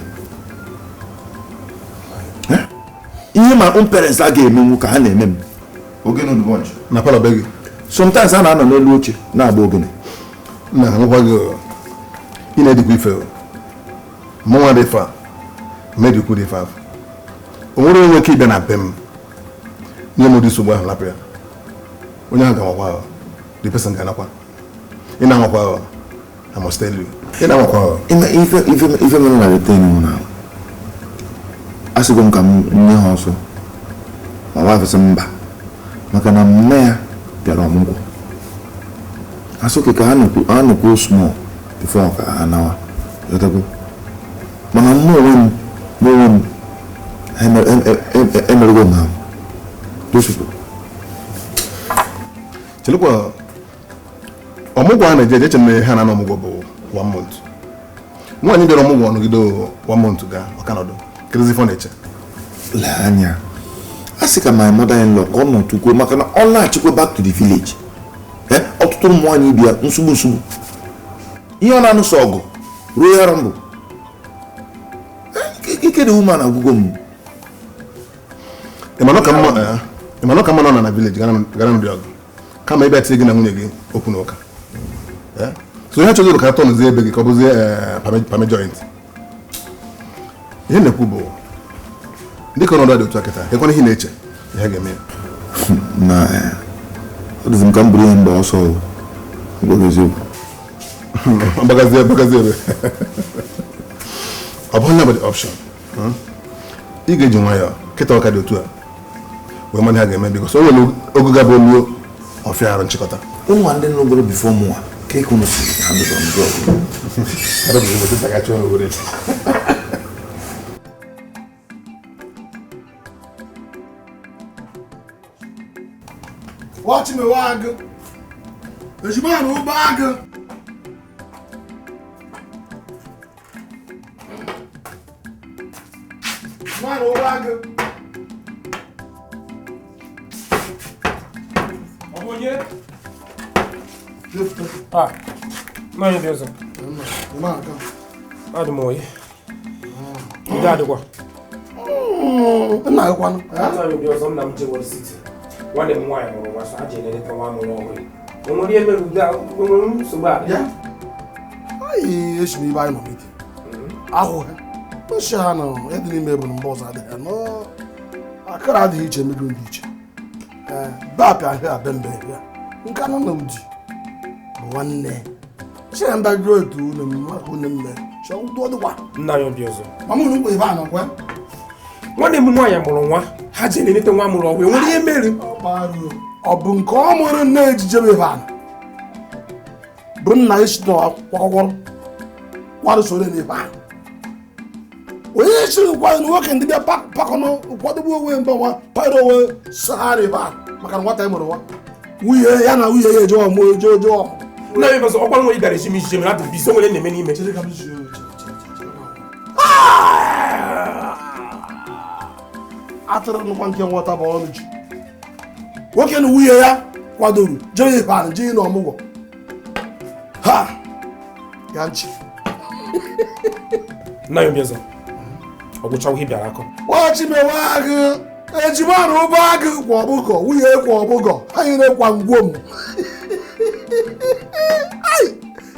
ihe ma parents a ga-emenwu ka ha na-eme m ogene odubonch na palọ be gị sometimes a na-anọ n'elu oche na-agba ogene na ngwa gị ị na-edikwa ife mụnwa dị fa medikwu dị fa o nwere onye ike ịbịa na be m nye m ụdị nsogbu ahụ lapụ ya onye ahụ ga-anwakwa ahụ the person ga-anakwa ị na-anwakwa ahụ I must tell you ị na-anwakwa ahụ ife mere na retain mụ na asịgo m ka m nye ha ọsọ ma wafesị mba maka na nne ya bịara ọmụgwọ asụke ka ha nụkwuo small before ka ha nawa yotago mana mụ onwe m emerego m ha those people chelekwa ọmụgwọ a na-eje eche na ha na ọmụgwọ bụ 1 month nwaanyị bịara ọmụgwọ nọgide 1 month ga ọkanọdụ kedụzi fọ na-eche lee anya a sị ka my mother-in-law ka ọ nọ tukwuo maka na ọ na-achịkwa back to the village ọtụtụ ụmụ nwaanyị bịa nsogbu ihe ọ na-anụsọ ọgụ ruo ya mbụ ike dị ume na agwụgwọ m ịmanụ ka mma nọ na village gara ndị ọgụ kama ebe tinye gị na nwunye gị okwu na ụka so ihe chọzụrụ ka tọnụzie ebe gị ka ọ bụzie pame joint ihe na-ekwu bụ dịka ọnọdụ dị otu akịta ekwana ihe na-eche ihe ga-eme na ọ dịzị m ka m bụrụ ihe mgbe ọsọ eziokwu gbagazie ebe ọ bụrụ na bụ the option ị ga-eji nwayọọ kịta ọka dị otu a wee mana ha ga-eme bikos o nwere ogo gaba oluo ọfịa arụ nchịkọta ụmụ ndị n'ogoro bifo mụnwa ka ịkụ n'osi ha dịkọ ndị ọgụ Watch me wag. There's man who bag. Man who bag. Oboje. Ah. Mãe Deus. Man ka. Admoy. Idade kwa. Na kwa no. Mãe Deus, I'm not Jewel City. One in wine or was I generated one more way. When we ever got so bad. Yeah. I should be buying it. Aho. No shano, e didn't able to boss at no. I can't have each and middle beach. Back I hear them baby. You cannot know it. One day. She and that girl to them, shall do the one. Now you're busy. I'm going to go on. nwanne m nwaanyị mụrụ nwa ha ji na-enete nwa mụrụ ọgwụ enwere ihe mere ọ bụ nke ọ mụrụ nne ejije beban bụ nna esi n'akwụkwọ kwadosoro n'ebe ahụ onye chiri ụkwado na nwoke ndị bịa pakọnụ ụkwadogbu onwe mba nwa paro onwe sahara ebe ahụ maka na nwata ị mụrụ nwa nwunye ya na nwunye ya eje ọmụ eje ọmụ nna ya ọzọ ọkwa nwa ị gara esi m ijije mere adụ biso nwere na-eme n'ime atụrụ nnukwu nke nwata bụ ọnụ ji nwoke na nwunye ya kwadoro jee ebe ahụ jee n'ọmụgwọ ha ya nchi nna ya obiọzọ ọgwụchawa ihe bịara akọ wachimewe agụ ejimara ụba agụ kwa ọbụgọ nwunye kwa ọbụgọ anyị na-ekwa ngwom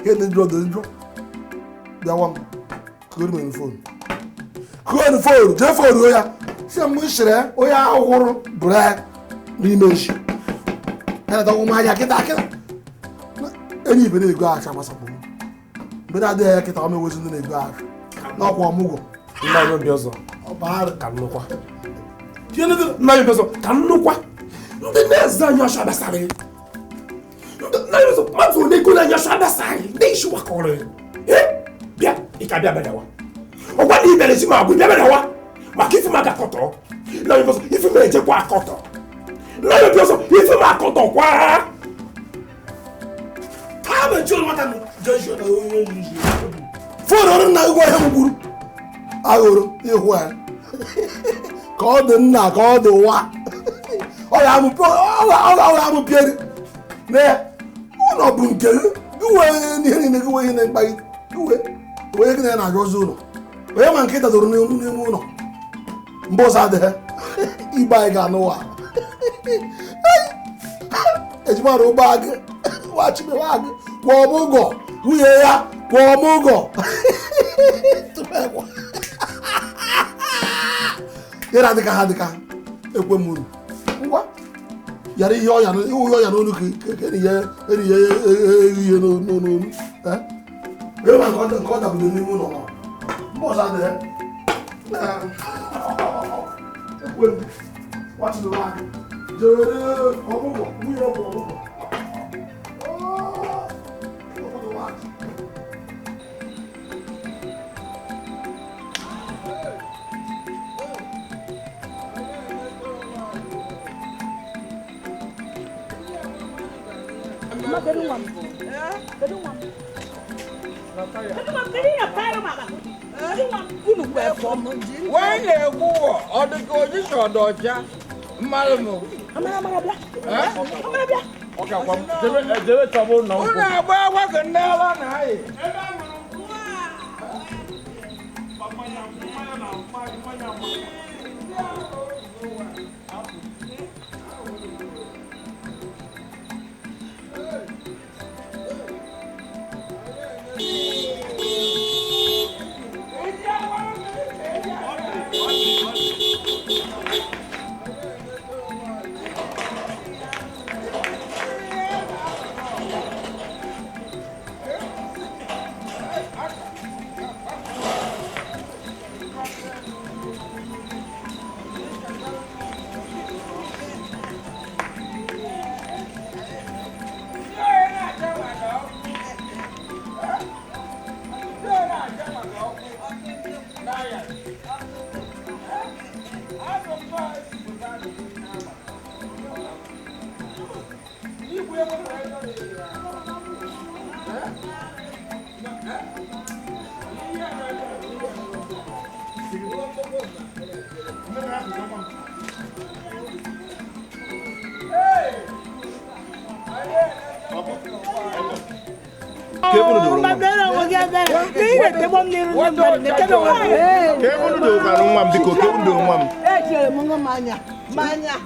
ihe dị njọ dị njọ bịawa m kụrụ fon jee fon ya si mgbe ishiri onye ahụ hụrụ bụrụ ya n'ime nshi ya na-atọgwụ m anya kịta kịta enyi ibe na-ego acha gbasakpụ mgbe na-adịghị ya kịta omewezi ndị na-ego acha n'ọkwa ọmụgwọ nna ya obi ọzọ ka nnukwa nna ya obi ọzọ ka nnukwa ndị na-eze anyị ọsọ adasarị nna ya ọzọ mmadụ onye ego na-anya ọsọ adasarị na-eshi wakọrọ bịa ịka bịa bịadawa ọgwa na ibere esi ma agwụ bịa bịadawa maka ife m aga-akọtọ nna ya obi ọzọ ife m ejekwa akọtọ nna ya obi ọzọ ife m akọtọ kwa fon ọrụ nna gị gwa ihe m gburu aghụrụ ịhụ ya ka ọ dị nna ka ọ dị nwa ọ ga-amụpieri na ya ụlọ bụ nke gị wee ihe niile gị wee ihe na-ekpa gị wee gị na ya na-ajụ ozi ụlọ onye ma nke dadoro n'ime ụlọ mba ọzọ adịghị igbe anyị ga-anụwa ejimara ụgbọ agụ wachimewe agụ kwa ọmụgwọ nwunye ya kwa ọmụgwọ ịra dịka ha dịka ekwe m unu ngwa yara ihe ọya n'olu ka erihe ihe n'olu ebe nke ọ dabụrụ n'ime ụlọ mba ọzọ adịghị ekwe m wachimewe agụ jere ọmụgwọ nwunye ya kwa ọmụgwọ wọ́n lè kú wọ̀ ọdún kí ojú sọ̀dọ̀ ọjà mmadụ mụ. ọka kwa jebe tọbụ nọ nkwụ. Ụnụ agba agwa ka ndị ala na-ayị.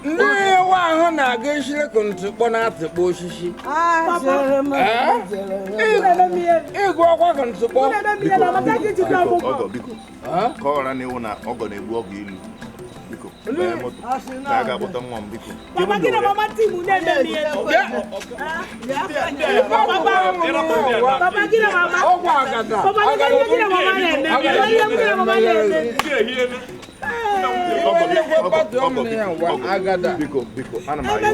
Ndị nwa ahụ na-aga esire kọntụkpọ na-atịkpọ osisi. Ịgụ ọkwa kọntụkpọ. Biko ka ọ ghara na ewu na ọgọ na-egbu ọgọ ilu biko ga-aga akpọta nwa m biko Biko, ana m ayọ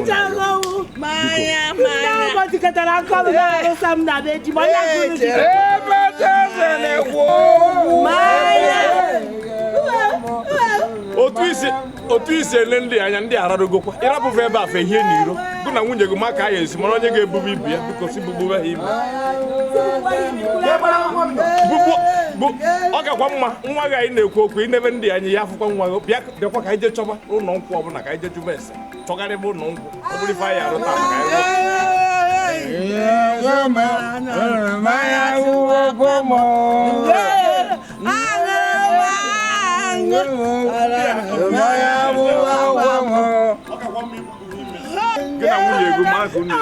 otu isi ele ndị anya ndị aradogokwa ịrapụfe ebe a fe ihe n'iro bụ na nwunye gị maka ya esi mara onye ga-ebubu ibu ya biko si bugbube ha ibu ọ gakwa mma nwa gị anyị na-ekwu okwu inebe ndị anyị ya afụkwa nwa gị bịakwa ka anyị jee chọba ụlọ nkwụ ọbụla ka anyị jee jụba ese chọgarịba ụlọ nkwụ ọ bụrụ ife anyị arụta maka gị na nwunye ego maazị unu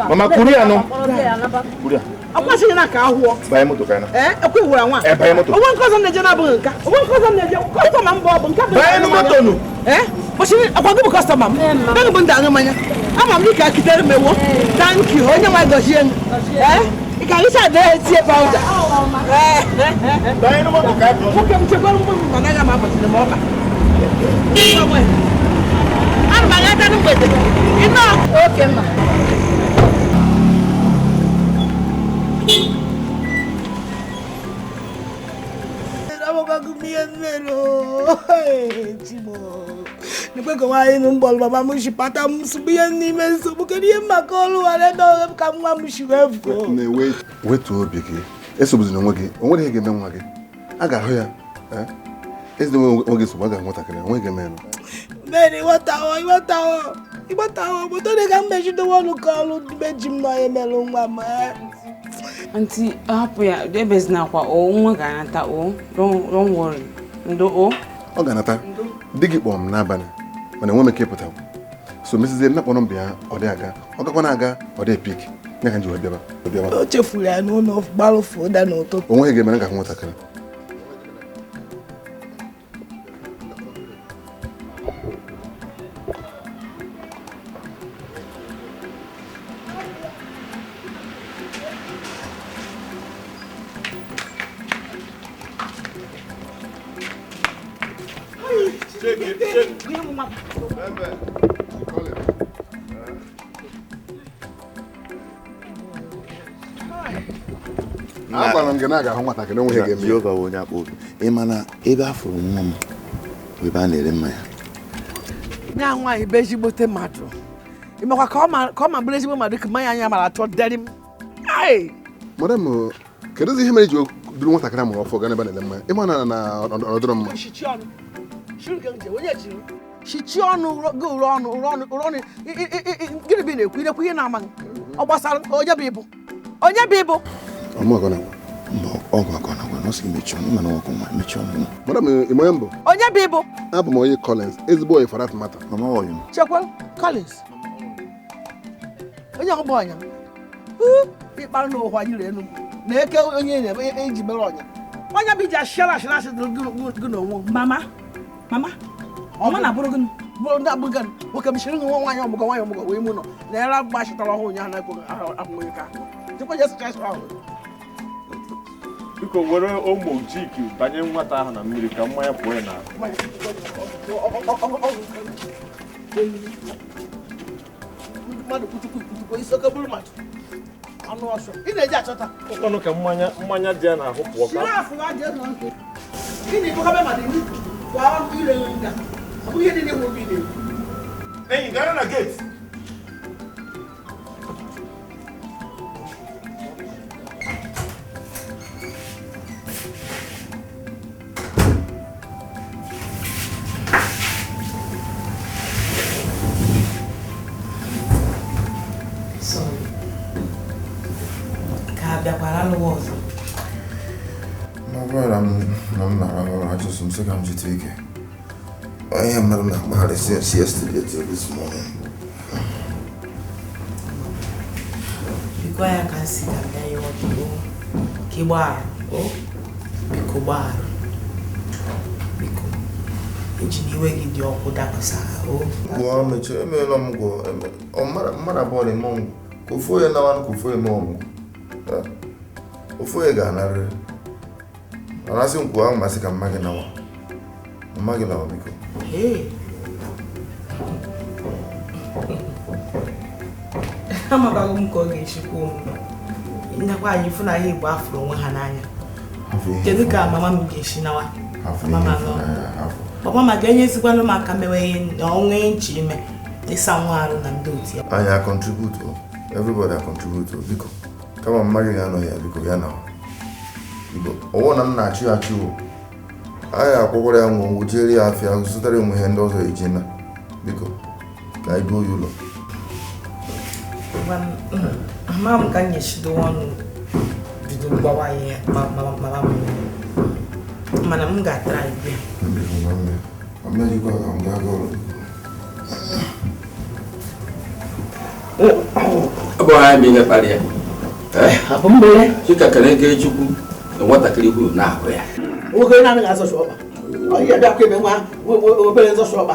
Mama kuria no. Kuria. Akwa sị na ka ahụọ. Banye moto ka na. Ekwe wura nwa. Banye moto. Owo nkozo na je na bụ nka. Owo nkozo na je. Customer mbọ bụ nka. Banye moto no. Oshiri akwa gị bụ customer m. Banye bụ ndanga manya. Ama m dịka kitere mewo. Thank you. Onye nwa gozie m. Ị ka isa de tie powder. Banye moto ka. Oke m chekwa m mana ga ma abatịrị m ọka. Ana m aga na mgbede. Ino. Oke mma. Nikweko wayi numbol baba mushipata msubiye nimenso bukeriye makolo wale do kamwa mushiwefu. Ne wait obi gị. Esobuzi na onwe gị. Onwe ihe ga-eme nwa gị. A ga-ahụ ya. Ezi onwe gị so gbaga nwatakịrị. Onwe ga-eme no. Beni Ibatawo bodo de ga mbeji do wonu kolu beji m no emelu nwa ma. Auntie, hapo ya debes na kwa o nwa ga nata o. Don't worry. Ndo o. Ọ ga nata. Dị gị kpọrọ m n'abalị. Mana enwe m ike ịpụta. So Mrs. Ed na-akpọrọ m bịa ọ dị aga. Ọ gakwa na-aga ọ dị pik. Ya ka nji wee bịaba. O chefuru ya n'ụlọ gbalụ foda n'ụtụtụ. Onwe ga-eme na ga nwatakịrị. Agwara m gị na aga ahụ nwatakịrị onwe ga-eme. Jehova bụ onye akpọ obi. Ị ma na ebe a fụrụ nwa m bụ ebe a na-ere mmanya. Nya nwaanyị bụ ezigbote mmadụ. Ịmakwa ka ọ ma bụrụ ezigbo mmadụ ka mmanya anya mara atọ deri m. Madam, kedu ihe mere iji duru nwatakịrị amụrụ ọfọ gaa n'ebe a na-ele mmanya? Ịma na ọdọrọ mma. Shichi ọnụ gị ụrụ ọnụ gịnị bụ na-ekwu ihe na-ama ọ gbasara onye bụ ịbụ ọgụ akọna gwa nọsị mechi ọnụ mana ọgụ nwa mechi ọnụ. Madam, ime mbụ onye bụ ịbụ? Abụ m onye Collins, ezigbo onye for that matter. Mama ọyụ m. Chekwa Collins onye ọgbọ ọnya ịkpara na ụhwa nyere enu na-eke onye eji mere ọnya onye bụ iji ashịara asị gị n'onwe. Mama ọma na-abụrụ gị bụ ndị abụga nwoke bishiri nwa nwaanyị ọmụgọ wee mụ nọ na era gbachitara ọhụụ ya na ahụghị ka jikwa je sụcha ahụ biko were ụmụ chiki banye nwata ahụ na mmiri ka mmanya pụọ ya n'ahụ mmadụ kutukutuko isi oke bụrụ mmadụ anụ ọsọ ị na-eji achọta ụkọnụ ka mmanya dị ya n'ahụ pụọ ka gịnị bụkabe mmadụ ndị kwa ire nga ọ bụ ihe niile nwe obi na-ekwu enyi gara na gate I'm sick. I'm just taking. I am not about it since yesterday till this morning. Because I can see that there you want to go. Kibar, oh, Bikobar, Biko. Engineer, get your Kodakasa, oh. Go on, Micheal, go. Oh, Maraboni, Mong. Go for you now and go for your mom. Go for your gunner. And I think I'm Massacre Maganawa. Maganawa, Biko. Hey. I'm about to go get you. In the way you feel like bath from Hanaya. Look at Mamma Gishinawa. Mamma, Papa, Ganyas, one of my camera, no way, Jim. There's someone and do it. I contribute to everybody. I contribute to Biko. Come on, Mariano here, Biko, now. Oh, I'm not sure at you. I have already am with Jerry. I feel so that I'm hand over a gin. Because I do you look. Mom, can you see the one to do Bawai? Madam got tried. I'm not going to go. Boy, being a barrier. A bumble, you can engage you. What a clip now. We're going to as a shop. Oh, yeah, that came we're playing a shop. I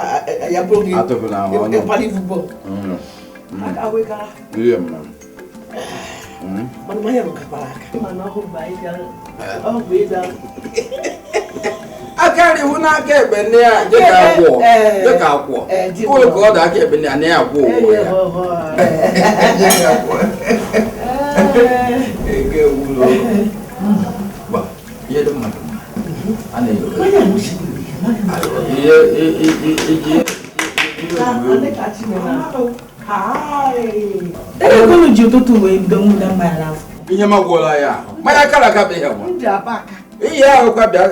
am probably out of an party football. I wake up. Yeah, ma'am. But my young Kaparak, I'm not by it. Oh, we down. I can't even get Benia. Look out, war. Oh, God, I get Benia. Yeah, the man. Hi. I'm going to do to wait, don't my love. In your Magolaya. My Kalaka, they have one. Yeah, I'll come back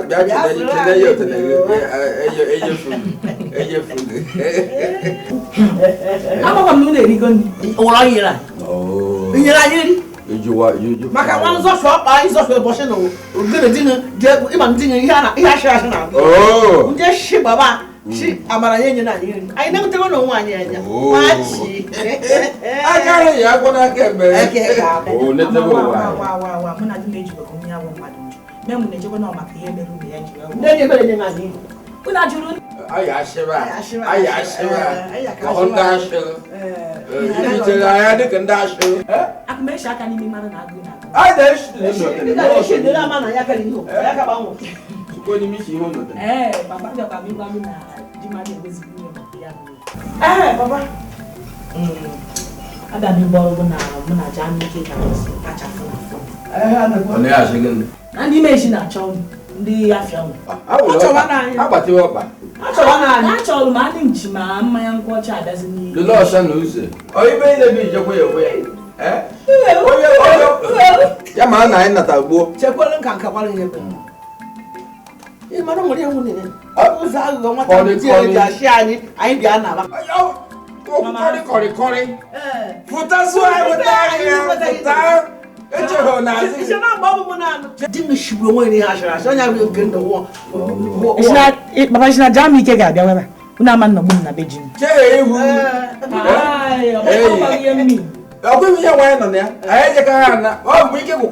you Macaron's off shop, eyes off your portion. Good dinner, even dinner, Yasha. Oh, just ship Baba. She, I'm I never tell no one yet. I can't, what I get back. Oh, let's go. Wow, when I made you go, I won't madam. Then you know my PM, then you're going to when I do. I assure I can make sure I can even manage. I dash the man. I can go. I Papa. I got me borrowed when I jam me catch up. And you mentioned that child. The afternoon. How about you? I told my Chima, my uncle child doesn't need the law, son, who's it? Oh, you made a bit away. Eh? Yaman, I'm not a book. Check can't come on here. You might only have one. I was out of the shiny. I ain't Diana. Oh, Corey. Put us why it's not Bob. Didn't she go in the house? I will get the war. It's not, but it's not Jamie Kega, however. Unaman no moon, a beijing. I'll give me a wine on there. I had a car. Oh, we can go.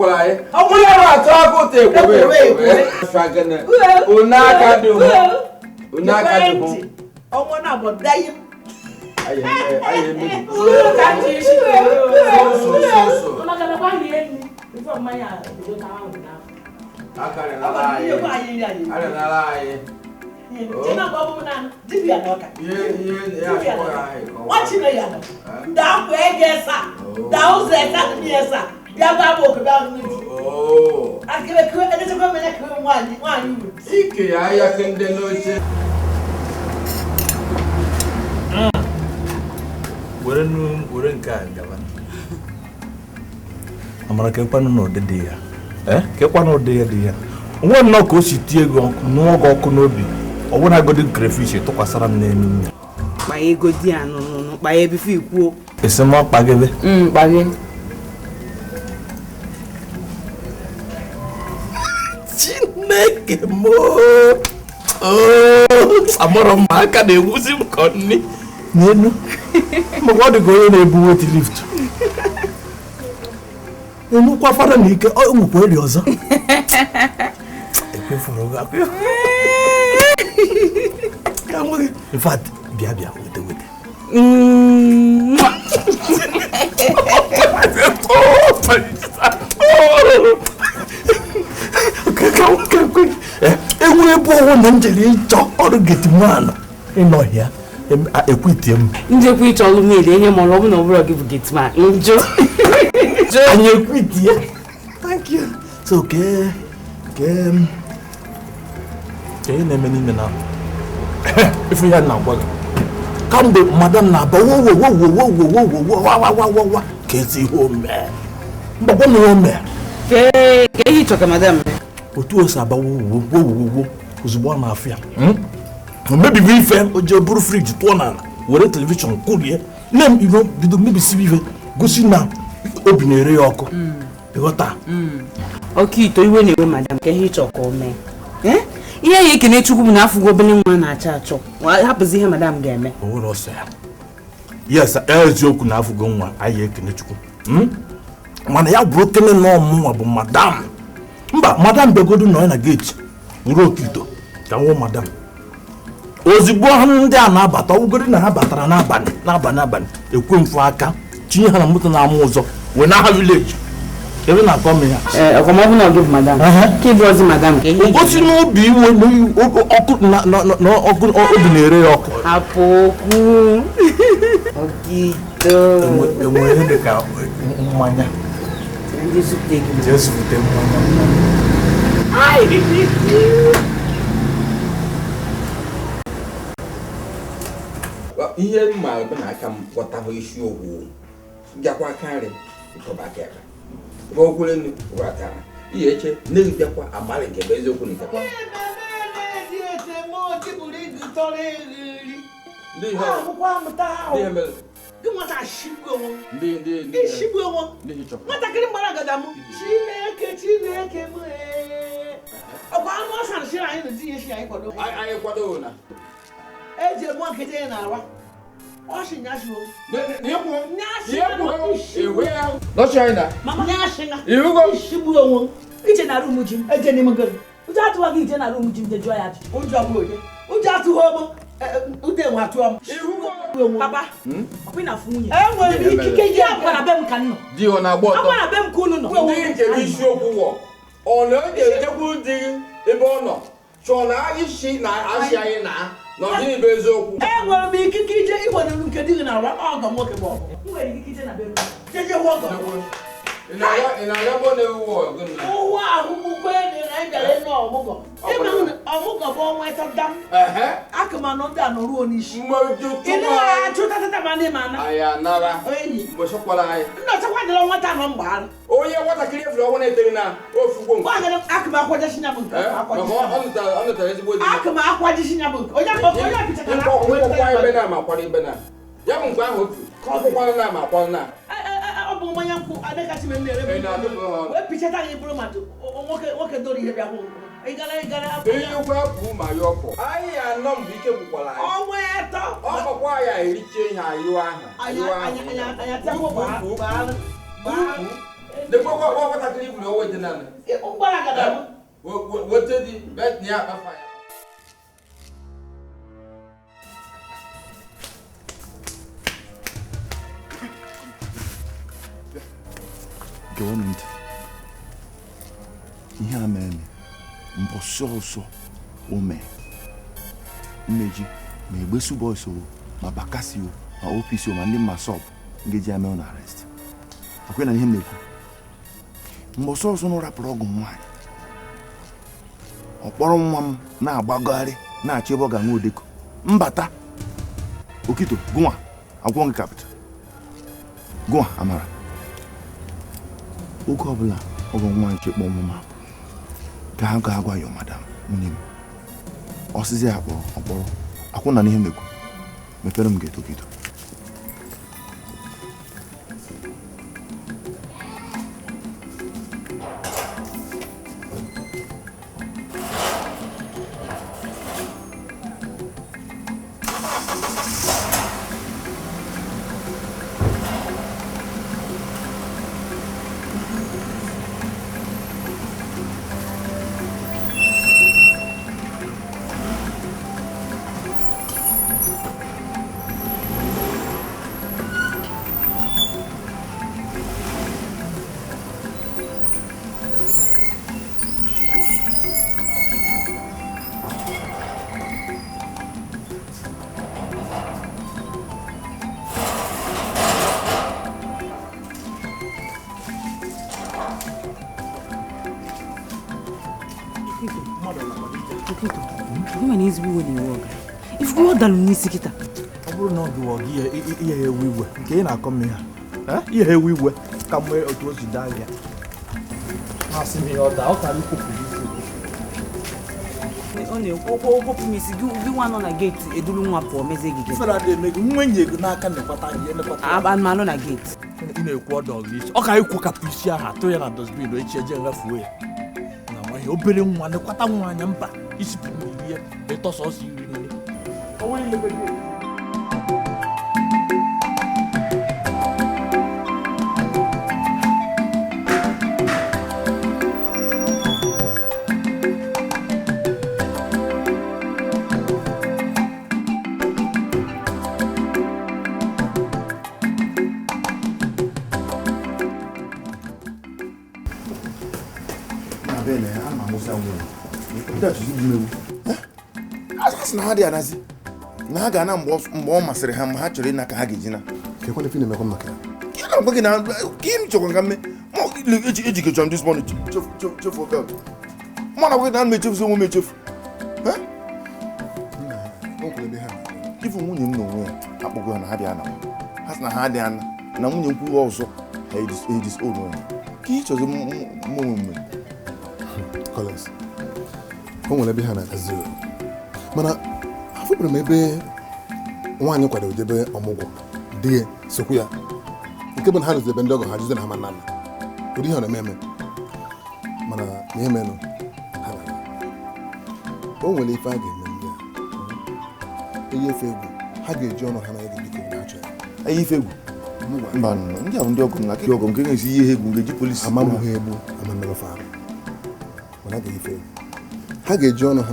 Oh, we are talk take away. Unaka do. ọnwa na abọ dayi aye me ka ji shi so maka na ba ni eni before mmanya do ka ahụ na akare na lai Jena babu na dibia na oka. Ye What you know ya no? Da ko egesa. Da o ze ka ni esa. Ya babu ko ba no di. Oh. Akere ko ede ko me na ko nwani. Sike ya kende no che. Were nke a ngaba. Amara ke kwanu no de ya. Ke kwanu de ya. Nwa nnọọ ka o si tie ego n'oge ọkụ n'obi. Ọ bụrụ na agodi crayfish tụkwasara m n'elu. Kpa ego di anụnụ, kpa ebife ikwuo. Ese m kpagebe. Kpage. Chineke mo. Amara m aka na-egwuzi m ka nni n'elu. Maka ọ dị ka onye na-ebu wet lift. Enukwa fara na ike ọ nwekwa eri ọzọ. Ekwefuru gị akwa. In fact, bia wait. Okay. Ewu ebe ọwụ na njere ịchọ ọrụ geti mmanụ ịnọ ya ekwiti m. Ndị ekwiti ọlụ niile ihe ma ọ bụ na ọ bụrụ gị bụ geti man. Njọ. Anyị ekwiti ya. Thank you. So ke na-eme n'ime na ife ya na-agwa gị kamgbe madam na-aba wa ka ezi ihe ome mgbagwa na ihe ome ka ihe ịchọ ka madam otu o si aba wo ozugbo ọ na-afịa o mebibi ife o jee buru friji tụọ n'ala were telivishọn kwụrie na-eme bido mebisibi ife gosi na obi na-ere ya ọkụ ịghọta oke ito iwe na-ewe madam ka ihe ịchọ ka o mee ihe ya ekene chukwu bụ na afụgo obele nwa na-achọ achọ hapụzi ihe madam ga-eme owere ọsọ ya yes eziokwu na afụgo nwa anyị ekene chukwu mana ya bụrụ okene na ọmụnwa bụ madam mba madam begodu nọ na geeti ruo okito ka nwụ madam ozigbo ha ndị a na-abata ọgwụgodi na ha batara n'abalị ekwe mfu aka tinye ha na moto na-amụ ụzọ wee na ha vileji ebe na-akọ m ya ọkọmọbụ na ọgị bụ madam ka ịbụ ozi madam ka ihe ogosi n'obi iwe ọkụ obi na-ere ya ọkụ hapụ okwu okito enwere ihe dị ka mmanya jee zụpụta mmanya ihe mma ebe na aka m ghọtahụ isiokwu bịakwa karị ịkọba aka aka ebe okwere nnu ghọtara ihe eche na-ebịakwa amalị nke bụ eziokwu nke nwatakịrị gbara agada m Chineke m ọkwa anụ ọsa na shiri anyị na-eti ihe shi anyị kwado na eji egbu nkeji ya na-awa ọshị nyashị ishigbu onwe ije na rum ji m eje n'ime gị ụjọ atụwa gị ije na rum ji m je jụọ ya ụjọ bụ onye ụjọ atụghị ọmụ ude nwe atụọ m papa ọkwa na afụ nwunye enwere m ikike ji akwara be m ka m nọ di ọ na-agba ọtọ akwara be m ka unu nọ ndị nke isiokwu wọ ọ na-ejekwu di ebe ọ nọ chọọ na isi na asị anyị na n'ọdịnihu bụ eziokwu enwere m ikike ije iwere nke dị gị na ọra ọgọ nwoke bụ ọgụ nwere ikike ije na be m jeje ọgọ ị na-aga bụ na-ewu ọgụ na ụwa ahụhụkwe dị na ịbịara ịnụ ọmụgọ ọmụgọ bụ ọnwa ịtọ dam akụmanụ ndị a nọruo n'isi ị na-achụtatata ma ndị ma na anyị anara enyi mgbe chọkwara anyị nnọchakwa dịrị nwata nọ mgbagharị onye nwatakịrị efere ọnwa na-etere na ofugbo nke akụma akwajeshi nya bụ nke ọ nụtara ezigbo di akụma akwajeshi nya bụ nke onye pịchakara nkwụkwọ ibe na amakwara ibe na ya bụ nke ahụ otu ka ọ bụkwara na amakwara na ọ bụ mmanya nkwụ adịgasị m na-ere wee pichata anyị bụrụ mmadụ nwoke doro ihe bịa hụ ịgara ihe ukwu apụ ma ya ọpụ anyị anọ mgbe ike gwụkwara anyị ọnwa atọ ọkpọkwa ya eriche ihe ayụwa ahụ dekwakwa nwatakịrị iburu owe dị nanị wete di bet na ya akpafa ya gewe m ntị ihe a mere mbọsị ọsọ o mee mmeji ma egbesu boys o ma bakasi o ma opisi o ma ndị masọp ngeji ame na arrest akwe na ihe m na-ekwu mbọsị ọsọ na rapụrụ ọgụ nwaanyị ọ kpọrọ nwa m na-agbagharị na-achọ ebe ọ ga-nwe odeko mbata okito gụnwa agwọ gị kapịta gụnwa amara oge ọbụla ọgụ nwaanyị chekpọ ọmụma ka ha ga-agwa ya madam nwunye m ọsịzi ya kpọrọ ọkpọrọ akwụ na n'ihe mekwu mepere m ga-eto kito ifuwe ọdalụ n'isi kịta ọ bụrụ na ọ gụwọ gị ihe ewu iwe nke ị na-akọ m ha ihe ewu iwe ka mgbe otu o si daa ya masị m ihe ọ daa ọ kara ikwopụ ọ na-ekwu okwu m isi gị nwa nọ na geeti eduru nwa pụọ mezie gị ifere adị eme gị nwenye ego n'aka nekwata ihe nekwata anụmanụ na geeti ị na-ekwu ọdọ gị isi ọ ka ikwu kapụ isi ahụ atụ ya na dosbin echi eje nrefuo ya na nwaanyị obere nwa nekwata nwa anya mba isipụ n'iri ya ịtọsọ ọsọ iri nri asị na ha dị anazi na ha ga-ana mgbe ọ masịrị ha ma ha chọrọ ịna ka ha ga-eji na ya na-agba gị na ka m chọkwa ka mme ejikechọ m dismọn chefu belt mụ na gị na m echefuzi onwe m echefu ifu nwunye m na onwe ya akpọgo ya na ha dị ana ha sị na ha dị ana na nwunye m kwuru ọzọ ha edisold onwe ka ị chọzi mụ onwe mme o nwere ebe ha na-agazi mana afụbere m ebe nwaanyị kwadoro jebe ọmụgwọ di ya sokwu ya nke bụ na ha rụzi ebe ndị ọgọ ha juze na ha ma nna nna ụdị ihe ọ na-eme eme mana na ihe menụ ha na o nwere ife a ga-eme ndị a eyi efe egwu ha ga-eji ọnụ ha na ego biko na achọ ya eyi ife egwu mba ndị ahụ ndị ọgọ m na akịka ọgọ m nke ga-esi ihe egwu ga-eji polisi amamụghị egbu amammerefe ahụ mana a ga-eyi ife egwu ha ga-eji ọnụ ha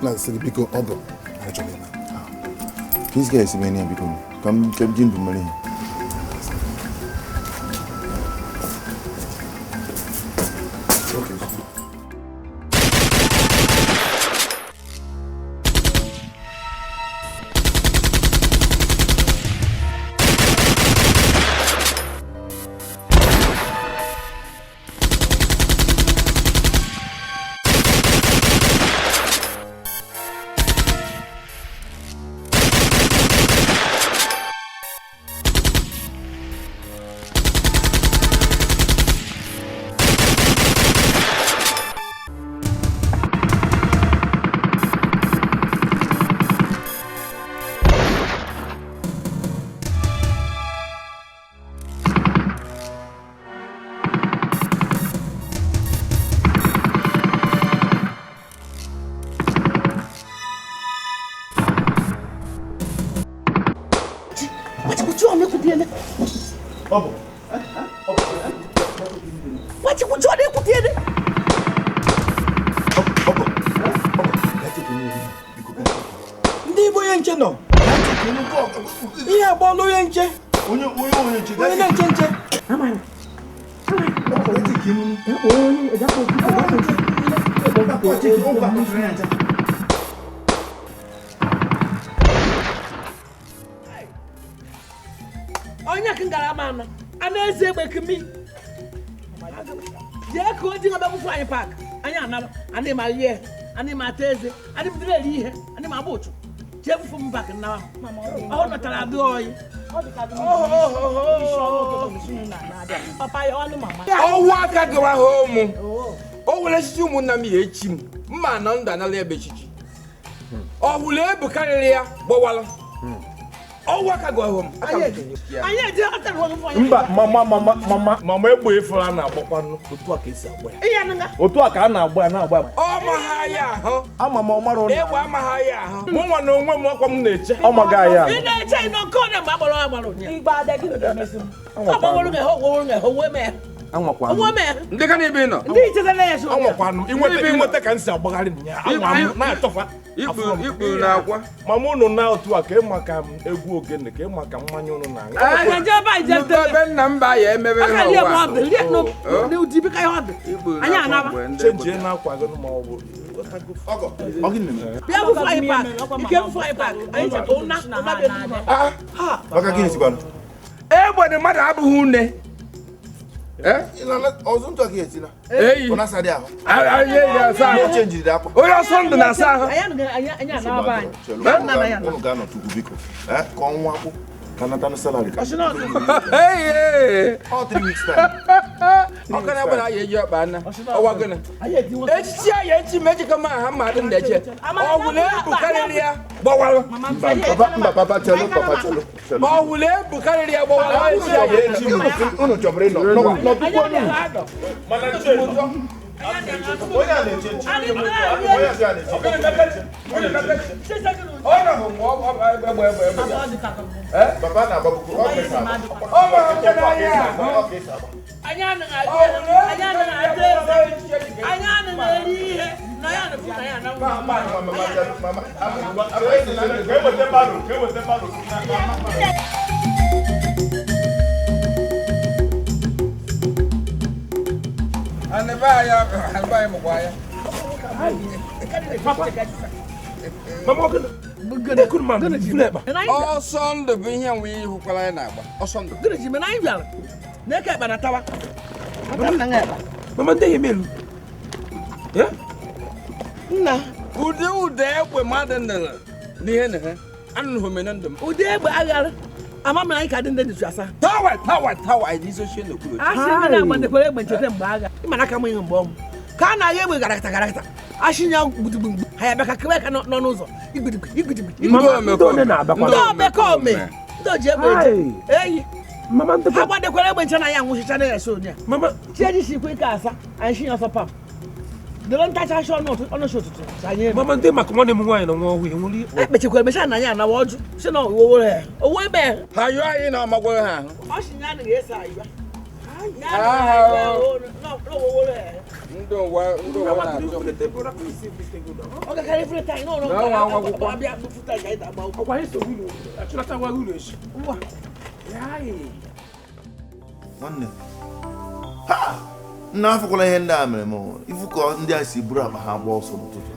na-asị gị biko ọgọ anyị chọrọ ịma ka isi ga-esi mee ya biko ka m ji ndụ mere ihe ndị Igbo onye nche nọ ihe agbaọla onye nche onye na-eche nche Onye kan gara mana ana eze egbe kimi je ko di ngabe bufu anyị park anyị anaba ani ma ye ani ma teze ani bidire ri ihe ani ma bochu je bufu m park na mama ọ nọtara bi oyi papa ya ọnụ mama ọwụ aka gawa home o were chichi ụmụnna m ya echi m mma na ndụ anala ebe chichi ọ hụrụ ebu karịrị ya gbawala ọwụ aka gawa home anyị eje ata ro fo anyị mba mama egbe ifuru a na-agbakwa otu a ka esi agba ya iya nanga otu a ka a na-agba ya na-agba ọ ma ha ya ahụ ama m ọmara ụlọ egbe ama ha ya ahụ mụ nwa na onwe m ọkwa m na-eche ọ maga ya ị na-eche ino kone ma agbaro nya igba adagi na-emesi m agbaworo nge ho we me anwakwa we me ndị ka na-ebe nọ ndị ichete na ya so anwakwa inweta ka nsi agbagharị ya anwa m na-achọfa ikpu na akwa mama unu na otu a ka ịma ka egwu ogene ka ịma ka mmanya unu na-aṅụ aga je ba je te ebe nna mba ya emebe ha aka lie mo be lie no ne udi bi ka yo be anyị anaba chenje na akwa gị ma ọ bụ bịa bụ fly park ike bụ fly park anyị cheta ụna be maka gịnị sikwanụ egbe dị mmadụ abụghị une ọzọ ntụ aka etina eyi ọ na-asa dị ahụ anyị ya asa ahụ chenjiri dị akwa onye ọsọ ndụ na-asa ahụ anyị anaba anyị unu ga-anọ tupu biko ka ọnwa akwụ ka natanụ salari ka all 3 weeks time ọka na gbara ya eji ọkpa ana ọwa gịnị echichi ya echi ma ejikọ ma ha mmadụ na-eche ọwụla ebu karịrị ya gbawalụ mba papa chelo ọwụla ebu karịrị ya gbawalụ echi ya echi unu chọbụrụ ịnọ n'ọpụpụ onye onye a na-eche papa na-agbapụkwu anyị anaghị eri ihe na ya na-efu na ya ọsọ ndụ bụ ihe nwe ihe hụkwara ya na-agba ọsọ ndụ gịnị ji mere anyị bịara na-eke ekpe na tawa mama ndị emelu nna ụdị egbe mmadụ nere n'ihe na ha anụghị omena ndụ m ụdị egbe aghara ama m anyị ka dị ndị dị asa tawa dị isi ochie n'okpuru asị ndị na-agbandekwara egbe ncheta mgbe agha ịmana aka m ihe mgbe ọmụ ka a na-agha egbe garakịta asị ya gbudugbugbu ha ya bịa ka kewe ka nọ n'ụzọ igbidigbi ndị one na-abakwa ndị omekome ndị oji egbe eyi ha gbandekwara egbe nche na ya nwụchicha na ya so onye chieji si kwe ka asa anyị shi ya ọsọ pam dịrọ ntacha asị ọnụchi ụtụtụ anyị mama ndị maka nwanne m nwaanyị na nwa ọhụụ enwere ekpechikwara mecha na ya anawa ọjụ si na owo ebe ha yụọ anyị na ọmagwara ha ahụ ọ si ya anaghị ese ayụa ndị ụwa na-achọ ọ gakarị ifere taa n'ụlọ abịa bụfụta ga ịda agba ụkwụ ọkwa anyị so unu achụlata nwa unu echi ngwa nwanne nna afọkwala ihe ndị a mere m ifu ka ndị a si buru akpa ha gba ọsọ n'ụtụtụ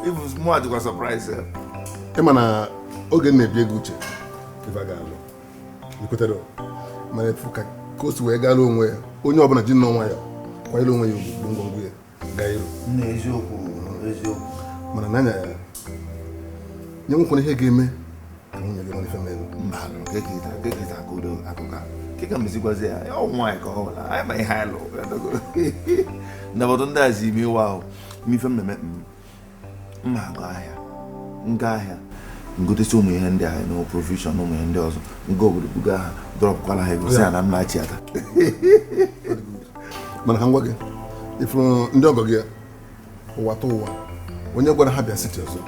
ibu mụ ajụkwa sọpraịz ịma na oge na-ebi ego uche ife ga-alụ ikwetara mana efu ka o si wee gaala onwe ya onye ọbụla ji n'ọnwa ya kwanyere onwe ya ugwu ngwongwo ya gaa iru eziokwu mana n'anya ya nye nwekwana ihe ga-eme ka nwunye gị n'ife mere kekịta akụdo akụka keka mezigwazi ya ọ nwaanyị ka ọ hụla anyị ma ihe anyị lụ ndabọdụ ndị azi ime iwe ahụ mife mmemme mma nga ahịa ngotesi ụmụ ihe ndị ahụ na profeshọn ụmụ ihe ndị ọzọ nga obodo buga ha dọrọpụkwala ha egosi ya na mma chi ata mana ka m gwa gị ifuru ndị ọgọ gị ụwa tụ ụwa onye gwara ha bịa siti ọzọ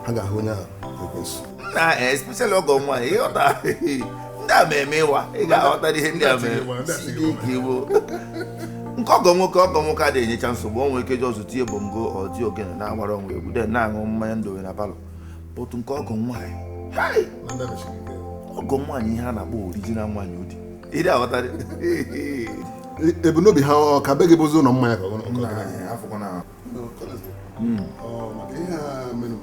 ha ga-ahụ onye ahụ ekwensu na especially ọgọ nwaanyị ịghọta ndị a ma-eme ịwa ị ga-aghọta ihe ndị a mere iwu nke ọgọ nwoke adịghị enyecha nsogbu o nwere ike ji ọzụ tie bongo ọti ogene na-agbara onwe egwu de na-aṅụ mmanya ndowe na palọ otu nke ọgọ nwaanyị ihe a na-akpọ orijinal nwaanyị ụdị Ide awatari. Ebunu bi ha ka bege bozo no mmanya ka ono. Afọ na. Maka ihe a menu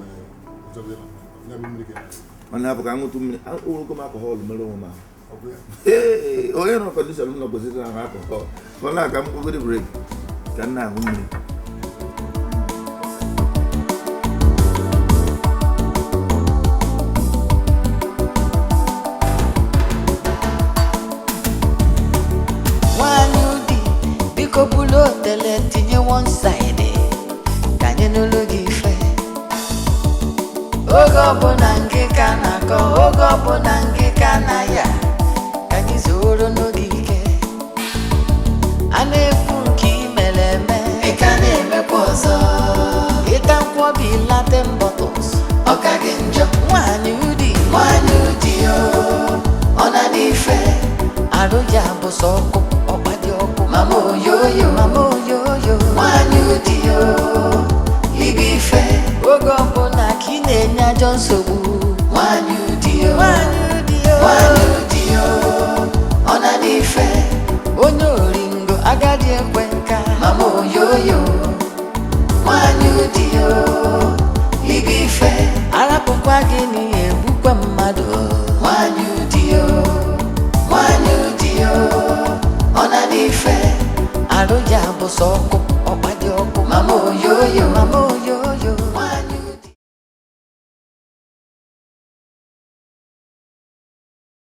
mana apụ ka aṅụtụ mmiri ụrụgo m alcohol mere onwe m onye nọ kọndishọn m nọ kwesịrị na alcohol ọ na-aka m kpogoro brek ka m na-aṅụ mmiri nwanyị ụdị biko bulu otele tinye one side ka anyị n'ụlọ gị ife oge ọbụla nke ka na-akọ oge ọbụla nke ka na ya ka anyị zoro n'oge ike a na-ekwu nke imere eme ị ka na-emekwa ọzọ ịta nkwọbi latin bottles ọ ka gị njọ nwanyị ụdị ọ na n'ife arụ ya bụ sọ ọkụ ọkpa dị ọkụ mama oyoyo nwanyị ụdị ibe ife oge ọbụla ka ị na-enye ajọ nsogbu nwanyị ụdị ọ na n'ife onye oringo agadi ekwe nka mama oyoyo nwanyị ụdị ibe ife arapụkwa gị